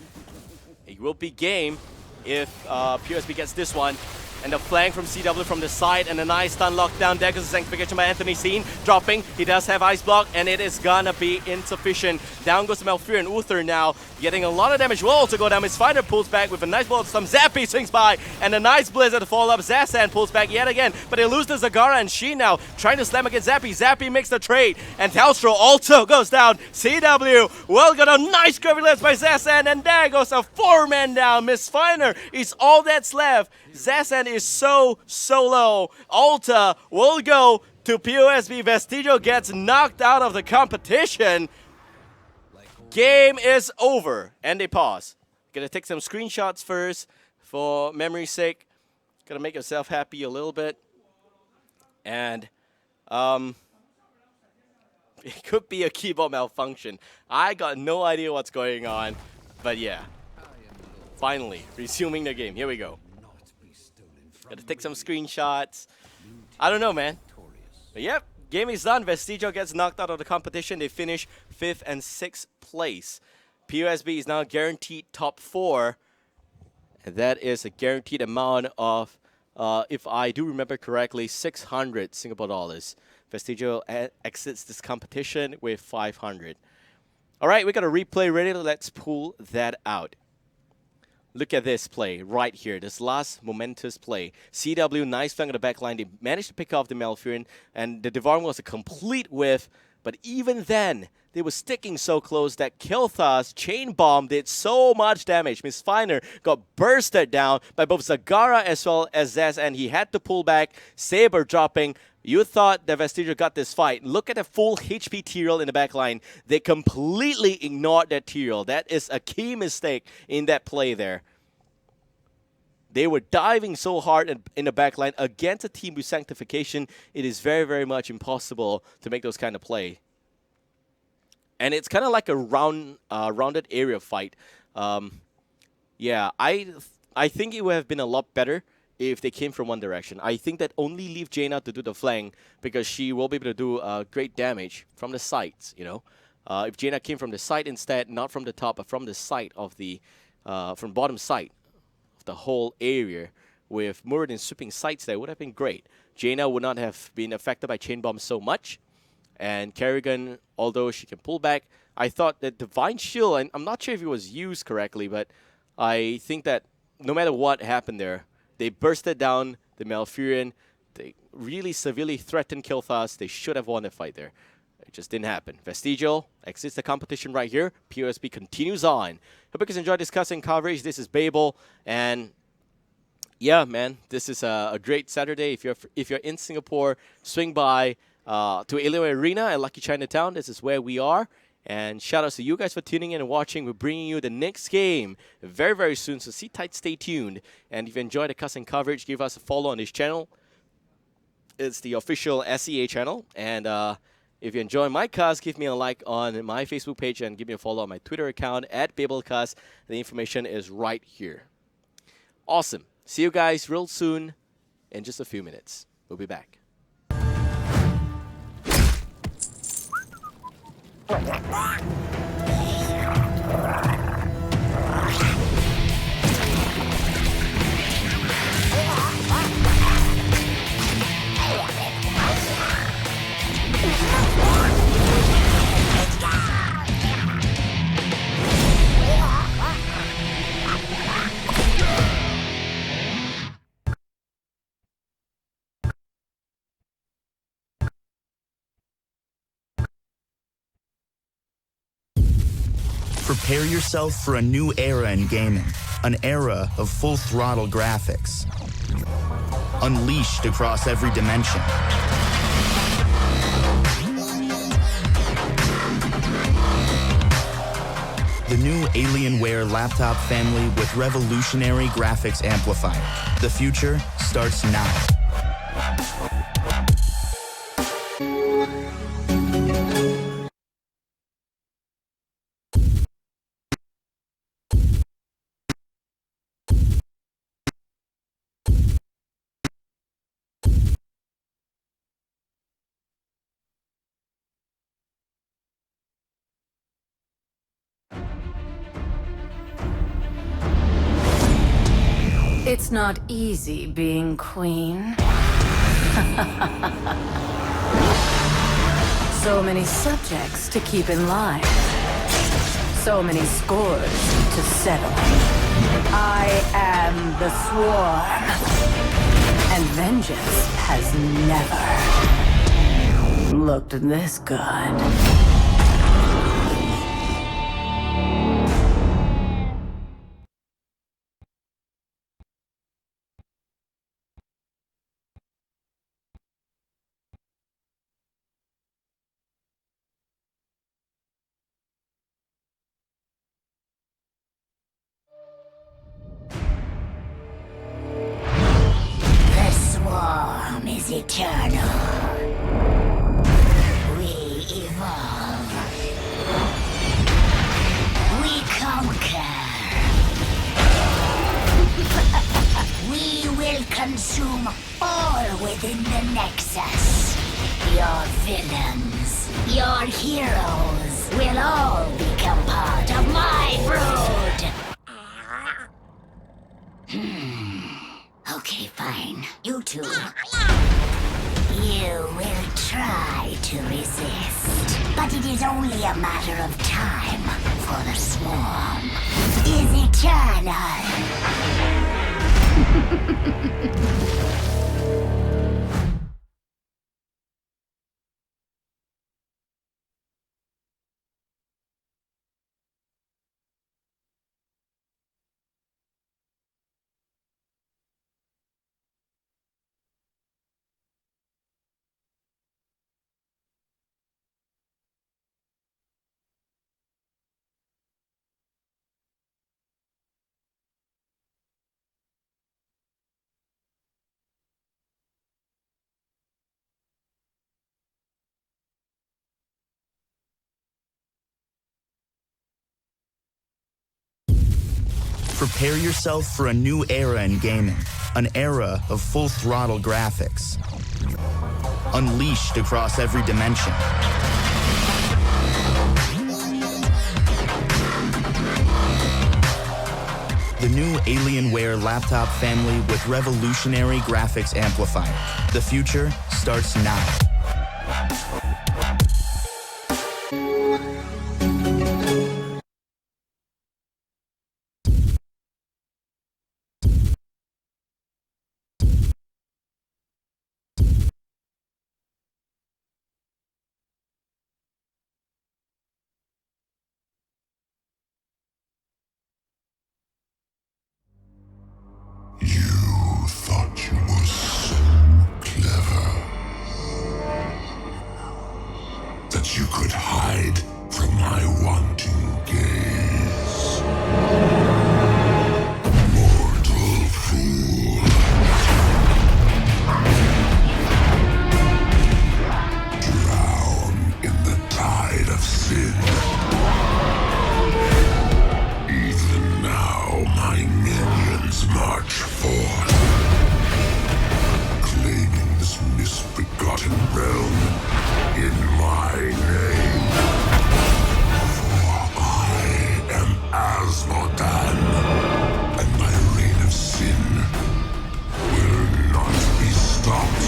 It will be game if POSB gets this one. And the flank from CW from the side, and a nice stun lockdown. There goes the Sanctification by Anthony Scene, dropping. He does have Ice Block, and it is gonna be insufficient. Down goes Malfear and Uther now, getting a lot of damage. Will also go down. His Fighter pulls back with a nice ball of some. Zappy swings by, and a nice Blizzard to follow up. Zassan pulls back yet again, but they lose to Zagara, and she now trying to slam against Zappy. Zappy makes the trade, and Telstra also goes down. CW will get a nice gravity left by Zassan, and there goes a 4-man down. Misfiner is all that's left. Zassan is so low. Alta will go to POSB. Vestigio gets knocked out of the competition. Game is over. And they pause. Gonna take some screenshots first for memory's sake. Gonna make yourself happy a little bit. And it could be a keyboard malfunction. I got no idea what's going on. But yeah. Finally, resuming the game. Here we go. Gotta take some screenshots. I don't know, man. But yep, game is done. Vestigio gets knocked out of the competition. They finish 5th and 6th place. POSB is now guaranteed top 4. And that is a guaranteed amount of, if I do remember correctly, 600 Singapore dollars. Vestigio exits this competition with 500. All right, we got a replay ready. Let's pull that out. Look at this play right here. This last momentous play. CW, nice flank on the back line. They managed to pick off the Malfurion, and the Devarm was a complete whiff. But even then, they were sticking so close that Kilthas Chain Bomb did so much damage. Misfiner got bursted down by both Zagara as well as Zaz, and he had to pull back. Saber dropping. You thought that Vestigio got this fight. Look at the full HP Tyrael in the back line. They completely ignored that Tyrael. That is a key mistake in that play there. They were diving so hard in the back line against a team with Sanctification. It is very, very much impossible to make those kind of play. And it's kind of like a rounded area fight. Yeah, I think it would have been a lot better if they came from one direction. I think that only leave Jaina to do the flank because she will be able to do great damage from the sides, you know. If Jaina came from the side instead, not from the top, but from the side of the, from bottom side of the whole area with Muradin sweeping sides there, would have been great. Jaina would not have been affected by Chain Bomb so much. And Kerrigan, although she can pull back, I thought that Divine Shield, and I'm not sure if it was used correctly, but I think that no matter what happened there, they bursted down the Malfurion. They really severely threatened Kilthas. They should have won the fight there. It just didn't happen. Vestigio exits the competition right here. POSB continues on. Hope you guys enjoyed discussing coverage. This is Babel, and yeah, man, this is a great Saturday. If you're in Singapore, swing by to Illinois Arena at Lucky Chinatown. This is where we are. And shout out to you guys for tuning in and watching. We're bringing you the next game very, very soon. So sit tight, stay tuned. And if you enjoy the cussing coverage, give us a follow on this channel. It's the official SEA channel. And if you enjoy my cuss, give me a like on my Facebook page and give me a follow on my Twitter account at BabelCuss. The information is right here. Awesome. See you guys real soon in just a few minutes. We'll be back. Prepare yourself for a new era in gaming, an era of full-throttle graphics, unleashed across every dimension. The new Alienware laptop family with revolutionary graphics amplifier. The future starts now. It's not easy being queen. So many subjects to keep in line. So many scores to settle. I am the swarm. And vengeance has never looked this good. The swarm is eternal. We evolve. We conquer. We will consume all within the Nexus. Your villains, your heroes will all become part of my brood. Okay, fine. You two. You will try to resist, but it is only a matter of time, for the swarm is eternal. Prepare yourself for a new era in gaming, an era of full-throttle graphics, unleashed across every dimension. The new Alienware laptop family with revolutionary graphics amplifier. The future starts now. You thought you were so clever that you could hide from my wanting gaze. Mortal fool. Drown in the tide of sin. Even now, my minions march forth, claiming this misbegotten realm in my name. For I am Asmodan, and my reign of sin will not be stopped.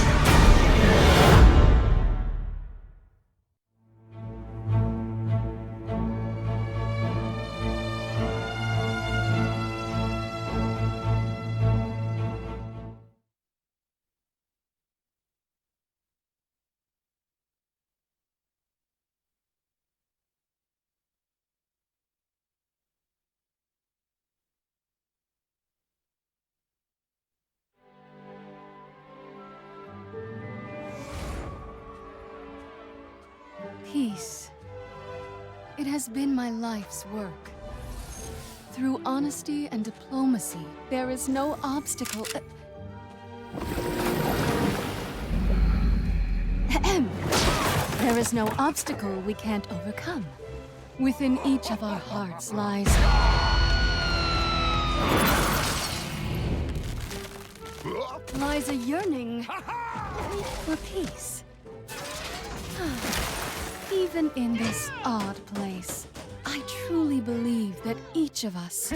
Peace. It has been my life's work. Through honesty and diplomacy, there is no obstacle. There is no obstacle we can't overcome. Within each of our hearts lies a yearning for peace. Even in this odd place, I truly believe that each of us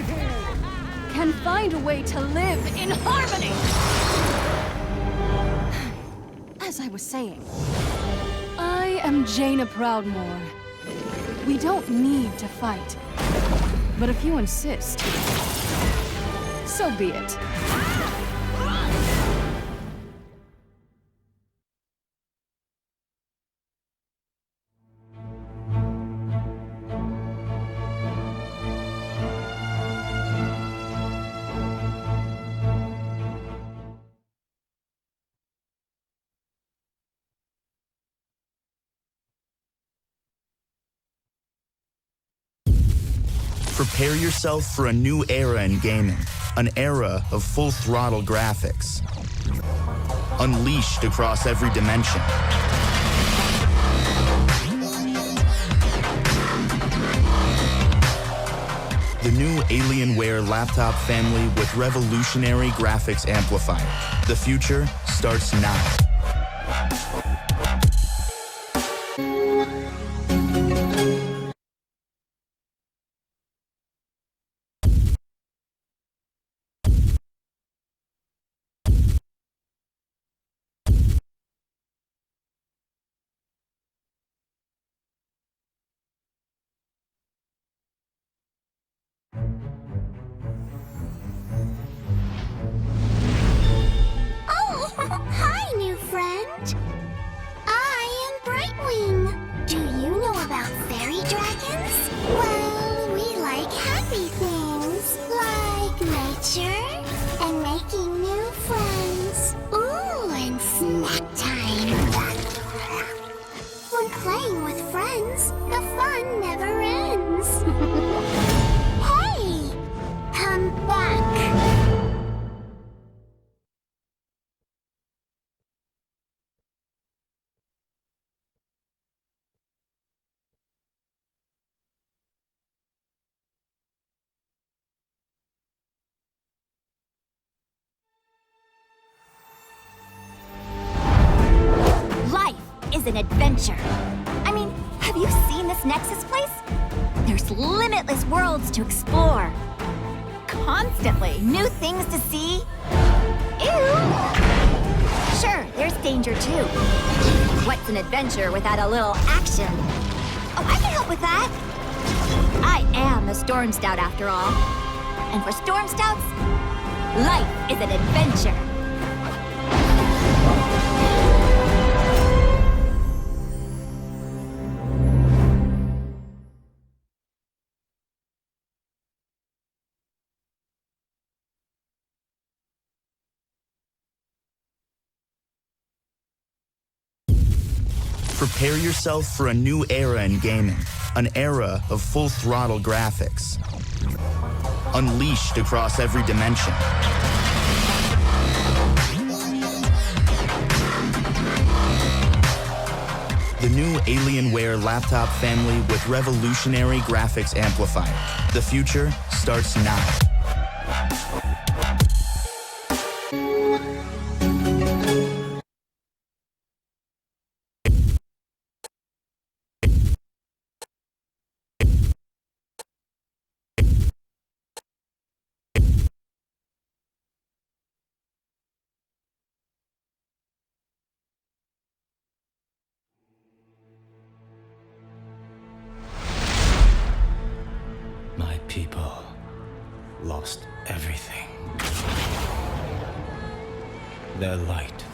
can find a way to live in harmony! As I was saying, I am Jaina Proudmoore. We don't need to fight. But if you insist, so be it. Prepare yourself for a new era in gaming, an era of full-throttle graphics, unleashed across every dimension. The new Alienware laptop family with revolutionary graphics amplifier. The future starts now. Oh, hi, new friend. I am Brightwing. Do you know about fairy dragons? Well, we like happy things, like nature and making new friends. Ooh, and snack time. When playing with friends, the fun never ends. Hey, come back. Life is an adventure. I mean, have you seen this Nexus place? There's limitless worlds to explore. Constantly new things to see. Ew! Sure, there's danger too. What's an adventure without a little action? Oh, I can help with that. I am a Storm Scout after all. And for Storm Scouts, life is an adventure. Prepare yourself for a new era in gaming, an era of full-throttle graphics, unleashed across every dimension. The new Alienware laptop family with revolutionary graphics amplifier. The future starts now. My people lost everything. Their light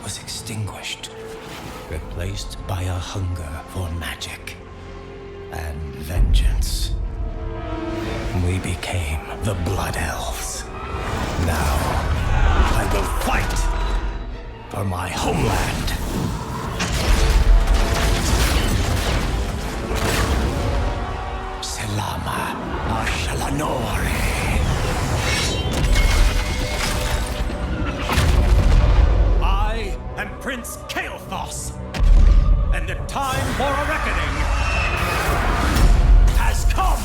was extinguished, replaced by a hunger for magic and vengeance. We became the Blood Elves. Now, I will fight for my homeland. Selama Ashalanore. I am Prince Kael'thas, and the time for a reckoning has come!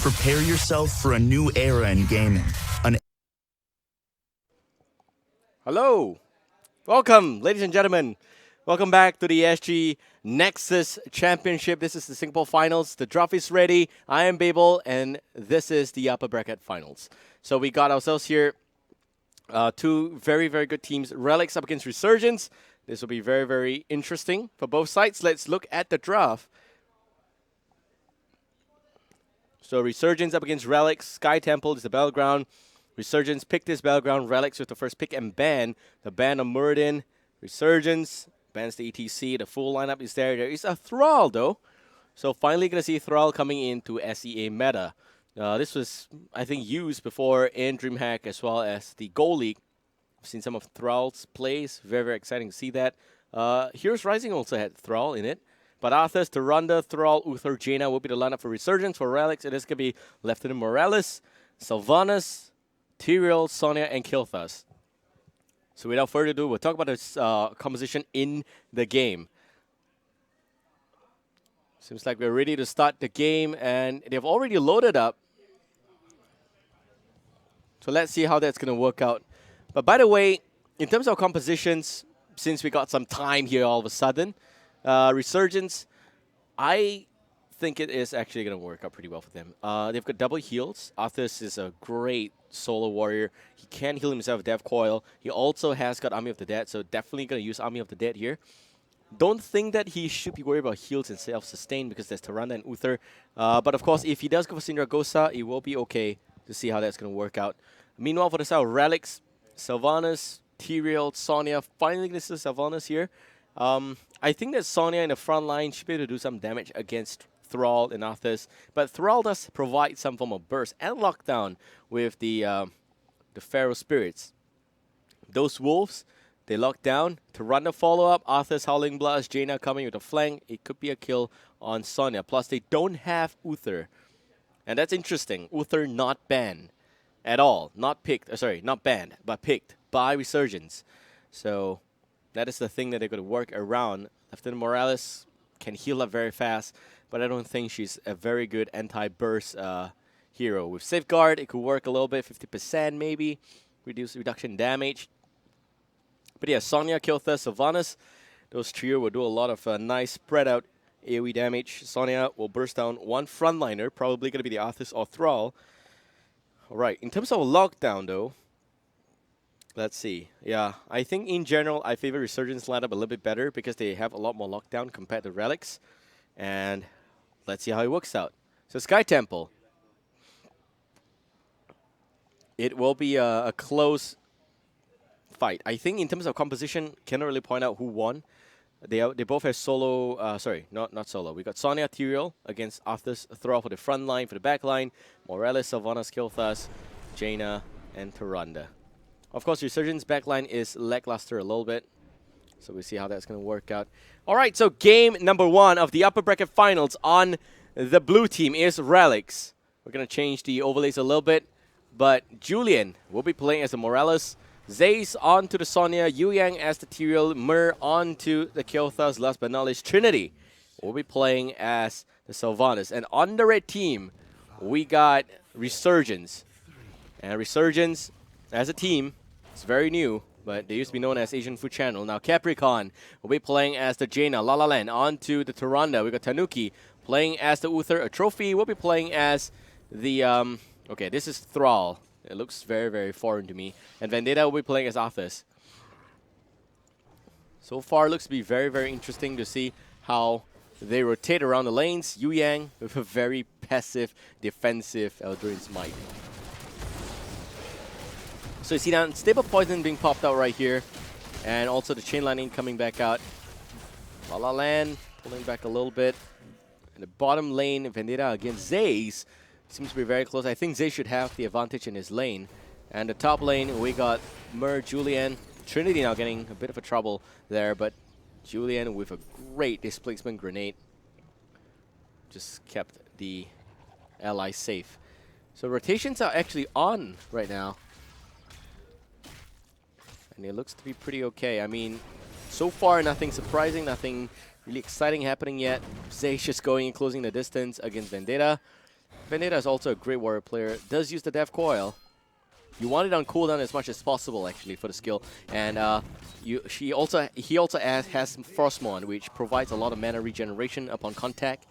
Prepare yourself for a new era in gaming. Hello. Welcome, ladies and gentlemen. Welcome back to the SG Nexus Championship. This is the Singapore Finals. The draft is ready. I am Babel, and this is the upper bracket finals. So we got ourselves here two very, very good teams. Relics up against Resurgence. This will be very, very interesting for both sides. Let's look at the draft. So Resurgence up against Relics. Sky Temple is the battleground. Resurgence picked this battleground. Relics with the first pick and ban. The ban of Muradin. Resurgence bans the ETC. The full lineup is there. There is a Thrall though. So finally going to see Thrall coming into SEA meta. This was, I think, used before in DreamHack as well as the Go League. I've seen some of Thrall's plays. Very, very exciting to see that. Heroes Rising also had Thrall in it. But Arthas, Tyrande, Thrall, Uther, Jaina will be the lineup for Resurgence. For Relics, it is going to be Lieutenant Morales, Sylvanas, Tyrael, Sonya, and Kilthas. So without further ado, we'll talk about this composition in the game. Seems like we're ready to start the game, and they've already loaded up. So let's see how that's going to work out. But by the way, in terms of compositions, since we got some time here all of a sudden, Resurgence, I think it is actually going to work out pretty well for them. They've got double heals. Arthas is a great solo warrior. He can heal himself with Death Coil. He also has got Army of the Dead, so definitely going to use Army of the Dead here. Don't think that he should be worried about heals and self-sustain because there's Tyrande and Uther. But of course, if he does go for Sindragosa, it will be okay to see how that's going to work out. Meanwhile, for the side of Relics, Sylvanas, Tyrael, Sonya, finally this is Sylvanas here. I think that Sonya in the front line should be able to do some damage against Thrall and Arthas, but Thrall does provide some form of burst and lockdown with the Pharaoh Spirits. Those wolves, they lock down. Tyrande follow-up, Arthas Howling Blast, Jaina coming with a flank. It could be a kill on Sonya. Plus, they don't have Uther. And that's interesting. Uther not banned at all. Not picked, sorry, not banned, but picked by Resurgence. So that is the thing that they're going to work around. Lieutenant Morales can heal up very fast, but I don't think she's a very good anti-burst hero. With Safeguard, it could work a little bit, 50% maybe, reduction damage. But yeah, Sonya, Kilthas, Sylvanas, those trio will do a lot of nice spread out AoE damage. Sonya will burst down one frontliner, probably going to be the Arthas or Thrall. Alright, in terms of lockdown though, let's see. Yeah, I think in general, I favor Resurgence lineup a little bit better because they have a lot more lockdown compared to Relics. And let's see how it works out. So Sky Temple. It will be a close fight. I think in terms of composition, cannot really point out who won. They both have solo, sorry, not solo. We got Sonya, Tyrael against Arthas, Thrall for the front line, for the back line. Morales, Sylvanas, Kilthas, Jaina, and Tyrande. Of course, Resurgence backline is lackluster a little bit. So we'll see how that's going to work out. All right, so game number 1 of the upper bracket finals on the blue team is Relics. We're going to change the overlays a little bit. But Julian will be playing as the Morales. Zaze onto the Sonya. Yu Yang as the Tyrael. Myr onto the Kilthas. Last but not least, Trinity will be playing as the Sylvanas. And on the red team, we got Resurgence. And Resurgence, as a team, it's very new, but they used to be known as Asian Food Channel. Now Capricorn will be playing as the Jaina. La La Land onto the Tyrande. We got Tanuki playing as the Uther. A Trophy will be playing as the... okay, this is Thrall. It looks very, very foreign to me. And Vendetta will be playing as Arthas. So far, looks to be very, very interesting to see how they rotate around the lanes. Yu Yang with a very passive, defensive Eldrin Smite. So you see now, Stable Poison being popped out right here. And also the Chain Lightning coming back out. La La Land pulling back a little bit. In the bottom lane, Vendetta against Zayce seems to be very close. I think Zayce should have the advantage in his lane. And the top lane, we got Mer, Julian, Trinity now getting a bit of a trouble there, but Julian with a great displacement grenade just kept the ally safe. So rotations are actually on right now. And it looks to be pretty okay. I mean, so far nothing surprising, nothing really exciting happening yet. Zayce just going and closing the distance against Vendetta. Vendetta is also a great warrior player. Does use the Death Coil. You want it on cooldown as much as possible, actually, for the skill. And he also has Frostmourne, which provides a lot of mana regeneration upon contact.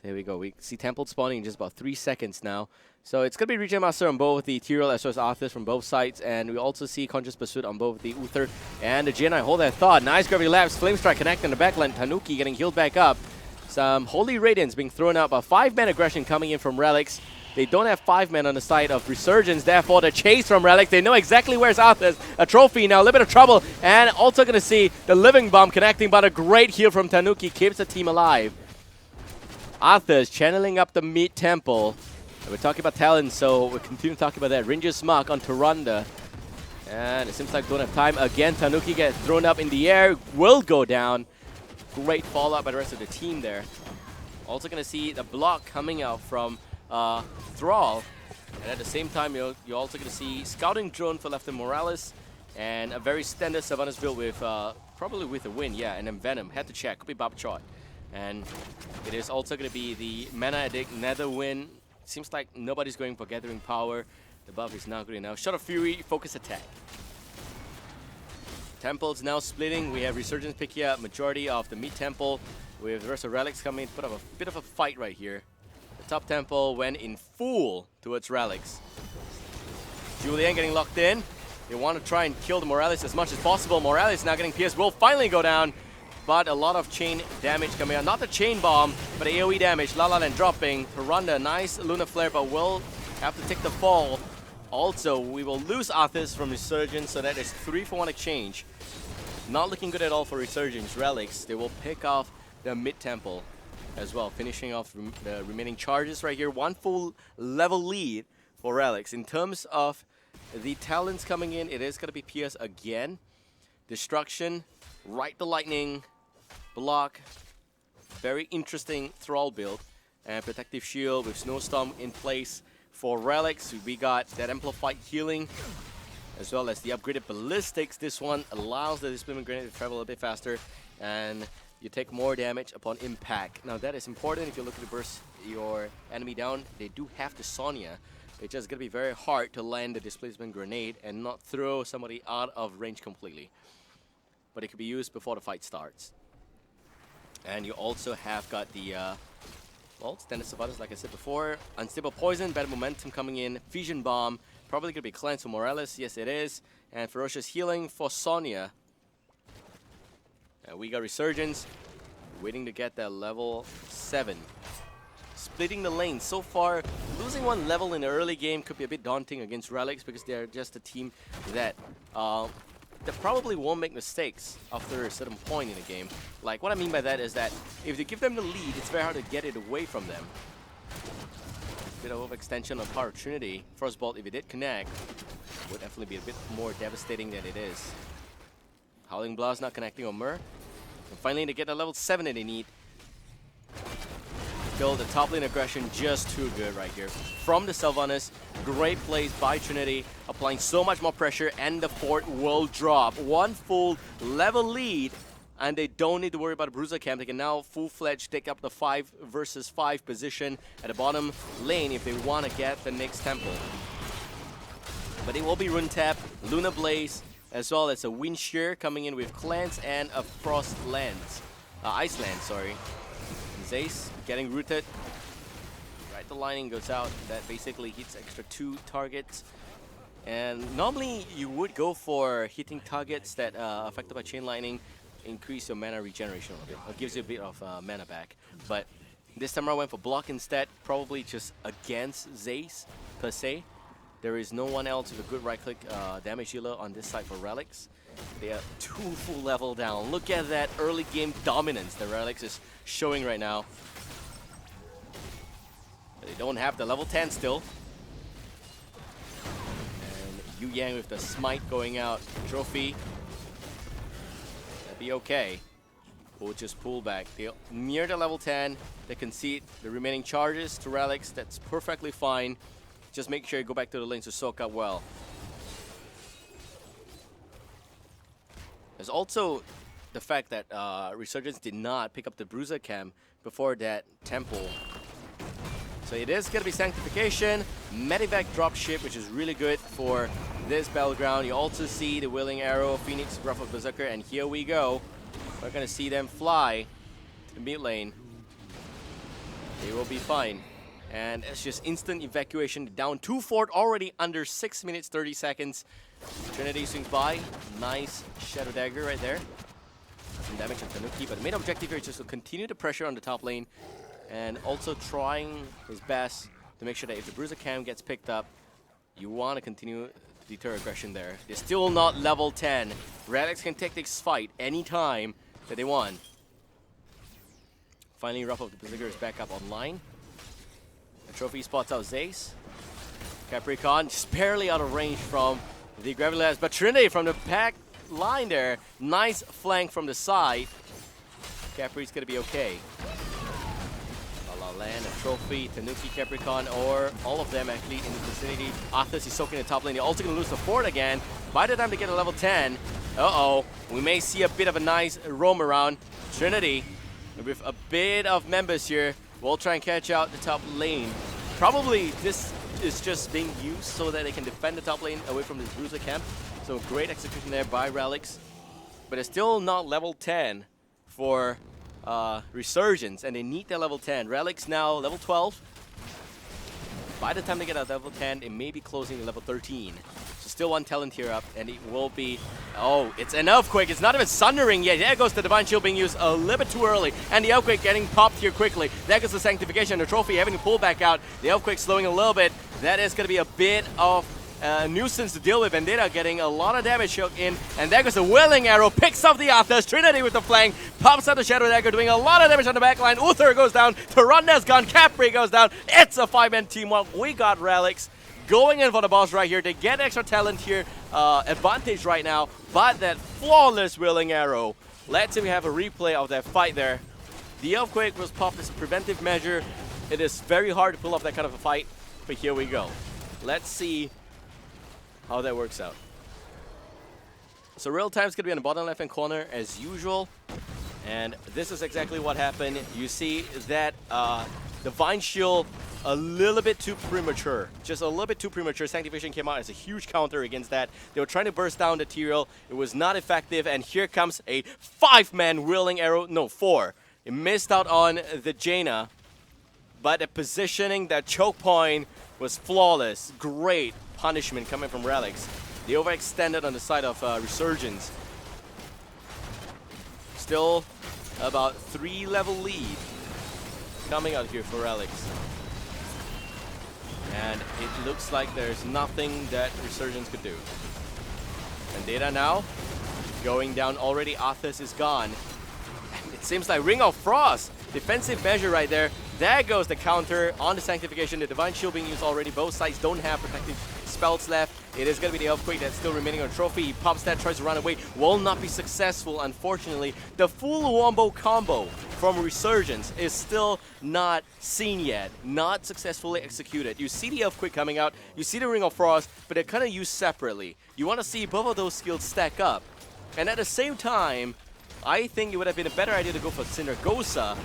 There we go. We see Temple spawning in just about 3 seconds now. So it's going to be Regen Master on both the Tyrael as well as Arthas from both sides. And we also see Conscious Pursuit on both the Uther and the Jin. I hold that thought. Nice Gravity Lapse. Flame Strike connecting the backline. Tanuki getting healed back up. Some Holy Radiance being thrown up. A 5-man aggression coming in from Relics. They don't have 5 men on the side of Resurgence, therefore the chase from Relics. They know exactly where's Arthas. A trophy now, a little bit of trouble. And also going to see the Living Bomb connecting, but a great heal from Tanuki keeps the team alive. Arthas channeling up the mid temple. And we're talking about talent, so we'll continue talking about that. Ranger's Mark on Tyrande. And it seems like don't have time. Again, Tanuki gets thrown up in the air, will go down. Great fallout by the rest of the team there. Also going to see the block coming out from Thrall, and at the same time you're also going to see Scouting Drone for Lieutenant Morales, and a very standard Sylvanas build with probably with a win, yeah, and then Venom, had to check, could be Bob Chot. And it is also going to be the Mana Addict Nether Win. Seems like nobody's going for Gathering Power. The buff is not good enough. Shot of Fury, Focus Attack. Temple's now splitting. We have Resurgence picking up majority of the mid temple, with the rest of Relics coming in. Put up a bit of a fight right here. Top temple went in full towards Relics. Julian getting locked in. They want to try and kill the Morales as much as possible. Morales now getting pierced, will finally go down, but a lot of chain damage coming out. Not the chain bomb, but AoE damage. La La Land dropping. Tyrande, nice Lunar Flare, but will have to take the fall. Also, we will lose Arthas from Resurgence, so that is 3-for-1 exchange. Not looking good at all for Resurgence. Relics, they will pick off the mid temple as well, finishing off the remaining charges right here. 1 full level lead for Relics. In terms of the talents coming in, it is going to be Pierce again. Destruction, Ride the Lightning, Block, very interesting Thrall build, and Protective Shield with Snowstorm in place for Relics. We got that Amplified Healing, as well as the upgraded Ballistics. This one allows the Displacement Grenade to travel a bit faster, and you take more damage upon impact. Now that is important if you're looking to burst your enemy down. They do have the Sonya. It's just going to be very hard to land the Displacement Grenade and not throw somebody out of range completely. But it could be used before the fight starts. And you also have got the, well, Standard Sylvanas like I said before. Unstable Poison, better momentum coming in. Fusion Bomb, probably going to be cleansed for Morales. Yes, it is. And Ferocious Healing for Sonya. We got Resurgence, waiting to get that level 7. Splitting the lane. So far, losing 1 level in the early game could be a bit daunting against Relics, because they're just a team that probably won't make mistakes after a certain point in the game. Like, what I mean by that is that if they give them the lead, it's very hard to get it away from them. Bit of overextension on part of Trinity. Frostbolt, if it did connect, would definitely be a bit more devastating than it is. Howling Blast not connecting on Mer. And finally, to get the level 7 that they need. Still, the top lane aggression just too good right here. From the Sylvanas, great plays by Trinity, applying so much more pressure, and the fort will drop. 1 full level lead, and they don't need to worry about a Bruiser camp. They can now full-fledged take up the 5 versus 5 position at the bottom lane if they want to get the next temple. But it will be Rune Tap, Lunar Blaze, as well as a Wind Shear coming in with Cleanse and a Frost Lens. Ice Lens, sorry. Zayce getting rooted. Right, the lightning goes out. That basically hits extra 2 targets. And normally you would go for hitting targets that are affected by Chain Lightning, increase your mana regeneration a bit. It gives you a bit of mana back. But this time I went for block instead, probably just against Zayce per se. There is no one else with a good right-click damage dealer on this side for Relics. They are 2 full level down. Look at that early game dominance that Relics is showing right now. They don't have the level 10 still. And Yu Yang with the smite going out. Trophy. That'd be okay. We'll just pull back. They're near the level 10. They concede the remaining charges to Relics. That's perfectly fine. Just make sure you go back to the lanes to soak up well. There's also the fact that Resurgence did not pick up the Bruiser Cam before that temple. So it is going to be Sanctification, Medivac Dropship, which is really good for this battleground. You also see the Willing Arrow, Phoenix, Wrath of Berserker, and here we go. We're going to see them fly to the mid lane. They will be fine. And it's just instant evacuation. Down 2 fort already under 6 minutes 30 seconds. Trinity swings by. Nice Shadow Dagger right there. Some damage on Tanuki, but the main objective here is just to continue the pressure on the top lane. And also trying his best to make sure that if the Bruiser Cam gets picked up, you want to continue to deter aggression there. They're still not level 10. Relics can take this fight anytime that they want. Finally, Wrath of the Berserker is back up online. The Trophy spots out Zace. Capricorn just barely out of range from the Gravity Labs, but Trinity from the back line there. Nice flank from the side. Capri's gonna be okay. Land a Trophy, Tanuki, Capricorn, or all of them actually in the vicinity. Arthas is soaking the top lane. They're also going to lose the fort again. By the time they get to level 10, we may see a bit of a nice roam around. Trinity, with a bit of members here, will try and catch out the top lane. Probably this is just being used so that they can defend the top lane away from this Bruiser camp. So great execution there by Relics. But it's still not level 10 for Resurgence, and they need their level 10. Relics now level 12. By the time they get a level 10, it may be closing to level 13. So still one talent here up, and it will be... Oh, it's an Earthquake. It's not even Sundering yet. There goes the Divine Shield being used a little bit too early, and the Earthquake getting popped here quickly. There goes the Sanctification, the Trophy having to pull back out. The Earthquake slowing a little bit. That is going to be a bit of nuisance to deal with. Vendetta getting a lot of damage shook in, and there goes the Willing Arrow, picks up the Arthas. Trinity with the flank, pops out the Shadow Dagger, doing a lot of damage on the backline. Uther goes down, Taranda's gone, Capri goes down. It's a 5-man teamwork. We got Relics going in for the boss right here. They get extra talent here, advantage right now, but that flawless Willing Arrow. Let's see, we have a replay of that fight there. The Earthquake was popped as a preventive measure. It is very hard to pull off that kind of a fight, but here we go. Let's see how that works out. So real time's gonna be on the bottom left-hand corner as usual, and this is exactly what happened. You see that Divine Shield a little bit too premature, just a little bit too premature. Sanctification came out as a huge counter against that. They were trying to burst down the Tyrael. It was not effective, and here comes a 5-man Willing Arrow. No, 4. It missed out on the Jaina, but the positioning, that choke point was flawless. Great punishment coming from Relics. They overextended on the side of Resurgence. Still about 3-level lead coming out here for Relics. And it looks like there's nothing that Resurgence could do. And Data now going down already. Arthas is gone. And it seems like Ring of Frost, defensive measure right there. There goes the counter on the Sanctification. The Divine Shield being used already. Both sides don't have protective spells left. It is going to be the Earthquake that's still remaining on Trophy. He pops that, tries to run away. Will not be successful, unfortunately. The full wombo combo from Resurgence is still not seen yet. Not successfully executed. You see the Earthquake coming out. You see the Ring of Frost, but they're kind of used separately. You want to see both of those skills stack up. And at the same time, I think it would have been a better idea to go for Synergosa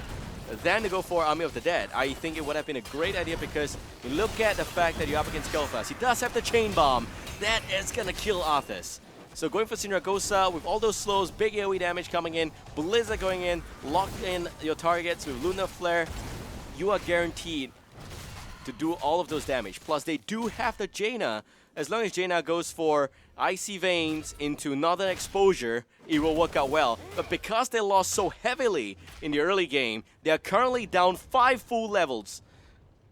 than to go for Army of the Dead. I think it would have been a great idea because you look at the fact that you're up against Kel'Thas. He does have the Chain Bomb. That is going to kill Arthas. So going for Synergosa with all those slows, big AoE damage coming in, Blizzard going in, locked in your targets with Lunar Flare, you are guaranteed to do all of those damage. Plus they do have the Jaina. As long as Jaina goes for Icy Veins into Northern Exposure, it will work out well. But because they lost so heavily in the early game, they are currently down 5 full levels.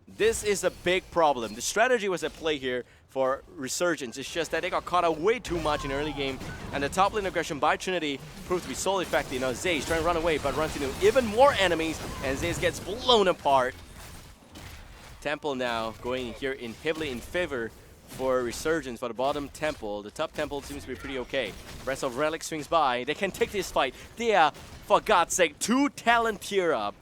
This is a big problem. The strategy was at play here for Resurgence. It's just that they got caught out way too much in the early game, and the top lane aggression by Trinity proved to be so effective. Now Zay's trying to run away, but runs into even more enemies, and Zay's gets blown apart. Temple now going here heavily in favor for Resurgence for the bottom temple. The top temple seems to be pretty okay. Rest of Relic swings by. They can take this fight. They are, for God's sake, 2 talent tier up.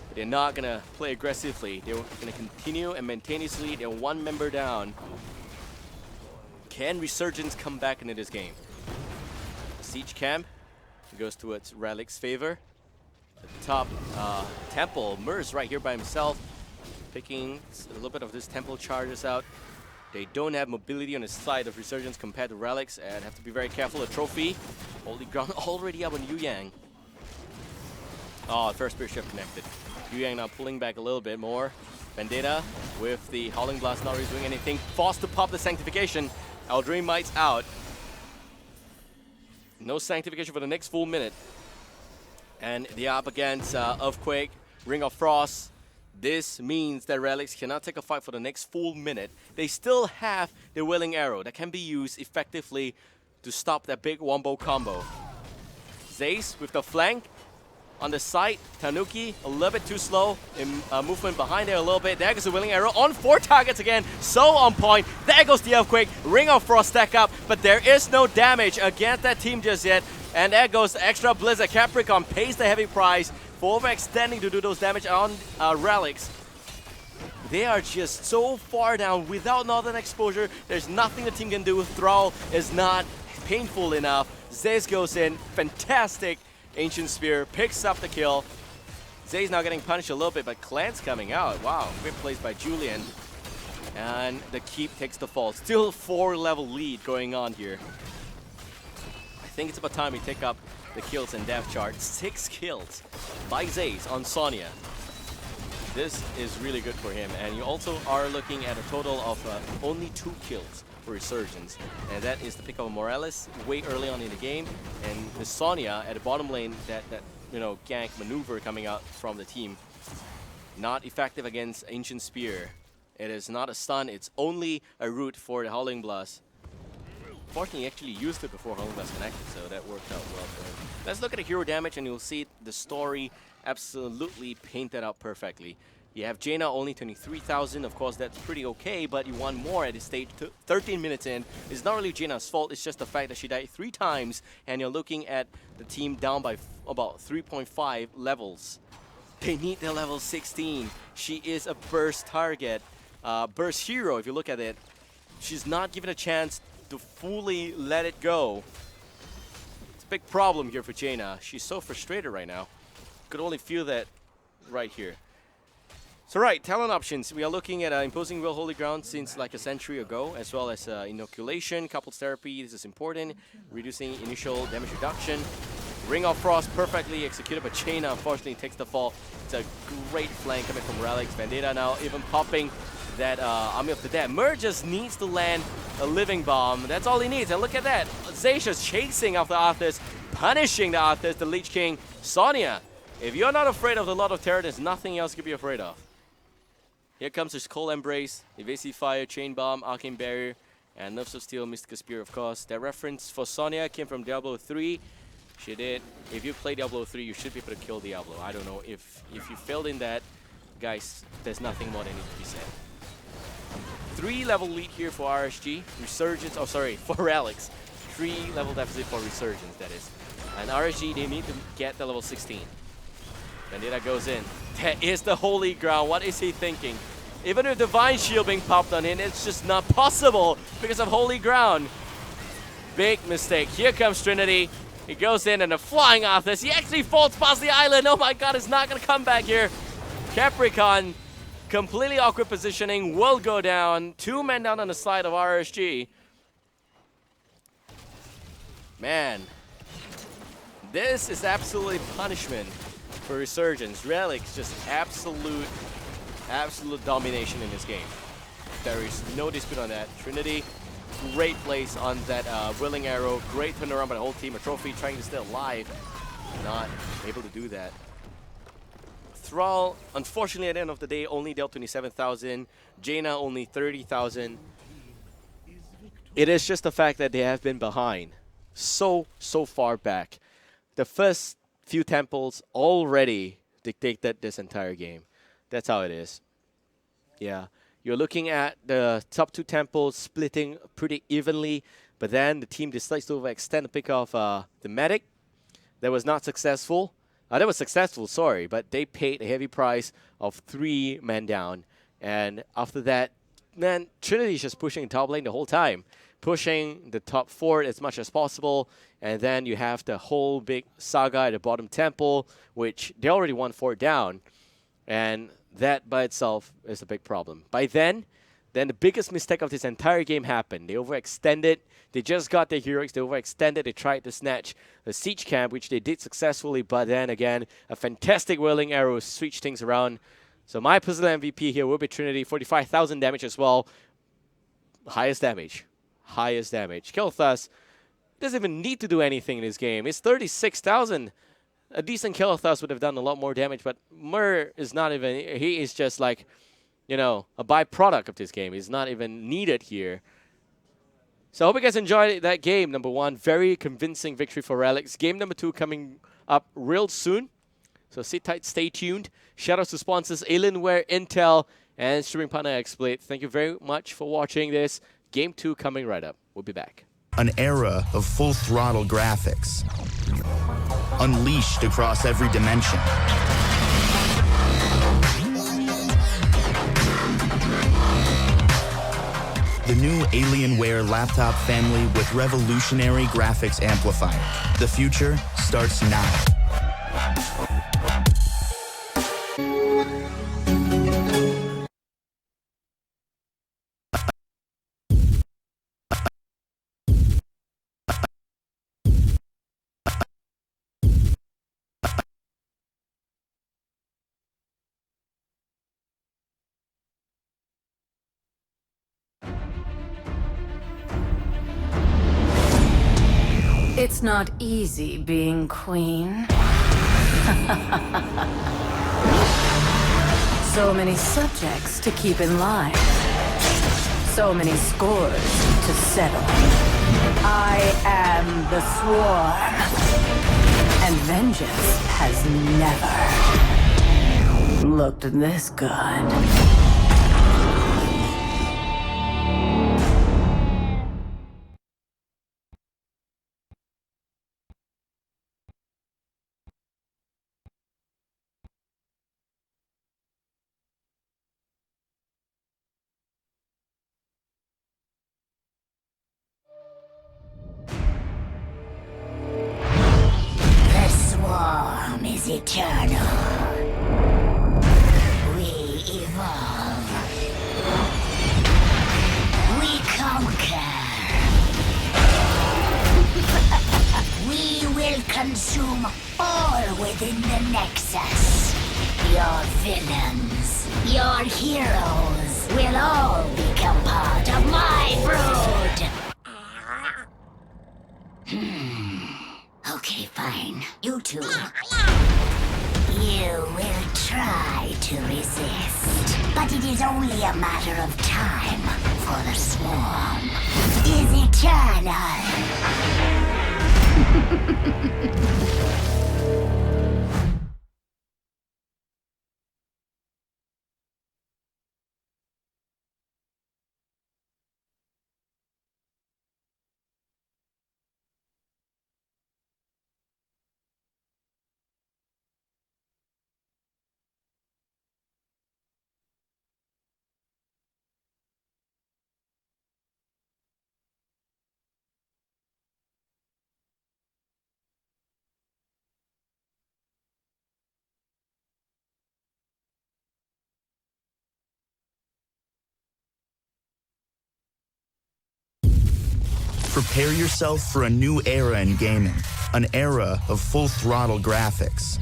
But they're not gonna play aggressively. They're gonna continue and maintain this lead. They're 1 member down. Can Resurgence come back into this game? Siege camp goes towards Relic's favor. The top temple, Merz right here by himself, picking a little bit of this temple charges out. They don't have mobility on the side of Resurgence compared to Relics, and have to be very careful. A trophy, holy ground already up on Yu Yang. Oh, first Spirit Shift connected. Yu Yang now pulling back a little bit more. Vendetta with the Howling Blast not really doing anything. Forced to pop the Sanctification. Eldraine Might's out. No Sanctification for the next full minute. And they're up against Earthquake, Ring of Frost. This means that Relics cannot take a fight for the next full minute. They still have the Willing Arrow that can be used effectively to stop that big wombo combo. Zace with the flank on the side. Tanuki a little bit too slow in movement behind there a little bit. There goes the Willing Arrow on 4 targets again. So on point. There goes the Earthquake. Ring of Frost stack up, but there is no damage against that team just yet. And there goes the extra Blizzard. Capricorn pays the heavy price for overextending to do those damage on Relics. They are just so far down without Northern Exposure. There's nothing the team can do. Thrall is not painful enough. Zaze goes in. Fantastic. Ancient Spear picks up the kill. Zay's now getting punished a little bit, but Clan's coming out. Wow, great plays by Julian. And the keep takes the fall. Still 4-level lead going on here. I think it's about time we take up the kills and death chart. 6 kills by Zaze on Sonya. This is really good for him, and you also are looking at a total of only 2 kills for Resurgence, and that is the pick of Morales way early on in the game, and the Sonya at the bottom lane, that gank maneuver coming out from the team, not effective against Ancient Spear. It is not a stun, it's only a root for the Howling Blast. Fortunately, he actually used it before Howling Blast connected, so that worked out well for him. Let's look at the hero damage, and you'll see the story absolutely painted out perfectly. You have Jaina only 23,000. Of course, that's pretty okay, but you want more at this stage. 13 minutes in. It's not really Jaina's fault. It's just the fact that she died 3 times, and you're looking at the team down by about 3.5 levels. They need their level 16. She is a burst target, burst hero. If you look at it, she's not given a chance to fully let it go. It's a big problem here for Jaina. She's so frustrated right now. Could only feel that right here. So right, talent options. We are looking at Imposing Will Holy Ground since like a century ago, as well as Inoculation, Couples Therapy, this is important, reducing initial damage reduction. Ring of Frost perfectly executed, but Jaina unfortunately takes the fall. It's a great flank coming from Relics. Vendetta now even popping that Army of the Dead. Mer just needs to land a Living Bomb. That's all he needs, and look at that. Zacia's chasing after Arthas, punishing the Arthas, the Lich King. Sonya, if you're not afraid of the Lord of Terror, there's nothing else you can be afraid of. Here comes his Cold Embrace, Evasive Fire, Chain Bomb, Arcane Barrier, and Nerves of Steel, Mystical Spear, of course. That reference for Sonya came from Diablo 3. She did. If you play Diablo 3, you should be able to kill Diablo. I don't know. If you failed in that, guys, there's nothing more that needs to be said. 3-level lead here for RSG. Resurgence, oh sorry, for Relics. 3-level deficit for Resurgence, that is. And RSG, they need to get the level 16. Vendetta goes in. That is the holy ground. What is he thinking? Even with Divine Shield being popped on him, it's just not possible because of holy ground. Big mistake. Here comes Trinity. He goes in and a flying Arthas. He actually falls past the island. Oh my god, it's not going to come back here. Capricorn, completely awkward positioning, will go down. 2 men down on the side of RSG. Man, this is absolutely punishment for Resurgence. Relics, just absolute domination in this game. There is no dispute on that. Trinity, great place on that Willing Arrow. Great turnaround by the whole team. A trophy trying to stay alive. Not able to do that. Thrall, unfortunately, at the end of the day, only dealt 27,000. Jaina only 30,000. It is just the fact that they have been behind so far back. The first few temples already dictated this entire game. That's how it is. Yeah. You're looking at the top 2 temples splitting pretty evenly, but then the team decides to overextend the pick of the medic. That was not successful. That was successful, sorry, but they paid a heavy price of 3 men down. And after that, man, Trinity's just pushing top lane the whole time. Pushing the top 4 as much as possible. And then you have the whole big saga at the bottom temple, which they already won 4 down. And that by itself is a big problem. By then the biggest mistake of this entire game happened. They overextended. They just got their heroics. They overextended. They tried to snatch the siege camp, which they did successfully. But then again, a fantastic whirling arrow switched things around. So my personal MVP here will be Trinity. 45,000 damage as well. Highest damage. Highest damage. Kael'thas doesn't even need to do anything in this game. It's 36,000. A decent Kael'thas would have done a lot more damage, but Myrrh is not even... He is just like, you know, a byproduct of this game. He's not even needed here. So I hope you guys enjoyed that game, number 1. Very convincing victory for Relics. Game number 2 coming up real soon. So sit tight, stay tuned. Shout out to sponsors Alienware, Intel, and streaming partner XSplit. Thank you very much for watching this. Game 2 coming right up. We'll be back. An era of full throttle graphics, unleashed across every dimension. The new Alienware laptop family with revolutionary graphics amplifier. The future starts now. It's not easy being queen. So many subjects to keep in line. So many scores to settle. I am the swarm. And vengeance has never looked this good. Is eternal. We evolve. We conquer. We will consume all within the Nexus. Your villains, your heroes will all become part of my brood. Okay, fine. You two. You will try to resist, but it is only a matter of time, for the swarm is eternal. Prepare yourself for a new era in gaming, an era of full throttle graphics.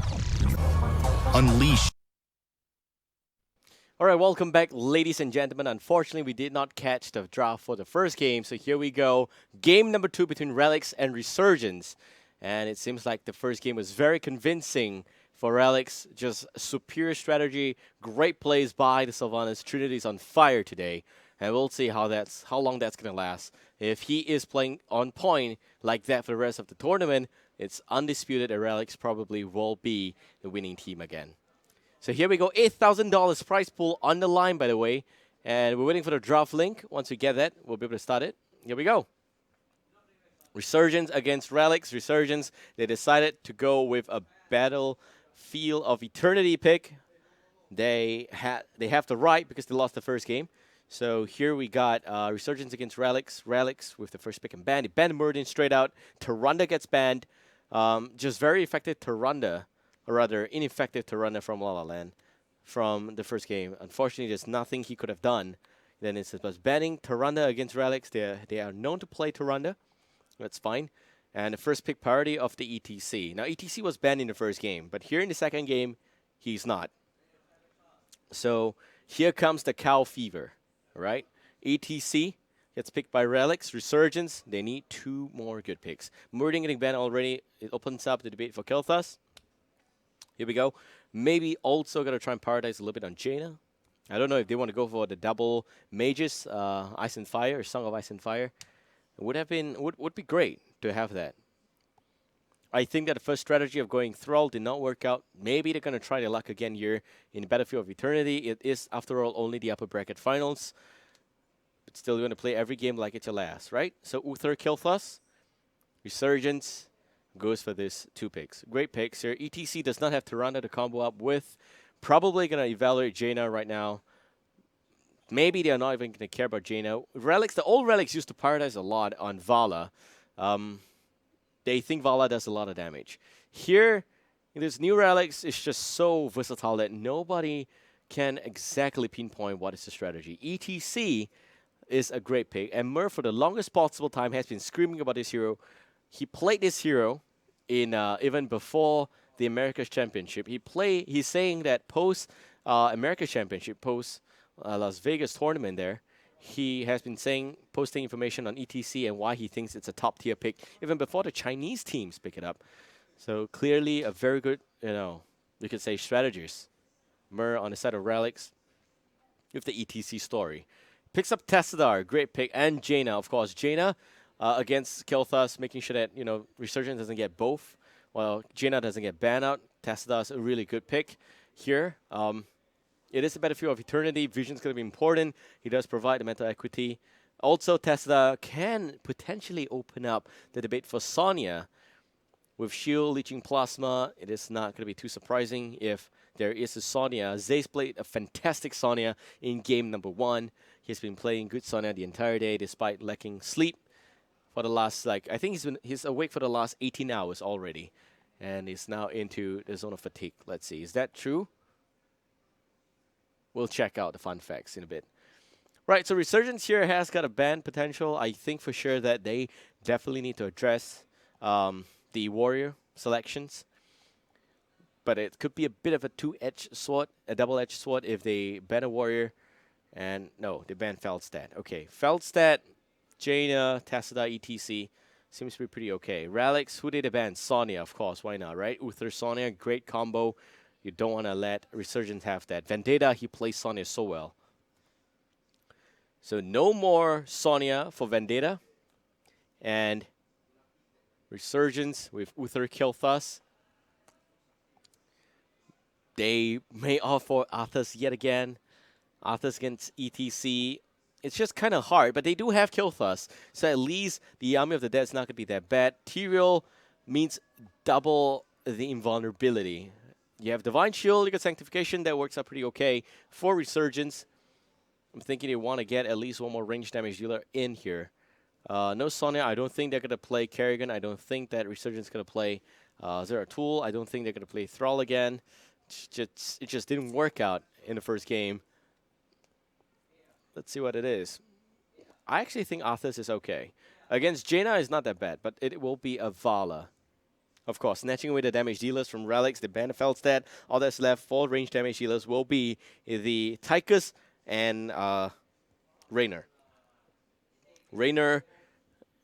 Unleash. All right, welcome back, ladies and gentlemen. Unfortunately, we did not catch the draft for the first game, so here we go. Game number 2 between Relics and Resurgence. And it seems like the first game was very convincing for Relics. Just superior strategy, great plays by the Sylvanas. Trinity's on fire today, and we'll see how long that's gonna last. If he is playing on point like that for the rest of the tournament, it's undisputed that Relics probably will be the winning team again. So here we go, $8,000 prize pool on the line, by the way, and we're waiting for the draft link. Once we get that, we'll be able to start it. Here we go. Resurgence against Relics. Resurgence, they decided to go with a Battlefield of Eternity pick. They have the right because they lost the first game. So here we got Resurgence against Relics. Relics with the first pick and ban. They banned Murden straight out. Tyrande gets banned. Just very effective Tyrande, or rather ineffective Tyrande from La La Land from the first game. Unfortunately, there's nothing he could have done. Then it's about banning Tyrande against Relics. They are known to play Tyrande. That's fine. And the first pick priority of the ETC. Now, ETC was banned in the first game, but here in the second game, he's not. So here comes the Cow Fever, right? ETC gets picked by Relics. Resurgence, they need 2 more good picks. Murden getting banned already. It opens up the debate for Kel'Thas. Here we go. Maybe also going to try and prioritize a little bit on Jaina. I don't know if they want to go for the double mages, Ice and Fire, or Song of Ice and Fire. It would be great to have that. I think that the first strategy of going Thrall did not work out. Maybe they're going to try their luck again here in Battlefield of Eternity. It is, after all, only the upper bracket finals. But still, you're going to play every game like it's your last, right? So Uther Kel'Thas, Resurgence goes for this 2 picks. Great picks here. ETC does not have Tyrande to combo up with. Probably going to evaluate Jaina right now. Maybe they're not even going to care about Jaina. Relics, the old Relics used to prioritize a lot on Vala. They think Vala does a lot of damage. Here, this new Relics is just so versatile that nobody can exactly pinpoint what is the strategy. ETC is a great pick, and Mur, for the longest possible time, has been screaming about this hero. He played this hero in even before the America's Championship. He's saying that post America's Championship, post Las Vegas tournament there, he has been posting information on ETC and why he thinks it's a top tier pick even before the Chinese teams pick it up. So clearly a very good, we could say strategist. Mur on the side of Relics with the ETC story. Picks up Tassadar, great pick, and Jaina, of course. Jaina against Kel'Thas, making sure that, Resurgence doesn't get both. Well, Jaina doesn't get banned out. Tassadar's a really good pick here. It is a Battlefield of Eternity. Vision's going to be important. He does provide the mental equity. Also, Tassadar can potentially open up the debate for Sonya. With Shield, Leeching Plasma, it is not going to be too surprising if there is a Sonya. Zay's played a fantastic Sonya in game number 1. He's been playing good Sonya the entire day despite lacking sleep for the last, I think he's awake for the last 18 hours already. And he's now into the zone of fatigue. Let's see, is that true? We'll check out the fun facts in a bit. Right, so Resurgence here has got a ban potential. I think for sure that they definitely need to address the warrior selections. But it could be a bit of a two-edged sword, a double-edged sword if they ban a warrior. And no, they ban Feldstad. Okay, Feldstad, Jaina, Tassadar, ETC. Seems to be pretty okay. Relics, who did they ban? Sonya, of course. Why not, right? Uther, Sonya, great combo. You don't want to let Resurgence have that. Vendetta, he plays Sonya so well. So no more Sonya for Vendetta. And Resurgence with Uther Kel'Thas. They may opt for Arthas yet again. Arthas against ETC. It's just kind of hard, but they do have Kel'Thas. So at least the Army of the Dead is not going to be that bad. Tyrael means double the invulnerability. You have Divine Shield, you got Sanctification, that works out pretty okay. For Resurgence, I'm thinking they want to get at least one more range damage dealer in here. No Sonya, I don't think they're going to play Kerrigan. I don't think that Resurgence is going to play Zeratul. I don't think they're going to play Thrall again. It just didn't work out in the first game. Let's see what it is. I actually think Arthas is okay. Against Jaina is not that bad, but it will be a Vala. Of course, snatching away the damage dealers from Relics, the ban of Feldstad. All that's left for range damage dealers will be the Tychus and Raynor. Raynor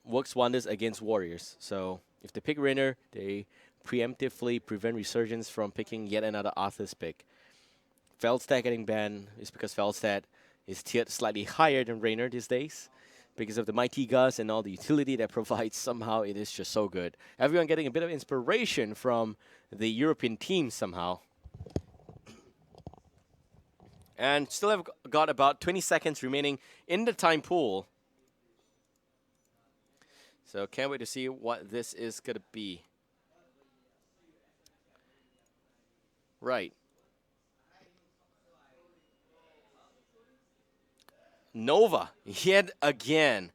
works wonders against warriors. So if they pick Raynor, they preemptively prevent Resurgence from picking yet another Arthur's pick. Feldstad getting banned is because Feldstad is tiered slightly higher than Raynor these days. Because of the Mighty Gus and all the utility that provides, somehow it is just so good. Everyone getting a bit of inspiration from the European team somehow. And still have got about 20 seconds remaining in the time pool. So can't wait to see what this is going to be. Right. Nova, yet again.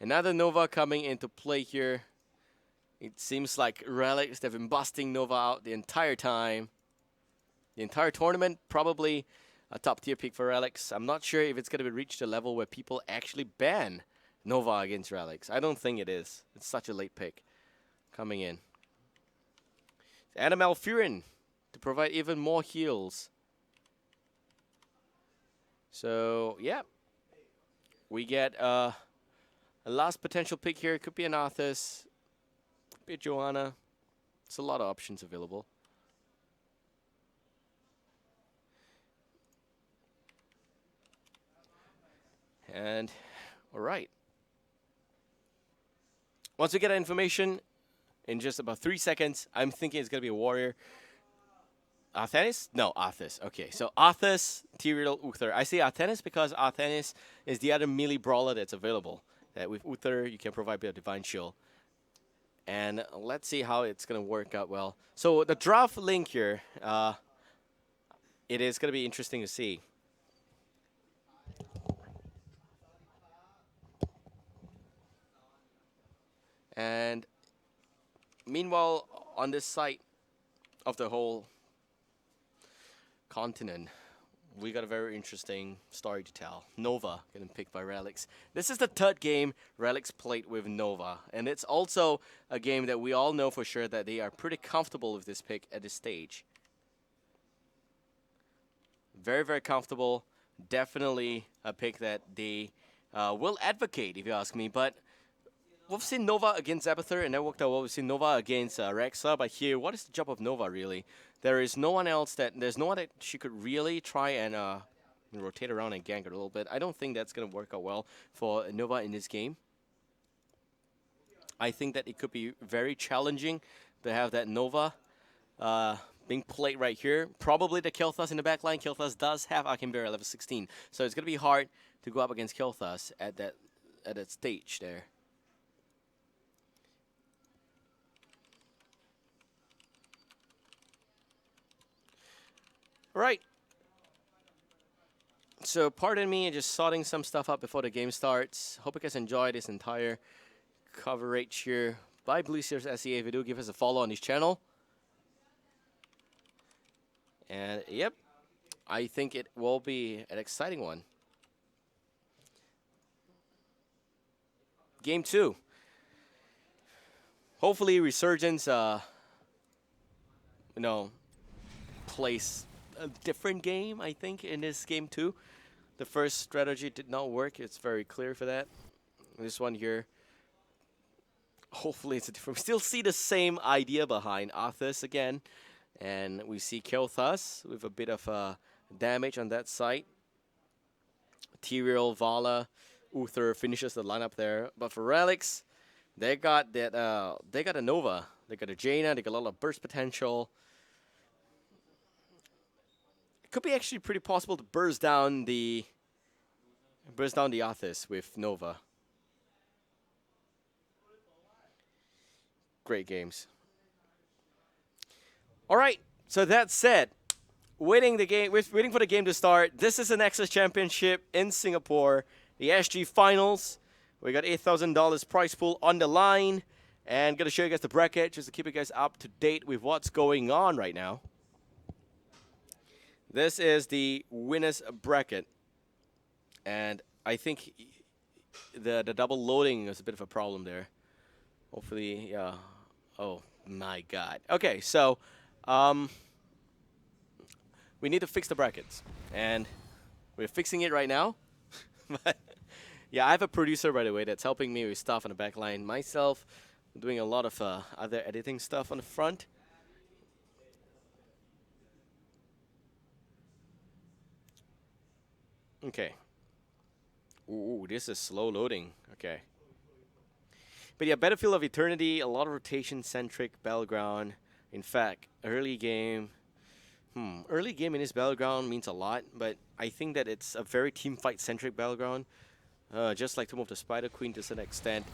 Another Nova coming into play here. It seems like Relics, they've been busting Nova out the entire time. The entire tournament, probably a top tier pick for Relics. I'm not sure if it's going to reach the level where people actually ban Nova against Relics. I don't think it is. It's such a late pick coming in. Animal Furin to provide even more heals. So, yeah. We get a last potential pick here. It could be an Arthas, could be a Joanna. It's a lot of options available. And, all right. Once we get that information, in just about 3 seconds, I'm thinking it's going to be a Warrior. Arthenis? No, Arthas. Okay, so Arthas, Tyrael, Uther. I say Arthenis because Arthenis is the other melee brawler that's available. That with Uther, you can provide a bit of Divine Shield. And let's see how it's going to work out well. So the draft link here, it is going to be interesting to see. And meanwhile, on this site of the whole continent, we got a very interesting story to tell. Nova getting picked by Relics. This is the third game Relics played with Nova, and it's also a game that we all know for sure that they are pretty comfortable with this pick at this stage. Very, very comfortable. Definitely a pick that they will advocate, if you ask me, but we've seen Nova against Abathur, and that worked out well. We've seen Nova against Rexa, but here, what is the job of Nova, really? There's no one that she could really try and rotate around and gank it a little bit. I don't think that's going to work out well for Nova in this game. I think that it could be very challenging to have that Nova being played right here. Probably the Kilthas in the back line. Kilthas does have Arcane Barrier level 16, so it's going to be hard to go up against Kilthas at that stage there. Right. So pardon me, just sorting some stuff up before the game starts. Hope you guys enjoy this entire coverage here by Blue Sears SEA. If you do, give us a follow on his channel. And yep, I think it will be an exciting one. Game 2. Hopefully Resurgence, plays a different game, I think, in this game too. The first strategy did not work. It's very clear for that. This one here, hopefully it's a different. We still see the same idea behind Arthas again. And we see Kilthas with a bit of damage on that side. Tyrael, Vala, Uther finishes the lineup there. But for Relics, they got that. They got a Nova. They got a Jaina. They got a lot of burst potential. It could be actually pretty possible to burst down the Arthas with Nova. Great games. All right. So that said, waiting for the game to start. This is the Nexus Championship in Singapore, the SG Finals. We got $8,000 prize pool on the line, and gonna show you guys the bracket just to keep you guys up to date with what's going on right now. This is the winners bracket, and I think the double loading is a bit of a problem there. Hopefully, yeah. Oh my God. Okay, so we need to fix the brackets, and we're fixing it right now. But yeah, I have a producer, by the way, that's helping me with stuff on the back line. Myself, doing a lot of other editing stuff on the front. Okay. Ooh, this is slow loading. Okay. But yeah, Battlefield of Eternity, a lot of rotation-centric battleground. In fact, early game in this battleground means a lot, but I think that it's a very team fight-centric battleground. Just like Tomb of the Spider Queen to some extent.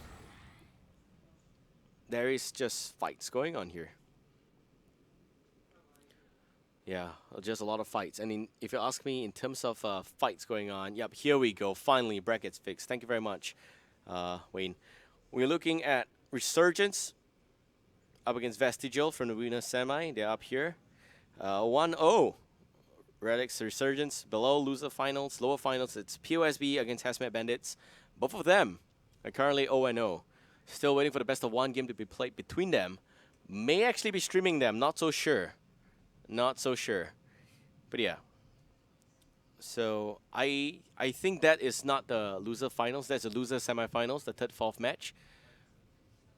There is just fights going on here. Yeah, just a lot of fights. And if you ask me in terms of fights going on, yep, here we go. Finally, brackets fixed. Thank you very much, Wayne. We're looking at Resurgence up against Vestigial from the Arena Semi. They're up here. 1-0. Relics, Resurgence. Below, loser finals. Lower finals, it's POSB against Hazmat Bandits. Both of them are currently 0-0. Still waiting for the best of one game to be played between them. May actually be streaming them. Not so sure. Not so sure. But yeah. So I think that is not the loser finals. That's the loser semifinals, the third, fourth match.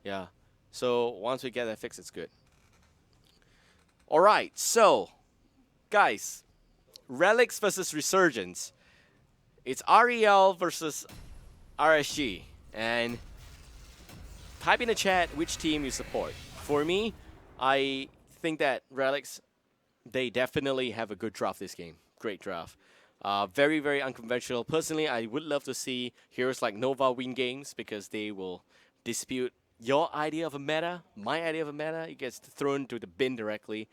Yeah. So once we get that fixed, it's good. All right. So, guys, Relics versus Resurgence. It's REL versus RSG. And type in the chat which team you support. For me, I think that Relics, they definitely have a good draft this game. Great draft. Very, very unconventional. Personally, I would love to see heroes like Nova win games because they will dispute your idea of a meta, my idea of a meta. It gets thrown to the bin directly.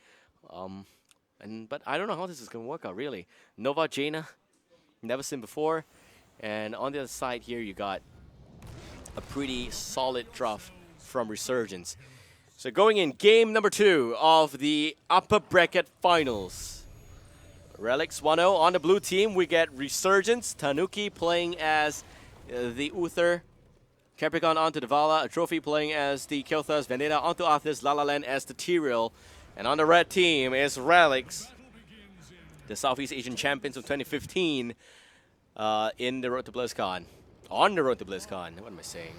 But I don't know how this is going to work out, really. Nova, Jaina, never seen before. And on the other side here, you got a pretty solid draft from Resurgence. So going in, game number 2 of the upper bracket finals. Relics 1-0 on the blue team. We get Resurgence, Tanuki playing as the Uther, Capricorn onto the Vala, a Trophy playing as the Kel'Thas, Vendetta onto Arthas, La La Land as the Tyrael. And on the red team is Relics, the Southeast Asian champions of 2015 in the road to Blizzcon. On the road to Blizzcon. What am I saying?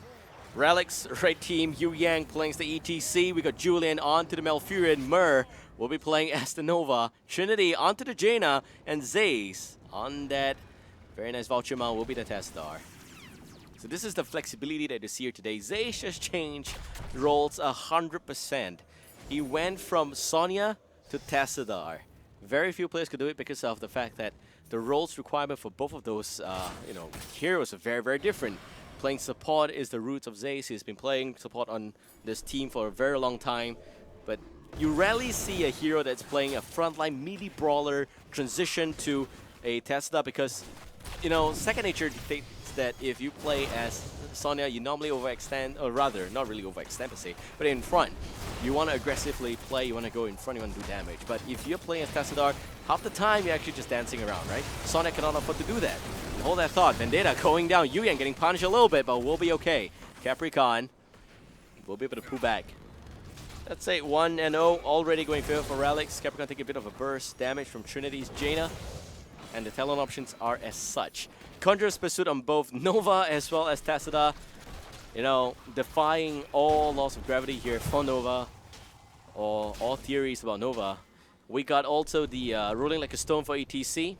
Relics, red team, Yu Yang playing as the ETC. We got Julian onto the Malfurion. Myrrh will be playing as the Nova. Trinity onto the Jaina. And Zaze on that very nice Vulture Mount will be the Testar. So this is the flexibility that you see here today. Zaze just changed roles 100%. He went from Sonya to Tassadar. Very few players could do it because of the fact that the roles requirement for both of those heroes are very, very different. Playing support is the roots of Zaze. He's been playing support on this team for a very long time. But you rarely see a hero that's playing a frontline melee brawler transition to a Tesla because, second nature dictates that if you play as Sonya, you normally overextend, or rather, not really overextend per se, but in front. You want to aggressively play, you want to go in front, you want to do damage. But if you're playing as Tassadar, half the time you're actually just dancing around, right? Sonya cannot afford to do that. And hold that thought. Vendetta going down. Yu Yang getting punished a little bit, but we'll be okay. Capricorn will be able to pull back. Let's say 1-0 already going favor for Relics. Capricorn taking a bit of a burst damage from Trinity's Jaina. And the talent options are as such. Conjurer's Pursuit on both Nova as well as Tassadar. Defying all laws of gravity here for Nova, or all theories about Nova. We got also the Rolling Like a Stone for ETC,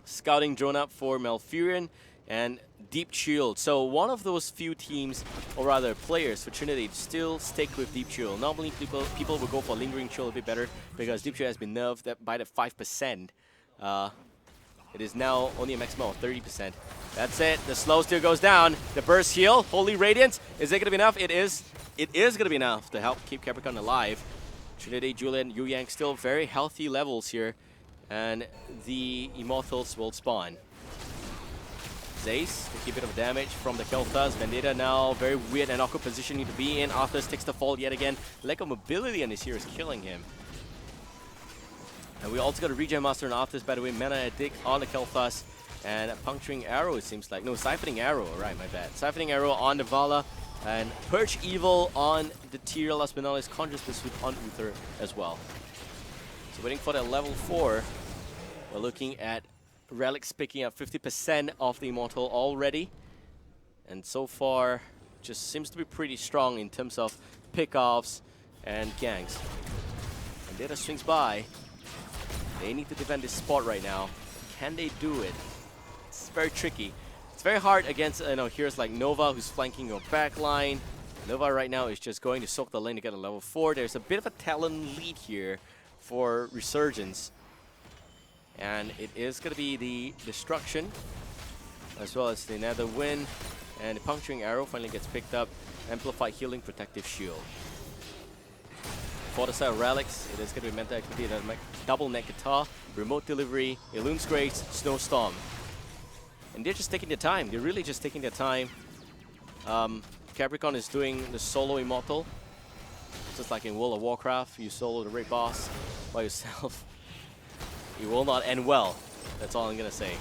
Scouting Drone Up for Malfurion, and Deep Shield. So one of those few teams, or rather players for Trinity, still stick with Deep Shield. Normally people will go for Lingering Shield a bit better because Deep Shield has been nerfed by the 5%. It is now only a maximum of 30%. That's it. The slow still goes down. The burst heal, Holy Radiance. Is it going to be enough? It is. It is going to be enough to help keep Capricorn alive. Trinity, Julian, Yu Yang still very healthy levels here. And the Immortals will spawn. Zaze to keep a bit of damage from the Kel'Thas. Vendetta now very weird and awkward positioning to be in. Arthas takes the fall yet again. Lack of mobility on this here is killing him. And we also got a Regen Master and Arthas, by the way. Mana Addict on the Kel'Thas. And a Puncturing Arrow, it seems like. No, Siphoning Arrow. Right, my bad. Siphoning Arrow on the Vala. And Purge Evil on the Tyrael, last but not least. Conjurer's Pursuit on Uther as well. So waiting for that level 4. We're looking at Relics picking up 50% of the Immortal already. And so far, just seems to be pretty strong in terms of pickoffs and ganks. Vendetta swings by. They need to defend this spot right now. Can they do it? It's very tricky. It's very hard against heroes like Nova, who's flanking your back line. Nova right now is just going to soak the lane to get a level 4. There's a bit of a talent lead here for Resurgence. And it is going to be the Destruction, as well as the Nether Wind. And the Puncturing Arrow finally gets picked up. Amplified Healing, Protective Shield. For the side of Relics, it is going to be Mental Activity, Double Neck Guitar, Remote Delivery, Elun's Grace, Snowstorm. And they're just taking their time. They're really just taking their time. Capricorn is doing the solo Immortal. Just like in World of Warcraft, you solo the raid boss by yourself. It will not end well. That's all I'm going to say.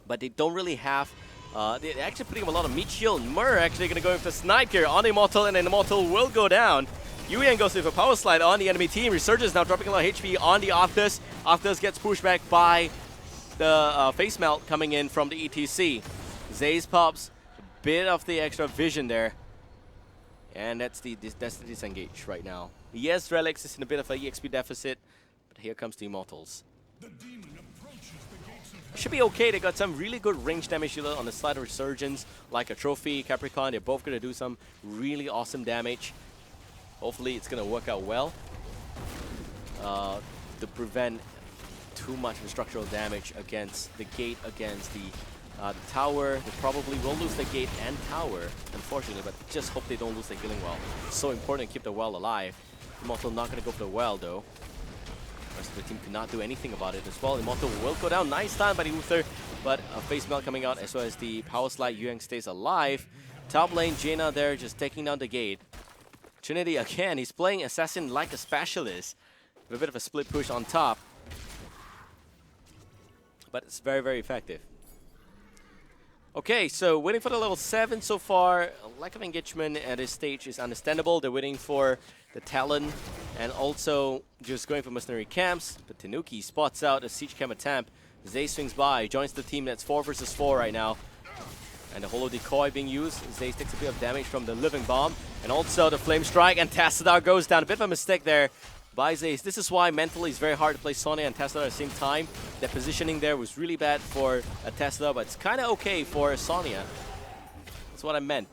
But they don't really have... they're actually putting up a lot of meat shield. Mur actually going to go with the snipe here on the Immortal, and then the Immortal will go down. Yuyan goes with a power slide on the enemy team. Resurgence now dropping a lot of HP on the Arthas. Arthas gets pushed back by the face melt coming in from the ETC. Zay's pops a bit of the extra vision there. And that's the disengage right now. Yes, Relics is in a bit of a EXP deficit, but here comes the Immortals. Should be okay. They got some really good range damage on the side of Resurgence, like a Trophy, Capricorn. They're both going to do some really awesome damage. Hopefully it's going to work out well to prevent too much of the structural damage against the gate, against the tower. They probably will lose the gate and tower, unfortunately, but just hope they don't lose the healing well. It's so important to keep the well alive. Immortal not going to go for the well though. The rest of the team cannot do anything about it as well. Immortal will go down. Nice stun by the Uther, but a face melt coming out as well as the power slide. Yuang stays alive. Top lane, Jaina there just taking down the gate. Trinity again, he's playing Assassin like a specialist. With a bit of a split push on top. But it's very, very effective. Okay, so waiting for the level 7 so far. A lack of engagement at this stage is understandable. They're waiting for the Talon and also just going for mercenary camps. But Tanuki spots out a siege camp attempt. Zay swings by, joins the team that's 4 versus 4 right now. And the Holo Decoy being used. Zay takes a bit of damage from the Living Bomb. And also the Flame Strike, and Tassadar goes down. A bit of a mistake there by Zay. This is why mentally it's very hard to play Sonya and Tassadar at the same time. Their positioning there was really bad for Tassadar, but it's kind of okay for Sonya. That's what I meant.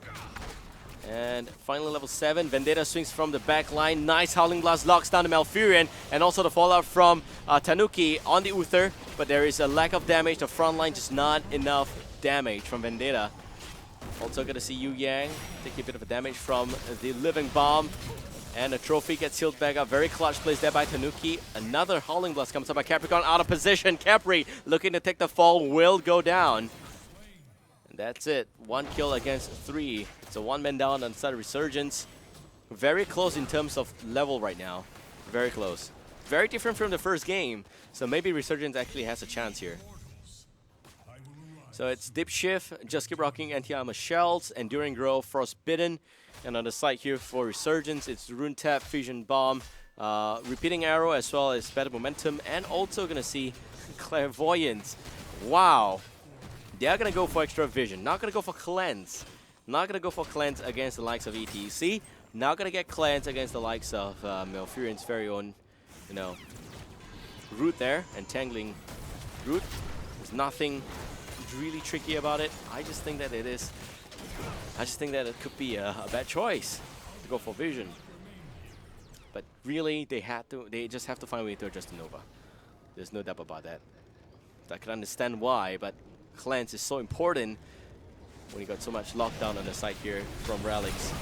And finally level 7, Vendetta swings from the back line. Nice Howling Blast locks down the Malfurion, and also the fallout from Tanuki on the Uther. But there is a lack of damage. The front line just not enough damage from Vendetta. Also gonna see Yu Yang take a bit of a damage from the Living Bomb. And the Trophy gets healed back up. Very clutch plays there by Tanuki. Another Howling Blast comes up by Capricorn out of position. Capri looking to take the fall, will go down. And that's it. 1 kill against 3. It's a 1-man down on the side of Resurgence. Very close in terms of level right now. Very close. Very different from the first game. So maybe Resurgence actually has a chance here. So it's Dip Shift, Just Keep Rocking, Anti-Armor Shells, Enduring Growth, Frostbitten. And on the side here for Resurgence, it's Rune Tap, Fusion Bomb, Repeating Arrow, as well as Better Momentum, and also going to see Clairvoyance. Wow. They are going to go for Extra Vision. Not going to go for Cleanse. Not going to go for Cleanse against the likes of ETC. Not going to get Cleanse against the likes of Malfurion's very own, Root there. Entangling Root. There's nothing really tricky about it. I just think that it is. I just think that it could be a bad choice to go for Vision. But really, they just have to find a way to adjust to Nova. There's no doubt about that. I can understand why, but Cleanse is so important when you got so much lockdown on the side here from Relics.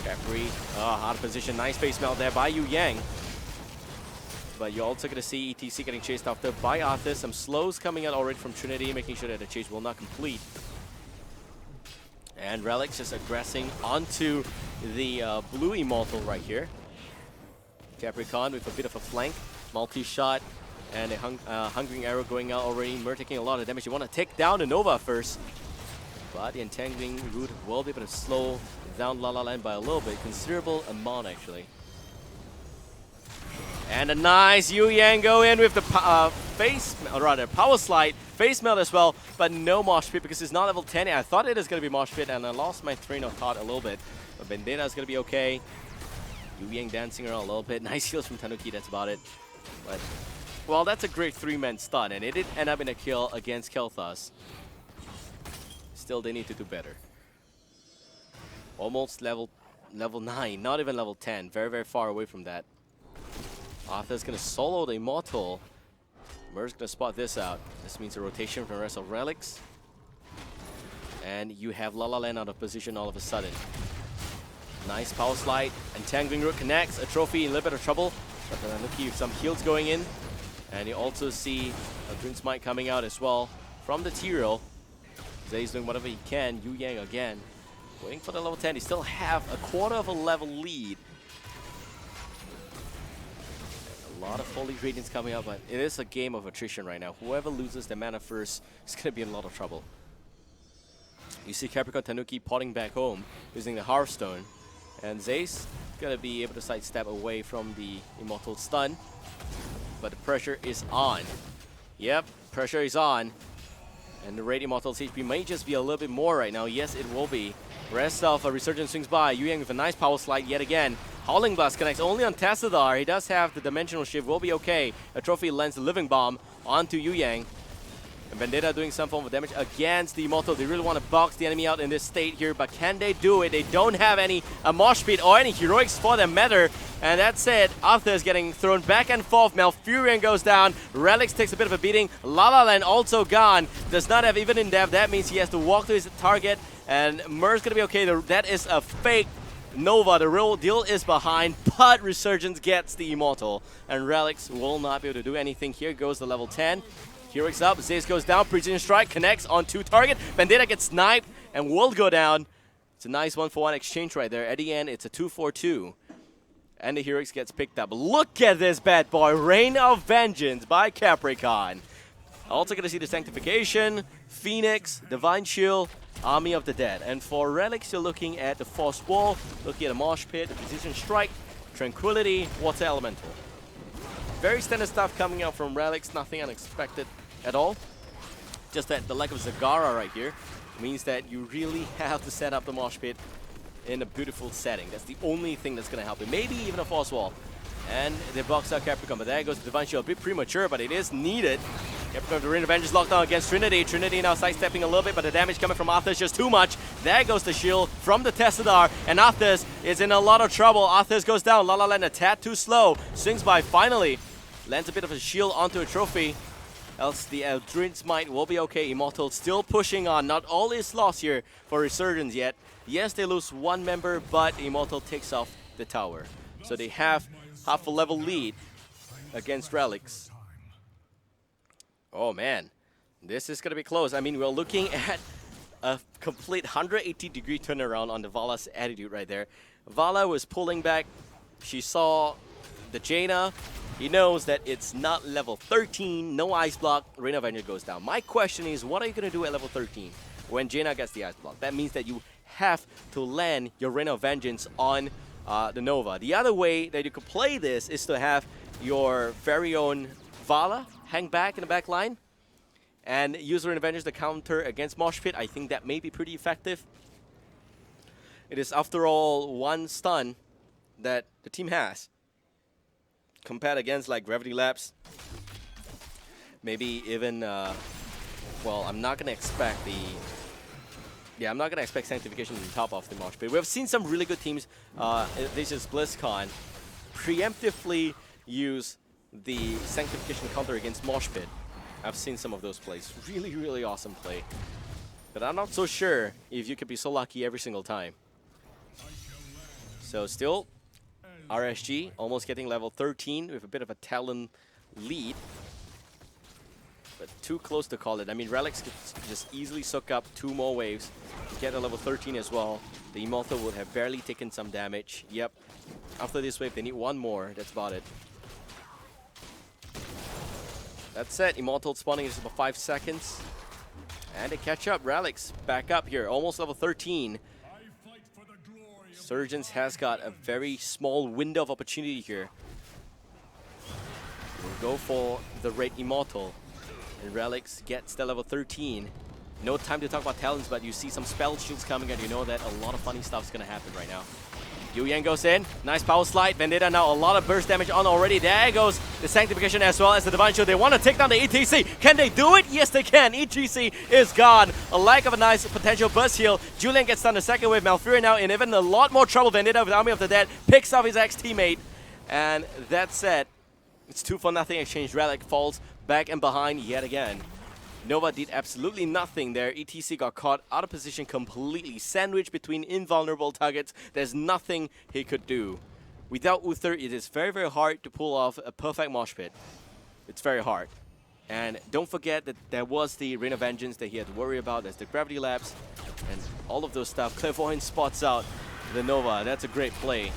Capri, out of position. Nice face melt there by Yu Yang. But you're also going to see ETC getting chased after by Arthas. Some slows coming out already from Trinity, making sure that the chase will not complete. And Relics just aggressing onto the blue Immortal right here. Capricorn with a bit of a flank, multi-shot, and a Hungering Arrow going out already. Mur taking a lot of damage. You want to take down the Nova first. But the Entangling Root will be able to slow down La La Land by a little bit. Considerable amount, actually. And a nice Yu Yang go in with the power slide. face melt as well, but no mosh pit because it's not level 10. I thought it is going to be mosh pit, and I lost my train of thought a little bit. But Vendetta is going to be okay. Yu Yang dancing around a little bit. Nice heals from Tanuki, that's about it. But, well, that's a great 3-man stun, and it did end up in a kill against Kel'Thas. Still, they need to do better. Almost level 9, not even level 10. Very, very far away from that. Arthur's going to solo the Immortal. Mer's going to spot this out. This means a rotation from the rest of Relics. And you have La La Land out of position all of a sudden. Nice power slide. Entangling Root connects. A trophy in a little bit of trouble. But Tanuki with some heals going in. And you also see a Dream Smite coming out as well from the Tyrael. Zay's doing whatever he can. Yu Yang again. Waiting for the level 10. They still have a quarter of a level lead. A lot of Holy Radiance coming up, but it is a game of attrition right now. Whoever loses the mana first is going to be in a lot of trouble. You see Capricorn Tanuki potting back home using the Hearthstone. And Zay's going to be able to sidestep away from the Immortal stun. But the pressure is on. Yep, pressure is on. And the Radiant Immortal's HP may just be a little bit more right now. Yes, it will be. Rest of a Resurgence swings by. Yu Yang with a nice power slide yet again. Howling Blast connects only on Tassadar. He does have the Dimensional Shift, will be okay. A trophy lands the Living Bomb onto Yu Yang. And Vendetta doing some form of damage against the Immortal. They really want to box the enemy out in this state here, but can they do it? They don't have any mosh pit or any heroics for that matter. And that's it. Arthur is getting thrown back and forth. Malfurion goes down. Relics takes a bit of a beating. La La Land also gone. Does not have even in depth. That means he has to walk to his target. And Mer's going to be okay. That is a fake Nova. The real deal is behind, but Resurgence gets the Immortal. And Relics will not be able to do anything. Here goes the level 10. Heroics up, Zaze goes down, Precision Strike connects on 2 target. Vendetta gets sniped and will go down. It's a nice 1-for-1 exchange right there. At the end, it's a 2-for-2. And the Heroics gets picked up. Look at this bad boy, Reign of Vengeance by Capricorn. Also going to see the Sanctification, Phoenix, Divine Shield, Army of the Dead. And for Relics, you're looking at the Force Wall, looking at a Mosh Pit, the Precision Strike, Tranquility, Water Elemental. Very standard stuff coming out from Relics, nothing unexpected at all. Just that the lack of Zagara right here means that you really have to set up the Mosh Pit in a beautiful setting. That's the only thing that's going to help it. Maybe even a Force Wall. And they box out Capricorn, but there goes the Divine Shield. A bit premature, but it is needed. Capricorn, the Reign of Vengeance locked down against Trinity. Trinity now sidestepping a little bit, but the damage coming from Arthur is just too much. There goes the shield from the Tassadar, and Arthur is in a lot of trouble. Arthur goes down. La La Land a tad too slow. Swings by finally. Lands a bit of a shield onto a trophy. Else the Eldritch Smite will be okay. Immortal still pushing on. Not all is lost here for Resurgence yet. Yes, they lose 1 member, but Immortal takes off the tower. So they have half a level lead against Relics. Oh man, this is going to be close. I mean, we're looking at a complete 180-degree turnaround on the Vala's attitude right there. Vala was pulling back. She saw the Jaina. He knows that it's not level 13, no ice block, Reign of Vengeance goes down. My question is, what are you going to do at level 13 when Jaina gets the ice block? That means that you have to land your Reign of Vengeance on the Nova. The other way that you could play this is to have your very own Vala hang back in the back line and use Reign of Vengeance to counter against Mosh Pit. I think that may be pretty effective. It is, after all, 1 stun that the team has. Compared against like Gravity Labs, maybe even, well, I'm not gonna expect I'm not gonna expect Sanctification on top of the Mosh Pit. We've seen some really good teams, this is Blizzcon, preemptively use the Sanctification counter against Mosh Pit. I've seen some of those plays, really, really awesome play. But I'm not so sure if you could be so lucky every single time. So still, RSG almost getting level 13 with a bit of a talent lead. But too close to call it. I mean, Relics could just easily soak up 2 more waves to get a level 13 as well. The Immortal would have barely taken some damage. Yep. After this wave, they need 1 more. That's about it. That's it. Immortal spawning is about 5 seconds. And they catch up. Relics back up here. Almost level 13. Resurgence has got a very small window of opportunity here. We'll go for the Red Immortal. And Relics gets the level 13. No time to talk about talents, but you see some spell shields coming and you know that a lot of funny stuff is going to happen right now. Yu Yang goes in. Nice power slide. Vendetta now a lot of burst damage on already. There goes the Sanctification as well as the Divine Shield. They want to take down the ETC. Can they do it? Yes, they can. ETC is gone. A lack of a nice potential burst heal. Julian gets done the second wave. Malfurion now in even a lot more trouble. Vendetta with Army of the Dead picks up his ex-teammate. And that said, it's 2-for-0 exchange. Relic falls back and behind yet again. Nova did absolutely nothing there. ETC got caught out of position completely, sandwiched between invulnerable targets. There's nothing he could do. Without Uther, it is very, very hard to pull off a perfect mosh pit. It's very hard. And don't forget that there was the Rain of Vengeance that he had to worry about. There's the Gravity Lapse and all of those stuff. Clairvoyant spots out the Nova. That's a great play.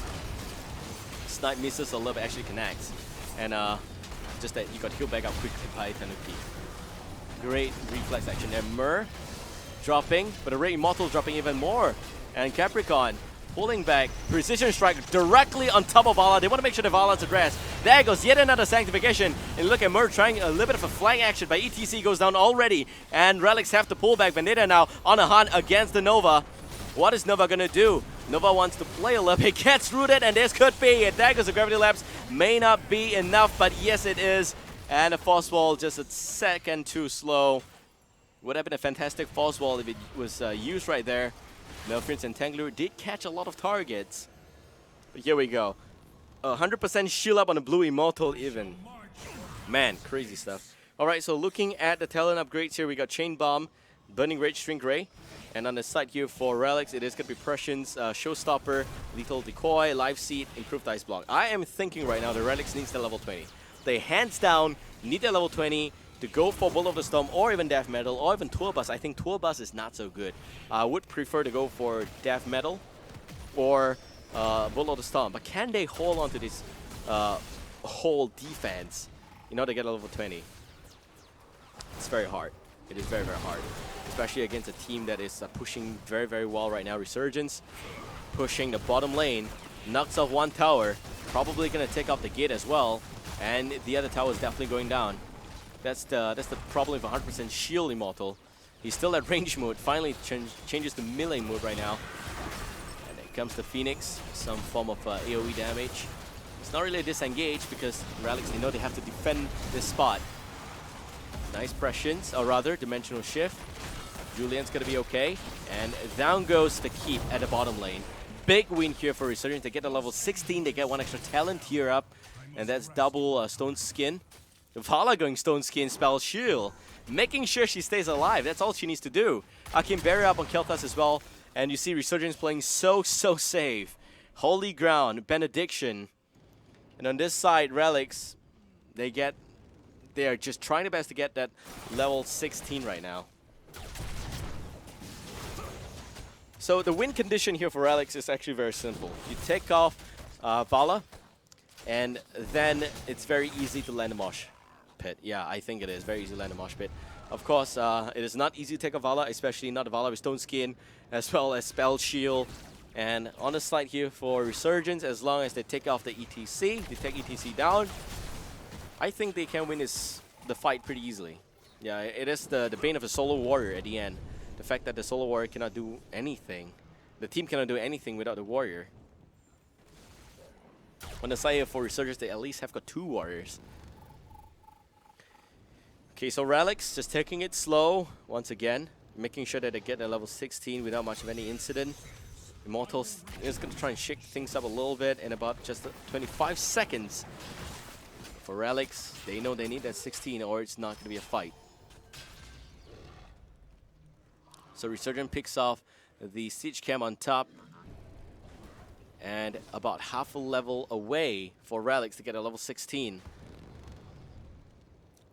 Snipe misses a little bit, actually connects. And just that he got healed back up quickly by Tanuki. Great reflex action there. Myrrh dropping, but the Ray Immortal dropping even more. And Capricorn pulling back. Precision strike directly on top of Vala. They want to make sure the Vala's addressed. There goes yet another Sanctification. And look at Myrrh trying a little bit of a flank action, but ETC goes down already. And Relics have to pull back. Vendetta now on a hunt against the Nova. What is Nova going to do? Nova wants to play a little bit. Gets rooted, and this could be it. There goes the Gravity Lapse. May not be enough, but yes, it is. And a Force Wall just a second too slow. Would have been a fantastic Force Wall if it was used right there. Malfurion Entangler did catch a lot of targets. But here we go. 100% shield up on the Blue Immortal even. Man, crazy stuff. Alright, so looking at the talent upgrades here, we got Chain Bomb, Burning Rage, String Ray. And on the side here for Relics, it is going to be Prescience, Showstopper, Lethal Decoy, Life Seed, Improved Ice Block. I am thinking right now the Relics needs the level 20. They hands down need a level 20 to go for Will of the Storm or even Death Metal or even Tour Bus. I think Tour Bus is not so good. I would prefer to go for Death Metal or Will of the Storm. But can they hold on to this whole defense in order to get a level 20? It's very hard. It is very, very hard. Especially against a team that is pushing very, very well right now. Resurgence pushing the bottom lane. Knocks off one tower. Probably going to take off the gate as well. And the other tower is definitely going down. That's the problem with 100% shield Immortal. He's still at range mode. Finally changes to melee mode right now. And then comes the Phoenix. Some form of AoE damage. It's not really a disengage because Relics, they know they have to defend this spot. Nice Prescience, or rather Dimensional Shift. Julian's gonna be okay. And down goes the Keep at the bottom lane. Big win here for Resurgence. They get a level 16. They get one extra talent tier up. And that's double Stone Skin. Vala going Stone Skin, Spell Shield. Making sure she stays alive. That's all she needs to do. Arcane Barrier up on Kel'Thas as well. And you see Resurgence playing so safe. Holy Ground, Benediction. And on this side, Relics, they are just trying their best to get that level 16 right now. So the win condition here for Relics is actually very simple. You take off Vala, and then it's very easy to land a mosh pit. Yeah, I think it is very easy to land a mosh pit. Of course, it is not easy to take a Vala, especially not a Vala with Stone Skin, as well as Spell Shield. And on the slide here for Resurgence, as long as they take off the ETC, they take ETC down, I think they can win the fight pretty easily. Yeah, it is the bane of a solo warrior at the end. The fact that the solo warrior cannot do anything. The team cannot do anything without the warrior. On the side for Resurgence, they at least have got 2 warriors. Okay, so Relics just taking it slow once again, making sure that they get a level 16 without much of any incident. Immortals is going to try and shake things up a little bit in about just 25 seconds. For Relics, they know they need that 16 or it's not going to be a fight. So Resurgence picks off the Siege Cam on top. And about half a level away for Relics to get a level 16.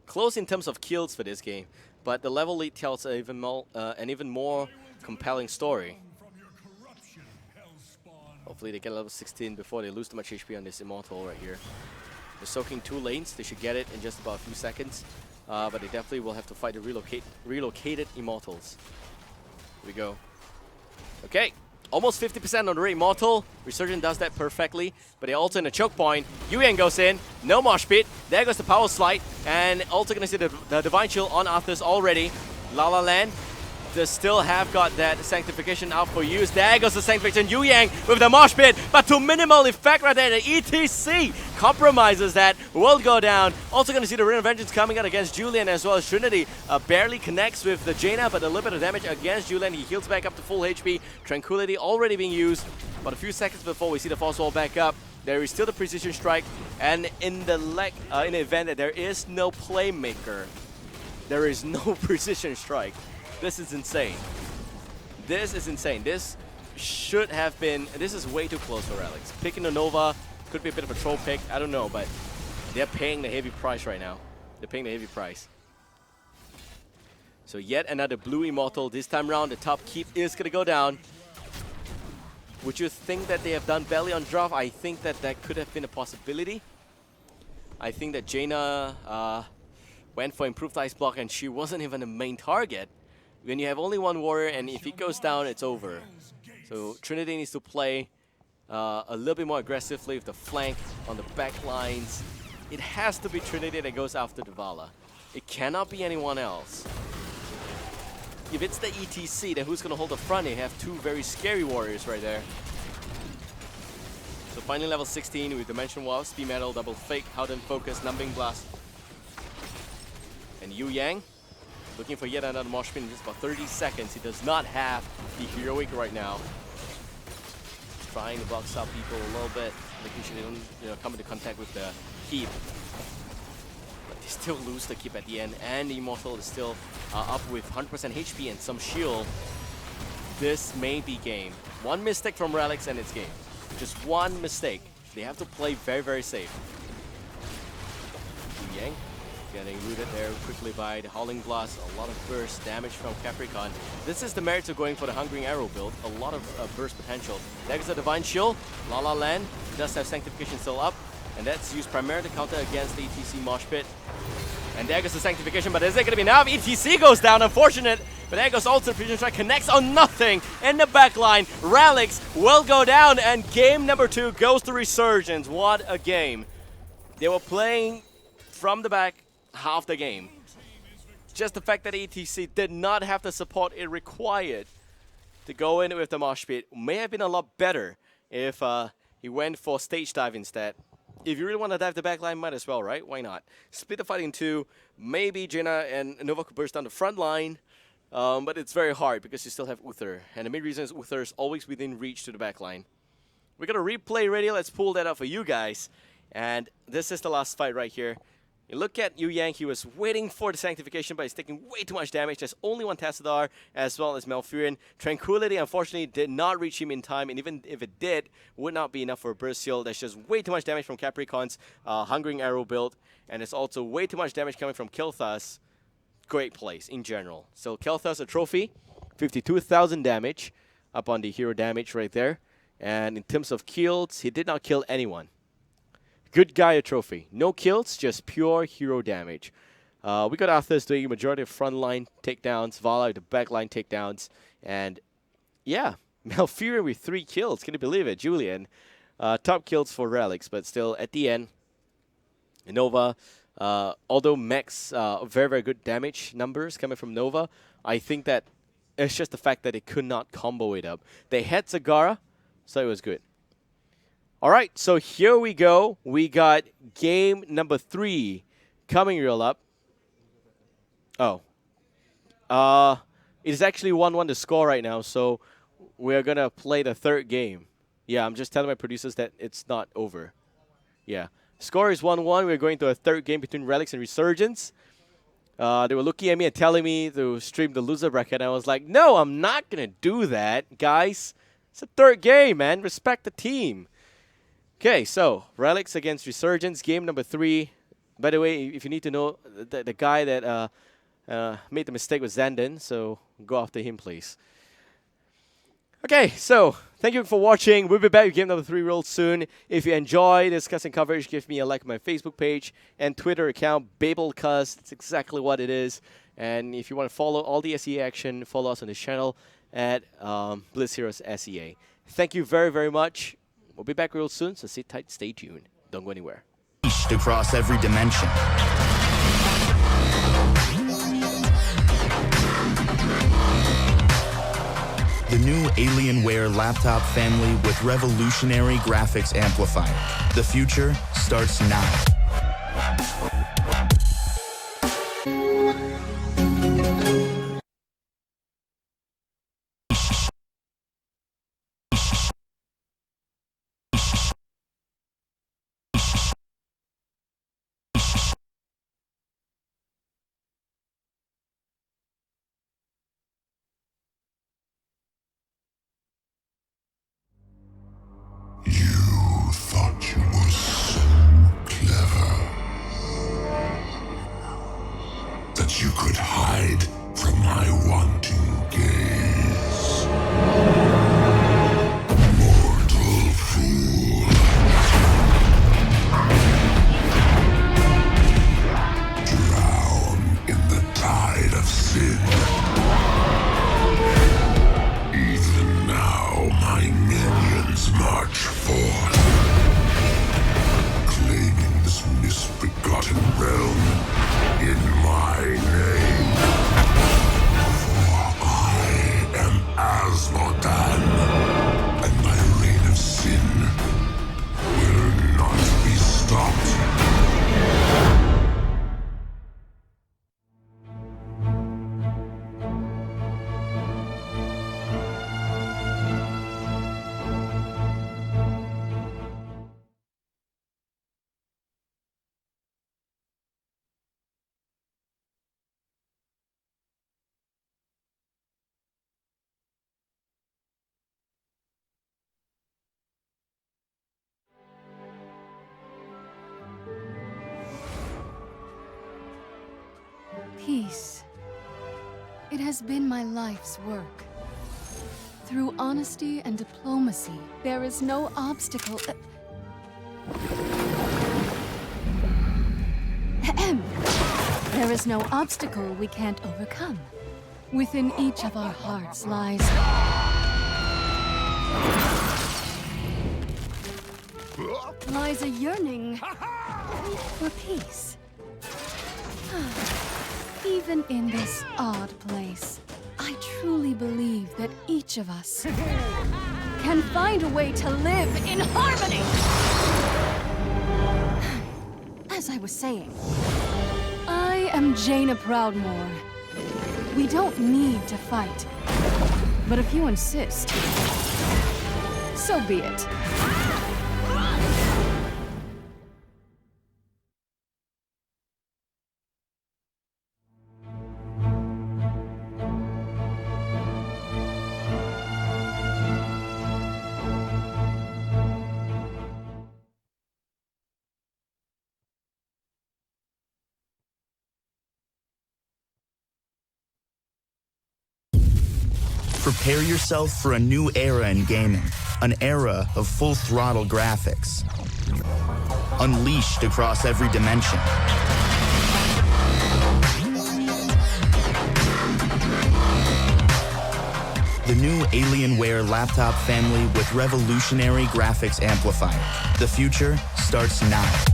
Close in terms of kills for this game, but the level lead tells an even more compelling story. Hopefully they get a level 16 before they lose too much HP on this Immortal right here. They're soaking 2 lanes. They should get it in just about a few seconds. But they definitely will have to fight the relocated Immortals. Here we go. Okay. Almost 50% on the Ray Immortal. Resurgent does that perfectly, but they're also in a choke point. Yang goes in, no mosh pit. There goes the power slide, and also gonna see the Divine Shield on Arthas already. La La Land does still have got that Sanctification out for use. There goes the Sanctification. Yang with the mosh pit, but to minimal effect right there. The ETC compromises that. Will go down. Also going to see the Ring of Vengeance coming out against Julian as well as Trinity. Barely connects with the Jaina, but a little bit of damage against Julian. He heals back up to full HP. Tranquility already being used. But a few seconds before we see the Force Wall back up, there is still the Precision Strike. And in the event that there is no Playmaker, there is no Precision Strike. This is insane. This is insane. This should have been... This is way too close for Relics. Picking the Nova could be a bit of a troll pick. I don't know, but they're paying the heavy price right now. They're paying the heavy price. So yet another blue Immortal. This time around, the top keep is going to go down. Would you think that they have done belly on draft? I think that that could have been a possibility. I think that Jaina went for improved ice block and she wasn't even the main target. When you have only one warrior and if he goes down, it's over. So Trinity needs to play a little bit more aggressively with the flank on the back lines. It has to be Trinity that goes after Dvala. It cannot be anyone else. If it's the ETC, then who's going to hold the front? They have two very scary warriors right there. So finally level 16 with Dimension Wall, Speed Metal, Double Fake, Howden Focus, Numbing Blast. And Yang looking for yet another mosh pit in just about 30 seconds. He does not have the heroic right now. Trying to box up people a little bit, making sure they don't come into contact with the keep. But they still lose the keep at the end, and the Immortal is still up with 100% HP and some shield. This may be game. One mistake from Relics and it's game. Just one mistake. They have to play very, very safe. Yang getting looted there quickly by the Howling Blast. A lot of burst damage from Capricorn. This is the merits of going for the Hungering Arrow build. A lot of burst potential. There goes the Divine Shield. La La Land does have Sanctification still up. And that's used primarily to counter against the ETC Mosh Pit. And there goes the Sanctification, but is it going to be enough? ETC goes down, unfortunate. But there goes also the Precision Strike, connects on nothing in the backline. Relics will go down, and game number 2 goes to Resurgence. What a game. They were playing from the back half the game. Just the fact that ETC did not have the support it required to go in with the Mosh Pit may have been a lot better if he went for Stage Dive instead. If you really want to dive the backline, might as well, right? Why not? Split the fight in two. Maybe Jaina and Nova could burst down the front line. But it's very hard because you still have Uther. And the main reason is Uther is always within reach to the backline. We're going to replay ready. Let's pull that up for you guys. And this is the last fight right here. You look at Yang, he was waiting for the Sanctification, but he's taking way too much damage. There's only one Tassadar, as well as Malfurion. Tranquility, unfortunately, did not reach him in time, and even if it did, would not be enough for a Burst Shield. There's just way too much damage from Capricorn's Hungering Arrow build, and there's also way too much damage coming from Kilthas. Great place in general. So Kilthas, a trophy, 52,000 damage, up on the hero damage right there. And in terms of kills, he did not kill anyone. Good Gaia trophy. No kills, just pure hero damage. We got Arthas doing a majority of frontline takedowns, Vala with the backline takedowns, and yeah, Malfurion with 3 kills. Can you believe it? Julian. Top kills for Relics, but still at the end, Nova, although max very, very good damage numbers coming from Nova, I think that it's just the fact that they could not combo it up. They had Zagara, so it was good. All right, so here we go. We got game number 3 coming real up. Oh. It is actually 1-1 the score right now, so we're going to play the third game. Yeah, I'm just telling my producers that it's not over. Yeah. Score is 1-1. We're going to a third game between Relics and Resurgence. They were looking at me and telling me to stream the loser bracket, and I was like, no, I'm not going to do that, guys. It's a third game, man. Respect the team. Okay, so Relics against Resurgence, game number 3. By the way, if you need to know, the guy that made the mistake was Zandon, so go after him, please. Okay, so thank you for watching. We'll be back with game number 3 real soon. If you enjoy this custom coverage, give me a like on my Facebook page and Twitter account, BabelCuz. It's exactly what it is. And if you want to follow all the SEA action, follow us on this channel. at Blizz Heroes SEA. Thank you very, very much. We'll be back real soon, so sit tight, stay tuned. Don't go anywhere. Across every dimension. The new Alienware laptop family with revolutionary graphics amplifier. The future starts now. You thought you were so clever that you could hide from my wanting gaze. Mortal fool. Drown in the tide of sin. Even now, my minions march forth, claiming this misbegotten realm in my name. For I am Asmodan, and my reign of sin will not be stopped. Peace. It has been my life's work. Through honesty and diplomacy, there is no obstacle. Ahem. There is no obstacle we can't overcome. Within each of our hearts lies a yearning for peace. Even in this odd place, I truly believe that each of us can find a way to live in harmony! As I was saying, I am Jaina Proudmoore. We don't need to fight. But if you insist, so be it. Prepare yourself for a new era in gaming, an era of full-throttle graphics, unleashed across every dimension. The new Alienware laptop family with revolutionary graphics amplifier. The future starts now.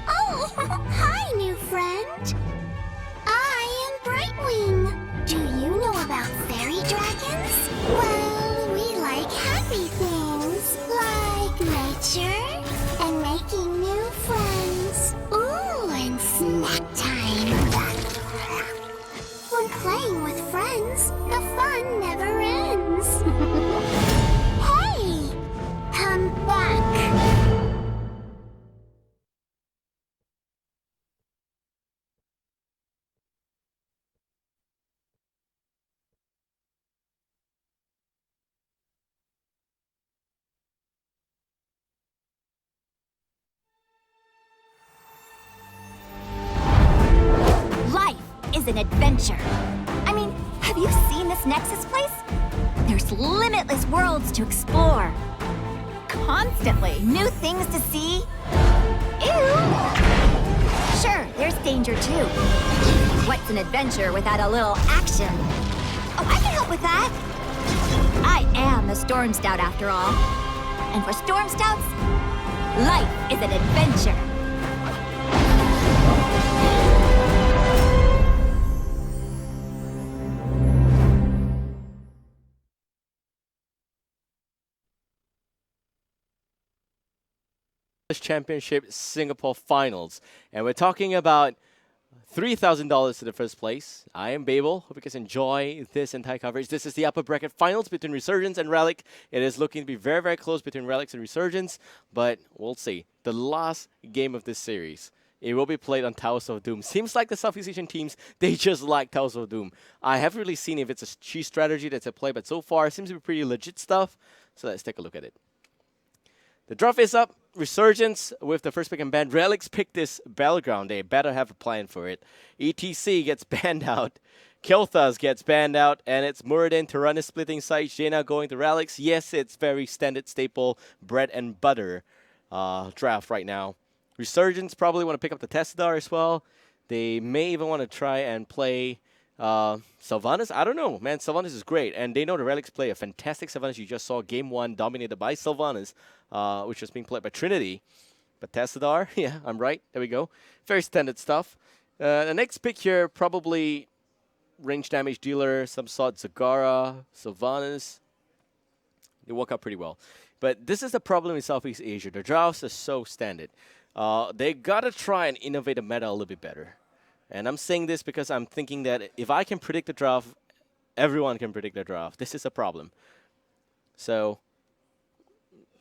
Oh, hi, new friend. I am Brightwing. Do you know about fairy dragons? Well, we like happy things, like nature and making new friends. Ooh, and snack time. When playing with friends, the fun never ends. Hey, come back. an adventure. I mean, have you seen this Nexus place? There's limitless worlds to explore. Constantly new things to see. Ew! Sure, there's danger too. What's an adventure without a little action? Oh, I can help with that. I am a Storm Scout after all. And for Storm Scouts, life is an adventure. Championship Singapore Finals, and we're talking about $3,000 to the first place. I am Babel. Hope you guys enjoy this entire coverage. This is the upper bracket finals between Resurgence and Relic. It is looking to be very, very close between Relics and Resurgence, but we'll see. The last game of this series, it will be played on Towers of Doom. Seems like the Southeast Asian teams, they just like Towers of Doom. I haven't really seen if it's a cheese strategy that's at play, but so far it seems to be pretty legit stuff. So let's take a look at it. The draft is up. Resurgence with the first pick and ban. Relics pick this battleground. They better have a plan for it. ETC gets banned out. Kilthas gets banned out. And it's Muradin, Tyrannus splitting sides. Jaina going to Relics. Yes, it's very standard staple bread and butter draft right now. Resurgence probably want to pick up the Testadar as well. They may even want to try and play Sylvanas. I don't know, man. Sylvanas is great, and they know the Relics play a fantastic Sylvanas. You just saw Game 1 dominated by Sylvanas, which was being played by Trinity. But Testadar, yeah, I'm right. There we go. Very standard stuff. The next pick here, probably range damage dealer, some sort, Zagara, Sylvanas. They work out pretty well. But this is the problem in Southeast Asia. The drafts are so standard. They gotta try and innovate the meta a little bit better. And I'm saying this because I'm thinking that if I can predict the draft, everyone can predict the draft. This is a problem. So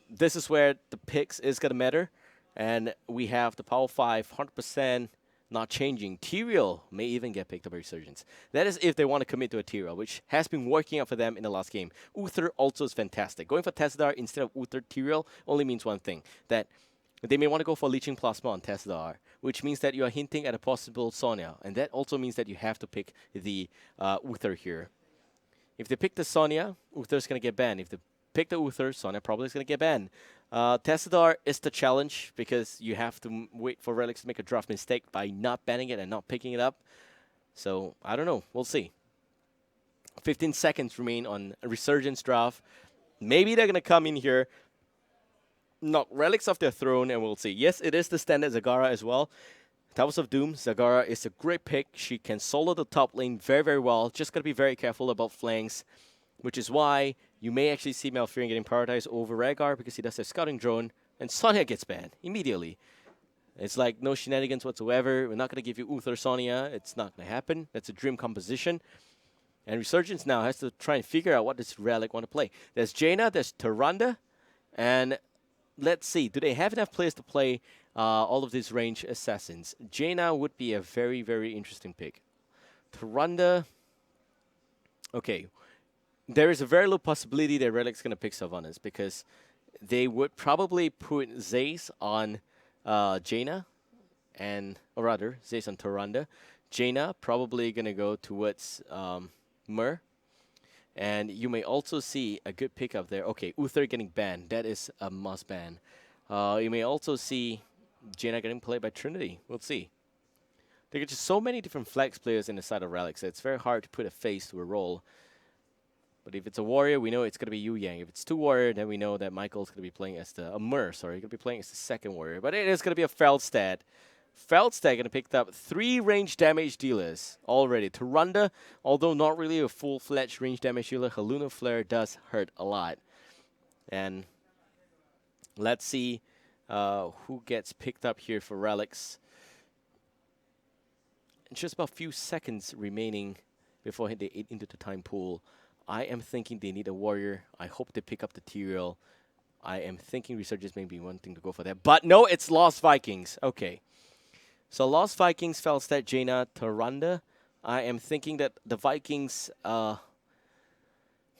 this is where the picks is going to matter. And we have the Power 5, 100% not changing. Tyrael may even get picked up by Resurgence. That is if they want to commit to a Tyrael, which has been working out for them in the last game. Uther also is fantastic. Going for Testadar instead of Uther Tyrael only means one thing, that they may want to go for Leeching Plasma on Testadar, which means that you are hinting at a possible Sonya, and that also means that you have to pick the Uther here. If they pick the Sonya, Uther's going to get banned. If they pick the Uther, Sonya probably is going to get banned. Testadar is the challenge because you have to wait for Relics to make a draft mistake by not banning it and not picking it up. So, I don't know. We'll see. 15 seconds remain on a Resurgence draft. Maybe they're going to come in here, knock Relics off their throne, and we'll see. Yes, it is the standard Zagara as well. Towers of Doom, Zagara is a great pick. She can solo the top lane very, very well. Just got to be very careful about flanks, which is why you may actually see Malfurion getting prioritized over Rhaegar because he does have scouting drone, and Sonya gets banned immediately. It's like no shenanigans whatsoever. We're not going to give you Uther Sonya. It's not going to happen. That's a dream composition. And Resurgence now has to try and figure out what this Relic want to play. There's Jaina, there's Tyrande, and let's see, do they have enough players to play all of these range assassins? Jaina would be a very, very interesting pick. Tyrande, okay. There is a very low possibility that Relic's going to pick Sylvanas because they would probably put Zaze on Jaina, or rather, Zaze on Tyrande. Jaina probably going to go towards Myr. And you may also see a good pickup there. Okay, Uther getting banned. That is a must ban. You may also see Jaina getting played by Trinity. We'll see. There are just so many different flex players in the side of Relics that it's very hard to put a face to a role. But if it's a warrior, we know it's going to be Yu Yang. If it's two warrior, then we know that Michael's going to be playing as the Myr, sorry, going to be playing as the second warrior. But it is going to be a Feldstad. Feldstad going to pick up 3 range damage dealers already. Tyrande, although not really a full-fledged range damage dealer, her Lunar Flare does hurt a lot. And let's see who gets picked up here for Relics. Just about a few seconds remaining before they eat into the time pool. I am thinking they need a warrior. I hope they pick up the Tyrael. I am thinking Resurgence may be wanting to go for that. But no, it's Lost Vikings. Okay. So Lost Vikings, Feldstad, Jaina, Tyrande. I am thinking that the Vikings, Vikings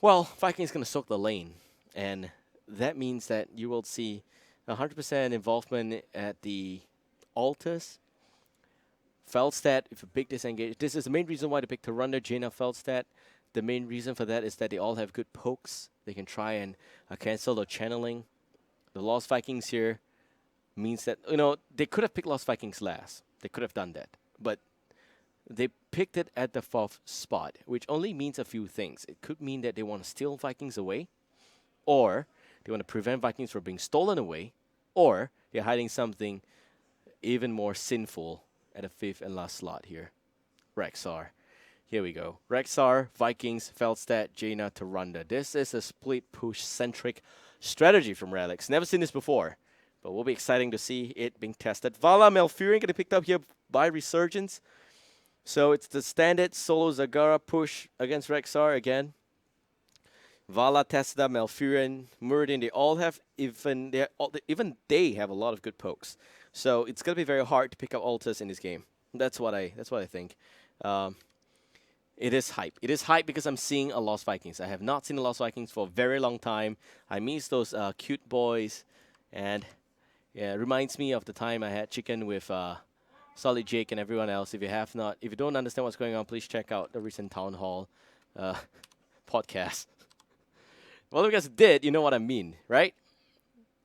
going to soak the lane. And that means that you will see 100% involvement at the altars. Feldstadt with a big disengage. This is the main reason why they picked Tarunda, Jaina, Feldstadt. The main reason for that is that they all have good pokes. They can try and cancel the channeling. The Lost Vikings here means that, they could have picked Lost Vikings last. They could have done that. But they picked it at the 4th spot, which only means a few things. It could mean that they want to steal Vikings away, or they want to prevent Vikings from being stolen away, or they're hiding something even more sinful at the 5th and last slot here. Rexxar. Here we go. Rexxar, Vikings, Feldstadt, Jaina, Tarunda. This is a split push-centric strategy from Relics. Never seen this before, but will be exciting to see it being tested. Vala, Malfurion getting picked up here by Resurgence. So it's the standard solo Zagara push against Rexxar again. Vala, Testa, Malfurion, Muradin, they all have even they have a lot of good pokes. So it's gonna be very hard to pick up ultis in this game. That's what I think. It is hype. It is hype because I'm seeing a Lost Vikings. I have not seen a Lost Vikings for a very long time. I miss those cute boys, and yeah, it reminds me of the time I had chicken with Solid Jake and everyone else. If you don't understand what's going on, please check out the recent Town Hall podcast. Well, if you guys did, you know what I mean, right?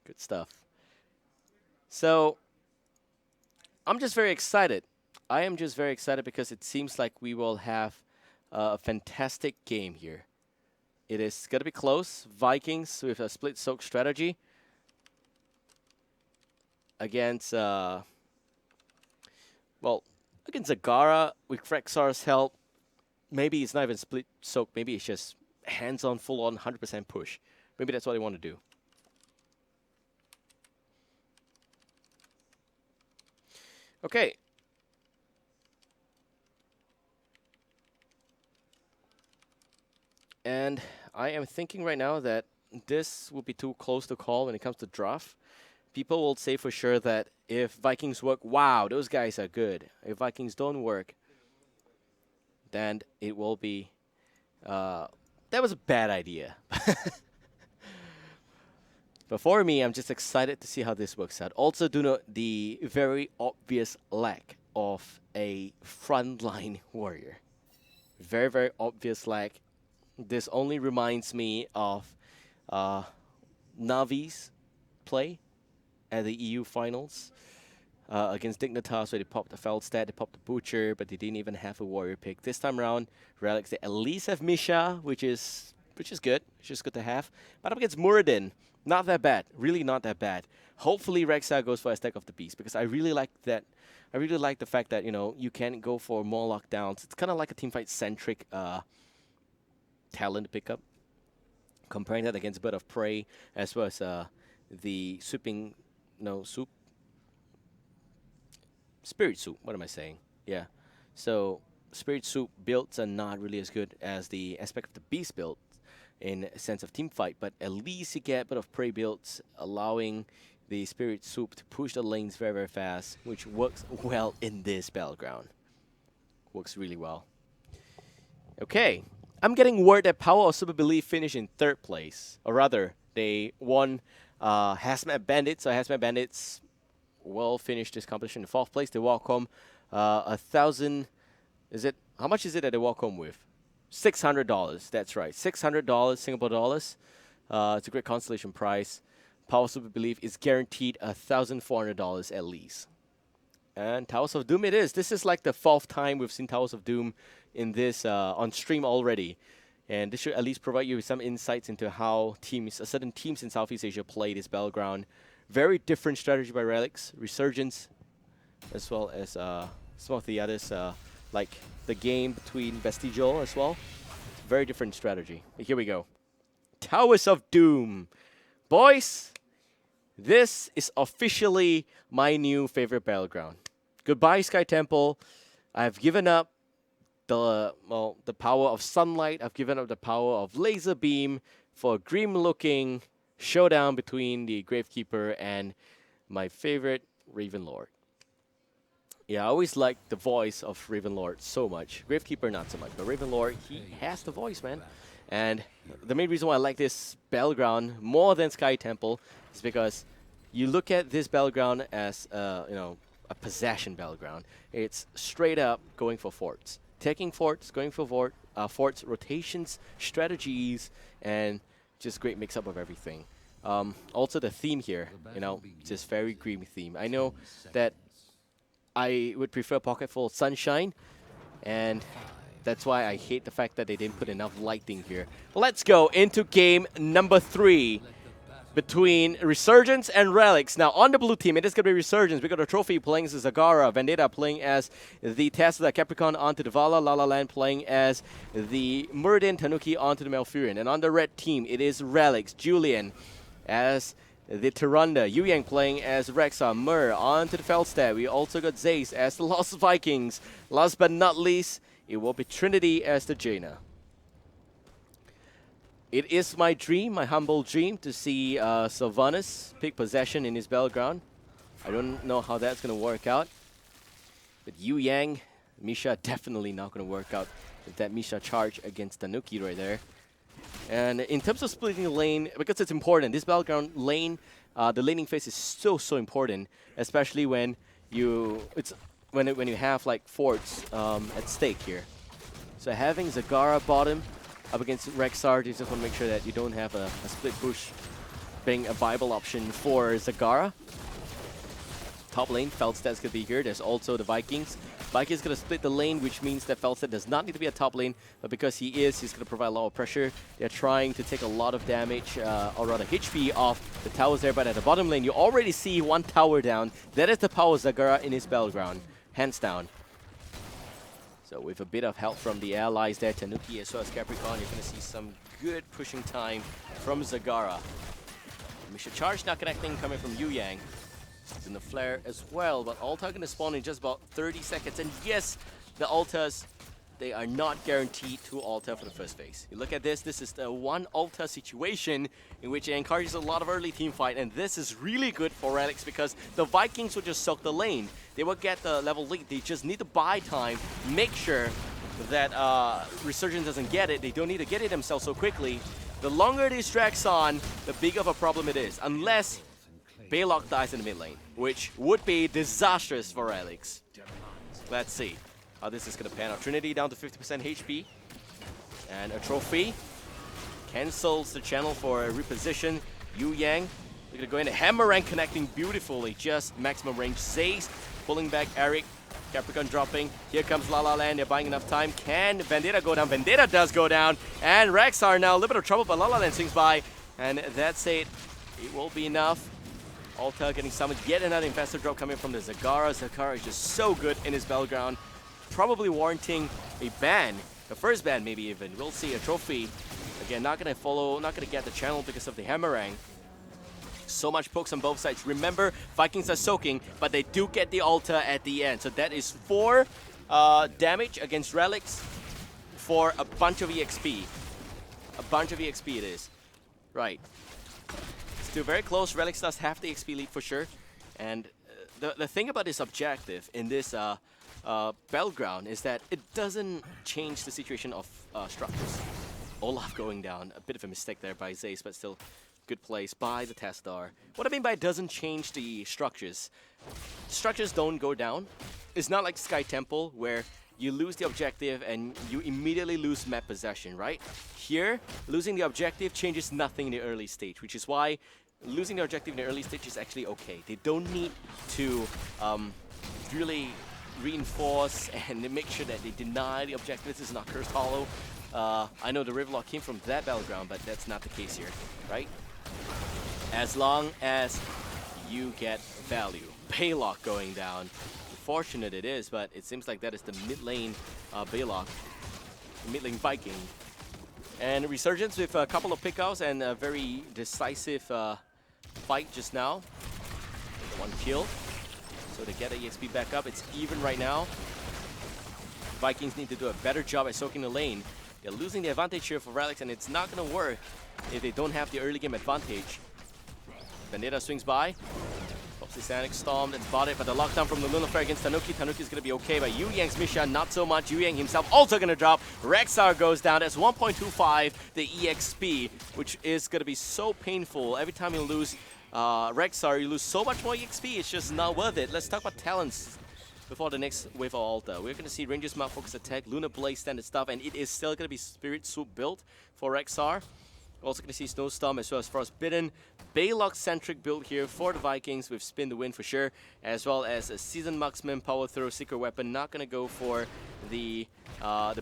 Good stuff. So, I'm just very excited. I am just very excited because it seems like we will have a fantastic game here. It is going to be close. Vikings with a split soak strategy against, against Zagara with Rexxar's help. Maybe it's not even split soak. Maybe it's just hands-on, full-on, 100% push. Maybe that's what they want to do. Okay. And I am thinking right now that this will be too close to call when it comes to draft. People will say for sure that if Vikings work, wow, those guys are good. If Vikings don't work, then it will be, that was a bad idea. But for me, I'm just excited to see how this works out. Also, do note the very obvious lack of a frontline warrior. Very, very obvious lack. This only reminds me of Navi's play at the EU finals against Dignitas, where they popped the Feldstadt, they popped the Butcher, but they didn't even have a warrior pick. This time around, Relics, they at least have Misha, which is good. It's just good to have. But up against Muradin, not that bad. Really not that bad. Hopefully Rexxar goes for a stack of the beast, because I really like that. I really like the fact that, you can go for more lockdowns. It's kind of like a teamfight-centric talent pickup. Comparing that against Bird of Prey, as well as the Spirit Soup. What am I saying? Yeah. So Spirit Soup builds are not really as good as the aspect of the Beast build in a sense of team fight, but at least you get Bird of Prey builds, allowing the Spirit Soup to push the lanes very, very fast, which works well in this battleground. Works really well. Okay. I'm getting word that Power of Super Belief finished in 3rd place. Or rather, they won Hazmat Bandits. So Hazmat Bandits will finish this competition in 4th place. They walk home 1,000. How much is it that they walk home with? $600. That's right. $600 Singapore dollars. It's a great consolation prize. Power of Super Belief is guaranteed $1,400 at least. And Towers of Doom it is. This is like the 4th time we've seen Towers of Doom in this on stream already. And this should at least provide you with some insights into how certain teams in Southeast Asia play this battleground. Very different strategy by Relics, Resurgence, as well as some of the others, like the game between Vestigial as well. Very different strategy. But here we go. Towers of Doom. Boys, this is officially my new favorite battleground. Goodbye, Sky Temple. I've given up the power of sunlight. I've given up the power of laser beam for a grim-looking showdown between the Gravekeeper and my favorite Ravenlord. Yeah, I always liked the voice of Ravenlord so much. Gravekeeper not so much, but Ravenlord, he has the voice, man. And the main reason why I like this battleground more than Sky Temple is because you look at this battleground as a a possession battleground. It's straight up going for forts. Taking forts, going for forts, rotations, strategies, and just great mix-up of everything. Also the theme here, you know, just very dreamy theme. I know that I would prefer Pocket Full Sunshine, and that's why I hate the fact that they didn't put enough lighting here. Let's go into game number 3 between Resurgence and Relics. Now, on the blue team, it is going to be Resurgence. We got a Trophy playing as Zagara, Vendetta playing as the Tesla, Capricorn onto the Vala, La La Land playing as the Muradin, Tanuki onto the Malfurion. And on the red team, it is Relics, Julian as the Tyrande, Yu Yang playing as Rexar, Mur onto the Felstad. We also got Zace as the Lost Vikings. Last but not least, it will be Trinity as the Jaina. It is my dream, my humble dream, to see Sylvanas pick possession in his battleground. I don't know how that's going to work out. But Yu Yang, Misha, definitely not going to work out with that Misha charge against Tanuki right there. And in terms of splitting the lane, because it's important, this battleground lane, the laning phase is so important, especially when you have like forts at stake here. So having Zagara bottom up against Rexar, you just want to make sure that you don't have a split push being a viable option for Zagara. Top lane, Felstad's going to be here. There's also the Vikings. Vikings going to split the lane, which means that Felstad does not need to be a top lane, but because he is, he's going to provide a lot of pressure. They're trying to take a lot of damage, or rather HP off the towers there, but at the bottom lane, you already see one tower down. That is the power of Zagara in his battleground, hands down. So with a bit of help from the allies there, Tanuki as well as Capricorn, you're going to see some good pushing time from Zagara. Misha charge not connecting coming from Yu Yang. He's in the flare as well, but Alta going to spawn in just about 30 seconds. And yes, the Altas, they are not guaranteed to Alta for the first phase. You look at this, this is the one Alta situation in which it encourages a lot of early team fight, and this is really good for Relics because the Vikings will just soak the lane. They will get the level lead. They just need to buy time, make sure that Resurgence doesn't get it. They don't need to get it themselves so quickly. The longer this drags on, the bigger of a problem it is, unless Baylock dies in the mid lane, which would be disastrous for Relics. Let's see how this is going to pan out. Trinity down to 50% HP. And a trophy. Cancels the channel for a reposition. Yu Yang. They're going to go into Hammer Rank connecting beautifully. Just maximum range. Zace pulling back Eric. Capricorn dropping. Here comes La La Land. They're buying enough time. Can Vendetta go down? Vendetta does go down. And Rexar now a little bit of trouble, but La La Land swings by. And that's it. It will be enough. Alta getting summoned. Yet another Infestor drop coming from the Zagara. Zagara is just so good in his battleground. Probably warranting a ban. The first ban maybe even. We'll see a trophy. Again, not going to follow, not going to get the channel because of the Hammerang. So much pokes on both sides. Remember, Vikings are soaking, but they do get the Alta at the end. So that is 4 damage against Relics for a bunch of EXP. A bunch of EXP it is. Right. Still very close. Relics does have the XP lead for sure. And the thing about this objective in this battleground is that it doesn't change the situation of structures. Olaf going down. A bit of a mistake there by Zace, but still good place by the Tastar. What I mean by it doesn't change the structures. Structures don't go down. It's not like Sky Temple where you lose the objective and you immediately lose map possession, right? Here, losing the objective changes nothing in the early stage, which is why losing the objective in the early stage is actually okay. They don't need to really reinforce and make sure that they deny the objective. This is not Cursed Hollow. I know the Riverlock came from that battleground, but that's not the case here, right? As long as you get value. Baylock going down. Unfortunate it is, but it seems like that is the mid lane Baylock, mid lane Viking. And Resurgence with a couple of pickouts and a very decisive fight just now. 1 kill. So to get the EXP back up, it's even right now. Vikings need to do a better job at soaking the lane. They're losing the advantage here for Relics, and it's not going to work if they don't have the early game advantage. Vendetta swings by. Sonic Storm, that's bought it, but the lockdown from the Lunar Flare against Tanuki. Tanuki is going to be okay, but Yu Yang's mission, not so much. Yu Yang himself also going to drop. Rexar goes down. That's 1.25, the EXP, which is going to be so painful. Every time you lose Rexar, you lose so much more EXP, it's just not worth it. Let's talk about talents before the next wave of Alta. We're going to see Ranger's Mark Focus Attack, Lunar Blaze standard stuff, and it is still going to be Spirit Swoop build for Rexar. Also going to see Snowstorm as well as Frostbitten. Baylock-centric build here for the Vikings with Spin the Wind for sure, as well as a Seasoned Marksman, Power Throw, Secret Weapon. Not going to go for the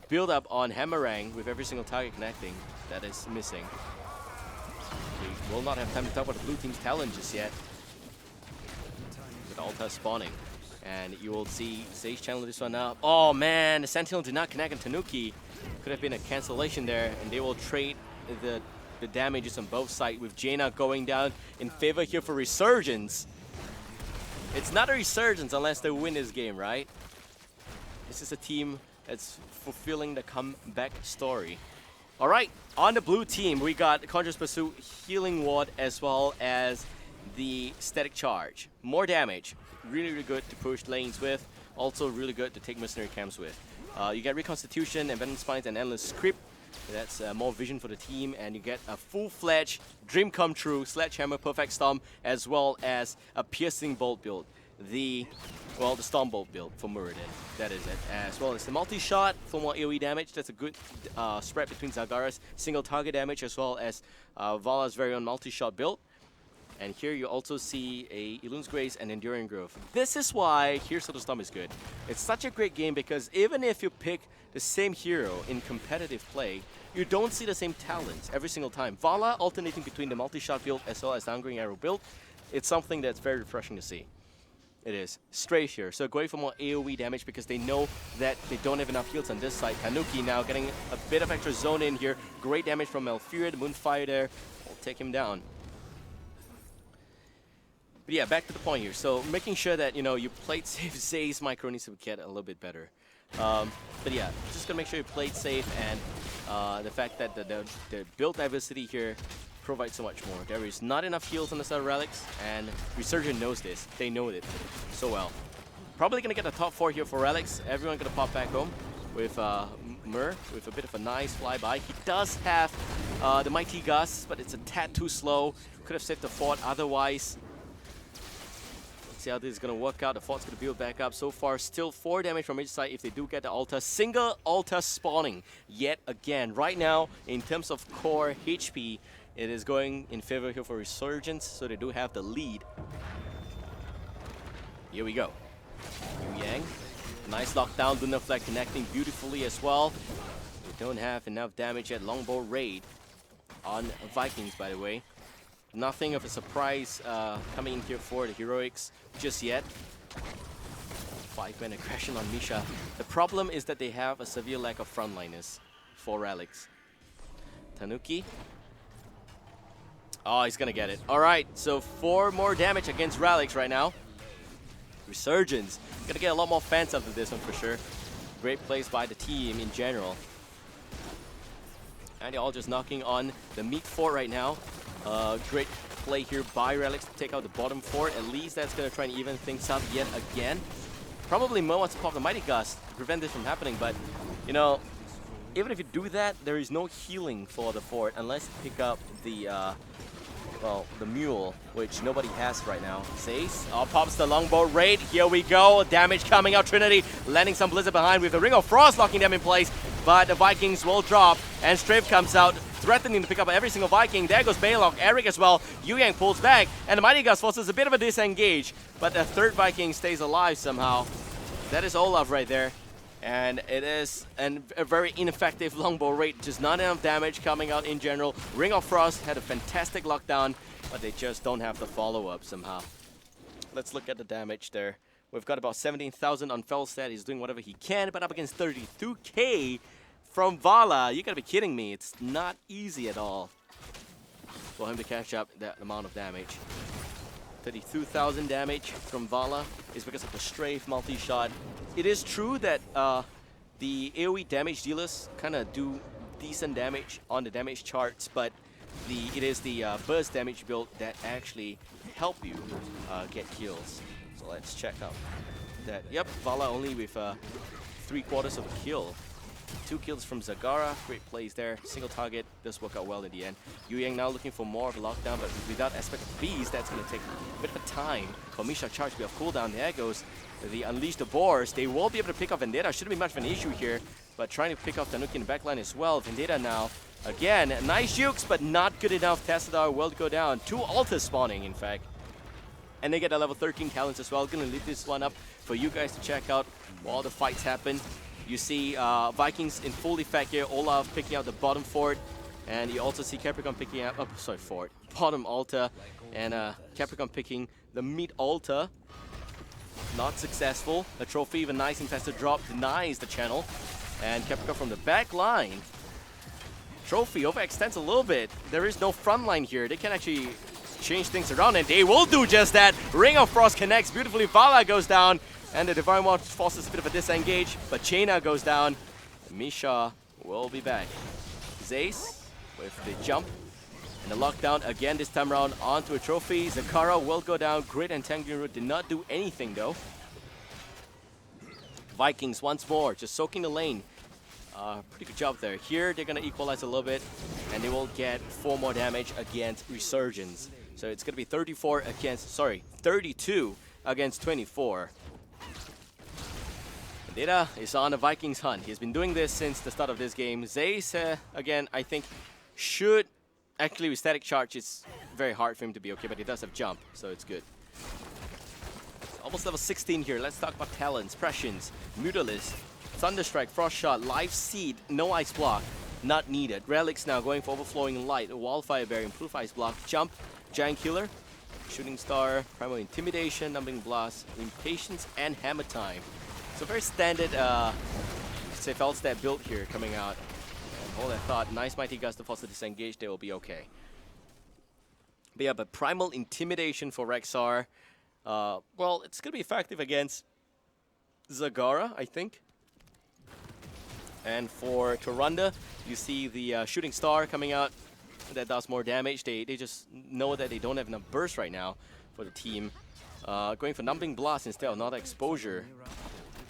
build-up on Hammerang with every single target connecting. That is missing. We will not have time to talk about the blue team's talent just yet. With Alta spawning. And you will see Sage channel this one up. Oh man, the Sentinel did not connect on Tanuki. Could have been a cancellation there, and they will trade the damages on both sides with Jaina going down in favor here for Resurgence. It's not a Resurgence unless they win this game, right? This is a team that's fulfilling the comeback story. Alright, on the blue team, we got Conjurer's Pursuit, Healing Ward, as well as the Static Charge. More damage. Really, really good to push lanes with. Also really good to take mercenary camps with. You get Reconstitution, Envenomed Spines, and Endless Script. That's more vision for the team, and you get a full-fledged Dream Come True, Sledgehammer, Perfect Storm, as well as a Piercing Bolt build. The Storm Bolt build for Muradin. That is it. As well as the multi-shot for more AoE damage. That's a good spread between Zagara's single target damage as well as Vala's very own multi-shot build. And here you also see a Elune's Grace and Enduring Growth. This is why Heroes of the Storm is good. It's such a great game because even if you pick the same hero in competitive play, you don't see the same talents every single time. Vala alternating between the multi-shot build as well as the Hungering Arrow build, it's something that's very refreshing to see. It is. Strafe here, so going for more AoE damage because they know that they don't have enough heals on this side. Tanuki now getting a bit of extra zone in here. Great damage from Malfurion, the Moonfire there. Will take him down. But yeah, back to the point here. So making sure that, you know, you played safe. Zay's micro needs to get a little bit better. But yeah, just gonna make sure you played safe, and the fact that the build diversity here provides so much more. There is not enough heals on the side of Relics, and Resurgent knows this. They know it so well. Probably gonna get the top 4 here for Relics. Everyone gonna pop back home with Mur with a bit of a nice flyby. He does have the Mighty Gust, but it's a tad too slow. Could have saved the fort otherwise. See how this is going to work out. The fort's going to build back up. So far, still 4 damage from each side if they do get the Alta. Single Alta spawning yet again. Right now, in terms of core HP, it is going in favor here for Resurgence, so they do have the lead. Here we go. Yu Yang. Nice lockdown. Lunar Flag connecting beautifully as well. They don't have enough damage yet. Longbow Raid on Vikings, by the way. Nothing of a surprise coming in here for the Heroics just yet. 5-man aggression on Misha. The problem is that they have a severe lack of frontliners for Relics. Tanuki. Oh, he's gonna get it. Alright, so 4 more damage against Relics right now. Resurgence. Gonna get a lot more fans after this one for sure. Great plays by the team in general. And they're all just knocking on the meat fort right now. Great play here by Relics to take out the bottom 4. At least that's going to try and even things up yet again. Probably Mo wants to pop the Mighty Gust to prevent this from happening, but, you know, even if you do that, there is no healing for the fort unless you pick up the, the Mule, which nobody has right now. Says, pops the Longbow Raid. Here we go. Damage coming out. Trinity landing some Blizzard behind with the Ring of Frost locking them in place, but the Vikings will drop, and Strafe comes out, threatening to pick up every single Viking. There goes Baylock, Eric as well. Yu Yang pulls back, and the Mighty Gust forces a bit of a disengage, but the third Viking stays alive somehow. That is Olaf right there, and it is a very ineffective Longbow Raid. Just not enough damage coming out in general. Ring of Frost had a fantastic lockdown, but they just don't have the follow-up somehow. Let's look at the damage there. We've got about 17,000 on Felstad. He's doing whatever he can, but up against 32k from Vala. You gotta be kidding me. It's not easy at all for him to catch up that amount of damage. 32,000 damage from Vala is because of the strafe multi-shot. It is true that the AoE damage dealers kind of do decent damage on the damage charts, but it is the burst damage build that actually help you get kills. So let's check out that. Yep, Vala only with 3/4 of a kill 2 kills from Zagara, great plays there. Single target does work out well in the end. Yu Yang now looking for more of a lockdown, but without Aspect of Beast, that's going to take a bit of a time. For Misha charge to be off cooldown, there goes the Unleash the Boars. They will be able to pick off Vendetta, shouldn't be much of an issue here, but trying to pick off Tanuki in the backline as well. Vendetta now, again, nice jukes, but not good enough. Tassadar will go down. 2 altars spawning, in fact. And they get a level 13 talents as well. Gonna leave this one up for you guys to check out while the fights happen. You see Vikings in full effect here. Olaf picking out the bottom fort. And you also see Capricorn picking out, fort. Bottom altar. And Capricorn picking the mid altar. Not successful. A trophy, even nice infested drop, denies the channel. And Capricorn from the back line. Trophy overextends a little bit. There is no front line here. They can actually change things around, and they will do just that. Ring of Frost connects beautifully. Vala goes down. And the Divine Watch forces a bit of a disengage, but Jaina goes down. Misha will be back. Zace with the jump and the lockdown again this time around onto a trophy. Zakara will go down. Grid and Tangling Root did not do anything though. Vikings once more, just soaking the lane. Pretty good job there. Here they're gonna equalize a little bit, and they will get 4 more damage against Resurgence. So it's gonna be 32 against 24. Vendetta is on the Vikings hunt. He's been doing this since the start of this game. Zace, again, I think should actually with static charge. It's very hard for him to be okay, but he does have jump, so it's good. Almost level 16 here. Let's talk about talents, prescience, Mutalisk, Thunderstrike, Frost Shot, Life Seed, no Ice Block, not needed. Relics now going for Overflowing Light, Wildfire Bear, Improve Ice Block, Jump, Giant Killer, Shooting Star, Primal Intimidation, Numbing Blast, Impatience, and Hammer Time. So very standard, say, Feldstat build here coming out. And hold that thought. Nice Mighty Gust to force the disengage. They will be okay. But yeah, but Primal Intimidation for Rexxar. Well, it's going to be effective against Zagara, I think. And for Torunda, you see the Shooting Star coming out. That does more damage. They just know that they don't have enough burst right now for the team. Going for Numbing Blast instead of Not Exposure.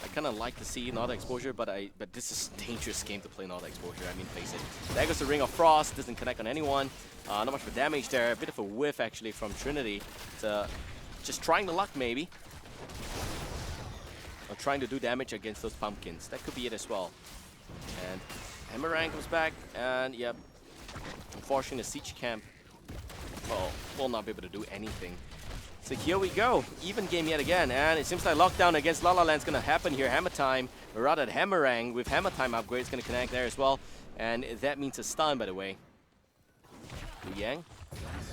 I kind of like to see Not Exposure, but this is a dangerous game to play Not Exposure. I mean, face it. There goes the Ring of Frost. Doesn't connect on anyone. Not much for damage there. A bit of a whiff actually from Trinity. It's, just trying the luck maybe. Or trying to do damage against those pumpkins. That could be it as well. And Hammerang comes back, and yep. Unfortunately, the Siege Camp, well, will not be able to do anything. So here we go, even game yet again, and it seems like lockdown against La La Land's gonna happen here. Hammer Time, or rather Hammerang with Hammer Time upgrade is gonna connect there as well, and that means a stun, by the way. Yu Yang,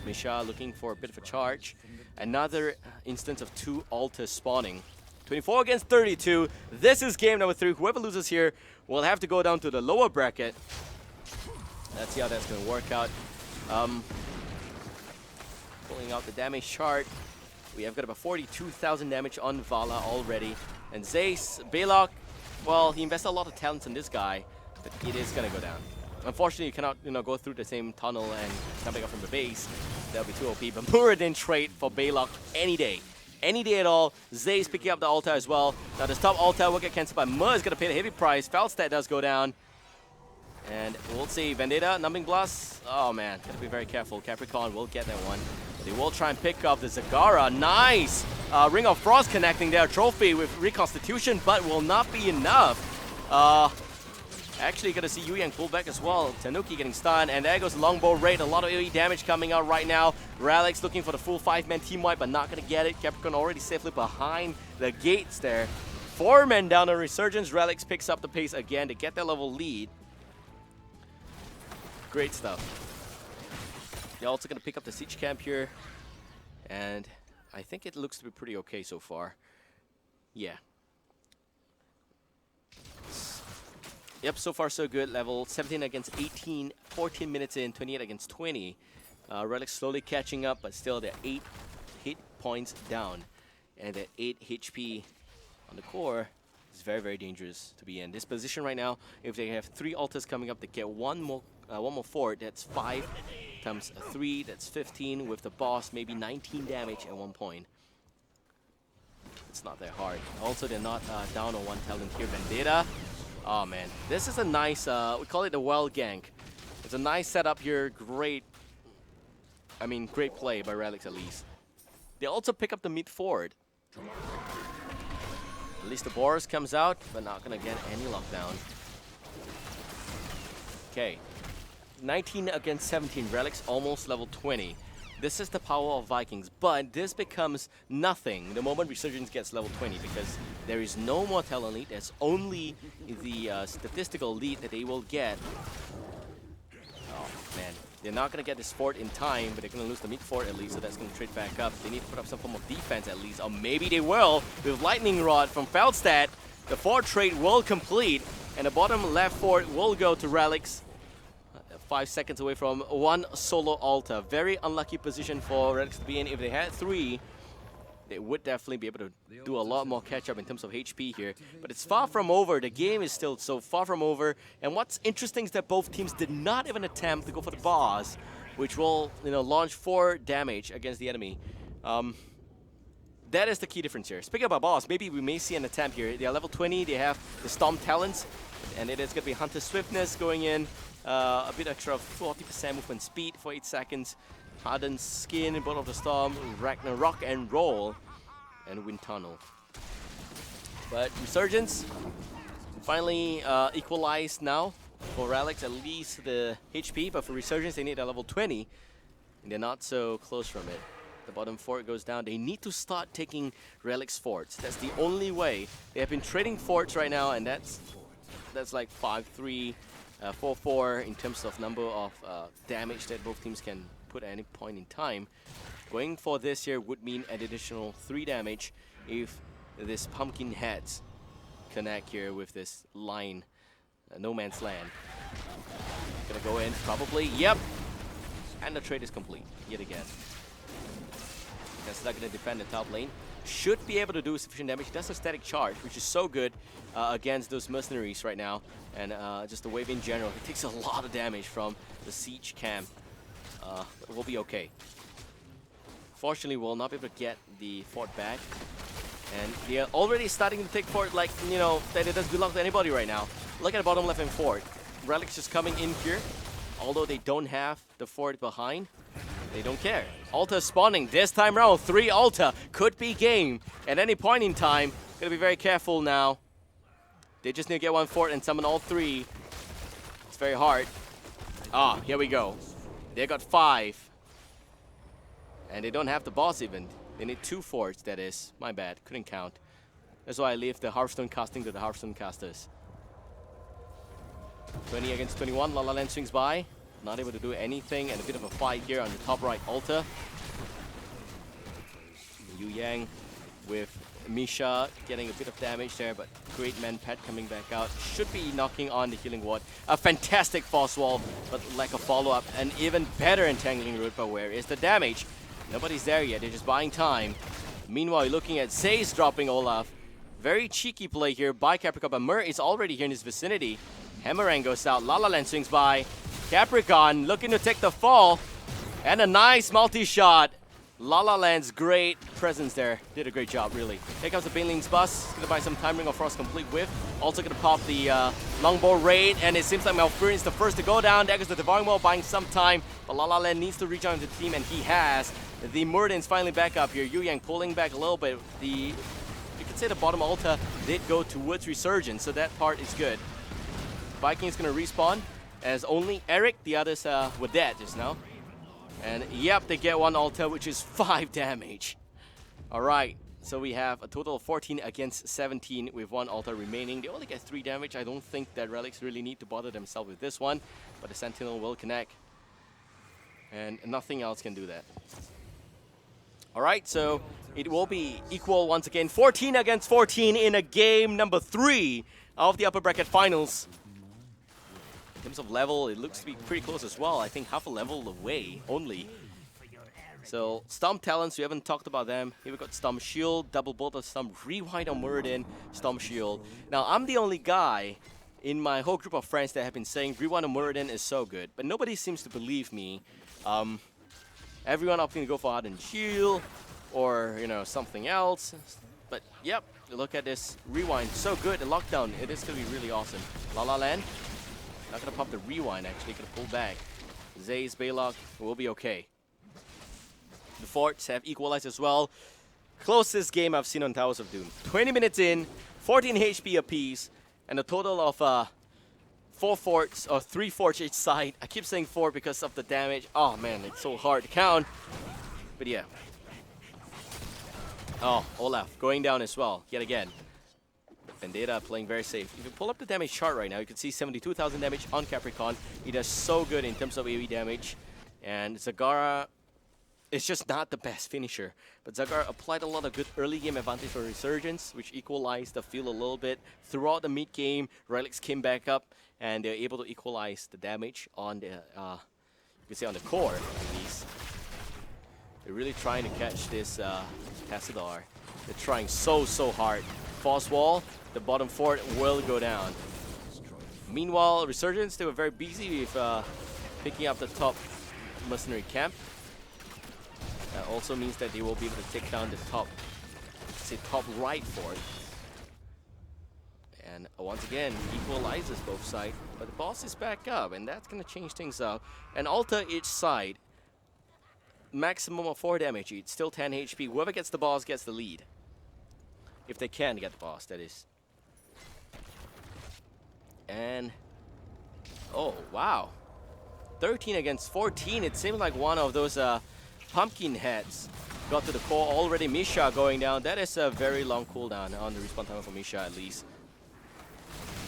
Misha looking for a bit of a charge. Another instance of 2 altars spawning. 24 against 32. This is game number 3. Whoever loses here will have to go down to the lower bracket. Let's see how that's gonna work out. Pulling out the damage chart. We have got about 42,000 damage on Vala already. And Zace, Balok, well, he invested a lot of talents in this guy, but it is gonna go down. Unfortunately, you cannot, go through the same tunnel and coming up from the base. That'll be too OP. But Muradin trade for Balok any day. Any day at all. Zace picking up the altar as well. Now this top altar will get cancelled by Mur. Is gonna pay the heavy price. Feldstat does go down. And we'll see. Vendetta, Numbing Blast. Oh man, gotta be very careful. Capricorn will get that one. They will try and pick up the Zagara. Nice! Ring of Frost connecting their trophy with Reconstitution, but will not be enough. Actually gonna see Yu Yang pull back as well. Tanuki getting stunned, and there goes the Longbow Raid. A lot of AoE damage coming out right now. Relics looking for the full 5-man team wipe, but not gonna get it. Capricorn already safely behind the gates there. 4 men down on Resurgence. Relics picks up the pace again to get that level lead. Great stuff. They're also going to pick up the Siege Camp here. And I think it looks to be pretty okay so far. Yeah. Yep, so far so good. Level 17 against 18, 14 minutes in, 28 against 20. Relics slowly catching up, but still they're 8 hit points down. And they're 8 HP on the core. It's very, very dangerous to be in this position right now. If they have 3 altars coming up, they get one more fort. That's 5 times 3. That's 15. With the boss, maybe 19 damage at one point. It's not that hard. Also, they're not down on 1 talent here. Vendetta Oh man, this is a nice, we call it a well gank. It's a nice setup here, great play by Relics at least. They also pick up the mid forward. At least the Boros comes out, but not gonna get any lockdown. Okay, 19 against 17, Relics almost level 20. This is the power of Vikings, but this becomes nothing the moment Resurgence gets level 20 because there is no more talent lead, there's only the statistical lead that they will get. Oh man, they're not going to get this fort in time, but they're going to lose the mid fort at least, so that's going to trade back up. They need to put up some form of defense at least, or maybe they will with Lightning Rod from Feldstad. The fort trade will complete, and the bottom left fort will go to Relics. 5 seconds away from one solo altar. Very unlucky position for Relics to be in. If they had 3, they would definitely be able to do a lot more catch-up in terms of HP here. But it's far from over. The game is still so far from over. And what's interesting is that both teams did not even attempt to go for the boss, which will, launch 4 damage against the enemy. That is the key difference here. Speaking about boss, maybe we may see an attempt here. They are level 20. They have the Storm Talents, and it is going to be Hunter Swiftness going in. A bit extra of 40% movement speed for 8 seconds. Hardened Skin, Bolt of the Storm, Ragnarok and Roll, and Wind Tunnel. But Resurgence finally equalized now. For Relics, at least the HP, but for Resurgence, they need a level 20, and they're not so close from it. The bottom fort goes down. They need to start taking Relics forts. That's the only way. They have been trading forts right now, and that's like 5-3. 4-4 in terms of number of damage that both teams can put at any point in time. Going for this here would mean an additional 3 damage if this Pumpkin Heads connect here with this line, no man's land. Gonna go in probably, yep, and the trade is complete yet again. That's not gonna defend the top lane. Should be able to do sufficient damage. That's a static charge, which is so good against those mercenaries right now. And just the wave in general. It takes a lot of damage from the siege camp. But we'll be okay. Fortunately, we'll not be able to get the fort back. And they are already starting to take fort like, that it doesn't belong to anybody right now. Look at the bottom left-hand fort. Relics just coming in here. Although they don't have the fort behind, they don't care. Alta spawning this time around. 3 Alta could be game at any point in time. Gotta be very careful now. They just need to get 1 fort and summon all 3. It's very hard. Ah, here we go. They got 5. And they don't have the boss even. They need 2 forts, that is. My bad, couldn't count. That's why I leave the Hearthstone casting to the Hearthstone casters. 20 against 21, La La Land swings by. Not able to do anything, and a bit of a fight here on the top right altar. Yu Yang with Misha getting a bit of damage there, but great man pet coming back out. Should be knocking on the healing ward. A fantastic force wall, but lack of follow-up. An even better entangling route, but where is the damage? Nobody's there yet, they're just buying time. Meanwhile, you're looking at Zaze dropping Olaf. Very cheeky play here by Capricorn, but Mur is already here in his vicinity. Hammerang goes out, La La Land swings by. Capricorn looking to take the fall. And a nice multi-shot. La La Land's great presence there. Did a great job, really. Here comes the Baneling's bus. Gonna buy some time ring of Frost complete with. Also gonna pop the longbow raid. And it seems like Malfurion's the first to go down. There goes the Devouring Wall, buying some time. But La La Land needs to reach out to the team, and he has. The Muradin's finally back up here. Yu Yang pulling back a little bit. You could say the bottom altar did go towards Resurgence, so that part is good. Viking's gonna respawn, as only Eric, the others were dead just now. And yep, they get 1 altar, which is 5 damage. Alright, so we have a total of 14 against 17 with 1 altar remaining. They only get 3 damage. I don't think that Relics really need to bother themselves with this one, but the Sentinel will connect. And nothing else can do that. Alright, so it will be equal once again. 14 against 14 in a game number 3 of the upper bracket finals. In terms of level, it looks to be pretty close as well. I think half a level away only. So, Storm Talents, we haven't talked about them. Here we got Storm Shield, Double Bolt of Storm, Rewind on Muradin, Storm Shield. Now, I'm the only guy in my whole group of friends that have been saying Rewind on Muradin is so good, but nobody seems to believe me. Everyone opting to go for Hardened Shield or, something else. But yep, look at this rewind. So good. The lockdown. It is going to be really awesome. La La Land. Not going to pop the rewind, actually. Going to pull back. Zay's Baylock will be okay. The forts have equalized as well. Closest game I've seen on Towers of Doom. 20 minutes in, 14 HP apiece, and a total of 4 forts, or 3 forts each side. I keep saying 4 because of the damage. Oh man, it's so hard to count. But yeah. Oh, Olaf going down as well, yet again. Vendetta playing very safe. If you pull up the damage chart right now, you can see 72,000 damage on Capricorn. He does so good in terms of AoE damage. And Zagara is just not the best finisher. But Zagara applied a lot of good early game advantage for Resurgence, which equalized the field a little bit. Throughout the mid game, Relics came back up, and they're able to equalize the damage on the, you can say on the core, at least. They're really trying to catch this Tassadar. They're trying so hard. False wall, the bottom fort will go down. Meanwhile, Resurgence, they were very busy with picking up the top mercenary camp. That also means that they will be able to take down the top, say top right fort. And once again, equalizes both sides, but the boss is back up, and that's gonna change things up. And alter each side, maximum of 4 damage each, still 10 HP. Whoever gets the boss gets the lead. If they can get the boss, that is. And oh wow, 13 against 14. It seemed like one of those pumpkin heads got to the core already. Misha going down. That is a very long cooldown on the respawn time for Misha at least.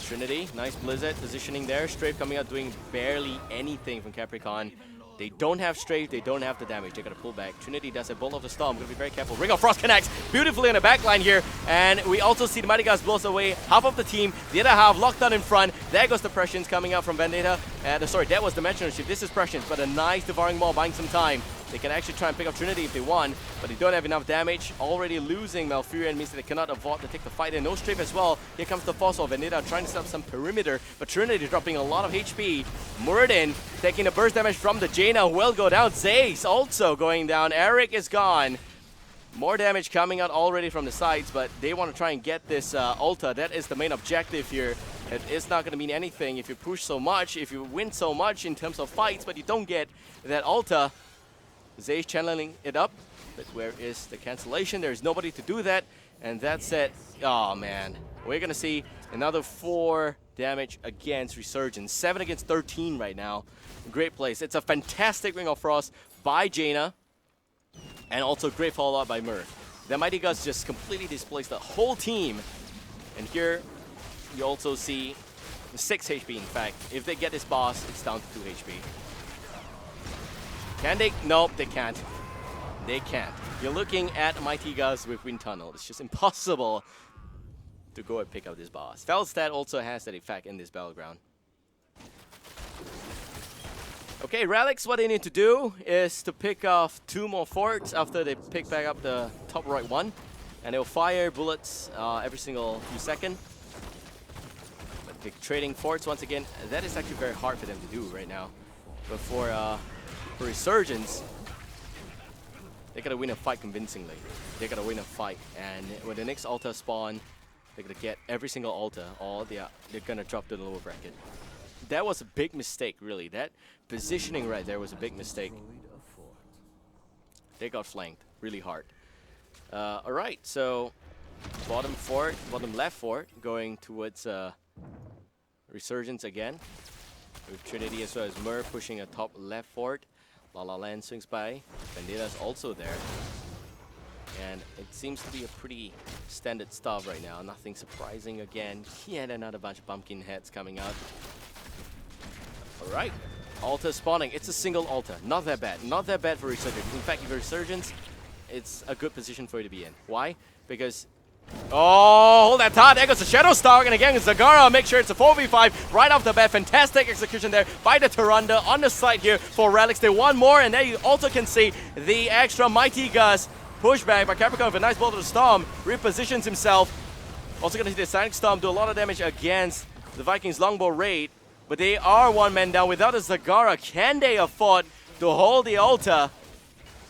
Trinity, nice Blizzard positioning there. Strafe coming out doing barely anything from Capricorn. They don't have Strafe, they don't have the damage. They gotta pull back. Trinity does a Bolt of the Storm. Gotta be very careful. Ring of Frost connects beautifully on the backline here. And we also see the Mighty Gus blows away half of the team. The other half locked down in front. There goes the Prescience coming out from Vendetta. Sorry, that was the Dimensional Shift. This is Prescience, but a nice Devouring Maw buying some time. They can actually try and pick up Trinity if they want, but they don't have enough damage. Already losing Malfurion means that they cannot afford to take the fight. And no Strafe as well. Here comes the Force of Vendetta trying to set up some perimeter, but Trinity dropping a lot of HP. Muradin taking the burst damage from the Jaina will go down. Zace also going down. Eric is gone. More damage coming out already from the sides, but they want to try and get this Ulta. That is the main objective here. It is not going to mean anything if you push so much, if you win so much in terms of fights, but you don't get that Ulta. Zay's channeling it up, but where is the cancellation? There's nobody to do that, and that's it. Oh man, we're gonna see another 4 damage against Resurgence. 7 against 13 right now. Great place. It's a fantastic Ring of Frost by Jaina, and also great follow-up by Mur. The Mighty Gus just completely displaced the whole team, and here you also see 6 HP in fact. If they get this boss, it's down to 2 HP. Can they? Nope, they can't. They can't. You're looking at Mighty Gus with Wind Tunnel. It's just impossible to go and pick up this boss. Felstad also has that effect in this battleground. Okay, Relics, what they need to do is to pick off 2 more forts after they pick back up the top right one. And they'll fire bullets every single few seconds. But they're trading forts once again. That is actually very hard for them to do right now. But for Resurgence, they gotta win a fight convincingly. They gotta win a fight, and when the next altar spawn, they're gonna get every single altar, or they're gonna drop to the lower bracket. That was a big mistake, really. That positioning right there was a big mistake. They got flanked really hard. Alright, so bottom left fort going towards Resurgence again. With Trinity as well as Mur pushing a top left fort. La La Land swings by. Vendetta's also there. And it seems to be a pretty standard stuff right now. Nothing surprising again. Yet another bunch of pumpkin heads coming out. Alright. Altar spawning. It's a single altar. Not that bad. Not that bad for Resurgence. In fact, if you're Resurgence, it's a good position for you to be in. Why? Because oh, hold that thought. There goes the Shadow Stalk, and again, Zagara. Make sure it's a 4v5 right off the bat. Fantastic execution there by the Tyrande on the side here for Relics. They want more, and there you also can see the extra Mighty Gus pushback by Capricorn with a nice Bolt of the Storm. Repositions himself. Also gonna see the Sonic Storm do a lot of damage against the Vikings' Longbow raid, but they are 1 man down. Without a Zagara, can they afford to hold the altar?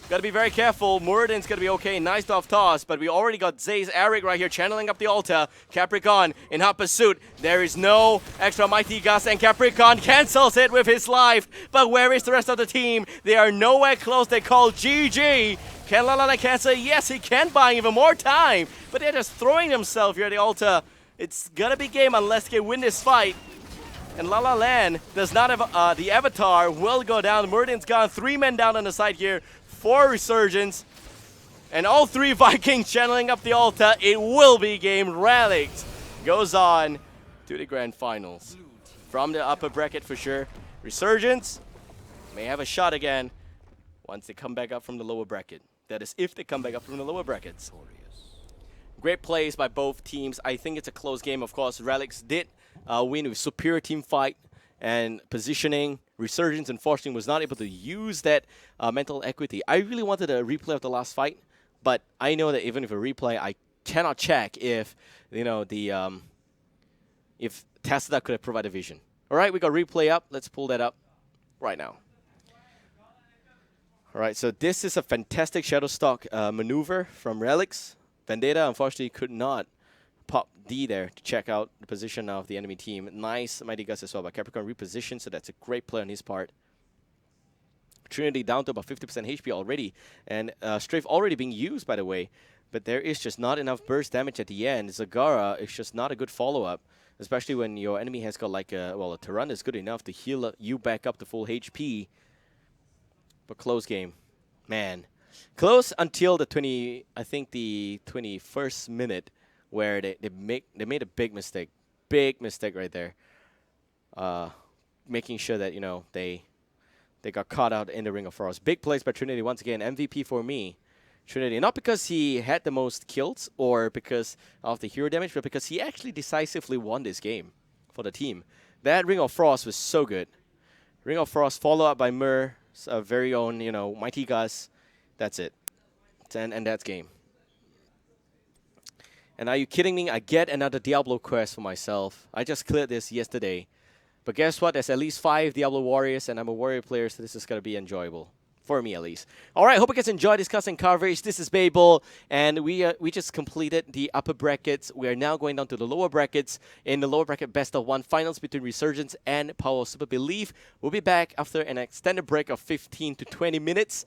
Gotta be very careful. Muradin's gonna be okay. Nice off toss, but we already got Zay's Eric right here channeling up the altar. Capricorn in hot pursuit. There is no extra Mighty Gust, and Capricorn cancels it with his life. But where is the rest of the team? They are nowhere close. They call GG. Can Lalala cancel? Yes, he can buy even more time. But they're just throwing themselves here at the altar. It's gonna be game unless they win this fight. And La La Land does not have the Avatar will go down. Muradin's gone. 3 men down on the side here. 4 Resurgence. And all 3 Vikings channeling up the altar. It will be game. Relics goes on to the grand finals. From the upper bracket for sure. Resurgence may have a shot again once they come back up from the lower bracket. That is if they come back up from the lower brackets. Great plays by both teams. I think it's a close game. Of course, Relics did win with superior team fight and positioning. Resurgence, unfortunately, was not able to use that mental equity. I really wanted a replay of the last fight, but I know that even if a replay, I cannot check if, you know, the if Tesla could have provided vision. All right, we got replay up. Let's pull that up right now. All right, so this is a fantastic Shadow Stalk maneuver from Relics. Vendetta, unfortunately, could not pop D there to check out the position of the enemy team. Nice Mighty Gust as well by Capricorn repositioned, so that's a great play on his part. Trinity down to about 50% HP already, and Strafe already being used, by the way, but there is just not enough burst damage at the end. Zagara is just not a good follow-up, especially when your enemy has got like a Tyrant is good enough to heal you back up to full HP. But close game. Man. Close until the 21st minute, where they made a big mistake right there, making sure that, you know, they got caught out in the Ring of Frost. Big plays by Trinity once again. MVP for me, Trinity, not because he had the most kills or because of the hero damage, but because he actually decisively won this game for the team. That Ring of Frost was so good. Ring of Frost followed up by Myr's very own, you know, Mighty Gust. That's it. And that's game. And are you kidding me? I get another Diablo quest for myself. I just cleared this yesterday. But guess what? There's at least 5 Diablo warriors, and I'm a warrior player, so this is going to be enjoyable. For me, at least. All right, hope you guys enjoyed this custom coverage. This is Babel, and we just completed the upper brackets. We are now going down to the lower brackets. In the lower bracket, best of 1 finals between Resurgence and Power of Super Belief. We'll be back after an extended break of 15 to 20 minutes.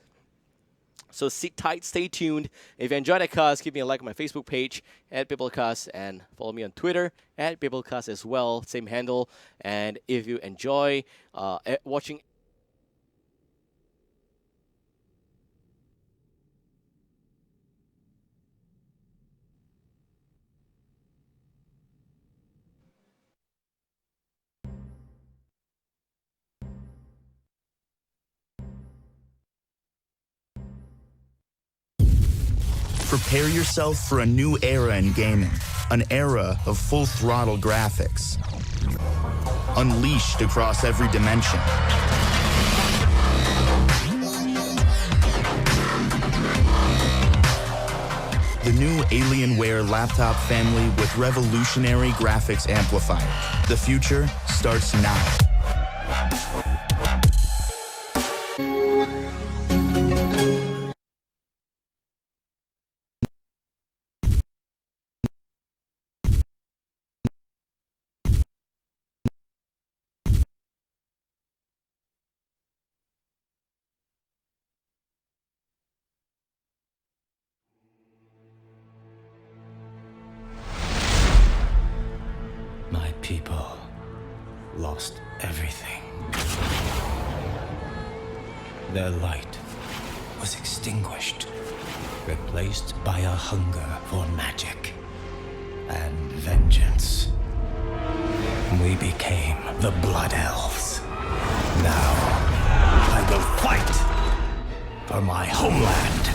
So sit tight, stay tuned. If you enjoyed that cast, give me a like on my Facebook page at BibleCast, and follow me on Twitter at BibleCast as well, same handle. And if you enjoy watching Prepare yourself for a new era in gaming, an era of full-throttle graphics, unleashed across every dimension. The new Alienware laptop family with revolutionary graphics amplifier. The future starts now. My people lost everything. Their light was extinguished, replaced by a hunger for magic and vengeance. We became the Blood Elves. Now, I will fight for my homeland.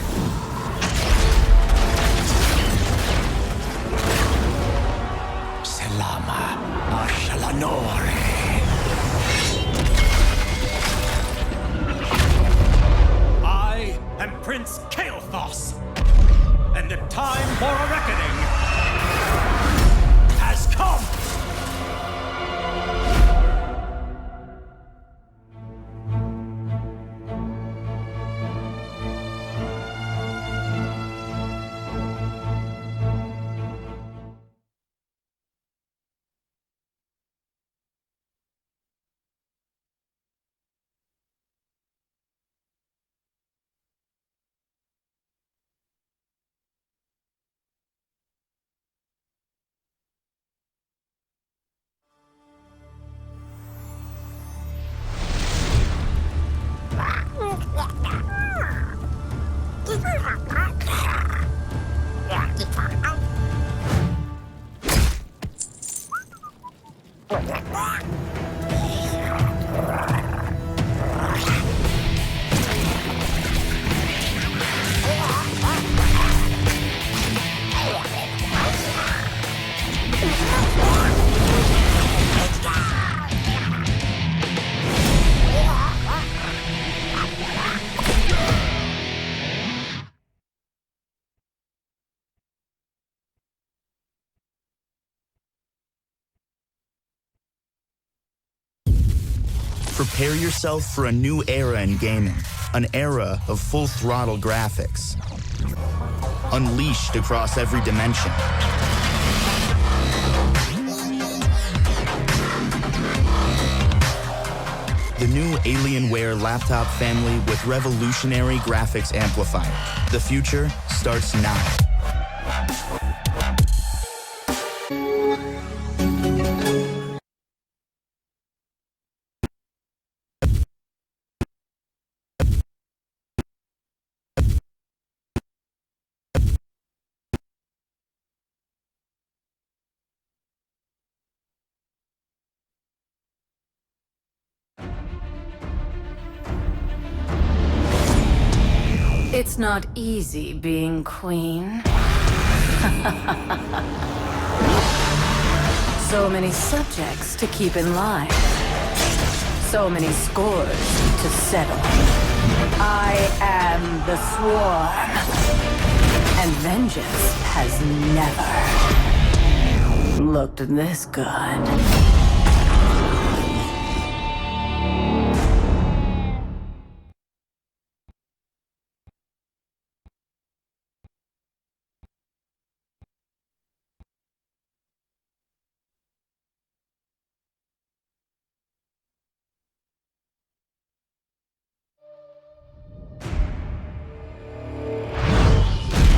Selama Ashalanore. I am Prince Kael'thas, and the time for a reckoning has come! Prepare yourself for a new era in gaming, an era of full-throttle graphics, unleashed across every dimension. The new Alienware laptop family with revolutionary graphics amplifier. The future starts now. It's not easy being queen. So many subjects to keep in line. So many scores to settle. I am the swarm. And vengeance has never looked this good.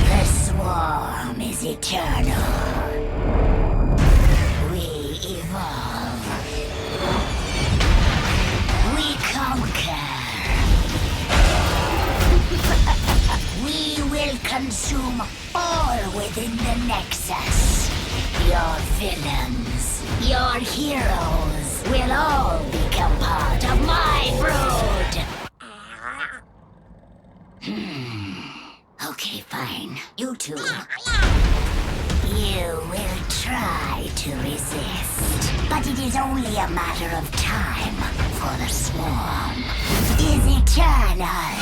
The swarm is eternal. We evolve. We conquer. We will consume all within the Nexus. Your villains, your heroes will all become part of my brood. Okay, fine. You two. You will try to resist, but it is only a matter of time, for the swarm is eternal.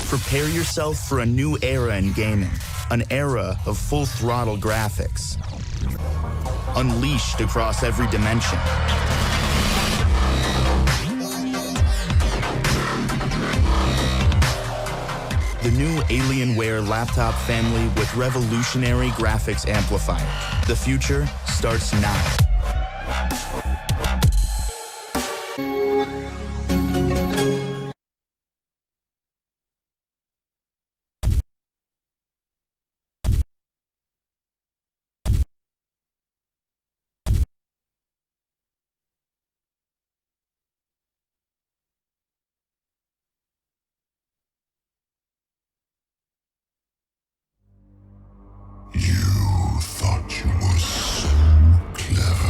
Prepare yourself for a new era in gaming, an era of full-throttle graphics, unleashed across every dimension. The new Alienware laptop family with revolutionary graphics amplifier. The future starts now. You thought you were so clever.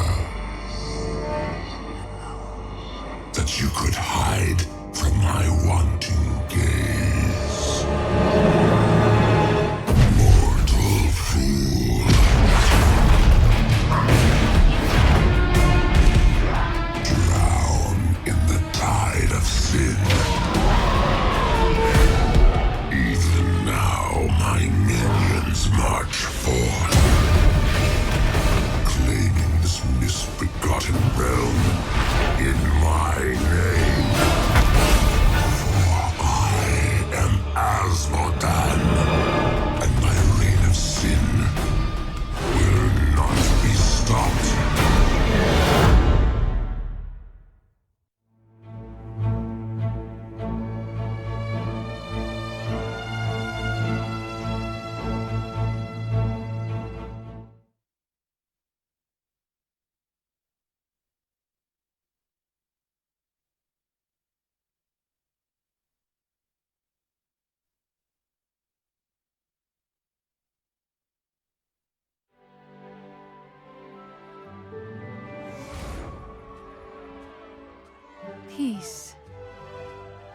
Peace.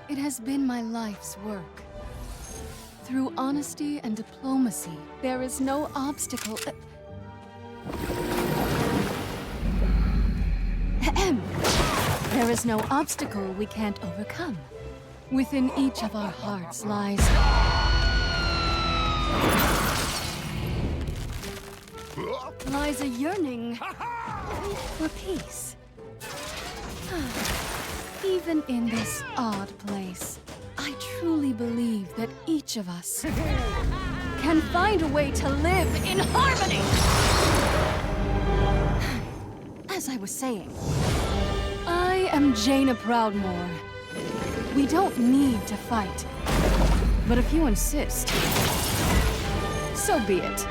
It has been my life's work. Through honesty and diplomacy, there is no obstacle. Ahem. There is no obstacle we can't overcome. Within each of our hearts lies a yearning for peace. Even in this odd place, I truly believe that each of us can find a way to live in harmony. As I was saying, I am Jaina Proudmoore. We don't need to fight. But if you insist, so be it.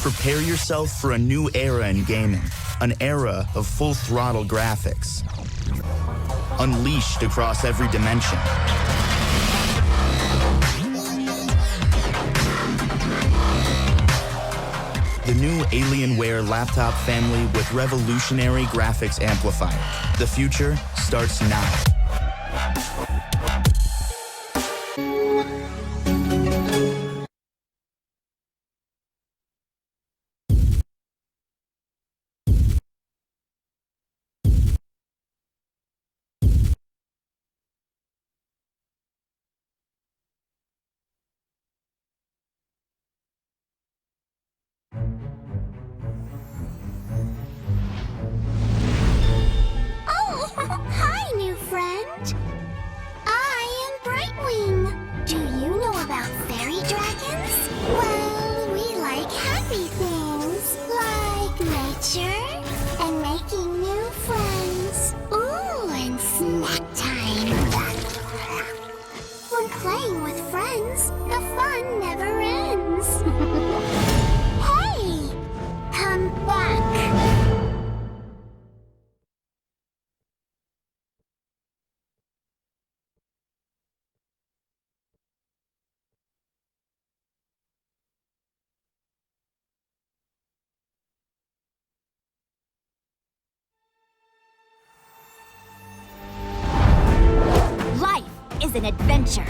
Prepare yourself for a new era in gaming, an era of full-throttle graphics, unleashed across every dimension. The new Alienware laptop family with revolutionary graphics amplifier. The future starts now. Oh, hi, new friend. I am Brightwing. Do you know about fairy dragons? Well, we like happy things, like nature and making new friends. Ooh, and snack time. When playing with friends, the fun never ends. Hey, come back. Life is an adventure.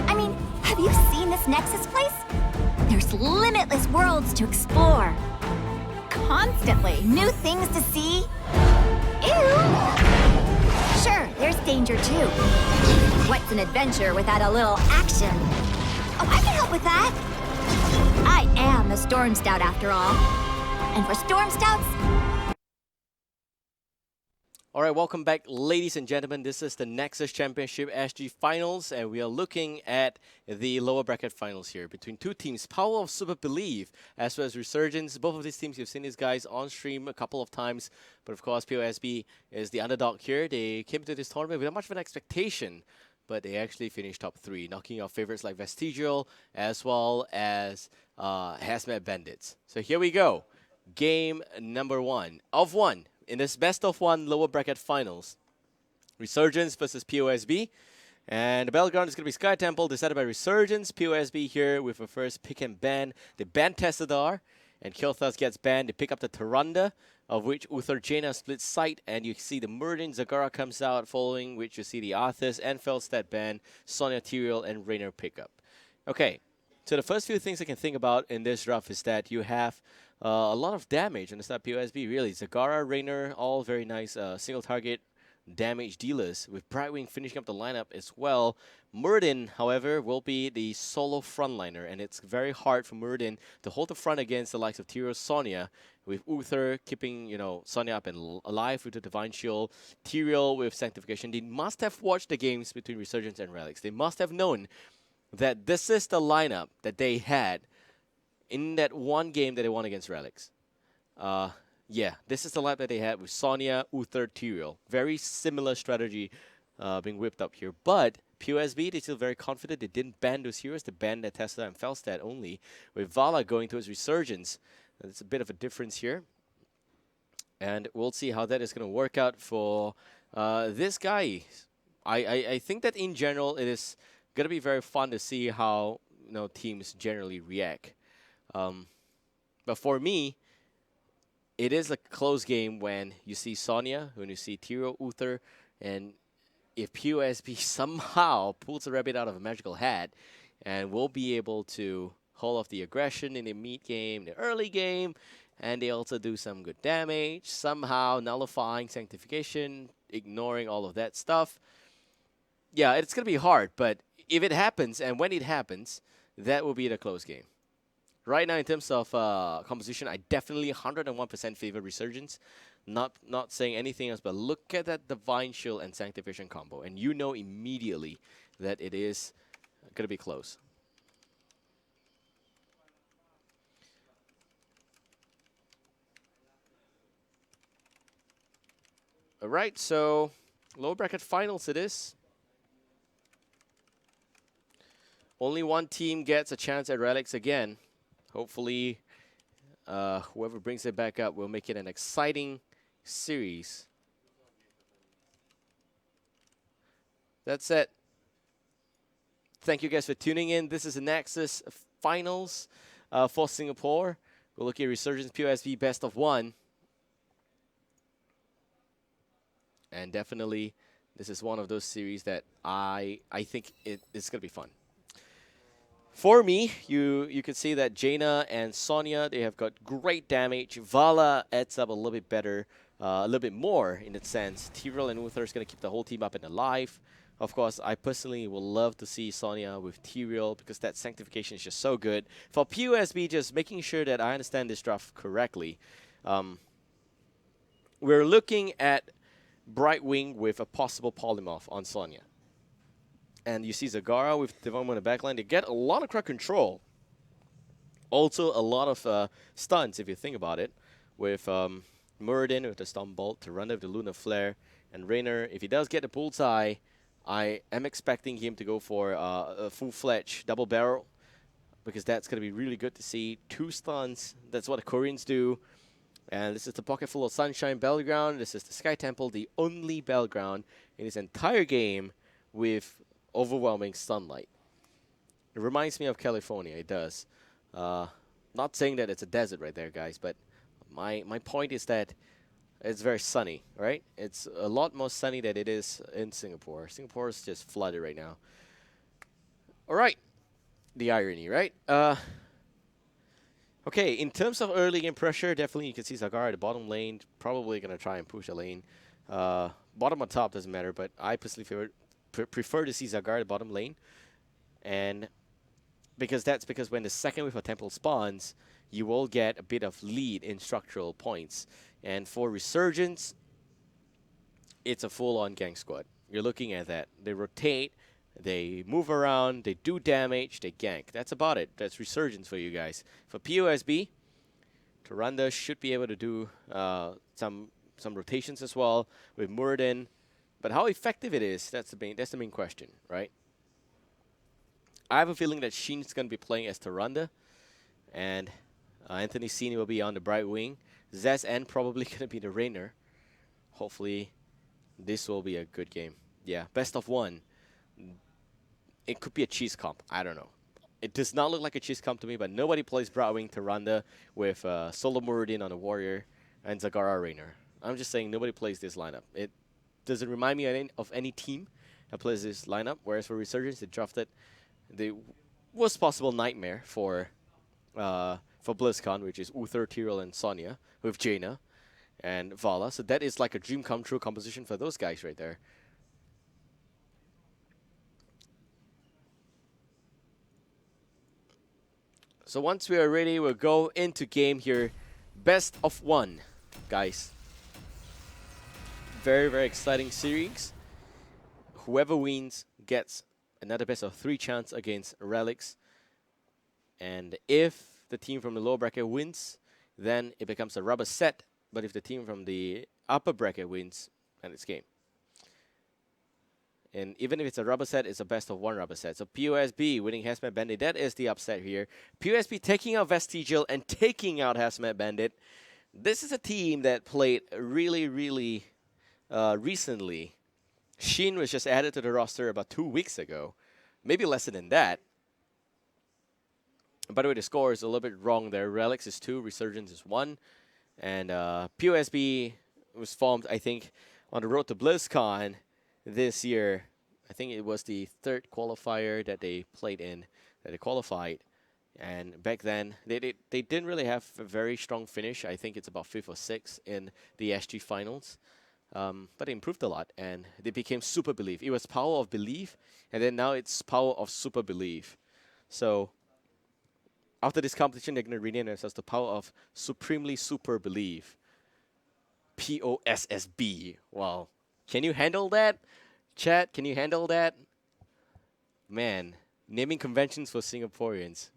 I mean, have you seen this Nexus place? There's limitless worlds to explore. Constantly new things to see. Ew! Sure, there's danger too. What's an adventure without a little action? Oh, I can help with that. I am a Storm Scout after all. And for Storm Scouts, All right, welcome back, ladies and gentlemen. This is the Nexus Championship SG Finals, and we are looking at the lower bracket finals here between two teams, Power of Super Believe as well as Resurgence. Both of these teams, you've seen these guys on stream a couple of times, but of course, POSB is the underdog here. They came to this tournament without much of an expectation, but they actually finished top 3, knocking off favorites like Vestigial as well as Hazmat Bandits. So here we go. Game number 1 of 1. In this best of 1 lower bracket finals, Resurgence versus POSB. And the battleground is going to be Sky Temple, decided by Resurgence. POSB here with a first pick and ban. They ban Tessadar, and Kilthas gets banned. They pick up the Tyrande, of which Uther Jaina splits sight, and you see the Murdin Zagara comes out, following which you see the Arthas and Felstad ban, Sonya Tyrael, and Raynor pick up. Okay, so the first few things I can think about in this draft is that you have a lot of damage on the start POSB, really. Zagara, Raynor, all very nice single target damage dealers, with Brightwing finishing up the lineup as well. Murdin, however, will be the solo frontliner, and it's very hard for Murdin to hold the front against the likes of Tyrael, Sonya, with Uther keeping, Sonya up and alive with the Divine Shield, Tyrael with Sanctification. They must have watched the games between Resurgence and Relics. They must have known that this is the lineup that they had in that one game that they won against Relics. Yeah, this is the lineup that they had with Sonya, Uther, Tyrael. Very similar strategy being whipped up here. But POSB, they're still very confident. They didn't ban those heroes. They banned their Tesla and Felstad only. With Vala going towards Resurgence, there's a bit of a difference here. And we'll see how that is going to work out for this guy. I think that in general, it is going to be very fun to see how teams generally react. But for me, it is a close game when you see Sonya, when you see Tyrael, Uther, and if POSB somehow pulls a rabbit out of a magical hat and will be able to hold off the aggression in the mid game, the early game, and they also do some good damage, somehow nullifying Sanctification, ignoring all of that stuff. Yeah, it's going to be hard, but if it happens, and when it happens, that will be the close game. Right now, in terms of composition, I definitely 101% favor Resurgence. Not saying anything else, but look at that Divine Shield and Sanctification combo, and you know immediately that it is going to be close. All right, so lower bracket finals it is. Only one team gets a chance at Relics again. Hopefully, whoever brings it back up will make it an exciting series. That's it. Thank you guys for tuning in. This is the Nexus Finals for Singapore. We'll look at Resurgence POSB Best of 1. And definitely, this is one of those series that I think it's going to be fun. For me, you can see that Jaina and Sonya, they have got great damage. Vala adds up a little bit better, a little bit more in that sense. Tyrael and Uther is going to keep the whole team up and alive. Of course, I personally would love to see Sonya with Tyrael because that Sanctification is just so good. For POSB, just making sure that I understand this draft correctly. We're looking at Brightwing with a possible Polymorph on Sonya. And you see Zagara with Divine on the backline. They get a lot of crowd control. Also, a lot of stunts, if you think about it. With Muradin with the Storm Bolt, Tyrande with the Lunar Flare, and Raynor, if he does get the bullseye, I am expecting him to go for a full-fledged double barrel. Because that's going to be really good to see. 2 stuns, that's what the Koreans do. And this is the Pocket Full of Sunshine Battleground. This is the Sky Temple, the only battleground in this entire game with overwhelming sunlight. It reminds me of California, it does. Not saying that it's a desert right there, guys, but my point is that it's very sunny, right? It's a lot more sunny than it is in Singapore. Singapore is just flooded right now. All right. The irony, right? Okay, in terms of early game pressure, definitely you can see Zagara at the bottom lane. Probably going to try and push the lane. Bottom or top doesn't matter, but I personally prefer to see Zagara at the bottom lane. And because when the second wave of Temple spawns, you will get a bit of lead in structural points. And for Resurgence, it's a full-on gang squad. You're looking at that. They rotate, they move around, they do damage, they gank. That's about it. That's Resurgence for you guys. For POSB, Tyrande should be able to do some rotations as well with Muradin. But how effective it is, that's the main question, right? I have a feeling that Sheen's going to be playing as Tyrande, and Anthony Cini will be on the Brightwing. Zez N probably going to be the Raynor. Hopefully, this will be a good game. Yeah, best of 1. It could be a cheese comp. I don't know. It does not look like a cheese comp to me, but nobody plays Brightwing Tyrande with Solo Muradin on the Warrior and Zagara Raynor. I'm just saying nobody plays this lineup. It doesn't remind me of any team that plays this lineup, whereas for Resurgence, they drafted the worst possible nightmare for BlizzCon, which is Uther, Tyrael, and Sonya, with Jaina and Vala. So that is like a dream come true composition for those guys right there. So once we are ready, we'll go into game here. Best of 1, guys. Very, very exciting series. Whoever wins gets another best of 3 chance against Relics. And if the team from the lower bracket wins, then it becomes a rubber set. But if the team from the upper bracket wins, then it's game. And even if it's a rubber set, it's a best of one rubber set. So POSB winning Hazmat Bandit. That is the upset here. POSB taking out Vestigial and taking out Hazmat Bandit. This is a team that played really, really recently. Shin was just added to the roster about 2 weeks ago. Maybe less than that. By the way, the score is a little bit wrong there. Relics is 2, Resurgence is 1. And POSB was formed, I think, on the road to Blizzcon this year. I think it was the 3rd qualifier that they played in, that they qualified. And back then, they didn't really have a very strong finish. I think it's about 5th or 6th in the SG finals. But they improved a lot, and they became Super Belief. It was Power of Belief, and then now it's Power of Super Belief. So after this competition, they're going to rename themselves the Power of Supremely Super Belief. POSSB. Wow. Can you handle that? Chat, can you handle that? Man, naming conventions for Singaporeans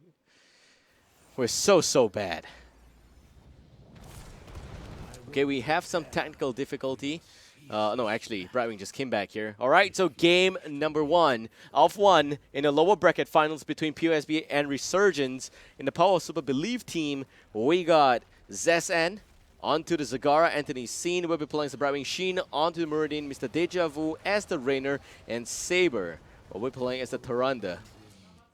were so bad. Okay, we have some technical difficulty. No, actually, Brightwing just came back here. All right, so game number 1 of 1 in the lower bracket finals between POSB and Resurgence. In the Power of Super Belief team, we got Zessen onto the Zagara, Anthony Scene will be playing the Brightwing. Shin onto the Meridian, Mr. Deja Vu as the Rainer, and Saber will be playing as the Taranda.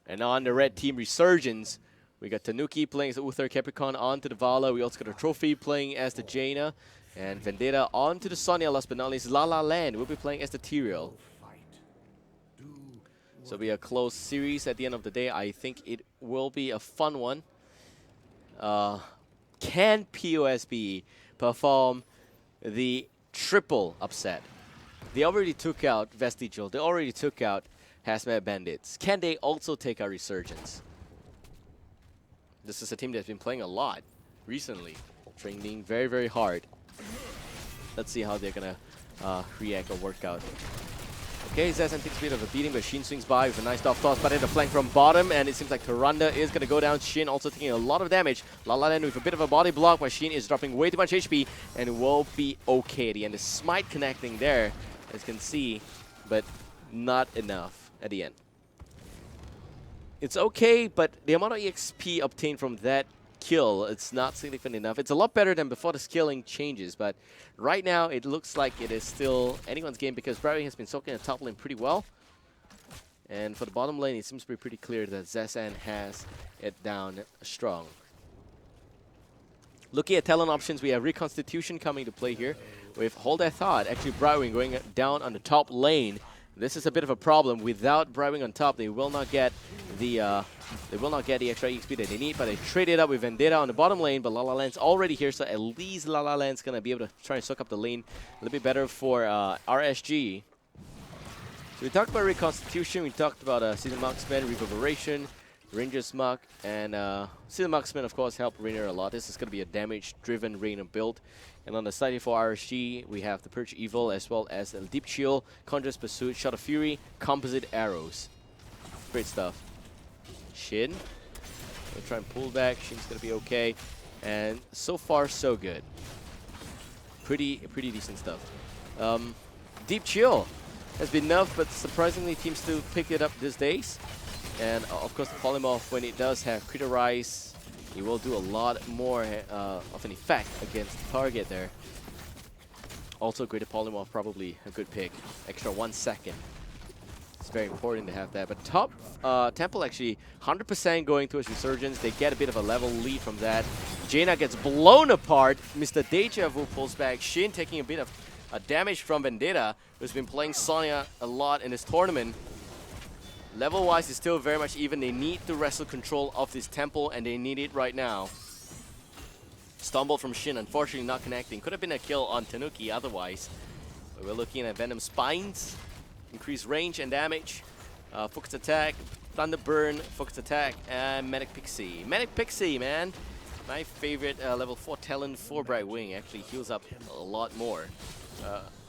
And on the red team, Resurgence, we got Tanuki playing as the Uther Capricorn onto the Vala. We also got a Trophy playing as the Jaina. And Vendetta onto the Sonya. Last but not least, La La Land will be playing as the Tyrael. So it'll be a close series at the end of the day. I think it will be a fun one. Can POSB perform the triple upset? They already took out Vestigial. They already took out Hazmat Bandits. Can they also take out Resurgence? This is a team that's been playing a lot recently, training very, very hard. Let's see how they're gonna react or work out. Okay, Zessen takes a bit of a beating, but Shin swings by with a nice off toss, but in the flank from bottom, and it seems like Taranda is gonna go down. Shin also taking a lot of damage. La La Land with a bit of a body block, but Shin is dropping way too much HP, and will be okay at the end. The smite connecting there, as you can see, but not enough at the end. It's okay, but the amount of EXP obtained from that kill, it's not significant enough. It's a lot better than before the scaling changes, but right now it looks like it is still anyone's game because Brightwing has been soaking the top lane pretty well. And for the bottom lane, it seems to be pretty clear that Zessen has it down strong. Looking at talent options, we have Reconstitution coming to play here with Hold That Thought. Actually, Brightwing going down on the top lane. This is a bit of a problem. Without Brightwing on top, they will not get the extra EXP that they need, but they trade it up with Vendetta on the bottom lane, but La La Land's already here, so at least La La Land's going to be able to try and soak up the lane a little bit better for RSG. So we talked about Reconstitution, we talked about Season Marksman, Reverberation, Ranger's Mark, and Season Marksman, of course, helped Rainer a lot. This is going to be a damage-driven Rainer build. And on the side here for RSG, we have the Purge Evil, as well as the Deep Shield, Conjurer's Pursuit, Shot of Fury, Composite Arrows. Great stuff. Shin, we'll try and pull back. Shin's going to be okay. And so far, so good. Pretty decent stuff. Deep Chill has been nerfed, but surprisingly, teams still pick it up these days. And of course, the Polymorph, when it does have Critter Rise, it will do a lot more of an effect against the target there. Also, Greater Polymorph, probably a good pick. Extra 1 second. It's very important to have that. But top Temple actually 100% going towards Resurgence. They get a bit of a level lead from that. Jaina gets blown apart. Mr. Deja Vu pulls back. Shin taking a bit of damage from Vendetta, who's been playing Sonya a lot in this tournament. Level-wise, it's still very much even. They need to wrestle control of this temple, and they need it right now. Stumble from Shin, unfortunately not connecting. Could have been a kill on Tanuki otherwise. But we're looking at Venom Spines. Increased range and damage. Focus attack, Thunder Burn, focus attack, and Medic Pixie. Medic Pixie, man. My favorite level 4 talent for Brightwing. Actually heals up a lot more.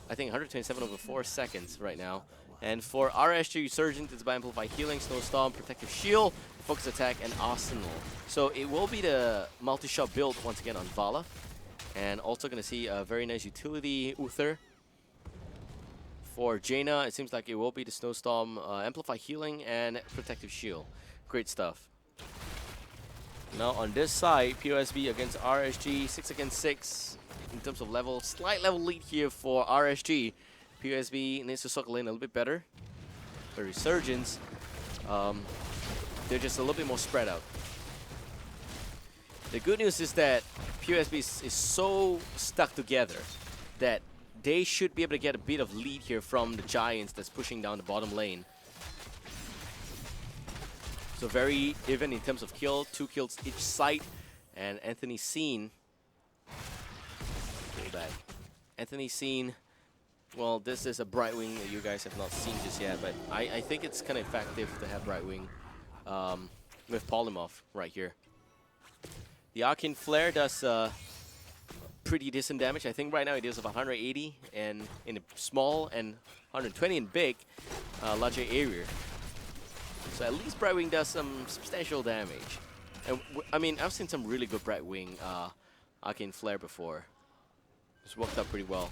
I think 127 over 4 seconds right now. And for RSG Resurgent, it's by Amplified Healing, Snowstorm, Protective Shield, Focus Attack, and Arsenal. So it will be the multi-shot build once again on Vala. And also going to see a very nice utility Uther For Jaina, it seems like it will be the Snowstorm, Amplify Healing, and Protective Shield. Great stuff. Now on this side, POSB against RSG, 6 against 6 in terms of level. Slight level lead here for RSG. POSB needs to circle in a little bit better. For Resurgence, they're just a little bit more spread out. The good news is that POSB is so stuck together that they should be able to get a bit of lead here from the Giants that's pushing down the bottom lane. So very even in terms of kill, 2 kills each side. And Anthony Scene. Anthony Scene, well, this is a Brightwing that you guys have not seen just yet, but I think it's kind of effective to have Brightwing with Polymorph right here. The Arcane Flare does pretty decent damage. I think right now it is about 180 and in a small and 120 in big, larger area. So at least Brightwing does some substantial damage. And I mean, I've seen some really good Brightwing Arcane Flare before. It's worked out pretty well.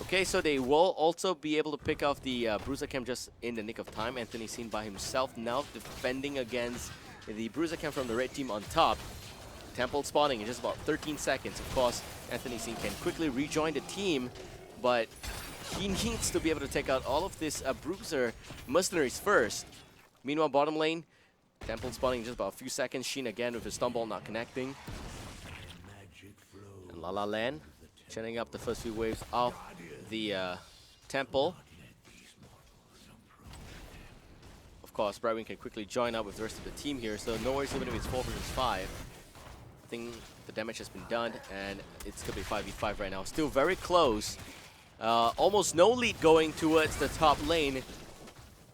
Okay, so they will also be able to pick off the Bruiser Cam just in the nick of time. Anthony Scene by himself now defending against the Bruiser Cam from the red team on top. Temple spawning in just about 13 seconds. Of course, Anthony Scene can quickly rejoin the team, but he needs to be able to take out all of this Bruiser mercenaries first. Meanwhile, bottom lane, Temple spawning in just about a few seconds. Sheen again with his Stoneball not connecting. And La La Land churning up the first few waves of the Temple. Of course, Brightwing can quickly join up with the rest of the team here, so no worries even if it's 4 versus 5. I think the damage has been done, and it's going to be 5v5 right now. Still very close. Almost no lead going towards the top lane.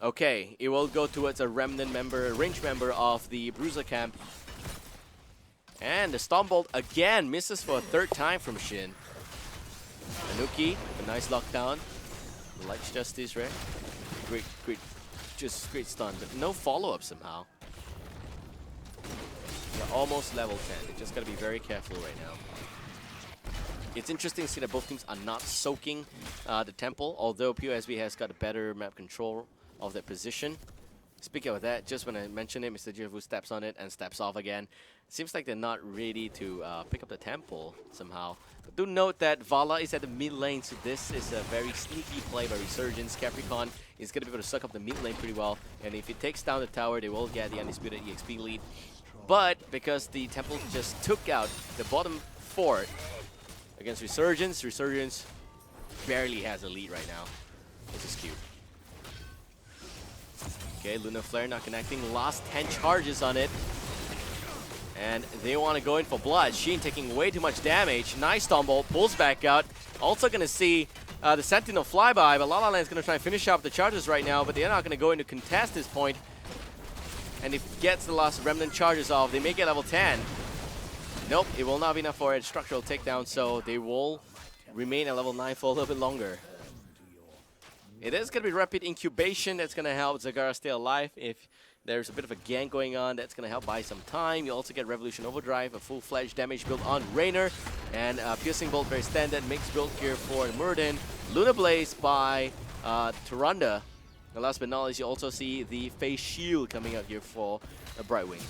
Okay, it will go towards a remnant member, range member of the Bruiser Camp. And the Stormbolt again misses for a 3rd time from Shin. Tanuki, a nice lockdown. Likes Justice, right? Great, just great stun, but no follow-up somehow. They're almost level 10. They just gotta be very careful right now. It's interesting to see that both teams are not soaking the Temple, although POSB has got a better map control of their position. Speaking of that, just when I mentioned it, Mr. Jivu steps on it and steps off again. Seems like they're not ready to pick up the Temple somehow. But do note that Vala is at the mid lane, so this is a very sneaky play by Resurgence. Capricorn is going to be able to suck up the mid lane pretty well, and if it takes down the tower, they will get the Undisputed EXP lead. But because the Temple just took out the bottom fort against Resurgence, Resurgence barely has a lead right now. This is cute. Okay, Lunar Flare not connecting. Last 10 charges on it. And they want to go in for blood. Sheen taking way too much damage. Nice Stormbolt, pulls back out. Also going to see the Sentinel flyby, but La La Land's going to try and finish off the charges right now, but they're not going to go into contest this point. And if it gets the last remnant charges off, they may get level 10. Nope, it will not be enough for a structural takedown, so they will remain at level 9 for a little bit longer. It is going to be rapid incubation that's going to help Zagara stay alive. If there's a bit of a gank going on, that's going to help buy some time. You also get Revolution Overdrive, a full-fledged damage build on Raynor, and Piercing Bolt, very standard mixed build here for Muradin. Lunar Blaze by Tyrande. And last but not least, you also see the Face Shield coming out here for Brightwing.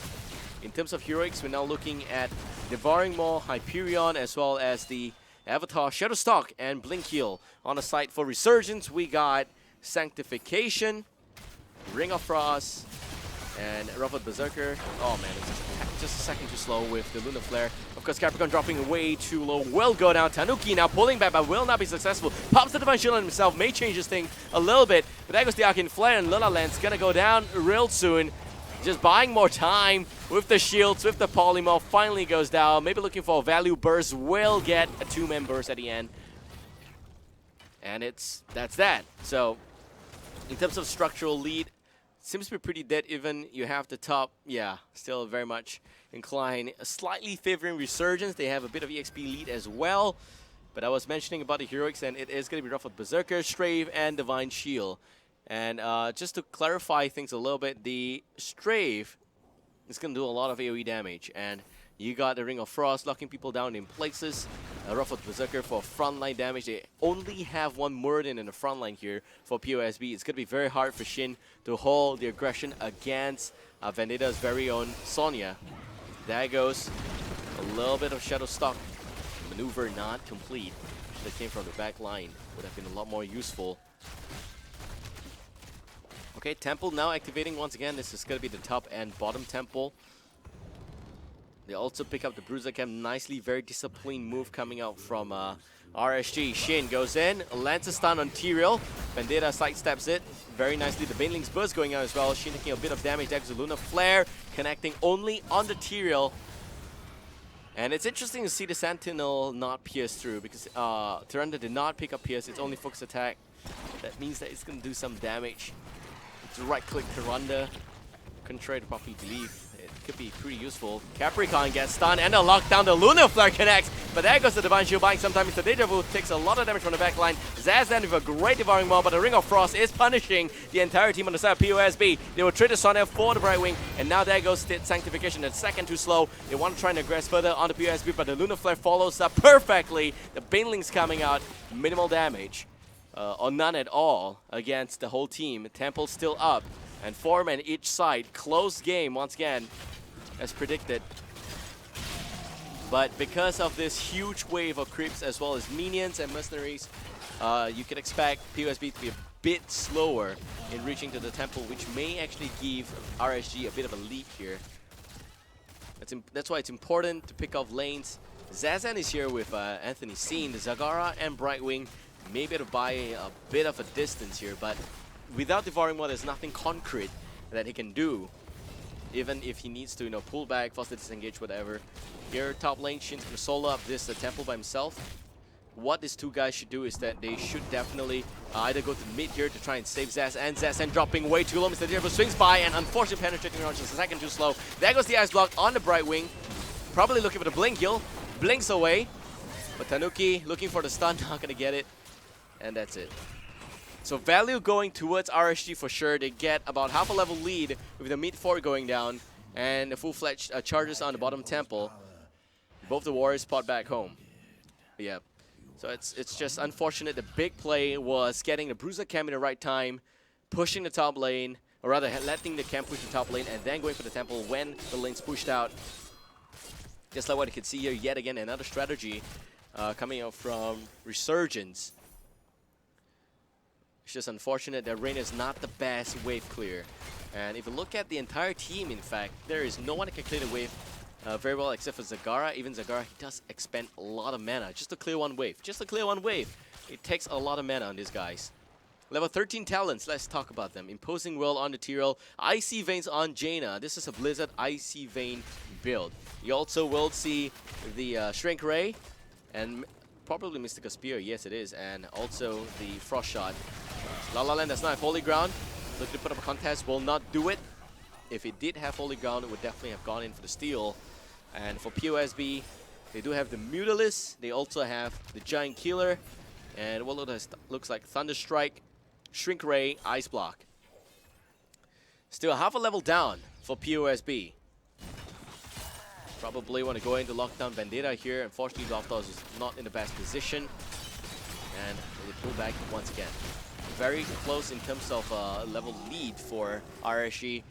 In terms of heroics, we're now looking at Devouring Maw, Hyperion, as well as the Avatar, Shadowstalk, and Blink Heal. On the side for Resurgence, we got Sanctification, Ring of Frost, and Ruffled Berserker. Oh man, it's just a second too slow with the Lunar Flare. Of course, Capricorn dropping way too low. Will go down. Tanuki now pulling back, but will not be successful. Pops the Divine Shield on himself, may change his thing a little bit. But there goes the Arcane Flare, and Luna Land's gonna go down real soon. Just buying more time with the shields, with the Polymorph. Finally goes down. Maybe looking for a value burst. Will get a 2-man burst at the end. And that's that. So, in terms of structural lead, seems to be pretty dead even. You have the top, yeah, still very much inclined. Slightly favoring Resurgence. They have a bit of EXP lead as well. But I was mentioning about the heroics, and it is going to be Ruffled Berserker, Strave, and Divine Shield. And just to clarify things a little bit, the Strave is going to do a lot of AoE damage. And You got the Ring of Frost locking people down in places. Ruffled Berserker for frontline damage. They only have one Muradin in the frontline here for POSB. It's going to be very hard for Shin to hold the aggression against Vendetta's very own Sonya. There goes a little bit of Shadow Stock. Maneuver not complete. That came from the back line. Would have been a lot more useful. Okay, Temple now activating once again. This is going to be the top and bottom Temple. They also pick up the Bruiser Cam nicely. Very disciplined move coming out from RSG. Shin goes in, lands a stun on Tyrael. Vendetta sidesteps it very nicely. The Baneling's Burst going out as well. Shin taking a bit of damage. There's a Lunar Flare connecting only on the Tyrael. And it's interesting to see the Sentinel not pierce through because Tyrande did not pick up pierce. It's only focus attack. That means that it's going to do some damage. It's right click Tyrande. Contrary to popular belief. Could be pretty useful. Capricorn gets stunned and a lockdown. The Lunar Flare connects, but there goes the Divine Shield buying some time. Mr. Deja Vu takes a lot of damage from the back line. Zazan with a great Devouring Maw, but the Ring of Frost is punishing the entire team on the side of POSB. They will trade the Sonya for the Brightwing, and now there goes State Sanctification. The second too slow. They want to try and aggress further on the POSB, but the Lunar Flare follows up perfectly. The Baneling's coming out, minimal damage, or none at all against the whole team. Temple still up, and 4 men each side. Close game once again, as predicted. But because of this huge wave of creeps as well as minions and mercenaries, you can expect POSB to be a bit slower in reaching to the temple, which may actually give RSG a bit of a lead here. That's why it's important to pick off lanes. Zazan is here with Anthony Scene. The Zagara and Brightwing may be able to buy a bit of a distance here, but without Devouring Maw, there's nothing concrete that he can do. Even if he needs to, pull back, faster disengage, whatever. Here, top lane, Shin's gonna solo up this temple by himself. What these two guys should do is that they should definitely either go to mid here to try and save Zaz, and Zaz dropping way too low. Mr. Deja Vu swings by and unfortunately penetrating around just a second too slow. There goes the Ice Block on the Brightwing. Probably looking for the Blink Heal. Blinks away. But Tanuki looking for the stun, not gonna get it. And that's it. So value going towards RSG for sure. They get about half a level lead with the mid 4 going down and the full-fledged charges on the bottom temple. Both the Warriors spot back home. Yeah. So it's just unfortunate. The big play was getting the Bruiser Cam in the right time, pushing the top lane, or rather letting the camp push the top lane and then going for the temple when the lane's pushed out. Just like what you can see here, yet again another strategy coming out from Resurgence. It's just unfortunate that Rain is not the best wave clear. And if you look at the entire team, in fact, there is no one that can clear the wave very well except for Zagara. Even Zagara, he does expend a lot of mana just to clear one wave. Just to clear one wave. It takes a lot of mana on these guys. Level 13 talents, let's talk about them. Imposing Will on the Tyrael, Icy Veins on Jaina. This is a Blizzard Icy Vein build. You also will see the Shrink Ray and probably Mystical Spear, yes it is, and also the Frost Shot. La La Land does not have Holy Ground. Looking to put up a contest, will not do it. If it did have Holy Ground, it would definitely have gone in for the steal. And for POSB, they do have the Mutalis. They also have the Giant Killer. And what looks like Thunderstrike, Shrink Ray, Ice Block. Still half a level down for POSB. Probably want to go into lockdown Vendetta here. Unfortunately, Loftos is not in the best position. And they pull back once again. Very close in terms of level lead for RSG.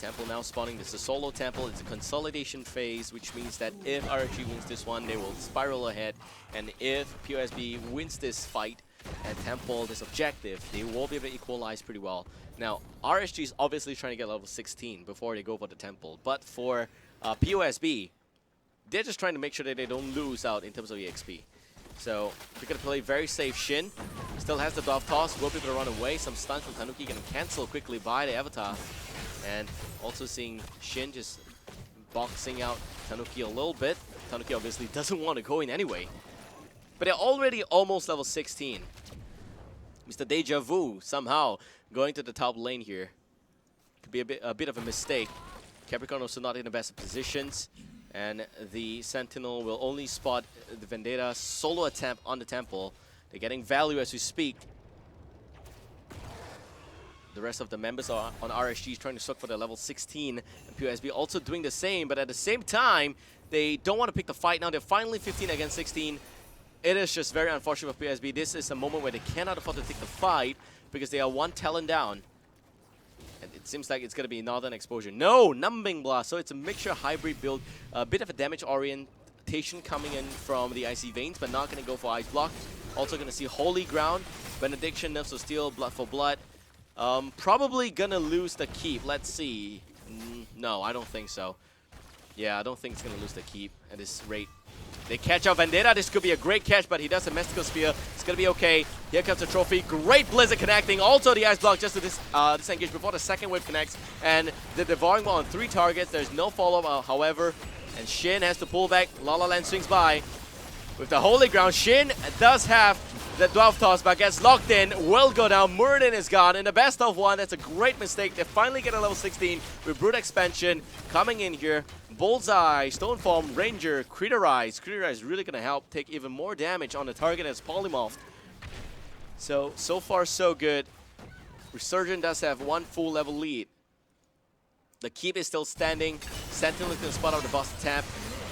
Temple now spawning. This is a solo temple. It's a consolidation phase, which means that if RSG wins this one, they will spiral ahead. And if POSB wins this fight at Temple, this objective, they will be able to equalize pretty well. Now, RSG is obviously trying to get level 16 before they go for the Temple. But for POSB, they're just trying to make sure that they don't lose out in terms of EXP. So we're going to play very safe. Shin still has the Dove Toss, will be able to run away. Some stuns from Tanuki getting cancelled quickly by the Avatar. And also seeing Shin just boxing out Tanuki a little bit. Tanuki obviously doesn't want to go in anyway. But they're already almost level 16. Mr. Deja Vu somehow going to the top lane here. Could be a bit of a mistake. Capricorn also not in the best of positions. And the Sentinel will only spot the Vendetta solo attempt on the temple. They're getting value as we speak. The rest of the members are on RSG is trying to soak for the level 16. And POSB also doing the same, but at the same time, they don't want to pick the fight now. They're finally 15 against 16. It is just very unfortunate for POSB. This is a moment where they cannot afford to take the fight because they are one talent down. And it seems like it's going to be Northern Exposure. No! Numbing Blast. So it's a mixture hybrid build. A bit of a damage orientation coming in from the Icy Veins, but not going to go for Ice Block. Also going to see Holy Ground. Benediction, Nerfs of Steel, Blood for Blood. Probably going to lose the keep. Let's see. No, I don't think so. Yeah, I don't think it's going to lose the keep at this rate. They catch out Vendetta. This could be a great catch, but he does a Mystical Spear. It's going to be okay. Here comes the trophy. Great Blizzard connecting. Also the Ice Block just to disengage before the second wave connects. And the Devouring Maw on 3 targets. There's no follow-up, however. And Shin has to pull back. La La Land swings by. With the Holy Ground, Shin does have the Dwarf Toss, but gets locked in. Will go down. Muradin is gone. In the best of one, that's a great mistake. They finally get a level 16 with Brute Expansion coming in here. Bullseye, Stoneform, Ranger, Criterize. Criterize is really going to help take even more damage on the target as Polymorph. So far so good. Resurgent does have 1 full level lead. The keep is still standing. Sentinel is going to spot out the boss tap.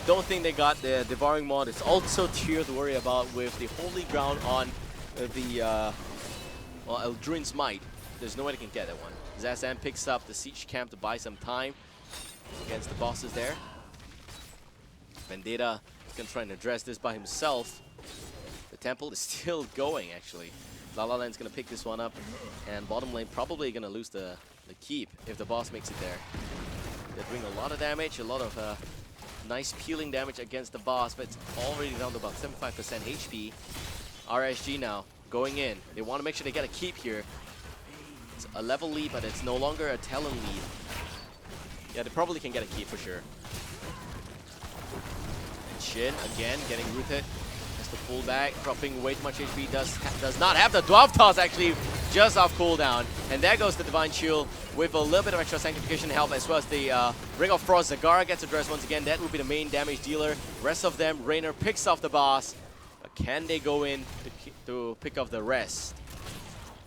Don't think they got the Devouring Maw. It's also tier to worry about with the Holy Ground on the Eldrin's Might. There's no way they can get that one. Zazam picks up the Siege Camp to buy some time against the bosses there. Vendetta is going to try and address this by himself. The temple is still going, actually. La La Land's going to pick this one up. And bottom lane probably going to lose the keep if the boss makes it there. They're doing a lot of damage, a lot of nice peeling damage against the boss, but it's already down to about 75% HP. RSG now going in. They want to make sure they get a keep here. It's a level lead, but it's no longer a talent lead. Yeah, they probably can get a keep for sure. And Shin again getting rooted. Has to pull back, dropping way too much HP. Does not have the Dwarf Toss actually just off cooldown. And there goes the Divine Shield with a little bit of extra sanctification help, as well as the Ring of Frost. Zagara gets addressed once again. That will be the main damage dealer. Rest of them, Raynor picks off the boss. But can they go in to pick off the rest?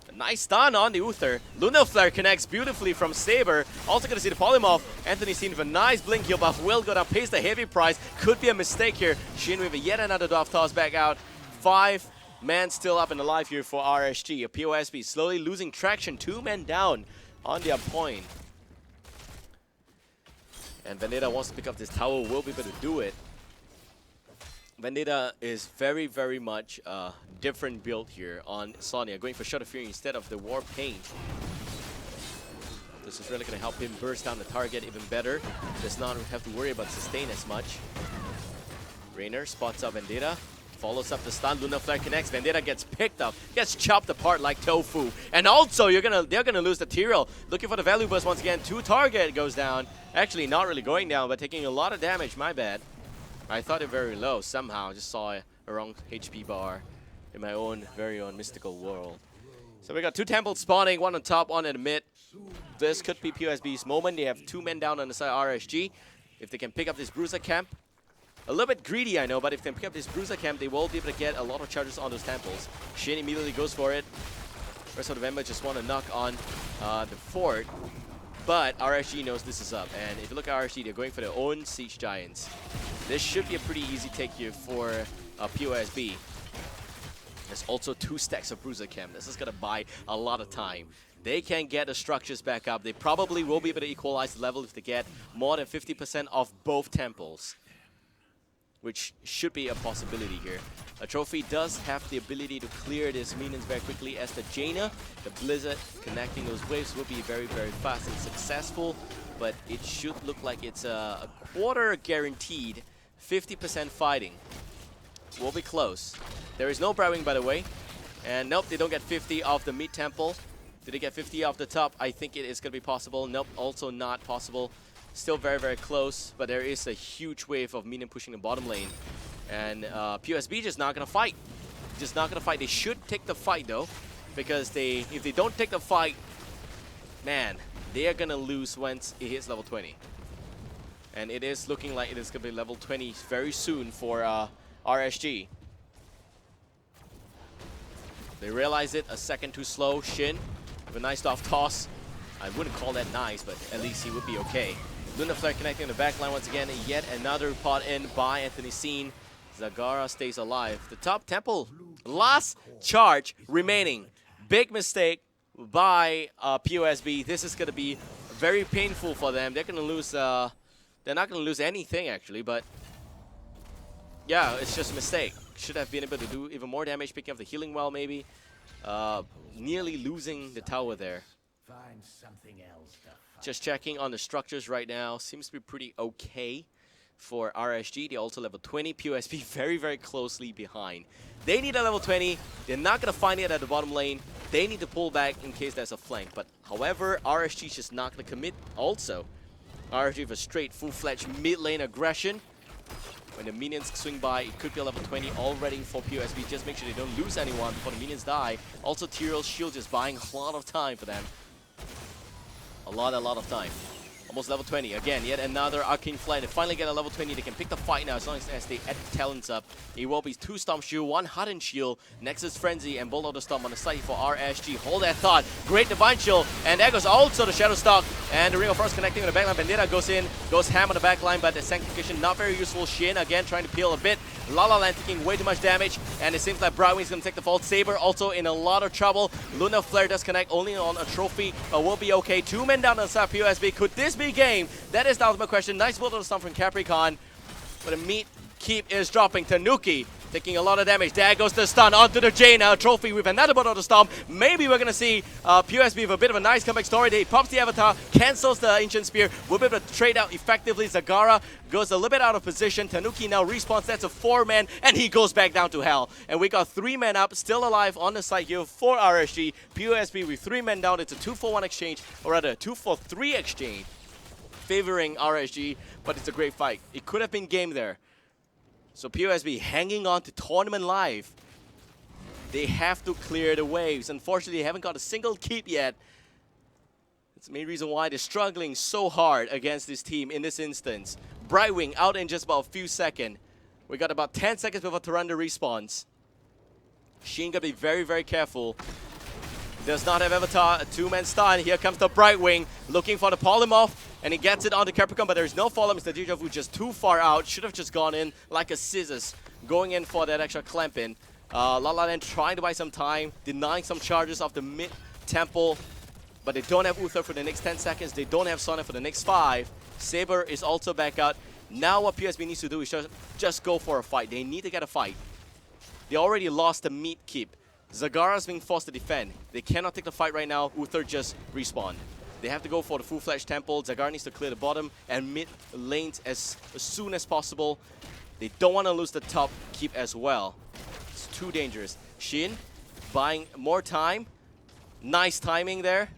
A nice stun on the Uther. Lunar Flare connects beautifully from Saber. Also going to see the Polymorph. Anthony seen with a nice blink heal buff. Will go down, pays the heavy price. Could be a mistake here. Shin with yet another Dwarf Toss back out. 5 men still up and alive here for RSG. A POSB slowly losing traction. 2 men down on their point. And Vendetta wants to pick up this tower. Will be able to do it. Vendetta is very, very much a different build here on Sonya, going for Shot of Fury instead of the War Paint. This is really going to help him burst down the target even better. Does not have to worry about sustain as much. Raynor spots up Vendetta, follows up the stun. Lunar Flare connects. Vendetta gets picked up, gets chopped apart like tofu. And also, they're gonna lose the Tyrell. Looking for the value burst once again. 2 target goes down. Actually, not really going down, but taking a lot of damage. My bad. I thought it very low somehow. Just saw a wrong HP bar in my own very own mystical world. So we got 2 temples spawning, 1 on top, 1 in the mid. This could be POSB's moment. They have 2 men down on the side RSG. If they can pick up this Bruiser Camp. A little bit greedy, I know, but if they can pick up this Bruiser Camp, they will be able to get a lot of charges on those temples. Shin immediately goes for it. Rest of the members just want to knock on the fort. But RSG knows this is up. And if you look at RSG, they're going for their own Siege Giants. This should be a pretty easy take here for POSB. There's also 2 stacks of Bruiser Camp. This is going to buy a lot of time. They can get the structures back up. They probably will be able to equalize the level if they get more than 50% of both temples, which should be a possibility here. A trophy does have the ability to clear these minions very quickly, as the Jaina, the Blizzard connecting those waves will be very, very fast and successful, but it should look like it's a quarter guaranteed. 50% fighting. Will be close. There is no Brightwing, by the way. And nope, they don't get 50 off the mid temple. Did they get 50 off the top? I think it is going to be possible. Nope, also not possible. Still very, very close, but there is a huge wave of minion pushing the bottom lane. And POSB just not going to fight. Just not going to fight. They should take the fight, though, because if they don't take the fight, man, they are going to lose once it hits level 20. And it is looking like it is going to be level 20 very soon for RSG. They realize it a second too slow. Shin with a nice off toss. I wouldn't call that nice, but at least he would be okay. Lunar Flare connecting the back line once again. Yet another pot in by Anthony Scene. Zagara stays alive. The top temple, last charge remaining. Big mistake by POSB. This is going to be very painful for them. They're going to lose, they're not going to lose anything actually, but yeah, it's just a mistake. Should have been able to do even more damage, picking up the healing well maybe. Nearly losing the tower there. Find something else to fight. Just checking on the structures right now. Seems to be pretty okay for RSG. They're also level 20. POSB very, very closely behind. They need a level 20. They're not going to find it at the bottom lane. They need to pull back in case there's a flank. But however, RSG is just not going to commit also. RSG with a straight full-fledged mid lane aggression. When the minions swing by, it could be a level 20 already for POSB. Just make sure they don't lose anyone before the minions die. Also, Tyrell's shield just buying a lot of time for them. A lot of time. Almost level 20. Again, yet another Arcane Flight. They finally get a level 20. They can pick the fight now as long as they add talents up. It will be 2 Storm Shield, 1 Hardened Shield, Nexus Frenzy, and Bolt of the Storm on the side for RSG. Hold that thought. Great Divine Shield. And there goes also the Shadow Stalk. And the Ring of Frost connecting with the backline. Vendetta goes in, goes ham on the backline, but the Sanctification not very useful. Shin again trying to peel a bit. La La Land taking way too much damage. And it seems like Brightwing's going to take the fall. Saber also in a lot of trouble. Lunar Flare does connect only on a trophy, but will be okay. 2 men down on the side POSB. Could this be game? That is the ultimate question. Nice Bolt of the Storm from Capricorn. But the meat keep is dropping. Tanuki taking a lot of damage. There goes the stun onto the Jaina. Trophy with another Bolt of the Storm. Maybe we're going to see POSB with a bit of a nice comeback story. He pops the Avatar, cancels the Ancient Spear. We'll be able to trade out effectively. Zagara goes a little bit out of position. Tanuki now respawns. That's a 4-man, and he goes back down to hell. And we got 3 men up, still alive on the side here for RSG. POSB with 3 men down. It's a 2-for-1 exchange, or rather a 2-for-3 exchange, favoring RSG, but it's a great fight. It could have been game there. So POSB hanging on to tournament life. They have to clear the waves. Unfortunately, they haven't got a single keep yet. That's the main reason why they're struggling so hard against this team in this instance. Brightwing out in just about a few seconds. We got about 10 seconds before Tyrande respawns. Shin gotta be very, very careful. Does not have Avatar, a 2-man stun. Here comes the Brightwing, looking for the Polymorph, and he gets it onto Capricorn, but there's no follow. Mr. Deja Vu just too far out. Should have just gone in like a scissors, going in for that extra clamp in. La La Land trying to buy some time, denying some charges off the mid-temple, but they don't have Uther for the next 10 seconds. They don't have Sona for the next 5. Saber is also back out. Now what POSB needs to do is just go for a fight. They need to get a fight. They already lost the mid keep. Zagara's being forced to defend. They cannot take the fight right now. Uther just respawn. They have to go for the full-fledged temple. Zagara needs to clear the bottom and mid lanes as soon as possible. They don't want to lose the top keep as well. It's too dangerous. Shin buying more time. Nice timing there.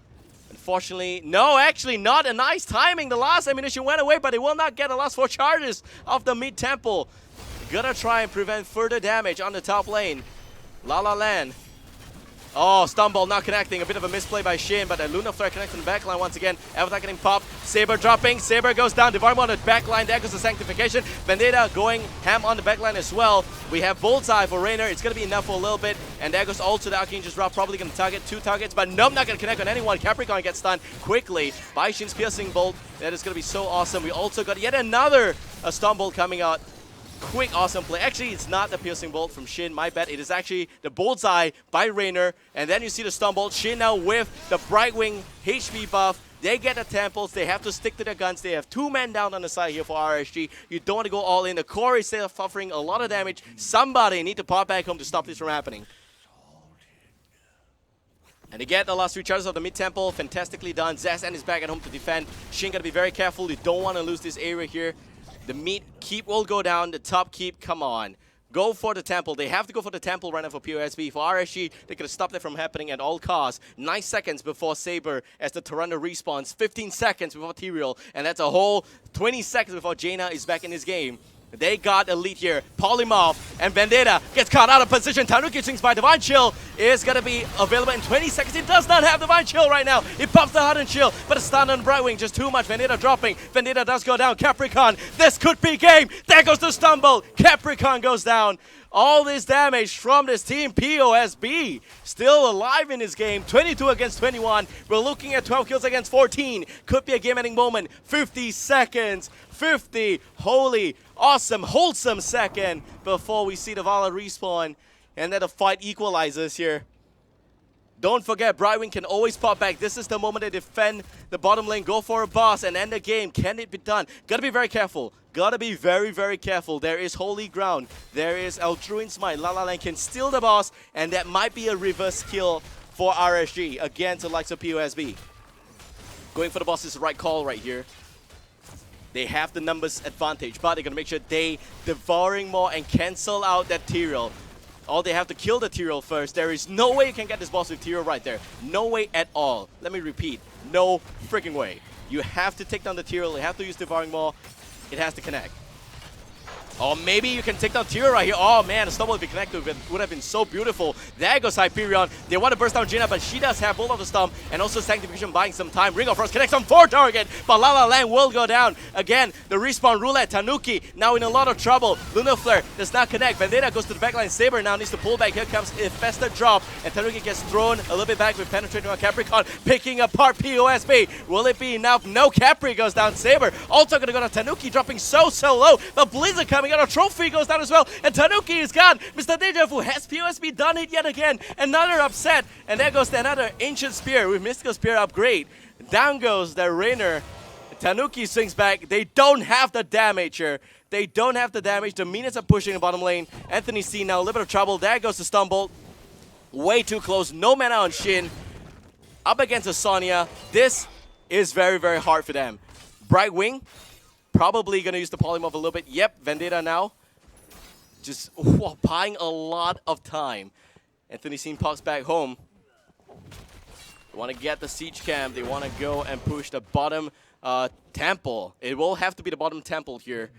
Unfortunately, no, actually not a nice timing. The last ammunition went away, but they will not get the last 4 charges of the mid temple. Gonna try and prevent further damage on the top lane. La La Land. Oh, Stumble not connecting. A bit of a misplay by Shin, but a Lunar Flare connecting the backline once again. Avatar getting popped. Saber dropping. Saber goes down. Devarmo on the backline. There goes the Sanctification. Vendetta going ham on the backline as well. We have Bullseye for Raynor. It's going to be enough for a little bit. And there goes also the Archangel's Drop. Probably going to target 2 targets, but nope, not going to connect on anyone. Capricorn gets stunned quickly by Shin's Piercing Bolt. That is going to be so awesome. We also got yet another Stun Bolt coming out. Quick, awesome play. Actually, it's not the Piercing Bolt from Shin. My bad. It is actually the Bullseye by Raynor. And then you see the Stun Bolt. Shin now with the Brightwing HP buff. They get the temples. They have to stick to their guns. They have 2 men down on the side here for RSG. You don't want to go all in. The core is still suffering a lot of damage. Somebody need to pop back home to stop this from happening. And they get the last 3 charges of the mid-temple. Fantastically done. Zazan is back at home to defend. Shin got to be very careful. You don't want to lose this area here. The mid keep will go down. The top keep, come on. Go for the temple. They have to go for the temple right now for POSB. For RSG, they could have stopped that from happening at all costs. 9 seconds before Saber as the Tyrande respawns. 15 seconds before Tyrael. And that's a whole 20 seconds before Jaina is back in this game. They got a lead here. Polymorph and Vendetta gets caught out of position. Tanuki swings by. Divine Chill is going to be available in 20 seconds. It does not have Divine Chill right now. It pops the Hardened Chill, but it's stunned on Brightwing. Just too much. Vendetta dropping. Vendetta does go down. Capricorn, this could be game. There goes the stumble. Capricorn goes down. All this damage from this team. POSB still alive in this game. 22 against 21. We're looking at 12 kills against 14. Could be a game-ending moment. 50 seconds. 50 holy, awesome, wholesome second before we see the Vala respawn. And then the fight equalizes here. Don't forget, Brightwing can always pop back. This is the moment they defend the bottom lane, go for a boss, and end the game. Can it be done? Gotta be very careful. Gotta be very, very careful. There is Holy Ground. There is Eltruin Smite. La La Land can steal the boss, and that might be a reverse kill for RSG against the likes of POSB. Going for the boss is the right call right here. They have the numbers advantage, but they're going to make sure they devouring more and cancel out that Tyrael. All they have to kill the Tyrael first. There is no way you can get this boss with Tyrael right there. No way at all. Let me repeat. No freaking way. You have to take down the Tyrael. You have to use devouring maw. It has to connect. Or maybe you can take down Tyrael right here. Oh man, the stumble if it connected would have been so beautiful. There goes Hyperion. They want to burst down Jaina, but she does have both of the stomp and also Sanctification buying some time. Ring of Frost connects on 4 target, but La La Land will go down. Again, the respawn roulette. Tanuki now in a lot of trouble. Lunar Flare does not connect. Vendetta goes to the backline. Saber now needs to pull back. Here comes Infested Drop, and Tanuki gets thrown a little bit back with penetrating on Capricorn, picking apart POSB. Will it be enough? No, Capri goes down. Saber also going to go to Tanuki, dropping so low, but Blizzard coming out. A trophy goes down as well, and Tanuki is gone. Mr. Deja Vu, has POSB done it yet again? Another upset, and there goes another Ancient Spear with Mystical Spear upgrade. Down goes the Rainer. Tanuki swings back. They don't have the damage here. They don't have the damage. The Minions are pushing the bottom lane. Anthony C now a little bit of trouble. There goes the Stumble. Way too close. No mana on Shin. Up against a Sonya. This is very, very hard for them. Brightwing probably going to use the polymorph a little bit. Yep, Vendetta now. Just buying a lot of time. Anthony Scene pops back home. They want to get the siege camp. They want to go and push the bottom temple. It will have to be the bottom temple here.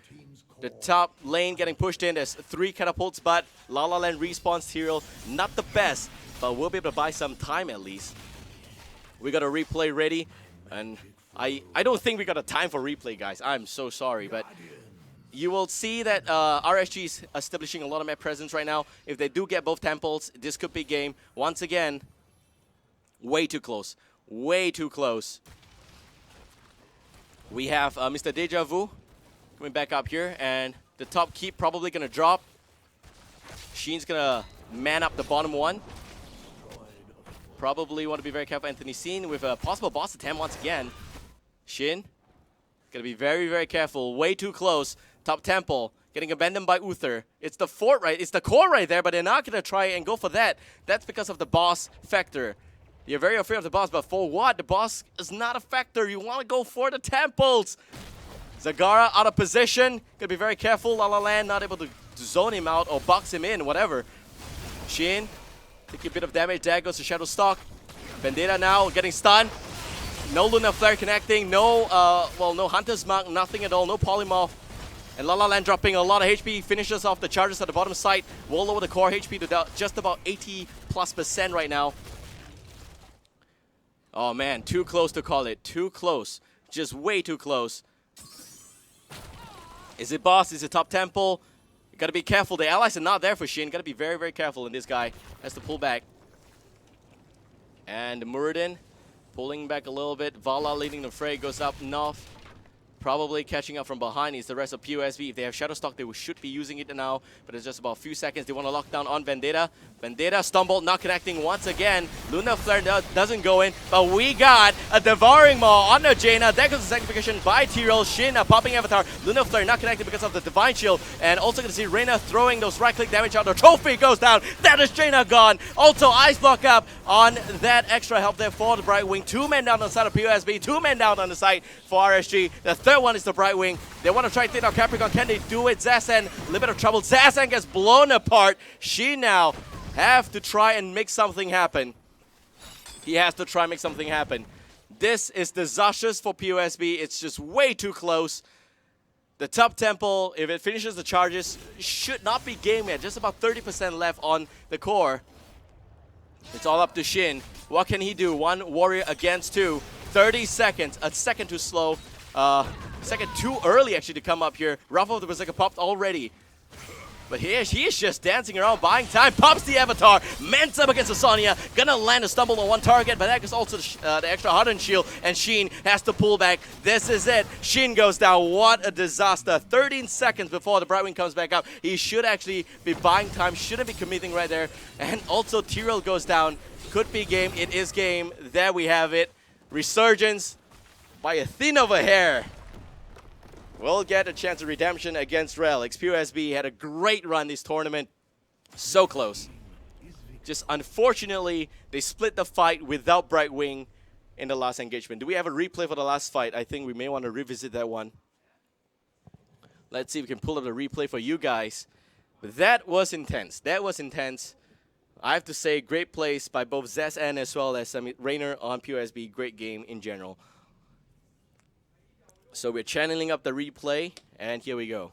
The top lane getting pushed in. There's 3 catapults, but La La Land respawns Tyrael. Not the best, but we'll be able to buy some time at least. We got a replay ready, and I don't think we got a time for replay, guys. I'm so sorry, but you will see that RSG is establishing a lot of map presence right now. If they do get both temples, this could be game. Once again, way too close. Way too close. We have Mr. Deja Vu coming back up here, and the top keep probably going to drop. Sheen's going to man up the bottom one. Probably want to be very careful. Anthony Scene with a possible boss attempt once again. Shin, gonna be very, very careful. Way too close. Top temple, getting abandoned by Uther. It's the fort, right? It's the core right there, but they're not gonna try and go for that. That's because of the boss factor. You're very afraid of the boss, but for what? The boss is not a factor. You want to go for the temples. Zagara out of position. Gonna be very careful. La La Land not able to zone him out or box him in, whatever. Shin, taking a bit of damage. There goes the Shadow Stalk. Vendetta now getting stunned. No Lunar Flare connecting, no, no Hunter's Mark, nothing at all, no Polymorph. And La La Land dropping a lot of HP, finishes off the charges at the bottom side, will lower the core HP to just about 80+% right now. Oh man, too close to call it, too close, just way too close. Is it boss, is it top temple? You gotta be careful, the allies are not there for Shin, gotta be very, very careful, and this guy has to pull back. And Muradin pulling back a little bit. Vala leading the fray, goes up north. Probably catching up from behind is the rest of POSB. If they have Shadow Stock, they should be using it now. But it's just about a few seconds. They want to lock down on Vendetta. Vendetta stumbled, not connecting once again. Lunar Flare doesn't go in. But we got a Devouring Maw on the Jaina. There goes the Sanctification by Tyrael. Shin, a popping Avatar. Lunar Flare not connected because of the Divine Shield. And also going to see Reyna throwing those right-click damage out. The trophy goes down. That is Jaina gone. Also, Ice Block up on that extra help there for the Brightwing. 2 men down on the side of POSB. 2 men down on the side for RSG. The third one is the Brightwing. They want to try to take out Capricorn. Can they do it? Zasan, a little bit of trouble. Zasan gets blown apart. She now have to try and make something happen. He has to try and make something happen. This is disastrous for POSB. It's just way too close. The top temple, if it finishes the charges, should not be game yet. Just about 30% left on the core. It's all up to Shin. What can he do? One warrior against two. 30 seconds. A second too slow. Second too early actually to come up here. Ruffle of the Berserker popped already. But he is just dancing around, buying time. Pops the Avatar. Mans up against the Sonya. Gonna land a stumble on one target, but that is also the extra hardened shield. And Sheen has to pull back. This is it. Shin goes down. What a disaster. 13 seconds before the Brightwing comes back up. He should actually be buying time. Shouldn't be committing right there. And also Tyrell goes down. Could be game. It is game. There we have it. Resurgence by a thin of a hair. We'll get a chance of redemption against Relics. POSB had a great run this tournament. So close. Just unfortunately, they split the fight without Brightwing in the last engagement. Do we have a replay for the last fight? I think we may want to revisit that one. Let's see if we can pull up the replay for you guys. But that was intense. That was intense. I have to say, great plays by both ZN as well as Rainer on POSB. Great game in general. So we're channeling up the replay, and here we go.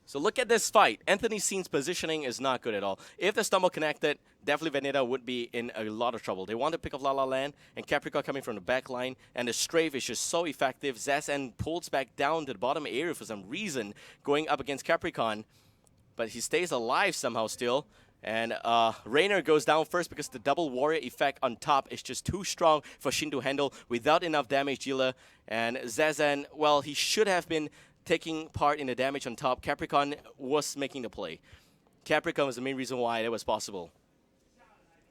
So look at this fight. Anthony Scene's positioning is not good at all. If the stumble connected, definitely Veneta would be in a lot of trouble. They want to pick up La La Land, and Capricorn coming from the back line, and the strafe is just so effective. Zazen pulls back down to the bottom area for some reason, going up against Capricorn, but he stays alive somehow still. And Rainer goes down first because the double warrior effect on top is just too strong for Shin to handle without enough damage dealer. And Zazen, well, he should have been taking part in the damage on top. Capricorn was making the play. Capricorn was the main reason why that was possible.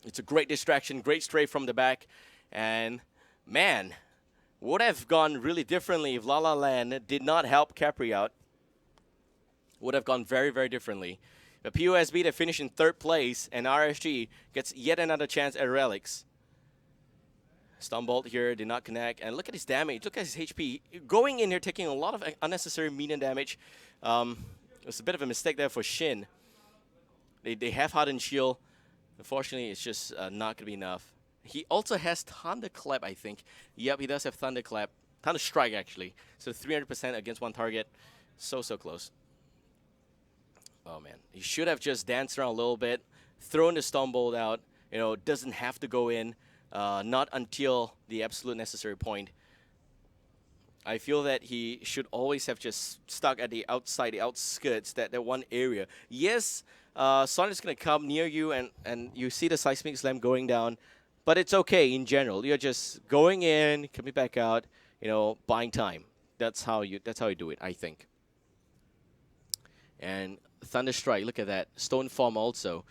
It's a great distraction, great strafe from the back. And man, would have gone really differently if La La Land did not help Capri out. Would have gone very, very differently. The POSB to finish in 3rd place, and RSG gets yet another chance at Relics. Stumbled here, did not connect, and look at his damage. Look at his HP. Going in here, taking a lot of unnecessary minion damage. It was a bit of a mistake there for Shin. They have hardened shield. Unfortunately, it's just not going to be enough. He also has Thunderclap, I think. Yep, he does have Thunderclap. Thunder Strike, actually. So 300% against one target. So close. Oh man, he should have just danced around a little bit, thrown the Stormbolt out. You know, doesn't have to go in, not until the absolute necessary point. I feel that he should always have just stuck at the outside, the outskirts, that one area. Yes, Sonic's gonna come near you, and you see the Seismic Slam going down, but it's okay in general. You're just going in, coming back out, you know, buying time. That's how you do it, I think. And Thunder Strike, look at that. Stone Form also.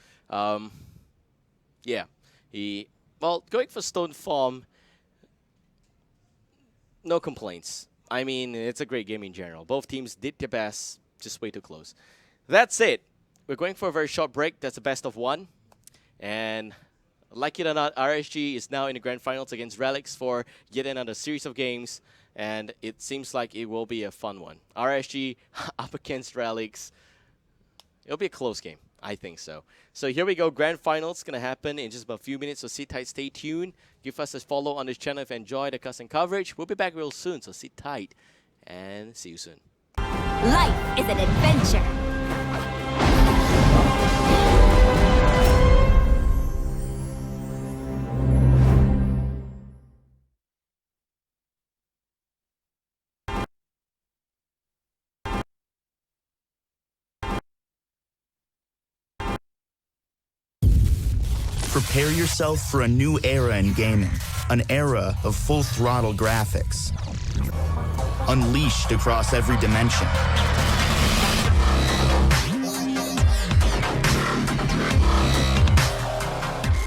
Yeah. Going for Stone Form, no complaints. I mean, it's a great game in general. Both teams did their best, just way too close. That's it. We're going for a very short break. That's a best of one. And like it or not, RSG is now in the grand finals against Relics for yet another series of games. And it seems like it will be a fun one. RSG up against Relics. It'll be a close game. I think so. So here we go. Grand finals going to happen in just about a few minutes. So sit tight, stay tuned. Give us a follow on this channel if you enjoy the custom coverage. We'll be back real soon. So sit tight and see you soon. Life is an adventure. Prepare yourself for a new era in gaming, an era of full-throttle graphics, unleashed across every dimension.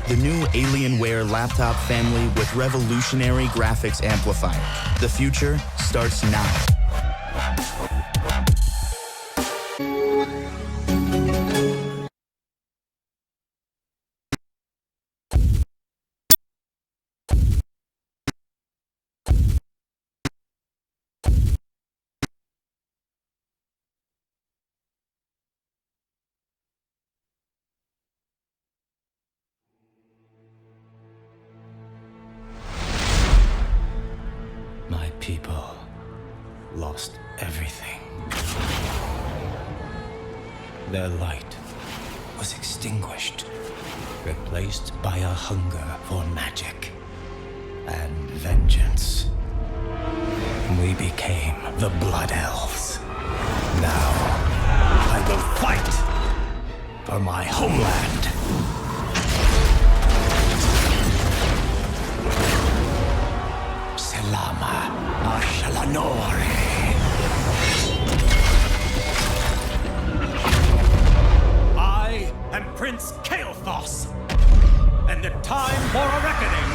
The new Alienware laptop family with revolutionary graphics amplifier. The future starts now. My people, lost everything. Their light was extinguished, replaced by a hunger for magic and vengeance. We became the Blood Elves. Now, I will fight for my homeland. Selama Ashalanore. I am Prince Kael'thas, and the time for a reckoning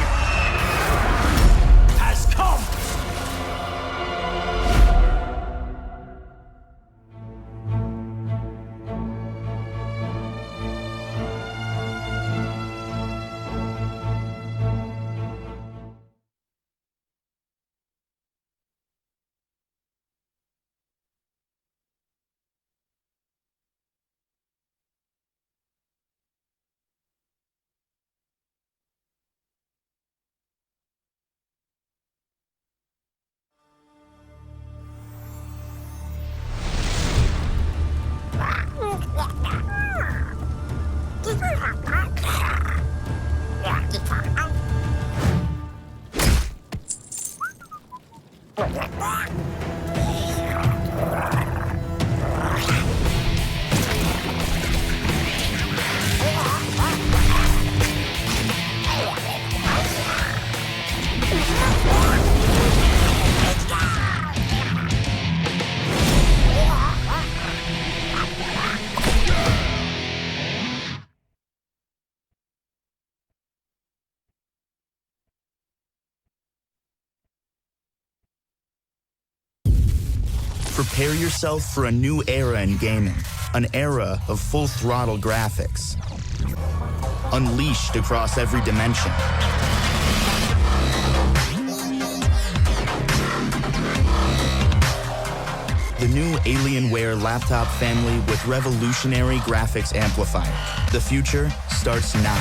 has come! Prepare yourself for a new era in gaming, an era of full-throttle graphics, unleashed across every dimension. The new Alienware laptop family with revolutionary graphics amplifier. The future starts now.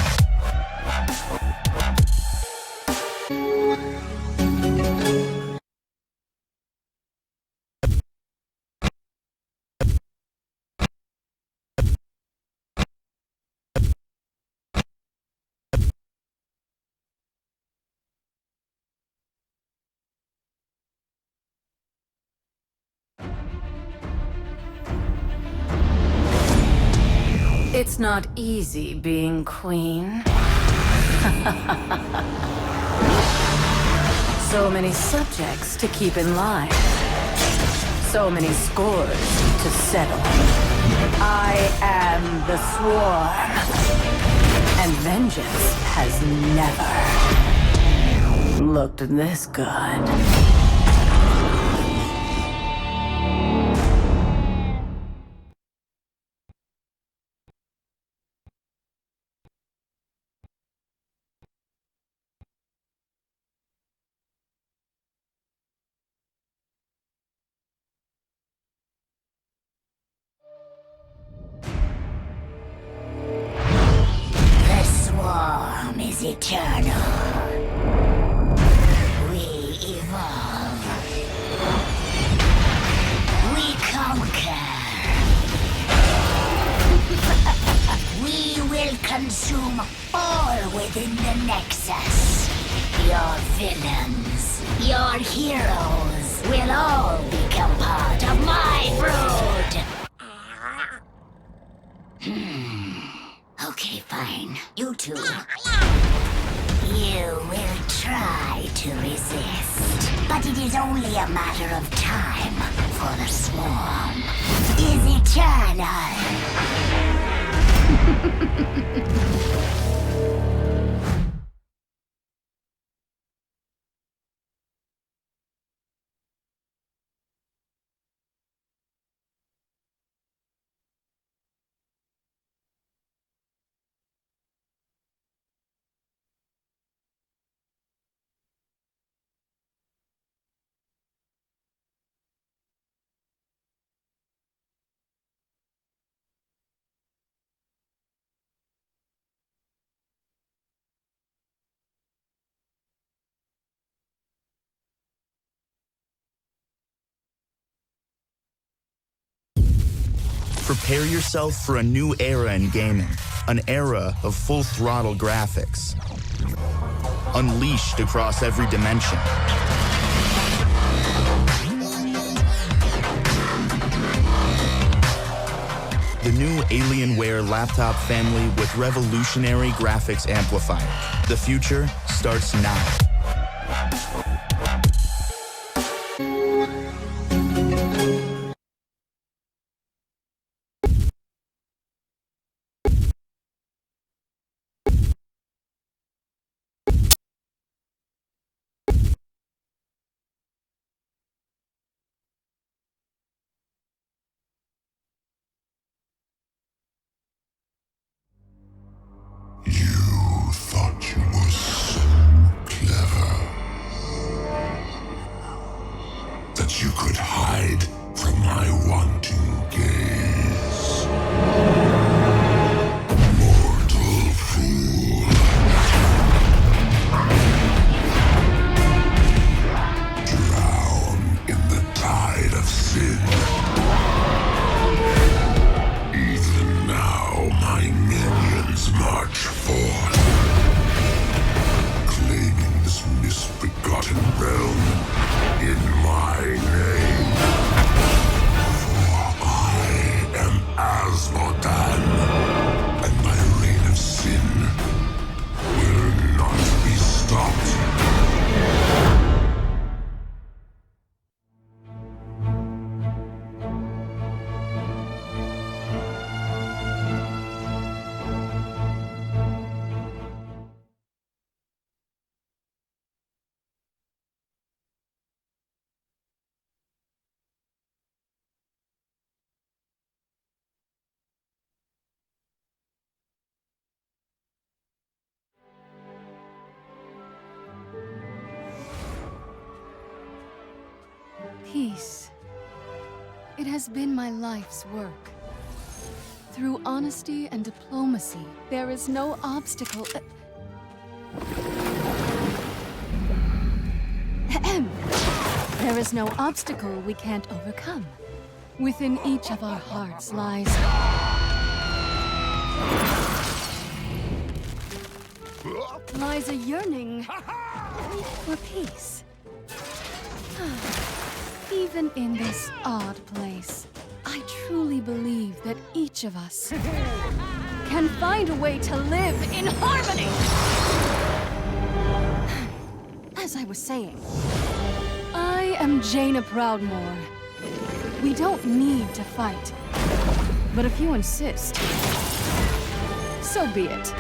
It's not easy being queen. So many subjects to keep in line. So many scores to settle. I am the Swarm. And vengeance has never looked this good. The swarm is eternal. We evolve. We conquer. We will consume all within the Nexus. Your villains, your heroes will all become part of my brood. Okay, fine. You two. You will try to resist, but it is only a matter of time, for the swarm is eternal. Prepare yourself for a new era in gaming, an era of full-throttle graphics, unleashed across every dimension. The new Alienware laptop family with revolutionary graphics amplifier. The future starts now. You thought you were so clever that you could hide from my wanting gaze. Mortal fool. Drown in the tide of sin. Even now, my minions march forth, claiming this misbegotten realm in my name. For I am Asmodan, and my reign of sin will not be stopped. Peace. It has been my life's work. Through honesty and diplomacy, there is no obstacle. There is no obstacle we can't overcome. Within each of our hearts lies a yearning for peace. Even in this odd place, I truly believe that each of us can find a way to live in harmony. As I was saying, I am Jaina Proudmoore. We don't need to fight. But if you insist, so be it.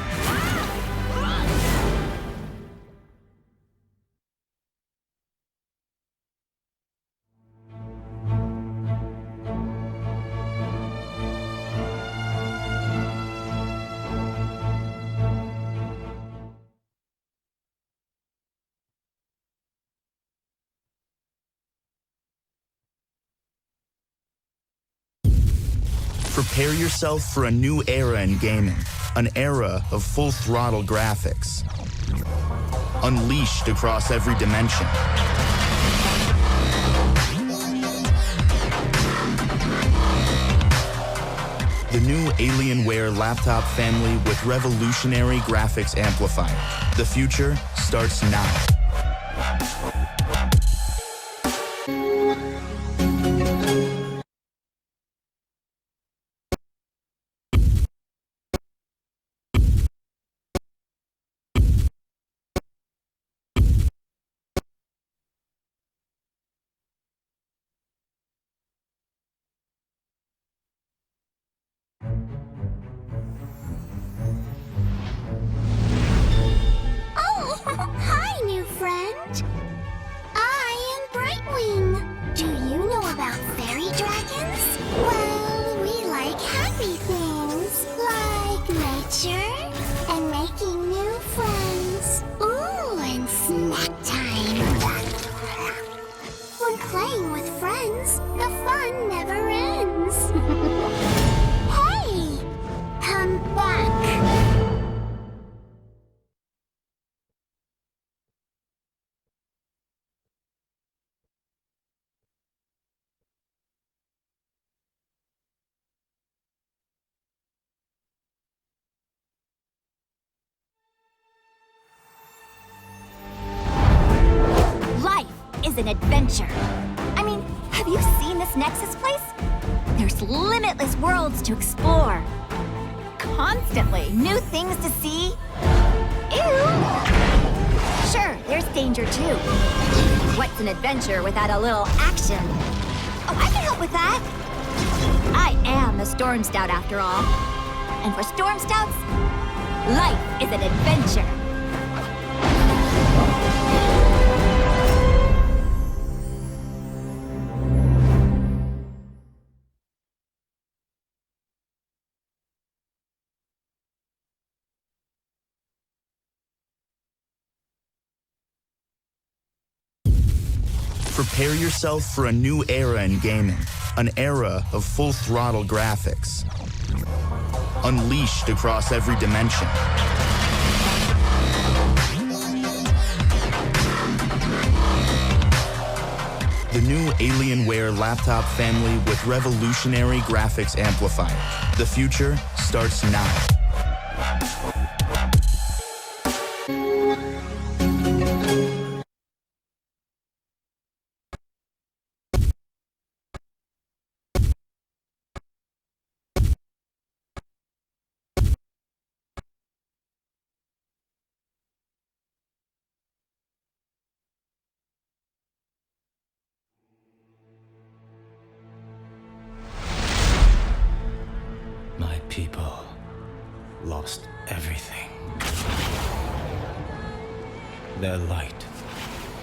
Prepare yourself for a new era in gaming, an era of full-throttle graphics, unleashed across every dimension. The new Alienware laptop family with revolutionary graphics amplifier. The future starts now. Oh, hi, new friend. I am Brightwing. Do you know about fairy dragons? Well, we like happy things, like nature and making new friends. Ooh, and snack time. When playing with friends, the fun never ends. Hey, come back. is an adventure. I mean, have you seen this Nexus place? There's limitless worlds to explore. Constantly new things to see. Ew! Sure, there's danger too. What's an adventure without a little action? Oh, I can help with that. I am a Storm Scout after all. And for Storm Scouts, life is an adventure. Prepare yourself for a new era in gaming, an era of full-throttle graphics, unleashed across every dimension. The new Alienware laptop family with revolutionary graphics amplifier. The future starts now. My people lost everything. Their light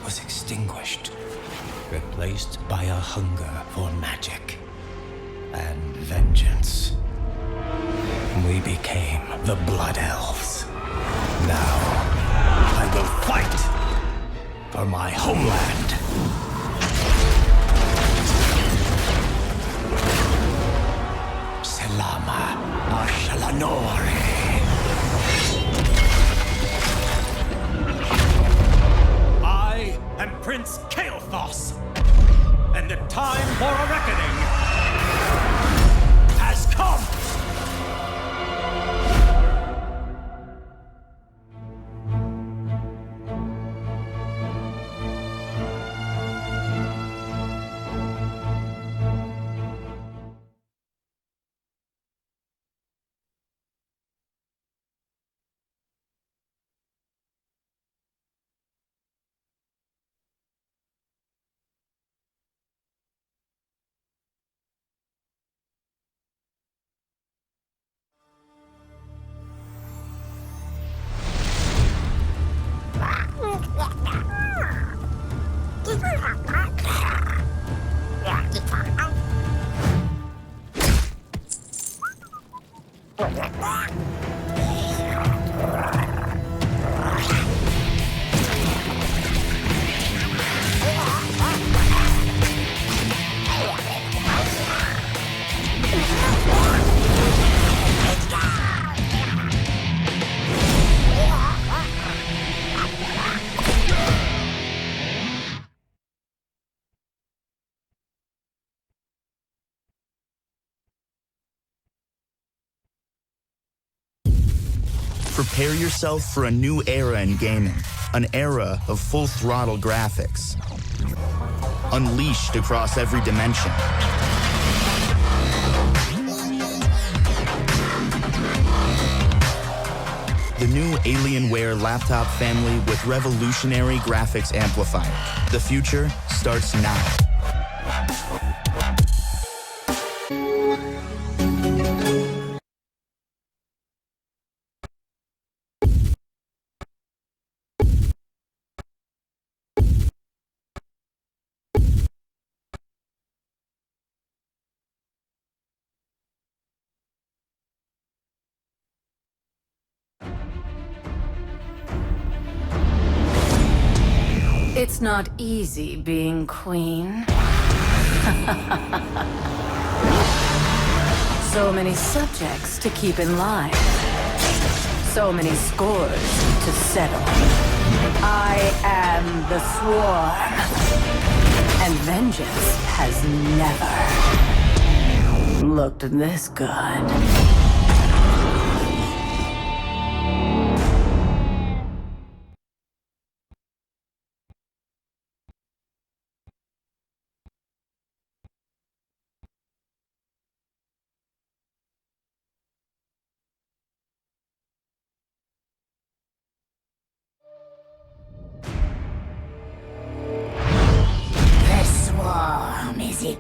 was extinguished, replaced by a hunger for magic and vengeance. We became the Blood Elves. Now, I will fight for my homeland. Selama Ashalanore. I am Prince Kael'thas, and the time for a reckoning has come! Prepare yourself for a new era in gaming, an era of full-throttle graphics, unleashed across every dimension. The new Alienware laptop family with revolutionary graphics amplifier. The future starts now. It's not easy being queen. So many subjects to keep in line. So many scores to settle. I am the Swarm. And vengeance has never looked this good.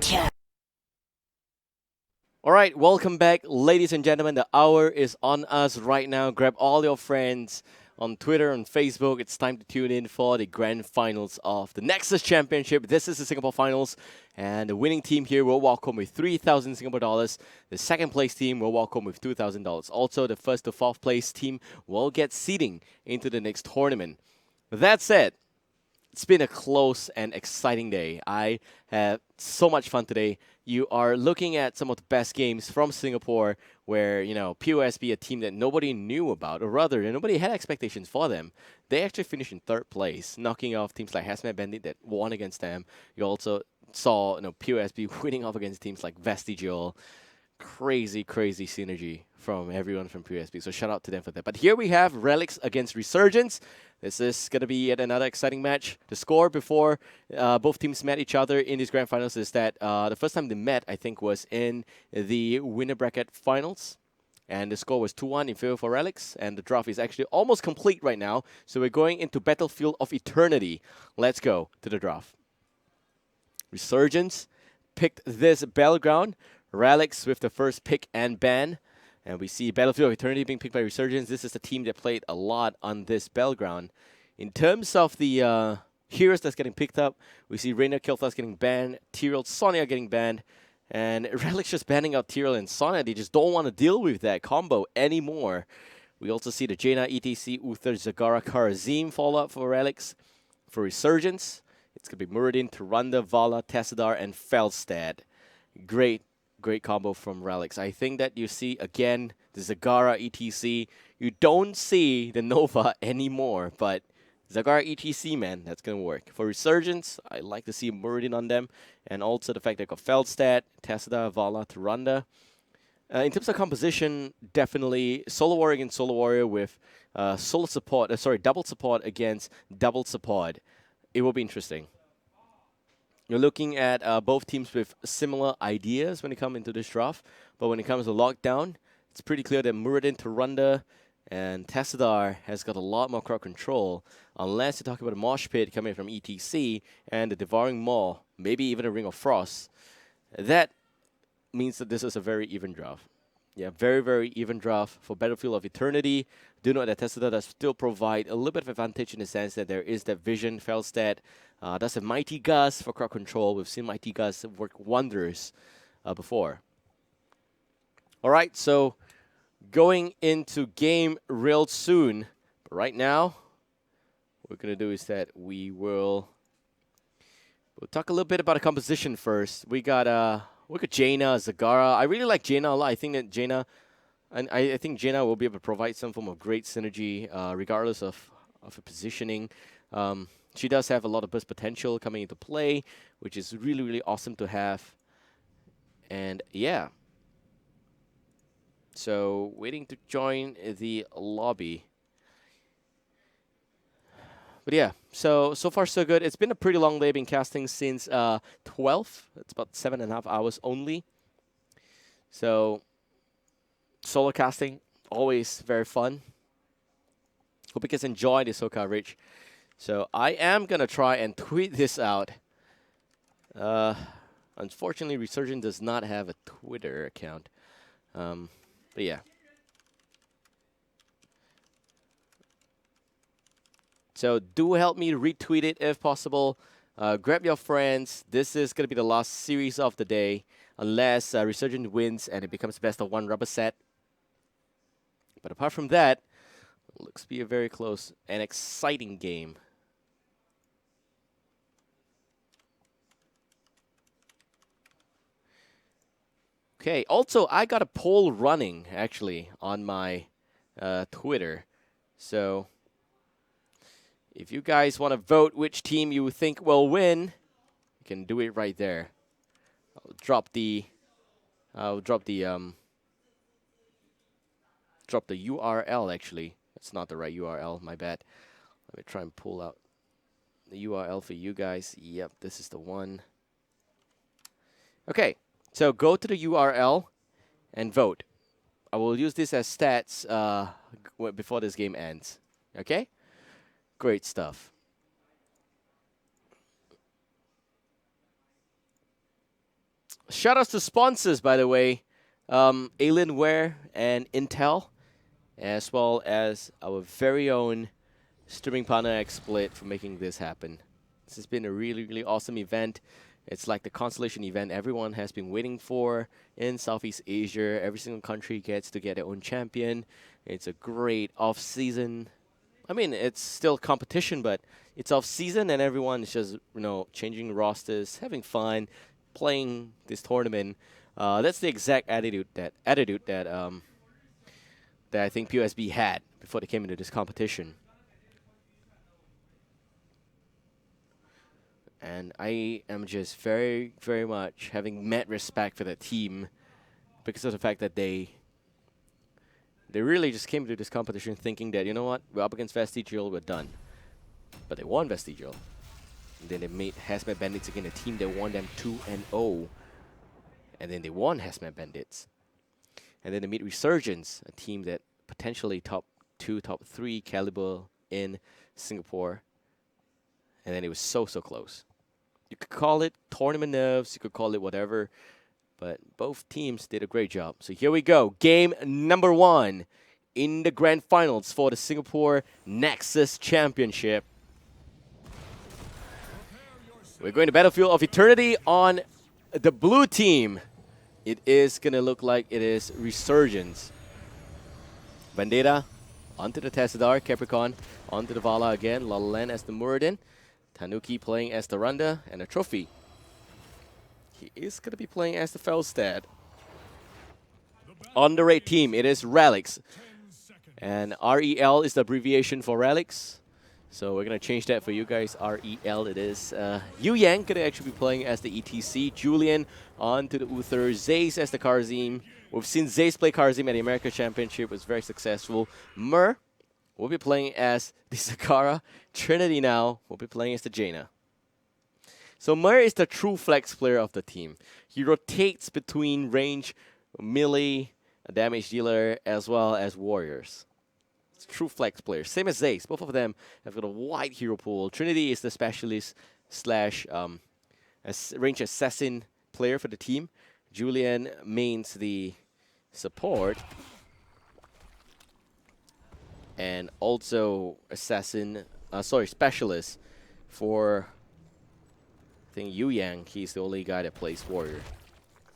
return. All right, welcome back, ladies and gentlemen. The hour is on us right now. Grab all your friends on Twitter and Facebook. It's time to tune in for the grand finals of the Nexus Championship. This is the Singapore finals, and the winning team here will walk home with 3,000 Singapore dollars. The second place team will walk home with $2,000. Also, the first to fourth place team will get seeding into the next tournament. That said, it's been a close and exciting day. I had so much fun today. You are looking at some of the best games from Singapore where, POSB, a team that nobody knew about, or rather, nobody had expectations for them. They actually finished in third place, knocking off teams like Hazmat Bandit that won against them. You also saw, POSB winning off against teams like Vestigial. Crazy synergy from everyone from POSB. So shout out to them for that. But here we have Relics against Resurgence. This is going to be yet another exciting match. The score before both teams met each other in these grand finals is that the first time they met, I think, was in the winner bracket finals. And the score was 2-1 in favor for Relics. And the draft is actually almost complete right now. So we're going into Battlefield of Eternity. Let's go to the draft. Resurgence picked this battleground. Relics with the first pick and ban. And we see Battlefield of Eternity being picked by Resurgence. This is the team that played a lot on this battleground. In terms of the heroes that's getting picked up, we see Reina Kilthas getting banned, Tyrael, Sonya getting banned, and Relics just banning out Tyrael and Sonya. They just don't want to deal with that combo anymore. We also see the Jaina, ETC, Uther, Zagara, Karazim fall out for Relics. For Resurgence, it's going to be Muradin, Tyrande, Vala, Tassadar, and Felstad. Great combo from Relics. I think that you see, again, the Zagara ETC. You don't see the Nova anymore, but Zagara ETC, man, that's going to work. For Resurgence, I like to see Muradin on them, and also the fact that got Feldstad, Tassadar, Vala, Tyrande. In terms of composition, definitely Solo Warrior against Solo Warrior with double support against double support. It will be interesting. You're looking at both teams with similar ideas when they come into this draft, but when it comes to lockdown, it's pretty clear that Muradin, Tyrande, and Tassadar has got a lot more crowd control, unless you're talking about a Mosh Pit coming from ETC and the Devouring Maw, maybe even a Ring of Frost. That means that this is a very even draft. Yeah, very even draft for Battlefield of Eternity. Do note that Tassadar does still provide a little bit of advantage in the sense that there is that vision. Felstad does have Mighty Gust for crowd control. We've seen Mighty Gust work wonders before. All right, so going into game real soon. But right now, what we're going to do is that we'll talk a little bit about the composition first. We got Jaina, Zagara. I really like Jaina a lot. I think that Jaina, and I think Jaina will be able to provide some form of great synergy, regardless of her positioning. She does have a lot of burst potential coming into play, which is really awesome to have. And yeah. So waiting to join the lobby. But yeah, so far so good. It's been a pretty long day. Been casting since 12. It's about 7.5 hours only. So solo casting, always very fun. Hope you guys enjoy this whole coverage. So I am gonna try and tweet this out. Unfortunately, Resurgent does not have a Twitter account. But yeah. So do help me retweet it if possible. Grab your friends. This is going to be the last series of the day. Unless Resurgent wins and it becomes best of one rubber set. But apart from that, it looks to be a very close and exciting game. Okay, also I got a poll running actually on my Twitter. So if you guys want to vote which team you think will win, you can do it right there. I'll drop the URL actually. That's not the right URL, my bad. Let me try and pull out the URL for you guys. Yep, this is the one. Okay, so go to the URL and vote. I will use this as stats before this game ends. Okay? Great stuff. Shout outs to sponsors, by the way. Alienware and Intel, as well as our very own streaming partner XSplit for making this happen. This has been a really, really awesome event. It's like the constellation event everyone has been waiting for in Southeast Asia. Every single country gets to get their own champion. It's a great off-season. I mean, it's still competition, but it's off-season and everyone is just, changing rosters, having fun, playing this tournament. That's the exact attitude that I think POSB had before they came into this competition. And I am just very, very much having mad respect for the team because of the fact that they really just came to this competition thinking that, you know what, we're up against Vestigial, we're done. But they won Vestigial. And then they made Hazmat Bandits again, a team that won them 2-0. And then they won Hazmat Bandits. And then they meet Resurgence, a team that potentially top 2, top 3 caliber in Singapore. And then it was so close. You could call it tournament nerves, you could call it whatever, but both teams did a great job. So here we go. Game number 1 in the grand finals for the Singapore Nexus Championship. We're going to Battlefield of Eternity on the blue team. It is going to look like it is Resurgence. Vendetta onto the Tassadar, Capricorn onto the Vala again, La La Land as the Muradin. Tanuki playing as the Runda and a Trophy. He is going to be playing as the Felstad. On the red team, it is Relics. And REL is the abbreviation for Relics. So we're going to change that for you guys. REL it is. Yu Yang going to actually be playing as the ETC. Julian on to the Uther. Zaze as the Karzim. We've seen Zaze play Karzim at the America Championship. It was very successful. Mur will be playing as the Sakara. Trinity now will be playing as the Jaina. So Mur is the true flex player of the team. He rotates between range, melee, damage dealer, as well as warriors. It's a true flex player. Same as Zaze. Both of them have got a wide hero pool. Trinity is the specialist slash range assassin player for the team. Julian mains the support. And also specialist for, I think, Yu Yang. He's the only guy that plays warrior.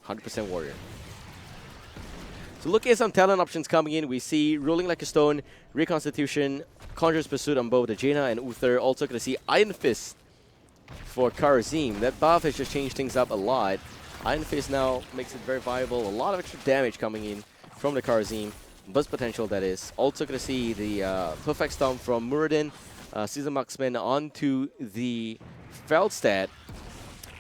100% warrior. So looking at some talent options coming in, we see Rolling Like a Stone, Reconstitution, Conjurer's Pursuit on both the Jaina and Uther. Also going to see Iron Fist for Karazim. That buff has just changed things up a lot. Iron Fist now makes it very viable. A lot of extra damage coming in from the Karazim. Burst potential, that is. Also going to see the Perfect Storm from Muradin, Season Marksman onto the Feldstad,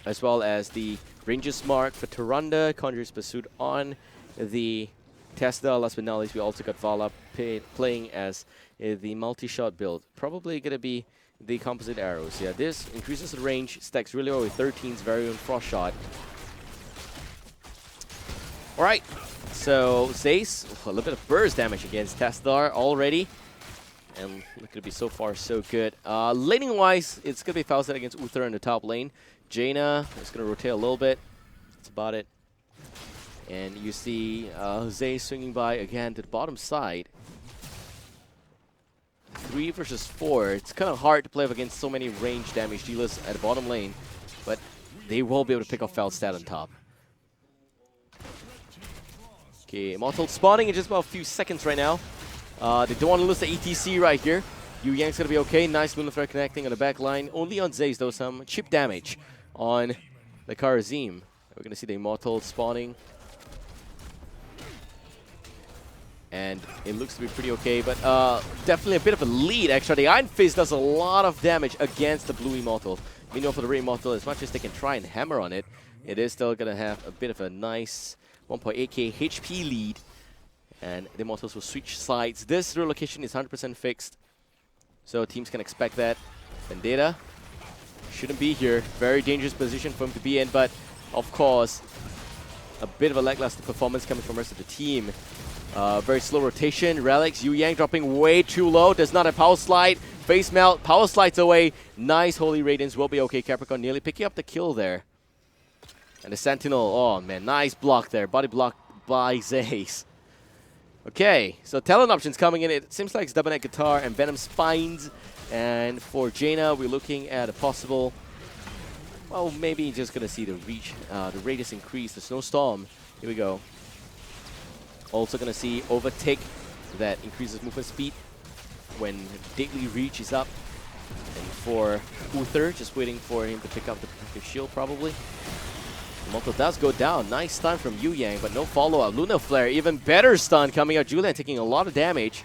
as well as the Ranger's Mark for Taranda, Conjurer's Pursuit on the Tesla. Last but not least, we also got Vala playing as the multi-shot build. Probably going to be the composite arrows. Yeah, this increases the range, stacks really well with 13's very own Frost Shot. Alright. So, Zaze, a little bit of burst damage against Tassadar already. And look to be so far so good. Laning-wise, it's going to be Falstad against Uther in the top lane. Jaina is going to rotate a little bit. That's about it. And you see Zaze swinging by again to the bottom side. 3 versus 4. It's kind of hard to play up against so many range damage dealers at the bottom lane. But they will be able to pick off Falstad on top. Okay, Immortal spawning in just about a few seconds right now. They don't want to lose the ETC right here. Yu Yang's going to be okay. Nice Lunar connecting on the back line. Only on Zaze, though, some chip damage on the Karazim. We're going to see the Immortal spawning. And it looks to be pretty okay, but definitely a bit of a lead, actually. The Iron Fist does a lot of damage against the Blue Immortal. Meanwhile, for the Red Immortal, as much as they can try and hammer on it, it is still going to have a bit of a nice 1.8k HP lead, and the Immortals will switch sides. This relocation is 100% fixed, so teams can expect that. Vendetta shouldn't be here. Very dangerous position for him to be in, but of course, a bit of a lackluster performance coming from the rest of the team. Very slow rotation. Relics, Yu Yang dropping way too low. Does not have Power Slide. Face Melt, Power Slides away. Nice Holy Radiance will be okay. Capricorn nearly picking up the kill there. And the Sentinel, oh man, nice block there. Body block by Zaze. Okay, so talent options coming in. It seems like it's Double Neck Guitar and Venom Spines. And for Jaina, we're looking at a possible, well, maybe just going to see the reach, the radius increase, the Snowstorm. Here we go. Also going to see Overtake that increases movement speed when Deadly Reach is up. And for Uther, just waiting for him to pick up the protective shield probably. The Mortal does go down. Nice stun from Yu Yang, but no follow-up. Lunar Flare, even better stun coming out. Julian taking a lot of damage.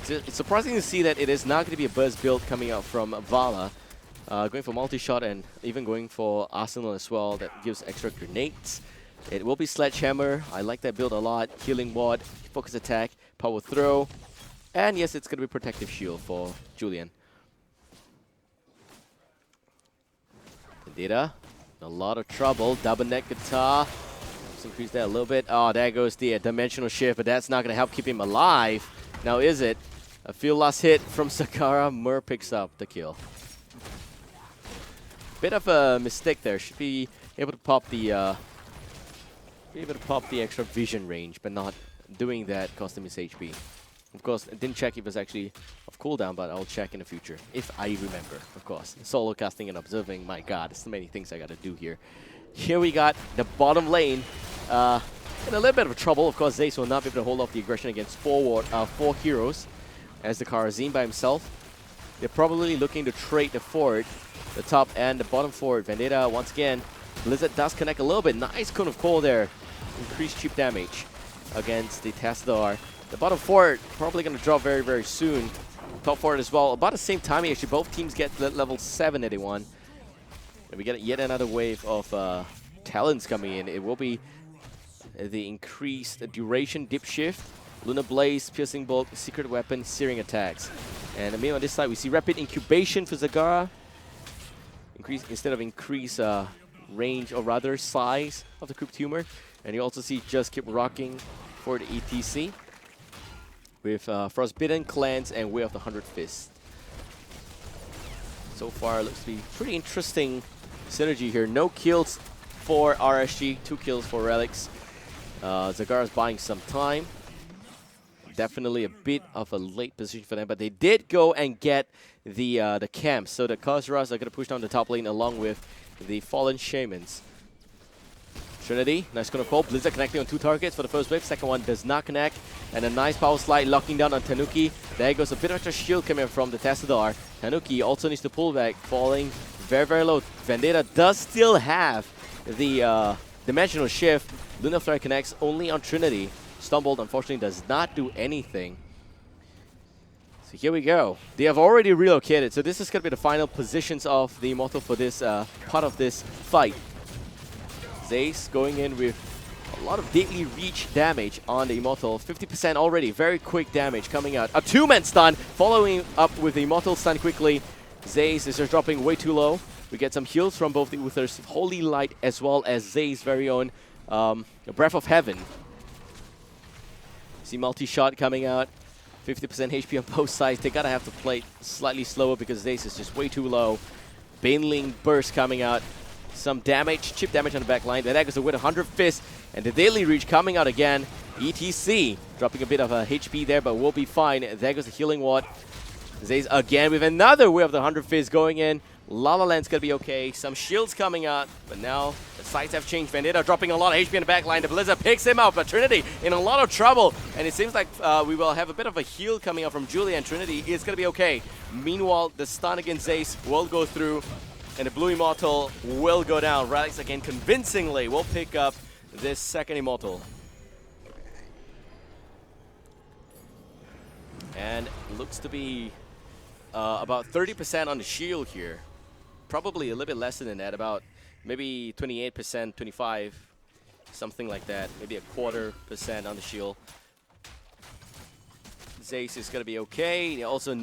It's surprising to see that it is not going to be a burst build coming out from Vala. Going for multi-shot and even going for Arsenal as well. That gives extra grenades. It will be Sledgehammer. I like that build a lot. Healing Ward, Focus Attack, Power Throw. And yes, it's going to be Protective Shield for Julian. Vendetta, a lot of trouble. Double Neck Guitar. Let's increase that a little bit. Oh, there goes the Dimensional Shift, but that's not going to help keep him alive. Now is it? A few last hit from Sakara. Mur picks up the kill. Bit of a mistake there. Should be able to pop the extra vision range, but not doing that cost him his HP. Of course, I didn't check if it was actually off cooldown, but I'll check in the future if I remember. Of course, solo casting and observing. My God, there's so many things I gotta do here. Here we got the bottom lane in a little bit of trouble. Of course, Zace will not be able to hold off the aggression against four heroes, as the Karazin by himself. They're probably looking to trade the forward, the top and the bottom forward. Vendetta once again. Blizzard does connect a little bit. Nice Cone of Cold there. Increased chip damage against the Tassadar. The bottom forward probably going to drop very, very soon. Top forward as well. About the same time, actually, both teams get level 7 at A1. And we get yet another wave of talents coming in. It will be the increased duration, dip shift, Lunar Blaze, Piercing Bolt, Secret Weapon, Searing Attacks. And I mean, on this side, we see Rapid Incubation for Zagara. Instead of increase range, or rather size of the Crypt Tumor. And you also see Just Keep Rocking for the ETC. With Frostbitten, Cleanse, and Way of the 100 Fist. So far, looks to be pretty interesting synergy here. No kills for RSG, 2 kills for Relics. Zagara's buying some time. Definitely a bit of a late position for them, but they did go and get the camps. So the Khazras are going to push down the top lane along with the Fallen Shamans. Trinity, nice Cone of Cold. Blizzard connecting on 2 targets for the first wave. Second one does not connect. And a nice power slide locking down on Tanuki. There goes a bit of extra shield coming from the Tassadar. Tanuki also needs to pull back, falling very, very low. Vendetta does still have the Dimensional Shift. Lunar Flare connects only on Trinity. Stumbled, unfortunately, does not do anything. So here we go. They have already relocated. So this is going to be the final positions of the Immortal for this part of this fight. Zace going in with a lot of Deadly Reach damage on the Immortal. 50% already. Very quick damage coming out. A 2-man stun following up with the Immortal stun quickly. Zace is just dropping way too low. We get some heals from both the Uthers. Holy Light as well as Zace's very own Breath of Heaven. See multi-shot coming out. 50% HP on both sides. They gotta have to play slightly slower because Zace is just way too low. Baneling Burst coming out. Some damage, chip damage on the back line. The Daggers with 100 Fist. And the Daily Reach coming out again. ETC dropping a bit of a HP there, but we'll be fine. There goes the Healing Ward. Zaze again with another Way of the 100 Fist going in. La La Land's gonna be okay. Some shields coming out, but now the sights have changed. Vendetta dropping a lot of HP in the back line. The Blizzard picks him up, but Trinity in a lot of trouble. And it seems like we will have a bit of a heal coming out from Julia, and Trinity is gonna be okay. Meanwhile, the stun against Zace will go through. And the Blue Immortal will go down. Relics again convincingly will pick up this second Immortal. And looks to be about 30% on the shield here. Probably a little bit less than that, about maybe 28%, 25%, something like that. Maybe a 1/4% on the shield. Zace is going to be okay. They're also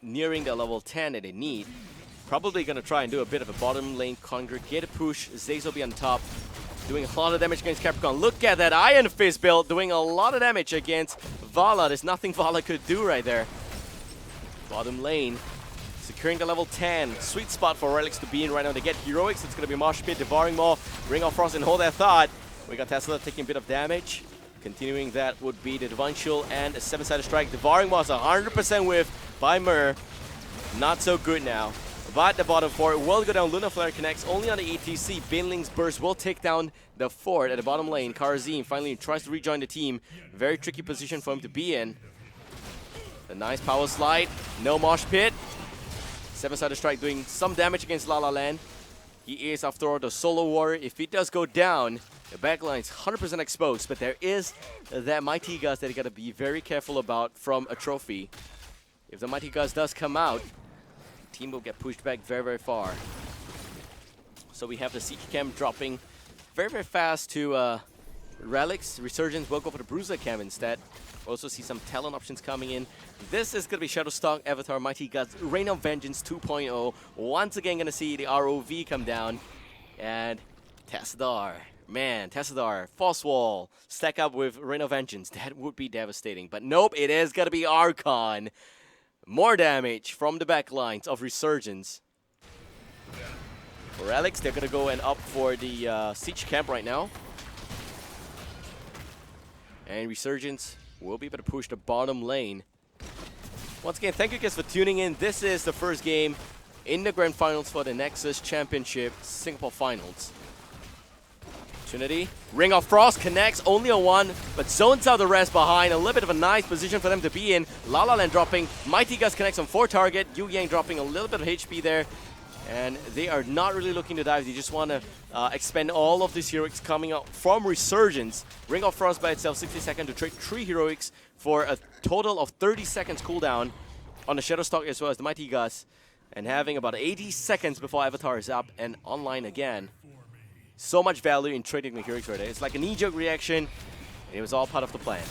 nearing the level 10 that they need. Probably going to try and do a bit of a bottom lane congregated push. Zace will be on top, doing a lot of damage against Capricorn. Look at that Iron Fist build, doing a lot of damage against Vala. There's nothing Vala could do right there. Bottom lane, securing the level 10. Sweet spot for Relics to be in right now. They get Heroics. It's going to be Mosh Pit, Devouring Maw, Ring of Frost, and Hold That Thought. We got Tesla taking a bit of damage. Continuing that would be the Divine Shield and a 7-sided strike. Devouring Maw is 100% whiff by Myr. Not so good now. But the bottom 4 will go down. Luna Flare connects only on the ETC. Baneling's Burst will take down the fort at the bottom lane. Karazim finally tries to rejoin the team. Very tricky position for him to be in. A nice power slide. No Mosh Pit. 7-sided strike doing some damage against La La Land. He is, after all, the solo warrior. If he does go down, the backline's 100% exposed. But there is that Mighty Gust that you gotta be very careful about from a trophy. If the Mighty Gust does come out, the team will get pushed back very, very far. So we have the Siege Cam dropping very, very fast to Relics. Resurgence will go for the Bruiser Cam instead. Also see some talent options coming in. This is going to be Shadowstalk, Avatar, Mighty Gust, Reign of Vengeance 2.0. Once again, going to see the ROV come down. And Tassadar. Man, Tassadar, False Wall, stack up with Reign of Vengeance. That would be devastating. But nope, it is going to be Archon. More damage from the backlines of Resurgence. For Relics, they're going to go and up for the Siege Camp right now. And Resurgence will be able to push the bottom lane. Once again, thank you guys for tuning in. This is the first game in the Grand Finals for the Nexus Championship Singapore Finals. Opportunity. Ring of Frost connects only on one, but zones out the rest behind. A little bit of a nice position for them to be in. La La Land dropping. Mighty Gust connects on 4 target. Yu Yang dropping a little bit of HP there. And they are not really looking to dive. They just want to expend all of these heroics coming out from Resurgence. Ring of Frost by itself, 60 seconds to trade 3 heroics for a total of 30 seconds cooldown on the Shadowstalk as well as the Mighty Gust. And having about 80 seconds before Avatar is up and online again. So much value in trading the heroics right there. It's like a knee-jerk reaction. And it was all part of the plan.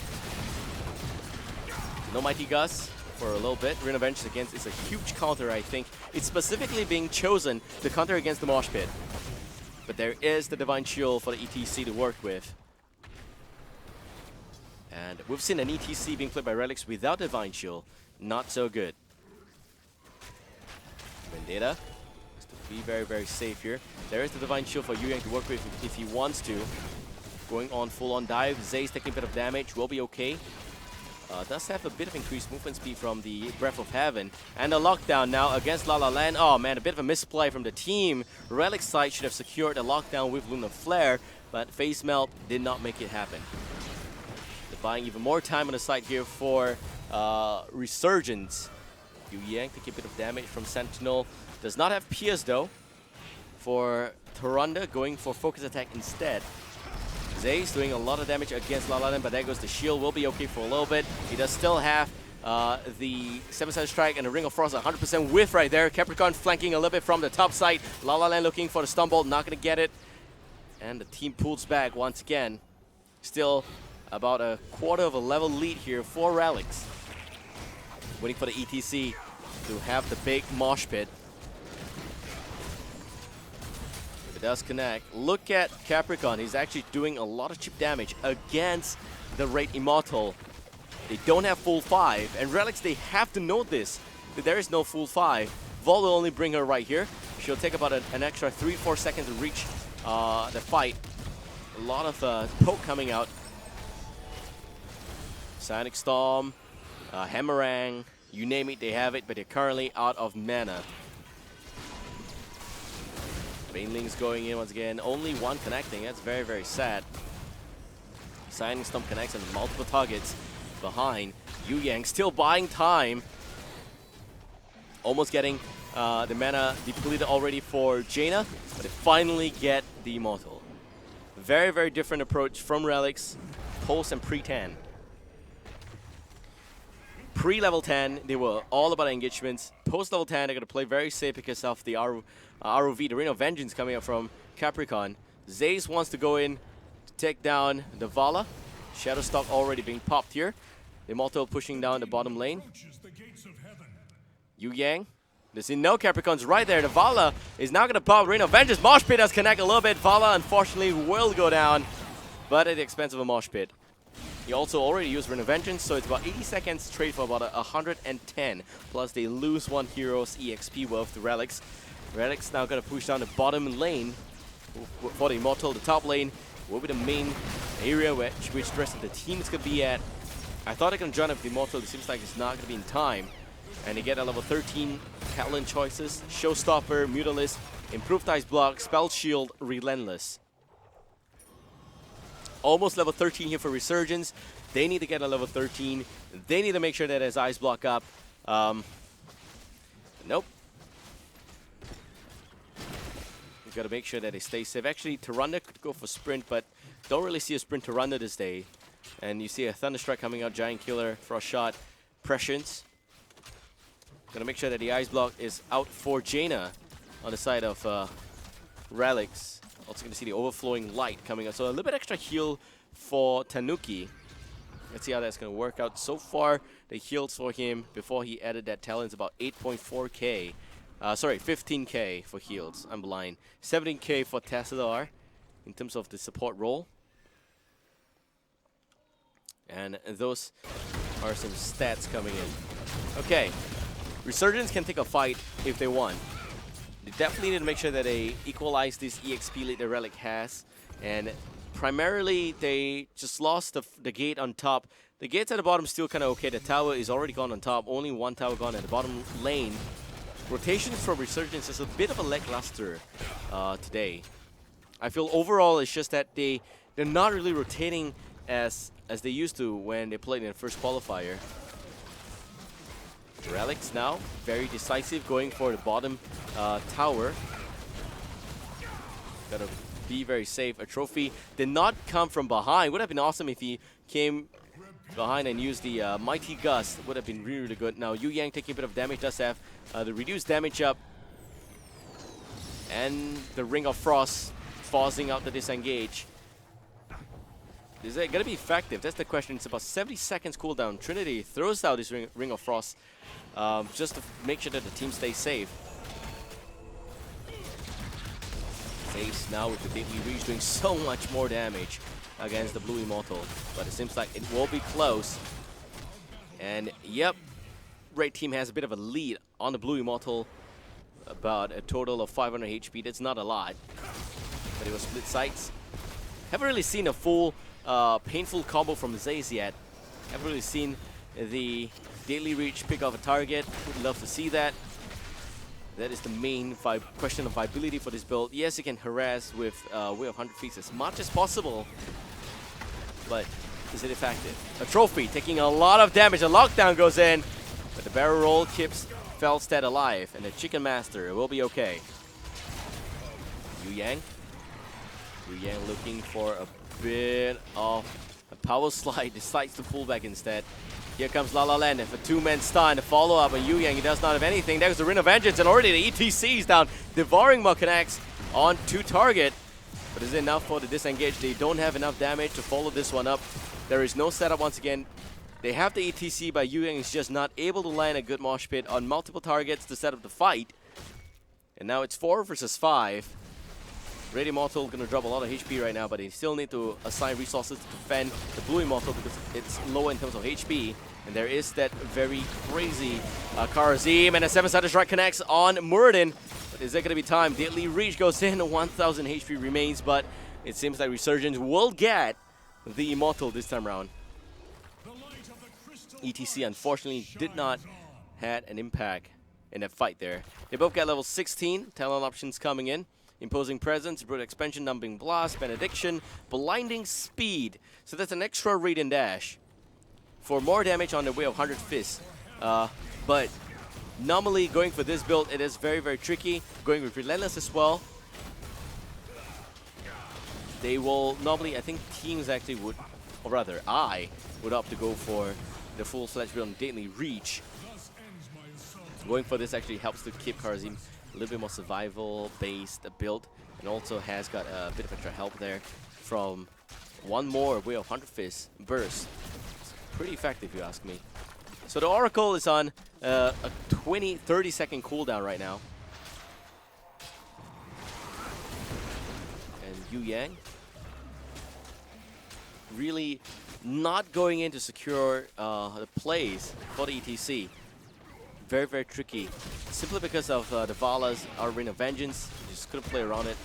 No Mighty Gust for a little bit. Reign of Vengeance against is a huge counter, I think. It's specifically being chosen to counter against the Mosh Pit. But there is the Divine Shield for the ETC to work with. And we've seen an ETC being played by Relics without Divine Shield. Not so good. Vendetta has to be very, very safe here. There is the Divine Shield for Yu Yang to work with if he wants to. Going on full-on dive. Zay's taking a bit of damage. Will be okay. Does have a bit of increased movement speed from the Breath of Heaven. And the lockdown now against La La Land. Oh man, a bit of a misplay from the team. Relic side should have secured the lockdown with Lunar Flare, but Face Melt did not make it happen. They're buying even more time on the side here for Resurgence. Yu Yang taking a bit of damage from Sentinel. Does not have Pierce though. For Tyrande going for focus attack instead. Zay's doing a lot of damage against La La Land, but there goes the shield. Will be okay for a little bit. He does still have the 7-sided strike and the Ring of Frost 100% whiff right there. Capricorn flanking a little bit from the top side. La La Land looking for the stumble, not going to get it. And the team pulls back once again. Still about a quarter of a level lead here for Relics. Waiting for the ETC to have the big mosh pit. It does connect. Look at Capricorn. He's actually doing a lot of chip damage against the Raid Immortal. They don't have full 5. And Relics, they have to know this. That there is no full 5. Vol will only bring her right here. She'll take about an extra 3-4 seconds to reach the fight. A lot of poke coming out. Sonic Storm, Hammerang, you name it, they have it. But they're currently out of mana. Baneling's going in once again. Only one connecting. That's very, very sad. Signing Stump connects on multiple targets behind. Yu Yang still buying time. Almost getting the mana depleted already for Jaina. But they finally get the Immortal. Very, very different approach from Relics. Post and pre-10. Pre-level 10, they were all about engagements. Post-level 10, they're going to play very safe because of the ROV, the Reign of Vengeance coming up from Capricorn. Zaze wants to go in to take down the Vala. Shadowstalk already being popped here. The Immortal pushing down the bottom lane. Yu Yang. Does he know Capricorn's right there? The Vala is now going to pop. Reign of Vengeance. Mosh Pit does connect a little bit. Vala, unfortunately, will go down, but at the expense of a Mosh Pit. He also already used Ring of Vengeance, so it's about 80 seconds trade for about 110. Plus they lose one hero's EXP worth to Relics. Relics now gonna push down the bottom lane for the Immortal. The top lane will be the main area which the rest of the team is gonna be at. I thought they're gonna join up the Immortal, it seems like it's not gonna be in time. And they get a level 13 Catelyn choices, Showstopper, Mutalisk, Improved Ice Block, Spell Shield, Relentless. Almost level 13 here for Resurgence. They need to get a level 13. They need to make sure that there's Ice Block up. Nope. We've got to make sure that they stay safe. Actually, Tyrande could go for Sprint, but don't really see a Sprint Tyrande this day. And you see a Thunderstrike coming out, Giant Killer, Frost Shot, Prescience. Gotta make sure that the Ice Block is out for Jaina on the side of Relics. Also gonna see the Overflowing Light coming out. So a little bit extra heal for Tanuki. Let's see how that's gonna work out. So far, the heals for him before he added that talent is about 8.4k. Sorry, 15k for heals. I'm blind. 17k for Tassadar in terms of the support role. And those are some stats coming in. Okay. Resurgence can take a fight if they want. They definitely need to make sure that they equalize this EXP lead that Relic has. And primarily, they just lost the gate on top. The gates at the bottom still kind of okay. The tower is already gone on top. Only one tower gone at the bottom lane. Rotations for Resurgence is a bit of a lackluster today. I feel overall it's just that they're not really rotating as they used to when they played in the first qualifier. Relics now, very decisive, going for the bottom tower. Gotta be very safe. A trophy did not come from behind. Would have been awesome if he came behind and used the Mighty Gust. Would have been really, really good. Now Yu Yang taking a bit of damage, does have the reduced damage up. And the Ring of Frost forcing out the disengage. Is it going to be effective? That's the question. It's about 70 seconds cooldown. Trinity throws out this Ring of Frost just to make sure that the team stays safe. Saves now with the Deadly Reach doing so much more damage against the Blue Immortal. But it seems like it will be close. And yep, Red Team has a bit of a lead on the Blue Immortal. About a total of 500 HP. That's not a lot. But it was split sides. Haven't really seen a full painful combo from Zaze yet. Haven't really seen the Deadly Reach pick off a target. Would love to see that. That is the main question of viability for this build. Yes, you can harass with Way of 100 Feet as much as possible. But is it effective? A trophy taking a lot of damage. A lockdown goes in. But the barrel roll keeps Felstead alive. And the Chicken Master will be okay. Yu Yang. Yu Yang looking for a bit of a power slide, decides to pull back instead. Here comes La La Land for two-man stun, the follow-up, and Yu Yang, he does not have anything. There's the Ring of Vengeance, and already the ETC is down, devouring Malkanax on to target. But is it enough for the disengage? They don't have enough damage to follow this one up. There is no setup once again. They have the ETC, but Yu Yang is just not able to land a good mosh pit on multiple targets to set up the fight. And now it's 4 versus 5. Red Immortal gonna drop a lot of HP right now, but they still need to assign resources to defend the Blue Immortal because it's low in terms of HP. And there is that very crazy Karazim, and a 7-sided strike connects on Muradin. But is there gonna be time? Deadly Reach goes in, 1000 HP remains, but it seems like Resurgence will get the Immortal this time around. ETC unfortunately did not have an impact in that fight there. They both got level 16, talent options coming in. Imposing Presence, Brute Expansion, Numbing Blast, Benediction, Blinding Speed. So that's an extra Radiant Dash for more damage on the Way of 100 Fists. But normally going for this build, it is very, very tricky. Going with Relentless as well. They will normally, I think teams actually would, or rather I would opt to go for the full-fledged build on Deadly Reach. Going for this actually helps to keep Karazim a little bit more survival-based build, and also has got a bit of extra help there from one more Way of 100 Fist burst. It's pretty effective, if you ask me. So the Oracle is on a 30 second cooldown right now. And Yu Yang really not going in to secure the plays for the ETC. Very, very tricky. Simply because of the Vala's Arena Vengeance. You just couldn't play around it.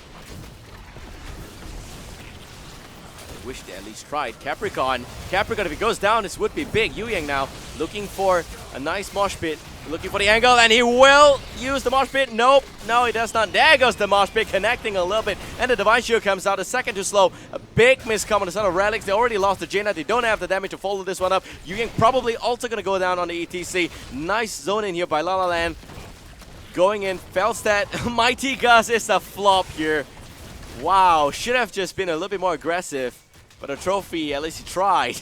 I wish they at least tried. Capricorn, if he goes down, this would be big. Yu Yang now looking for a nice mosh pit. Looking for the angle, and he will use the mosh pit. Nope, no, he does not. There goes the mosh pit, connecting a little bit, and the Divine Shield comes out a second too slow. A big miscom on the side of Relics. They already lost the Jaina. They don't have the damage to follow this one up. Yu Yang probably also going to go down on the ETC. Nice zone in here by La La Land. Going in, Felstad. Mighty Gus is a flop here. Wow, should have just been a little bit more aggressive, but a trophy, at least he tried.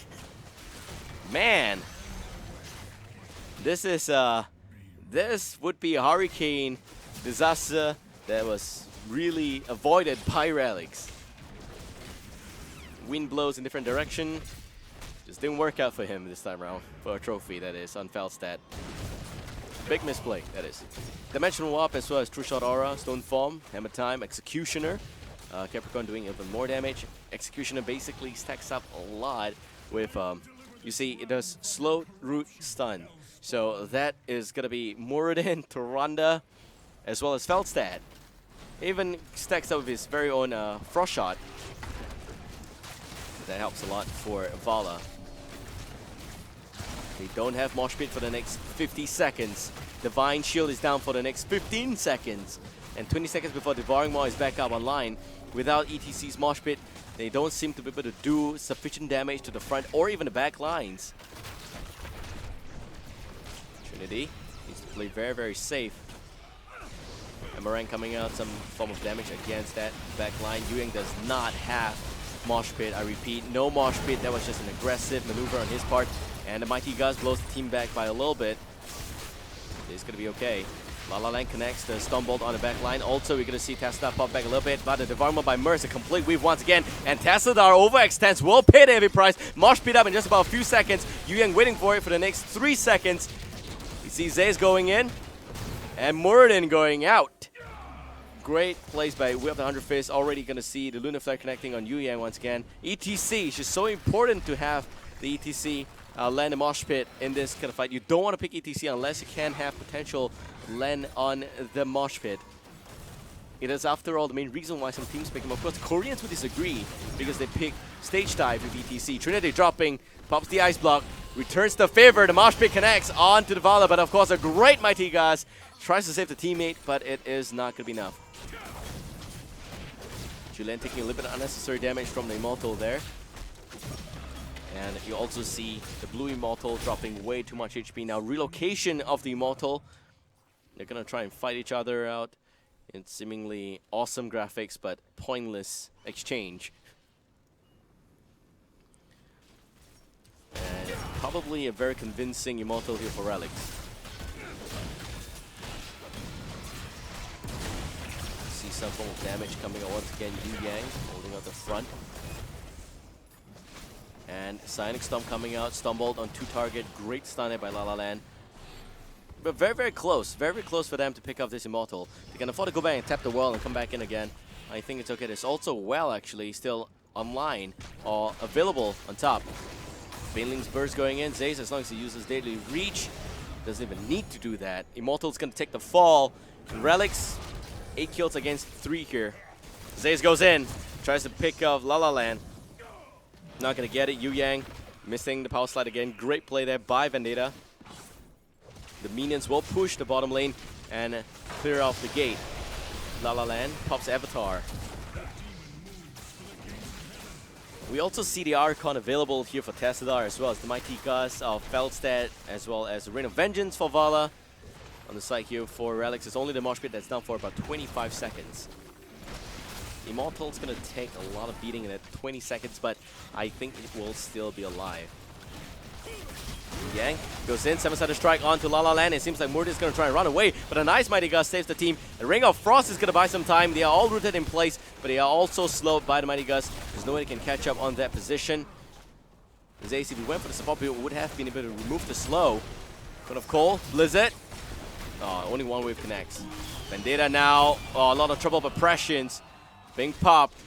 Man. This would be a hurricane disaster that was really avoided by Relics. Wind blows in different direction. Just didn't work out for him this time around. For a trophy, that is, on Felstad. Big misplay, that is. Dimensional Warp as well as True Shot Aura, Stone Form, Hammer Time, Executioner. Capricorn doing even more damage. Executioner basically stacks up a lot with, you see, it does slow root stun. So that is going to be Muradin, Tyrande, as well as Felstad. Even stacks up with his very own Frost Shot. That helps a lot for Vala. They don't have Mosh Pit for the next 50 seconds. Divine Shield is down for the next 15 seconds. And 20 seconds before Devouring Maw is back up online. Without ETC's Mosh Pit, they don't seem to be able to do sufficient damage to the front or even the back lines. Trinity needs to play very, very safe. Emerang coming out, some form of damage against that back line. Yu Yang does not have Mosh Pit. I repeat, no Mosh Pit. That was just an aggressive maneuver on his part. And the Mighty Gus blows the team back by a little bit. It's going to be okay. La La Land connects the Stumbolt on the back line. Also, we're going to see Tassadar pop back a little bit, but the Devarma by Merce, a complete weave once again. And Tassadar overextends, will pay the heavy price. Mosh Pit up in just about a few seconds. Yu Yang waiting for it for the next 3 seconds. We see Zaze going in, and Muradin going out. Great plays by Whip the 100 Fist. Already going to see the Lunar Flare connecting on Yu Yang once again. ETC, it's just so important to have the ETC land a Mosh Pit in this kind of fight. You don't want to pick ETC unless you can have potential land on the Mosh Pit. It is, after all, the main reason why some teams pick him. Of course, Koreans would disagree because they pick Stage Dive with ETC. Trinity dropping, pops the Ice Block, returns the favor. The Mosh Pit connects onto the Vala, but of course, a great Mighty Gus tries to save the teammate, but it is not going to be enough. Julian taking a little bit of unnecessary damage from the Immortal there. And you also see the Blue Immortal dropping way too much HP. Now, relocation of the Immortal. They're going to try and fight each other out in seemingly awesome graphics, but pointless exchange. And probably a very convincing Immortal here for Relics. See some form of damage coming out once again. Yu Yang holding out the front. And Psionic Storm coming out, Stumbled on 2 target, great stun by La La Land. But very, very close for them to pick up this Immortal. They can afford to go back and tap the wall and come back in again. I think it's okay. There's also Well actually still online or available on top. Baneling's Burst going in, Zaze as long as he uses Daily Reach, doesn't even need to do that. Immortal's gonna take the fall. And Relics, 8 kills against 3 here. Zaze goes in, tries to pick off La La Land. Not going to get it. Yu Yang missing the power slide again. Great play there by Vendetta. The minions will push the bottom lane and clear off the gate. La La Land pops Avatar. We also see the Archon available here for Tassadar, as well as the Mighty Gus of Felstad, as well as the Rain of Vengeance for Vala. On the side here for Relics, it's only the Mosh Pit that's down for about 25 seconds. Immortal's going to take a lot of beating in that 20 seconds, but I think it will still be alive. Yang goes in, 7-sided strike onto La La Land. It seems like Muradin's going to try and run away, but a nice Mighty Gus saves the team. The Ring of Frost is going to buy some time. They are all rooted in place, but they are also slowed by the Mighty Gus. There's no way they can catch up on that position. Zaze, if we went for the support build, would have been able to remove the slow. But of Cole, Blizzard. Oh, only one wave connects. Vendetta now, a lot of trouble, but Prescience being popped,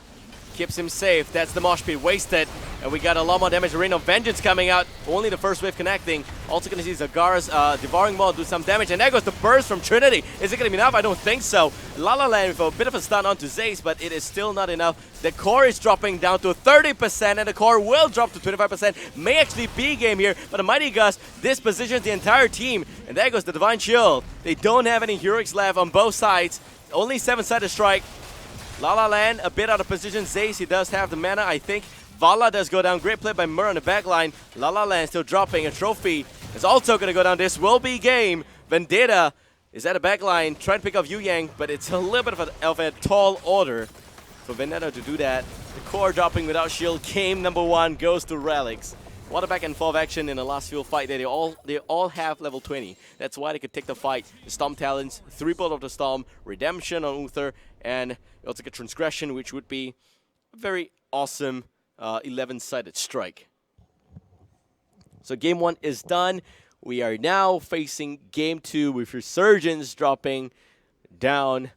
keeps him safe. That's the Mosh Pit wasted. And we got a lot more damage. Rain of Vengeance coming out. Only the first wave connecting. Also going to see Zagara's Devouring Maw do some damage. And there goes the burst from Trinity. Is it going to be enough? I don't think so. La La Land with a bit of a stun onto Zace, but it is still not enough. The core is dropping down to 30%, and the core will drop to 25%. May actually be game here, but the Mighty Gust, this positions the entire team. And there goes the Divine Shield. They don't have any heroics left on both sides. Only 7-sided strike. La La Land a bit out of position. Zace, he does have the mana, I think. Vala does go down. Great play by Mur on the back line. La La Land still dropping. A trophy is also going to go down. This will be game. Vendetta is at the back line trying to pick off Yu Yang, but it's a little bit of a tall order for Vendetta to do that. The core dropping without shield. Game number 1 goes to Relics. What a back and forth action in the last field fight. They all have level 20. That's why they could take the fight. The Storm Talons, 3 Bolt of the Storm, Redemption on Uther, and you also get Transgression, which would be a very awesome 11-sided strike. So game 1 is done. We are now facing game 2 with Resurgence dropping down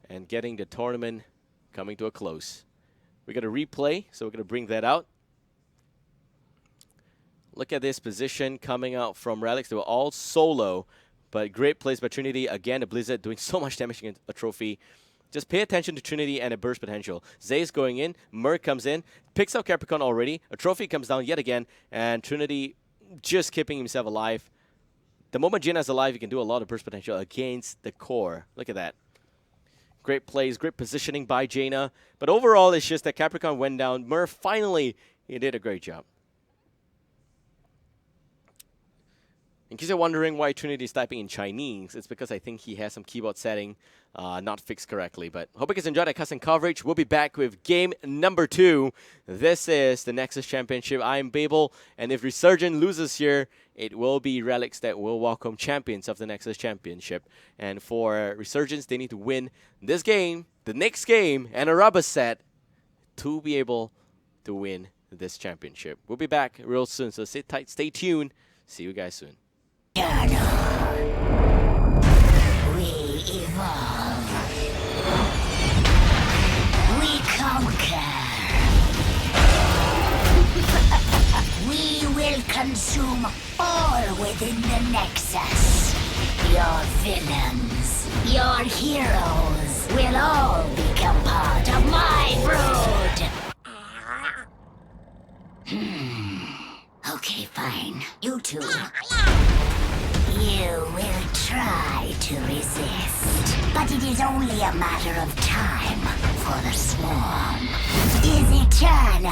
and getting the tournament coming to a close. We got a replay, so we're going to bring that out. Look at this position coming out from Relics. They were all solo, but great plays by Trinity. Again, the Blizzard doing so much damage against a trophy. Just pay attention to Trinity and a burst potential. Zay's going in, Merc comes in, picks up Capricorn already, a trophy comes down yet again, and Trinity just keeping himself alive. The moment Jaina's alive, you can do a lot of burst potential against the core. Look at that. Great plays, great positioning by Jaina. But overall, it's just that Capricorn went down. Mer finally, he did a great job. In case you're wondering why Trinity is typing in Chinese, it's because I think he has some keyboard setting not fixed correctly. But hope you guys enjoyed that custom coverage. We'll be back with game number 2. This is the Nexus Championship. I'm Babel, and if Resurgent loses here, it will be Relics that will welcome champions of the Nexus Championship. And for Resurgence, they need to win this game, the next game, and a rubber set to be able to win this championship. We'll be back real soon, so sit tight, stay tuned. See you guys soon. We evolve. We conquer. We will consume all within the Nexus. Your villains, your heroes will all become part of my brood. Okay, fine. You two. You will try to resist, but it is only a matter of time, for the swarm is eternal.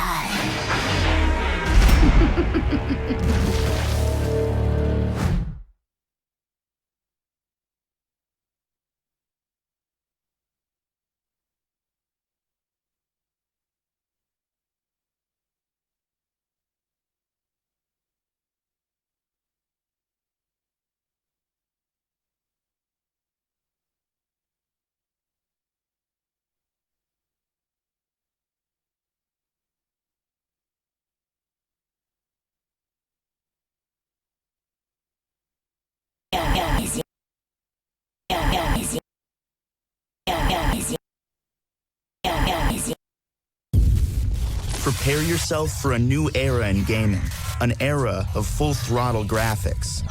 Prepare yourself for a new era in gaming, an era of full-throttle graphics,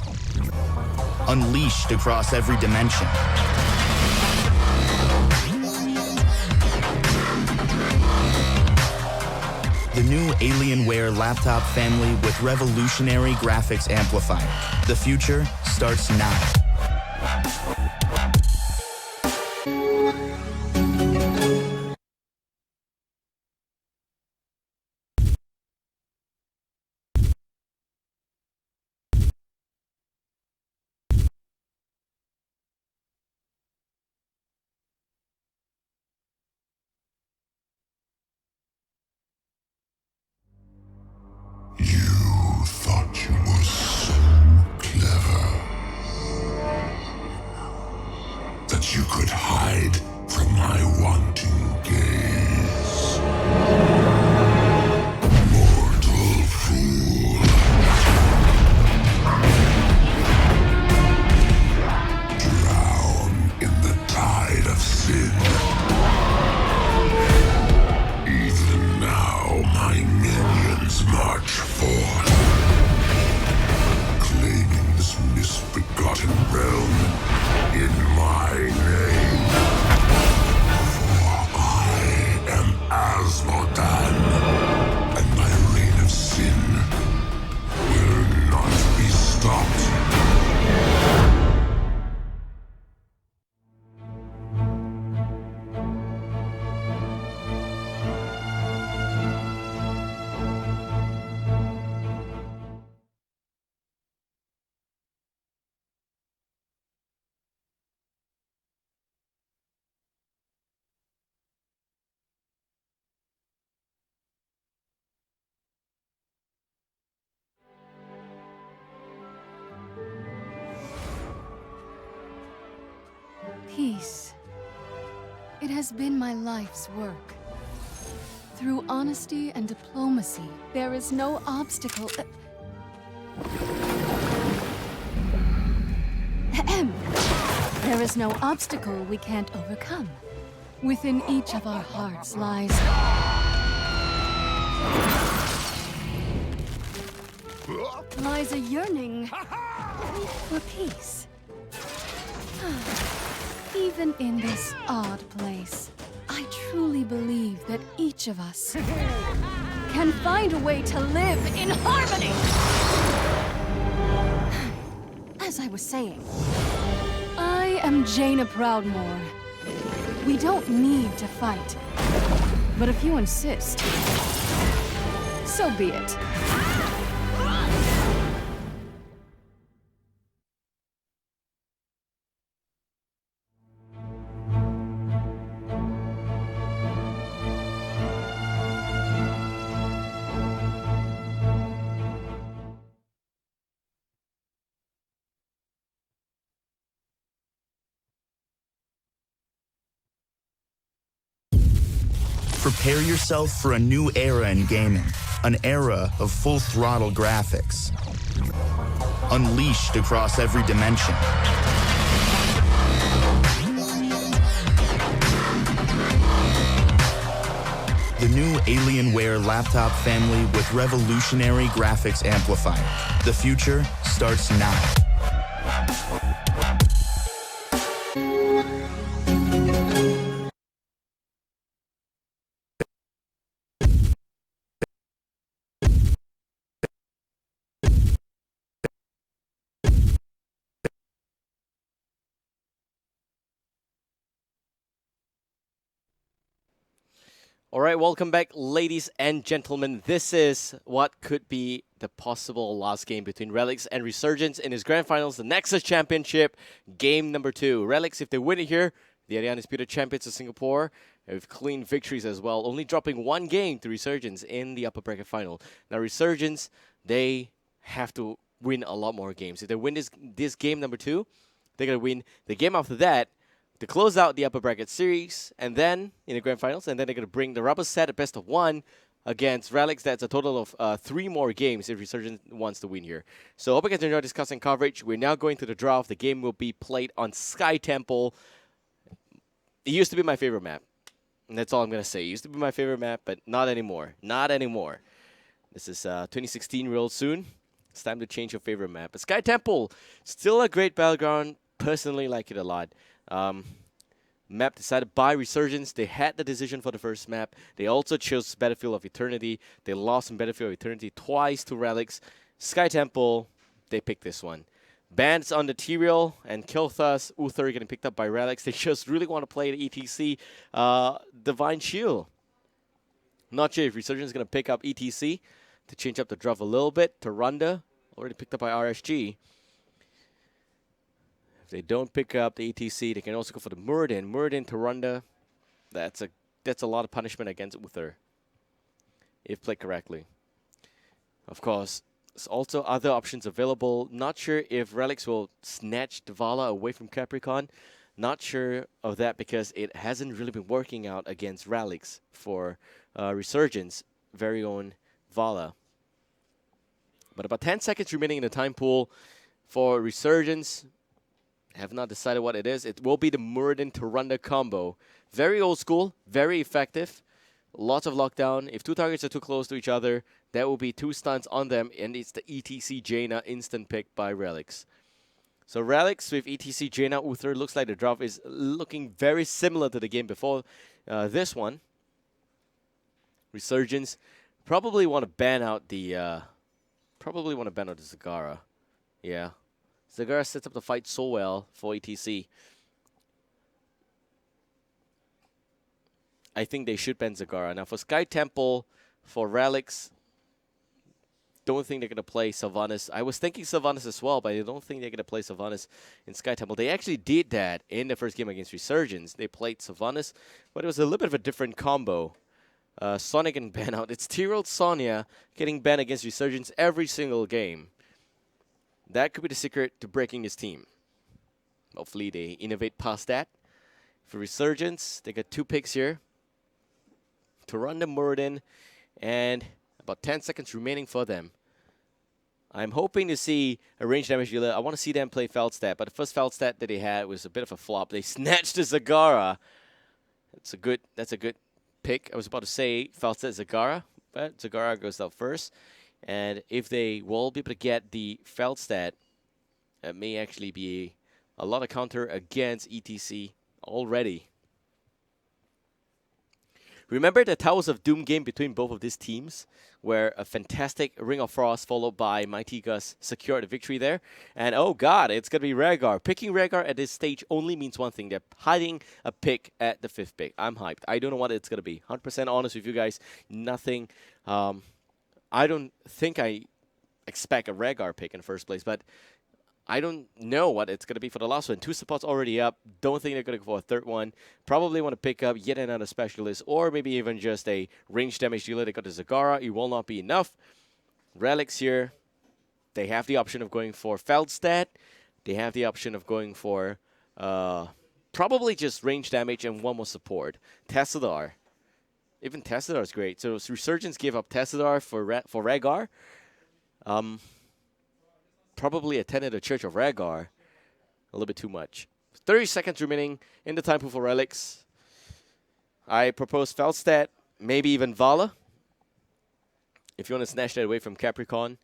unleashed across every dimension. The new Alienware laptop family with revolutionary graphics amplifier. The future starts now. You thought you were so clever. It has been my life's work. Through honesty and diplomacy, there is no obstacle. There is no obstacle we can't overcome. Within each of our hearts lies a yearning for peace. Even in this odd place, I truly believe that each of us can find a way to live in harmony. As I was saying, I am Jaina Proudmoore. We don't need to fight. But if you insist, so be it. Prepare yourself for a new era in gaming, an era of full-throttle graphics, unleashed across every dimension. The new Alienware laptop family with revolutionary graphics amplifier. The future starts now. All right, welcome back, ladies and gentlemen. This is what could be the possible last game between Relics and Resurgence in his grand finals, the Nexus Championship, game number 2. Relics, if they win it here, they are the undisputed champions of Singapore, with clean victories as well, only dropping one game to Resurgence in the upper bracket final. Now, Resurgence, they have to win a lot more games. If they win this game number 2, they're going to win the game after that to close out the upper bracket series, and then in the grand finals, and then they're going to bring the rubber set at best of 1 against Relics. That's a total of 3 more games if Resurgence wants to win here. So hope you guys enjoy discussing coverage. We're now going to the draft. The game will be played on Sky Temple. It used to be my favorite map. And that's all I'm going to say. It used to be my favorite map, but not anymore. Not anymore. This is 2016 real soon. It's time to change your favorite map. But Sky Temple, still a great battleground. Personally like it a lot. Map decided by Resurgence. They had the decision for the first map. They also chose Battlefield of Eternity. They lost in Battlefield of Eternity twice to Relics. Sky Temple, they picked this one. Bans on the T-Real and Kilthus, Uther getting picked up by Relics. They just really want to play the ETC Divine Shield. Not sure if Resurgence is going to pick up ETC to change up the draft a little bit. Tarunda, already picked up by RSG. If they don't pick up the ETC, they can also go for the Muradin. Muradin, Tarunda, that's a lot of punishment against Uther, if played correctly. Of course, there's also other options available. Not sure if Relics will snatch Dvala away from Capricorn. Not sure of that because it hasn't really been working out against Relics for Resurgence, very own Vala. But about 10 seconds remaining in the time pool for Resurgence. Have not decided what it is. It will be the Muradin Tarunda combo. Very old school, very effective. Lots of lockdown. If 2 targets are too close to each other, that will be 2 stuns on them, and it's the ETC Jaina instant pick by Relics. So Relics with ETC Jaina Uther, looks like the draft is looking very similar to the game before this one. Resurgence probably want to ban out the Zagara. Yeah. Zagara sets up the fight so well for ETC. I think they should ban Zagara. Now for Sky Temple, for Relics, don't think they're going to play Sylvanas. I was thinking Sylvanas as well, but I don't think they're going to play Sylvanas in Sky Temple. They actually did that in the first game against Resurgence. They played Sylvanas, but it was a little bit of a different combo. Sonic and ban out. It's T-Rolled Sonya getting banned against Resurgence every single game. That could be the secret to breaking this team. Hopefully they innovate past that For Resurgence, they got 2 picks here. To run the Murden, and about 10 seconds remaining for them. I'm hoping to see a range damage dealer. I want to see them play Feldstat, but the first Feldstat that they had was a bit of a flop. They snatched the Zagara. That's a good pick. I was about to say Feldstat Zagara, but Zagara goes out first. And if they will be able to get the Feldstat, it may actually be a lot of counter against ETC already. Remember the Towers of Doom game between both of these teams, where a fantastic Ring of Frost followed by Mighty Gus secured the victory there? And oh god, it's going to be Rhaegar. Picking Rhaegar at this stage only means one thing. They're hiding a pick at the 5th pick. I'm hyped. I don't know what it's going to be. 100% honest with you guys. Nothing. I don't think I expect a Rhaegar pick in the first place, but I don't know what it's going to be for the last one. 2 supports already up. Don't think they're going to go for a 3rd one. Probably want to pick up yet another specialist, or maybe even just a range damage dealer. They got the Zagara. It will not be enough. Relics here. They have the option of going for Feldstat. They have the option of going for probably just range damage and 1 more support. Tessadar. Even Tessadar is great. So Resurgence gave up Tessadar for Rhaegar. Probably attended the Church of Rhaegar. A little bit too much. 30 seconds remaining in the time pool for Relics. I propose Feldstat, maybe even Vala, if you want to snatch that away from Capricorn.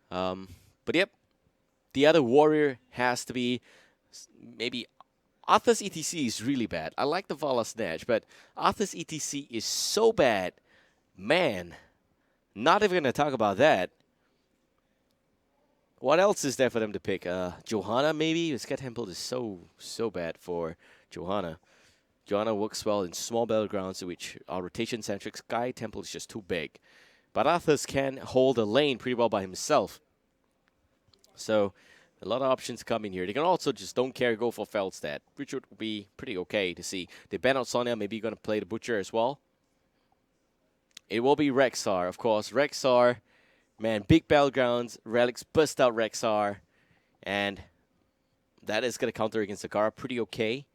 But yep, the other warrior has to be maybe Arthur's ETC is really bad. I like the Vala snatch, but Arthur's ETC is so bad. Man, not even going to talk about that. What else is there for them to pick? Johanna, maybe? Sky Temple is so bad for Johanna. Johanna works well in small battlegrounds, which are rotation-centric. Sky Temple is just too big. But Arthur's can hold a lane pretty well by himself. So, a lot of options coming here. They can also just don't care, go for Feldstat, which would be pretty okay to see. They ban out Sonya, maybe you're going to play the Butcher as well. It will be Rexar, of course. Rexar... Man, big battlegrounds, Relics bust out Rexar, and that is going to counter against Zagara pretty okay.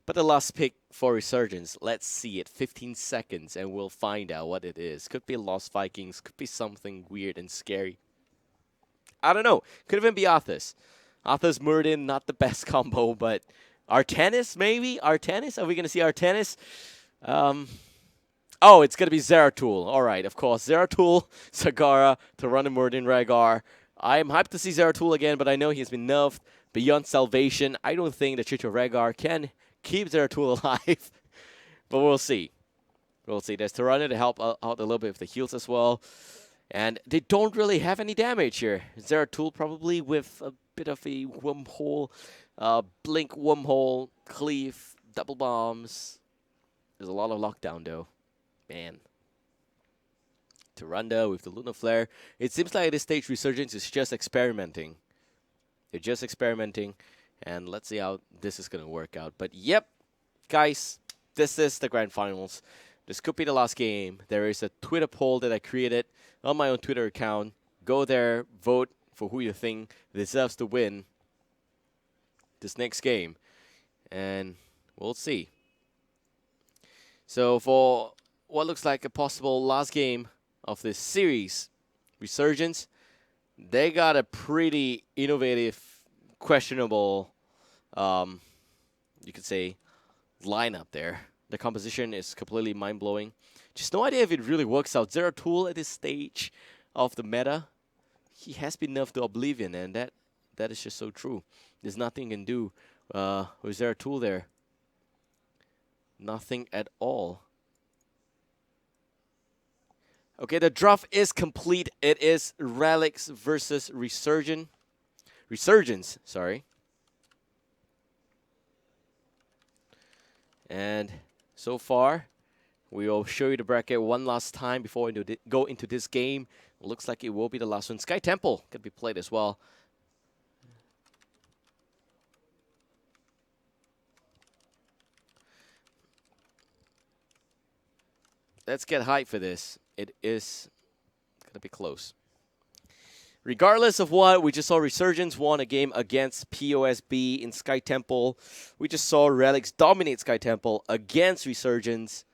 But the last pick for Resurgence, let's see it. 15 seconds, and we'll find out what it is. Could be Lost Vikings, could be something weird and scary. I don't know. Could even be Arthas. Arthas Murden, not the best combo, but Artanis, maybe? Artanis? Are we going to see Artanis? Oh, it's going to be Zeratul. All right, of course. Zeratul, Zagara, Tyranno Murden, Rhaegar. I'm hyped to see Zeratul again, but I know he's been nerfed beyond salvation. I don't think the Church of Rhaegar can keep Zeratul alive, but we'll see. We'll see. There's Tyranno to help out a little bit with the heals as well. And they don't really have any damage here. Zeratul probably with a bit of a wormhole, blink wormhole, cleave, double bombs. There's a lot of lockdown though. Man. Tyrande with the Lunar Flare. It seems like at this stage Resurgence is just experimenting. They're just experimenting. And let's see how this is going to work out. But yep, guys, this is the Grand Finals. This could be the last game. There is a Twitter poll that I created on my own Twitter account. Go there, vote for who you think deserves to win this next game. And we'll see. So for what looks like a possible last game of this series, Resurgence, they got a pretty innovative, questionable, you could say, lineup there. The composition is completely mind-blowing. Just no idea if it really works out. Zeratul at this stage of the meta, he has been nerfed to oblivion, and that is just so true. There's nothing you can do with Zeratul there. Nothing at all. Okay, the draft is complete. It is Relics versus Resurgence, sorry. And so far, we will show you the bracket one last time before we go into this game. Looks like it will be the last one. Sky Temple can be played as well. Let's get hyped for this. It is going to be close. regardless of what, we just saw Resurgence won a game against POSB in Sky Temple. We just saw Relics dominate Sky Temple against Resurgence.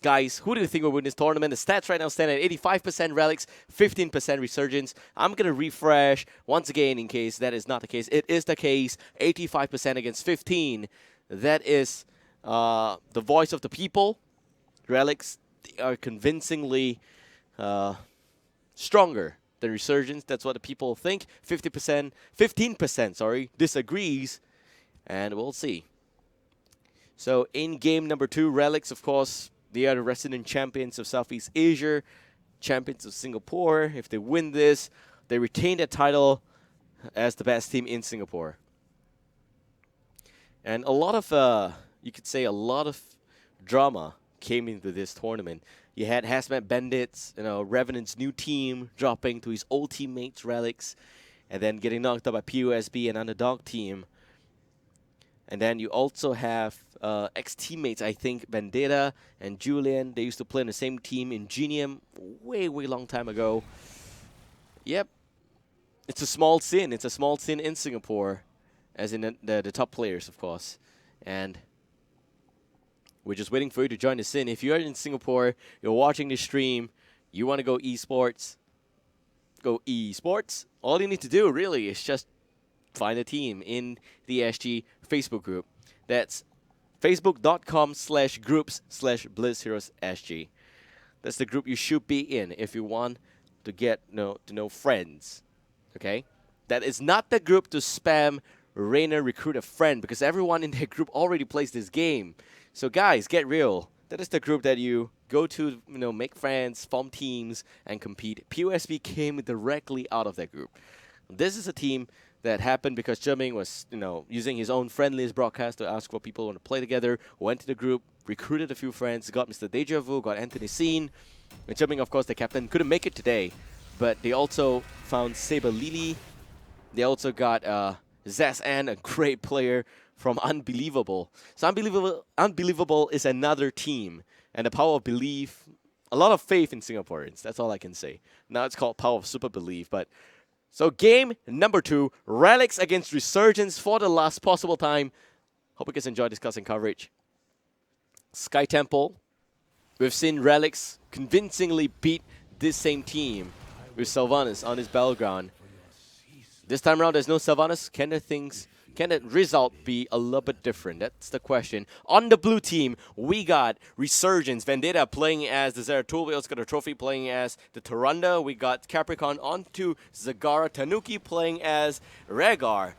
Guys, who do you think will win this tournament? The stats right now stand at 85% Relics, 15% Resurgence. I'm going to refresh once again in case that is not the case. It is the case, 85% against 15. That is the voice of the people. Relics are convincingly stronger than Resurgence. That's what the people think. 15%, disagrees. And we'll see. So in game number 2, Relics, of course, they are the resident champions of Southeast Asia, champions of Singapore. If they win this, they retain that title as the best team in Singapore. And a lot of, you could say, a lot of drama came into this tournament. You had Hazmat Bandits, Revenant's new team dropping to his old teammates, Relics, and then getting knocked out by POSB, an underdog team. And then you also have ex-teammates, I think, Bandita and Julian. They used to play in the same team in Genium way long time ago. Yep. It's a small scene. It's a small scene in Singapore, as in the top players, of course. And we're just waiting for you to join the scene. If you're in Singapore, you're watching this stream, you want to go esports, go esports. All you need to do, really, is just find a team in the SG Facebook group. That's facebook.com/groups/BlizzHeroesSG. That's the group you should be in if you want to get to know friends. Okay? That is not the group to spam Rainer recruit a friend, because everyone in that group already plays this game. So guys, get real. That is the group that you go to, make friends, form teams, and compete. POSB came directly out of that group. This is a team that happened because Zheming was, using his own friendliest broadcast to ask for people who want to play together, went to the group, recruited a few friends, got Mr. Deja Vu, got Anthony Scene. And Zheming, of course, the captain, couldn't make it today, but they also found Saber Lily. They also got Zazan, a great player from Unbelievable. So Unbelievable is another team, and the power of belief, a lot of faith in Singaporeans. That's all I can say. Now it's called Power of Super Belief, but so game number 2, Relics against Resurgence for the last possible time. Hope you guys enjoy discussing coverage. Sky Temple, we've seen Relics convincingly beat this same team with Sylvanas on his battleground. This time around, there's no Sylvanas. Can the result be a little bit different? That's the question. On the blue team, we got Resurgence, Vendetta playing as the Zeratul. We also got a Trophy playing as the Tyrande. We got Capricorn onto Zagara. Tanuki playing as Rhaegar.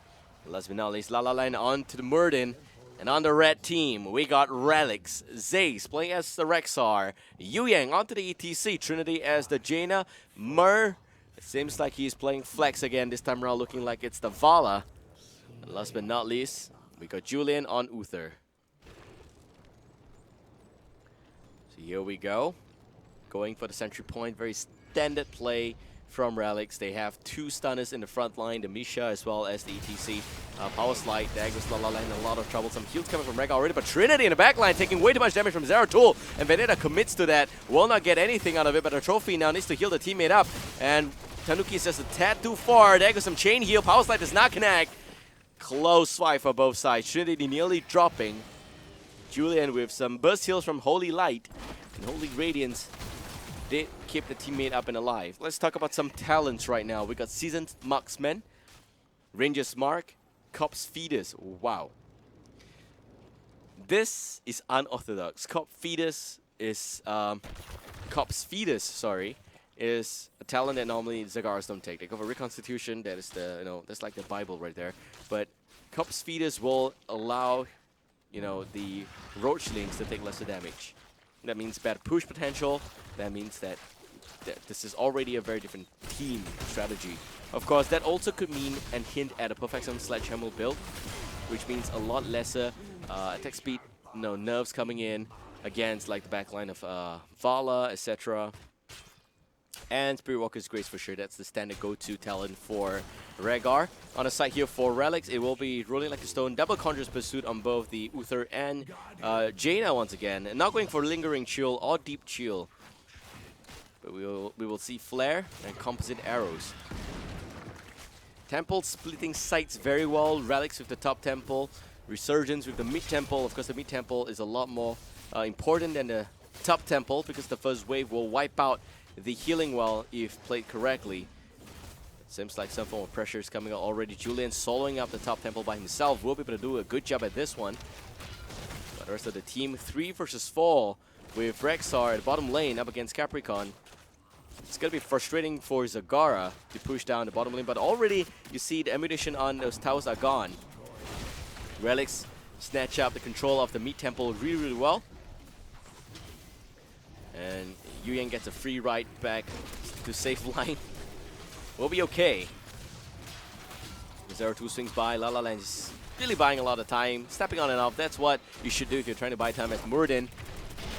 Last but not least, La La Land onto the Murden. And on the red team, we got Relics. Zace playing as the Rexar. Yu Yang onto the ETC. Trinity as the Jaina. It seems like he's playing Flex again. This time around looking like it's the Vala. And last but not least, we got Julian on Uther. So here we go. Going for the sentry point. Very standard play from Relics. They have 2 stunners in the front line, the Misha as well as the ETC. Power Slide, Daggers, La La Land, a lot of trouble. Some heals coming from Rhaegar already, but Trinity in the back line taking way too much damage from Zeratul. And Vendetta commits to that. Will not get anything out of it, but a Trophy now needs to heal the teammate up. And Tanuki is just a tad too far. There goes some chain heal. Power Slide does not connect. Close fight for both sides. Trinity nearly dropping. Julian with some burst heals from Holy Light and Holy Radiance did keep the teammate up and alive. Let's talk about some talents right now. We got Seasoned Marksman, Ranger's Mark, Corpse Feeders. Wow. This is unorthodox. Corpse Feeders, is a talent that normally Zagaras don't take. They go for Reconstitution. That is the, that's like the Bible right there. But Corpse Feeders will allow, the Roachlings to take lesser damage. That means better push potential. That means that this is already a very different team strategy. Of course, that also could mean and hint at a Perfection Sledgehammer build, which means a lot lesser attack speed, nerves coming in against like the backline of Vala, etc. And Spirit Walker's Grace for sure. That's the standard go-to talent for Rhaegar. On the side here for Relics, it will be Rolling Like a Stone, Double Conjurer's Pursuit on both the Uther and Jaina once again. And not going for Lingering Chill or Deep Chill. But we will see flare and composite arrows. Temple splitting sights very well. Relics with the top temple. Resurgence with the mid temple. Of course, the mid temple is a lot more important than the top temple because the first wave will wipe out the healing well if played correctly. It seems like some form of pressure is coming out already. Julian soloing up the top temple by himself. Will be able to do a good job at this one. But the rest of the team, 3 versus 4 with Rexar at bottom lane up against Capricorn. It's going to be frustrating for Zagara to push down the bottom lane, but already you see the ammunition on those towers are gone. Relics snatch up the control of the mid temple really well. And Yuyan gets a free ride back to safe line. We'll be okay. Zeratul swings by. La La Land is really buying a lot of time, stepping on and off. That's what you should do if you're trying to buy time as Muradin.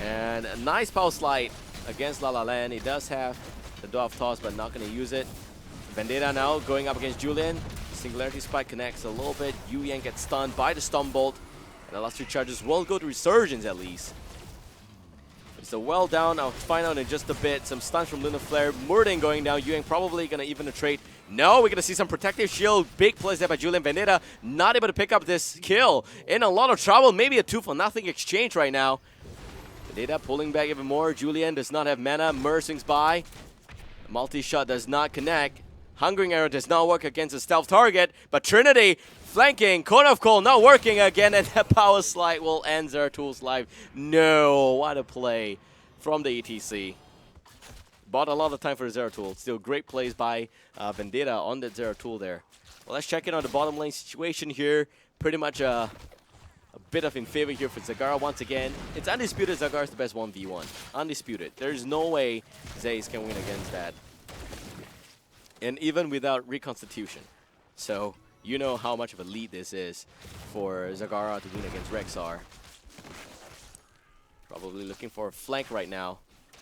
And a nice power slide against La La Land. He does have the Dwarf Toss, but not going to use it. Vendetta now going up against Julian. Singularity Spike connects a little bit. Yu Yang gets stunned by the Storm Bolt. And the last 2 charges will go to Resurgence at least. It's a well down. I'll find out in just a bit. Some stuns from Lunar Flare. Muradin going down. Yu Yang probably going to even a trade. No, we're going to see some protective shield. Big plays there by Julian. Vendetta not able to pick up this kill. In a lot of trouble. Maybe a 2-for-0 exchange right now. Vendetta pulling back even more. Julian does not have mana. Mur swings by. Multi-shot does not connect. Hungering Arrow does not work against a stealth target. But Trinity flanking. Cone of Cold not working again. And that power slide will end Zeratul's life. No, what a play from the ETC. Bought a lot of time for Zeratul. Still great plays by Vendetta on that Zeratul there. Well, let's check in on the bottom lane situation here. Pretty much a bit of in favor here for Zagara once again. It's undisputed Zagara is the best 1v1. Undisputed. There's no way Zaze can win against that. And even without reconstitution. So, you know how much of a lead this is for Zagara to win against Rexar. Probably looking for a flank right now.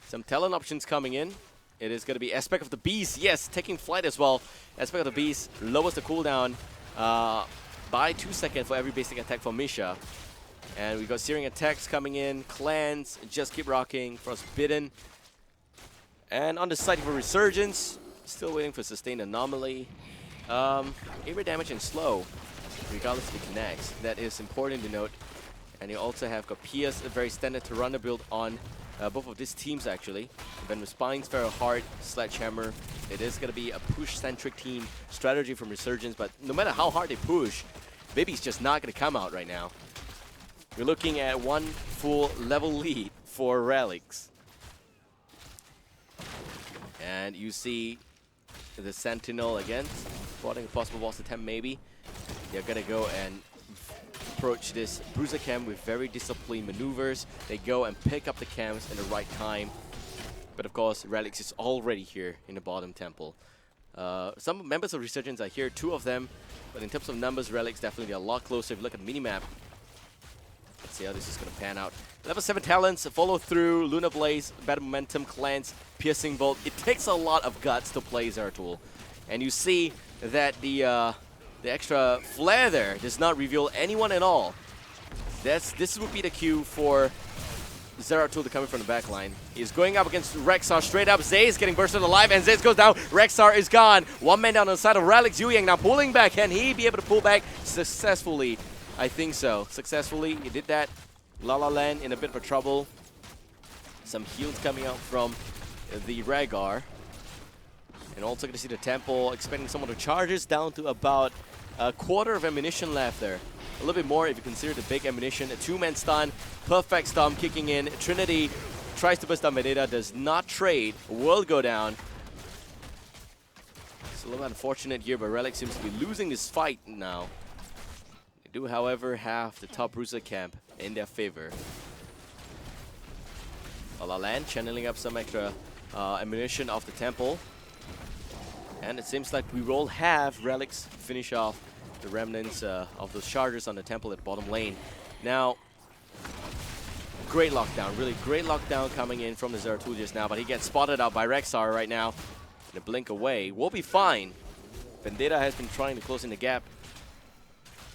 Some talent options coming in. It is going to be Aspect of the Beast. Yes, taking flight as well. Aspect of the Beast lowers the cooldown by 2 seconds for every basic attack for Misha. And we got Searing Attacks coming in. Clans, just keep rocking. Frostbitten. And on the side for Resurgence, still waiting for Sustained Anomaly. Area damage and slow, regardless if it connects. That is important to note. And you also have got Pierce, a very standard Tyranno build on both of these teams actually. Then with Spines, Feral Heart, Sledgehammer. It is going to be a push-centric team strategy from Resurgence, but no matter how hard they push, Baby's just not going to come out right now. We're looking at 1 full level lead for Relics. And you see the Sentinel again, spotting a possible boss attempt maybe. They're going to go and approach this Bruiser Camp with very disciplined maneuvers. They go and pick up the camps in the right time. But of course, Relics is already here in the bottom temple. Some members of Resurgence are here, 2 of them. But in terms of numbers, Relics definitely a lot closer. If you look at the minimap, let's see how this is going to pan out. Level 7 talents, follow through, Lunar Blaze, Better Momentum, Clans, Piercing Bolt. It takes a lot of guts to play Zeratul. And you see that the extra flare there does not reveal anyone at all. This would be the cue for Zeratul to come in from the back line. He's going up against Rexar straight up. Zay is getting bursted alive, and Zay goes down. Rexar is gone. 1 man down on the side of Relics. Yu Yang now pulling back. Can he be able to pull back successfully? I think so. Successfully, he did that. La La Land in a bit of trouble. Some heals coming out from the Rhaegar. And also going to see the Temple expending some of the charges down to about a quarter of ammunition left there. A little bit more if you consider the big ammunition. A 2-man stun, perfect storm kicking in. Trinity tries to burst down Vendetta, does not trade, will go down. It's a little unfortunate here, but Relic seems to be losing this fight now. They do, however, have the top Bruiser camp in their favor. La La Land channeling up some extra ammunition off the Temple. And it seems like we will have Relics finish off the remnants of those chargers on the Temple at the bottom lane. Now, great lockdown, really great lockdown coming in from the Zeratul just now, but he gets spotted out by Rexar right now. In a blink away, we'll be fine. Vendetta has been trying to close in the gap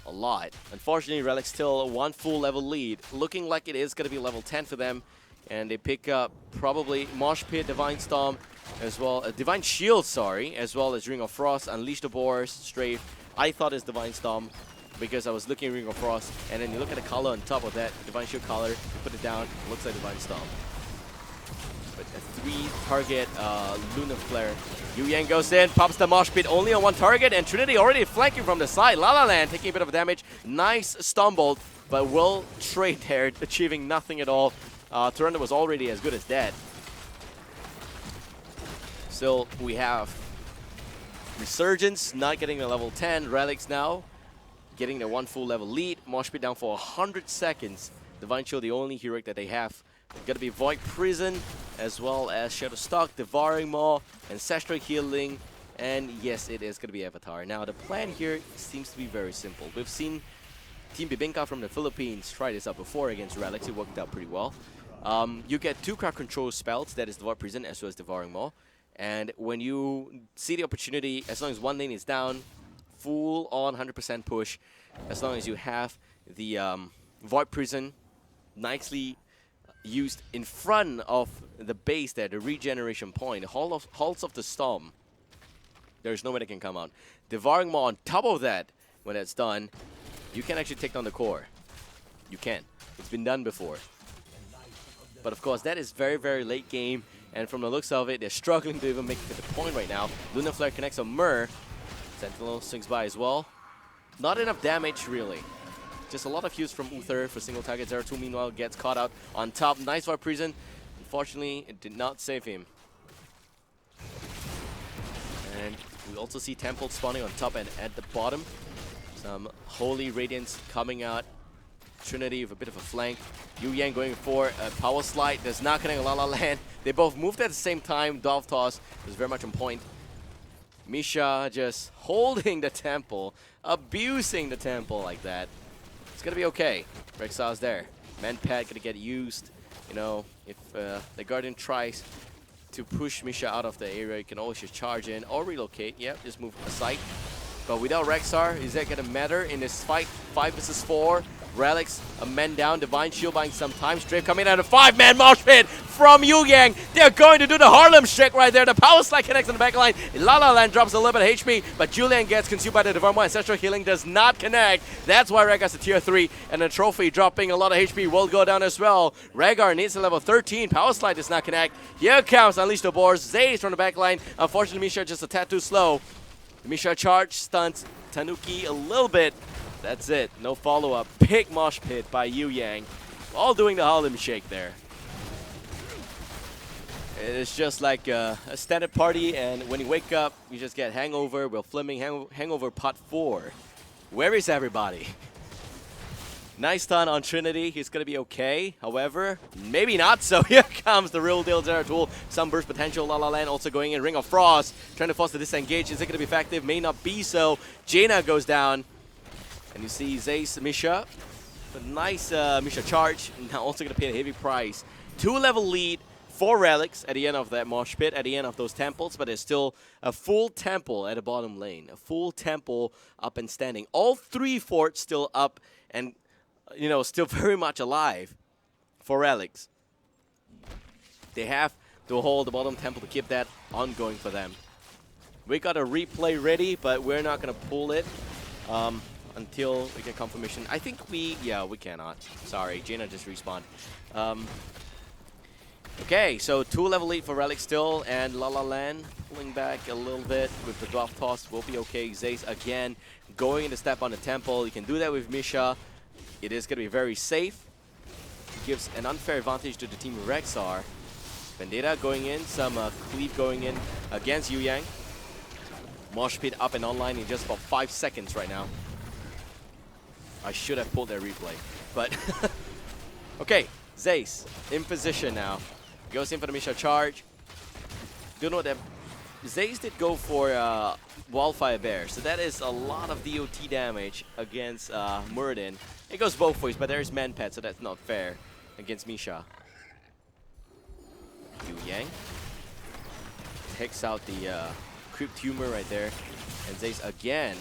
a lot. Unfortunately, Relic still 1 full level lead, looking like it is going to be level 10 for them And they pick up probably Mosh Pit, Divine Storm, as well Divine Shield, sorry, as well as Ring of Frost, Unleash the Boars, Strafe. I thought it's Divine Storm because I was looking at Ring of Frost, and then you look at the color on top of that, Divine Shield color, you put it down, it looks like Divine Storm. But a 3-target Lunar Flare. Yu Yang goes in, pops the Mosh Pit only on 1 target, and Trinity already flanking from the side. La La Land taking a bit of damage. Nice stumbled, but will trade there, achieving nothing at all. Toronto was already as good as dead. Still, we have Resurgence not getting a level 10. Relics now getting the 1 full level lead. Mosh Pit down for 100 seconds. Divine Shield, the only heroic that they have. Going to be Void Prison, as well as Shadow Stalk, Devouring Maw, Ancestral Healing, and yes, it is going to be Avatar. Now, the plan here seems to be very simple. We've seen Team Bibinka from the Philippines try this out before against Relics. It worked out pretty well. You get 2 crowd control spells, that is Void Prison as well as Devouring Maw. And when you see the opportunity, as long as 1 lane is down, full on 100% push, as long as you have the Void Prison nicely used in front of the base there, the regeneration point, Halls of the Storm, there's no way they can come out. Devouring Maw on top of that, when that's done, you can actually take down the core. You can. It's been done before. But of course, that is very, very late game, and from the looks of it, they're struggling to even make it to the point right now. Lunar Flare connects on Myrrh. Sentinel swings by as well. Not enough damage, really. Just a lot of use from Uther for single target. 0-2 meanwhile gets caught out on top. Nice Void Prison. Unfortunately, it did not save him. And we also see Temple spawning on top and at the bottom. Some Holy Radiance coming out. Trinity with a bit of a flank. Yu Yang going for a power slide. Does not connect La La Land. They both moved at the same time. Dove Toss was very much on point. Misha just holding the temple, abusing the temple like that. It's gonna be okay. Rexar's there. Manpad gonna get used. You know, if the Guardian tries to push Misha out of the area, you can always just charge in or relocate. Yep, just move aside. But without Rexar, is that gonna matter in this fight? 5 versus 4. Relics, a man down, Divine Shield buying some time. Strafe coming out of 5-man Mosh Pit from Yu Yang. They're going to do the Harlem Shake right there. The power slide connects on the back line. La La Land drops a little bit of HP, but Julian gets consumed by the Devouring Maw. Ancestral Healing does not connect. That's why Rhaegar's a tier 3, and the trophy dropping a lot of HP will go down as well. Rhaegar needs a level 13. Power slide does not connect. Here comes Unleash the Boars. Zaze from the back line. Unfortunately, Misha just a tad too slow. Misha charge stunts Tanuki a little bit. That's it. No follow-up. Big Mosh Pit by Yu Yang. All doing the Harlem Shake there. It's just like a standard party, and when you wake up, you just get hangover. We're filming Hangover Part 4. Where is everybody? Nice stun on Trinity. He's going to be okay. However, maybe not. So here comes the real deal Zeratul. Some burst potential. La La Land also going in. Ring of Frost. Trying to force the disengage. Is it going to be effective? May not be so. Jaina goes down. And you see Zace, Misha. A nice Misha charge. Now also going to pay a heavy price. 2-level lead. 4 relics at the end of that Mosh Pit, at the end of those temples, but there's still a full temple at the bottom lane. A full temple up and standing. All 3 forts still up and, you know, still very much alive for relics. They have to hold the bottom temple to keep that ongoing for them. We got a replay ready, but we're not going to pull it until we get confirmation. I think we cannot. Sorry, Jaina just respawned. Okay, so 2-level lead for Relic still, and La La Land pulling back a little bit with the Dwarf Toss will be okay. Zace again going in to step on the temple. You can do that with Misha. It is going to be very safe. Gives an unfair advantage to the team of Rexar. Vendetta going in, some cleave going in against Yu Yang. Mosh Pit up and online in just about 5 seconds right now. I should have pulled that replay, but okay, Zace in position now. Goes in for the Misha charge. Do know that Zace did go for Wildfire Bear, so that is a lot of DOT damage against Muradin. It goes both ways, but there's Manpad, so that's not fair against Misha. Yu Yang takes out the Crypt Tumor right there, and Zace again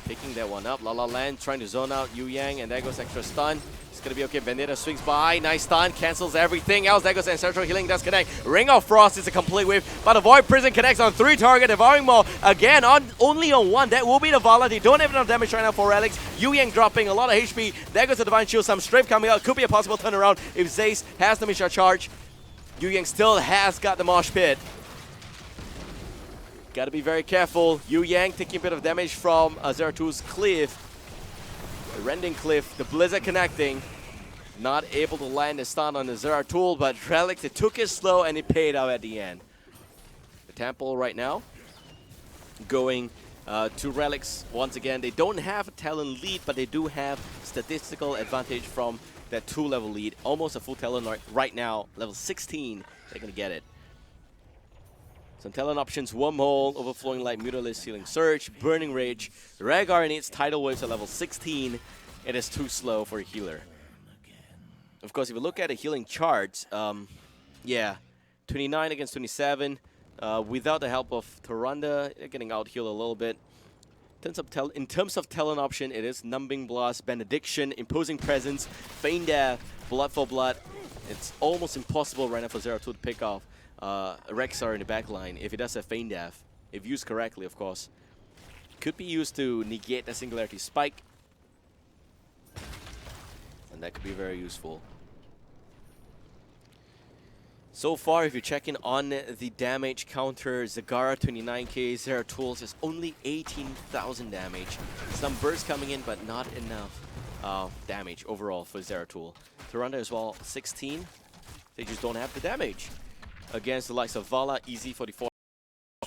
picking that one up. La La Land trying to zone out Yu Yang, and there goes extra stun. He's gonna be okay. Vendetta swings by. Nice stun. Cancels everything else. There goes Ancestral Healing. Does connect. Ring of Frost is a complete whiff. But the Void Prison connects on 3 target. Devouring Maw again only on 1. That will be the Vala. They don't have enough damage right now for Relics. Yu Yang dropping a lot of HP. There goes the Divine Shield. Some strafe coming out. Could be a possible turnaround if Zace has the Misha charge. Yu Yang still has got the Mosh Pit. Gotta be very careful. Yu Yang taking a bit of damage from Zeratul Cliff. The Rending Cliff, the Blizzard connecting. Not able to land a stun on the Zeratul, but Relics, it took it slow and it paid out at the end. The Temple right now going to Relics once again. They don't have a talent lead, but they do have statistical advantage from that 2-level lead. Almost a full talent right now. Level 16, they're gonna get it. Some talent options: Wormhole, Overflowing Light, Mutalisk, Sealing Surge, Burning Rage. Rhaegar needs Tidal Waves at level 16. It is too slow for a healer. Of course, if you look at the healing charts, yeah, 29 against 27. Without the help of Tyrande, they're getting out-healed a little bit. In terms of talent option, it is Numbing Blast, Benediction, Imposing Presence, Feign Death, Blood for Blood. It's almost impossible right now for Zeratul to pick off Rexar in the back line if it does have Feign Death, if used correctly, of course. Could be used to negate the Singularity Spike, and that could be very useful. So far, if you're checking on the damage counter, Zagara 29k, Zeratul is only 18,000 damage. Some bursts coming in, but not enough damage overall for Zeratul. Tyrande as well, 16. They just don't have the damage. Against the likes of Vala, easy 44.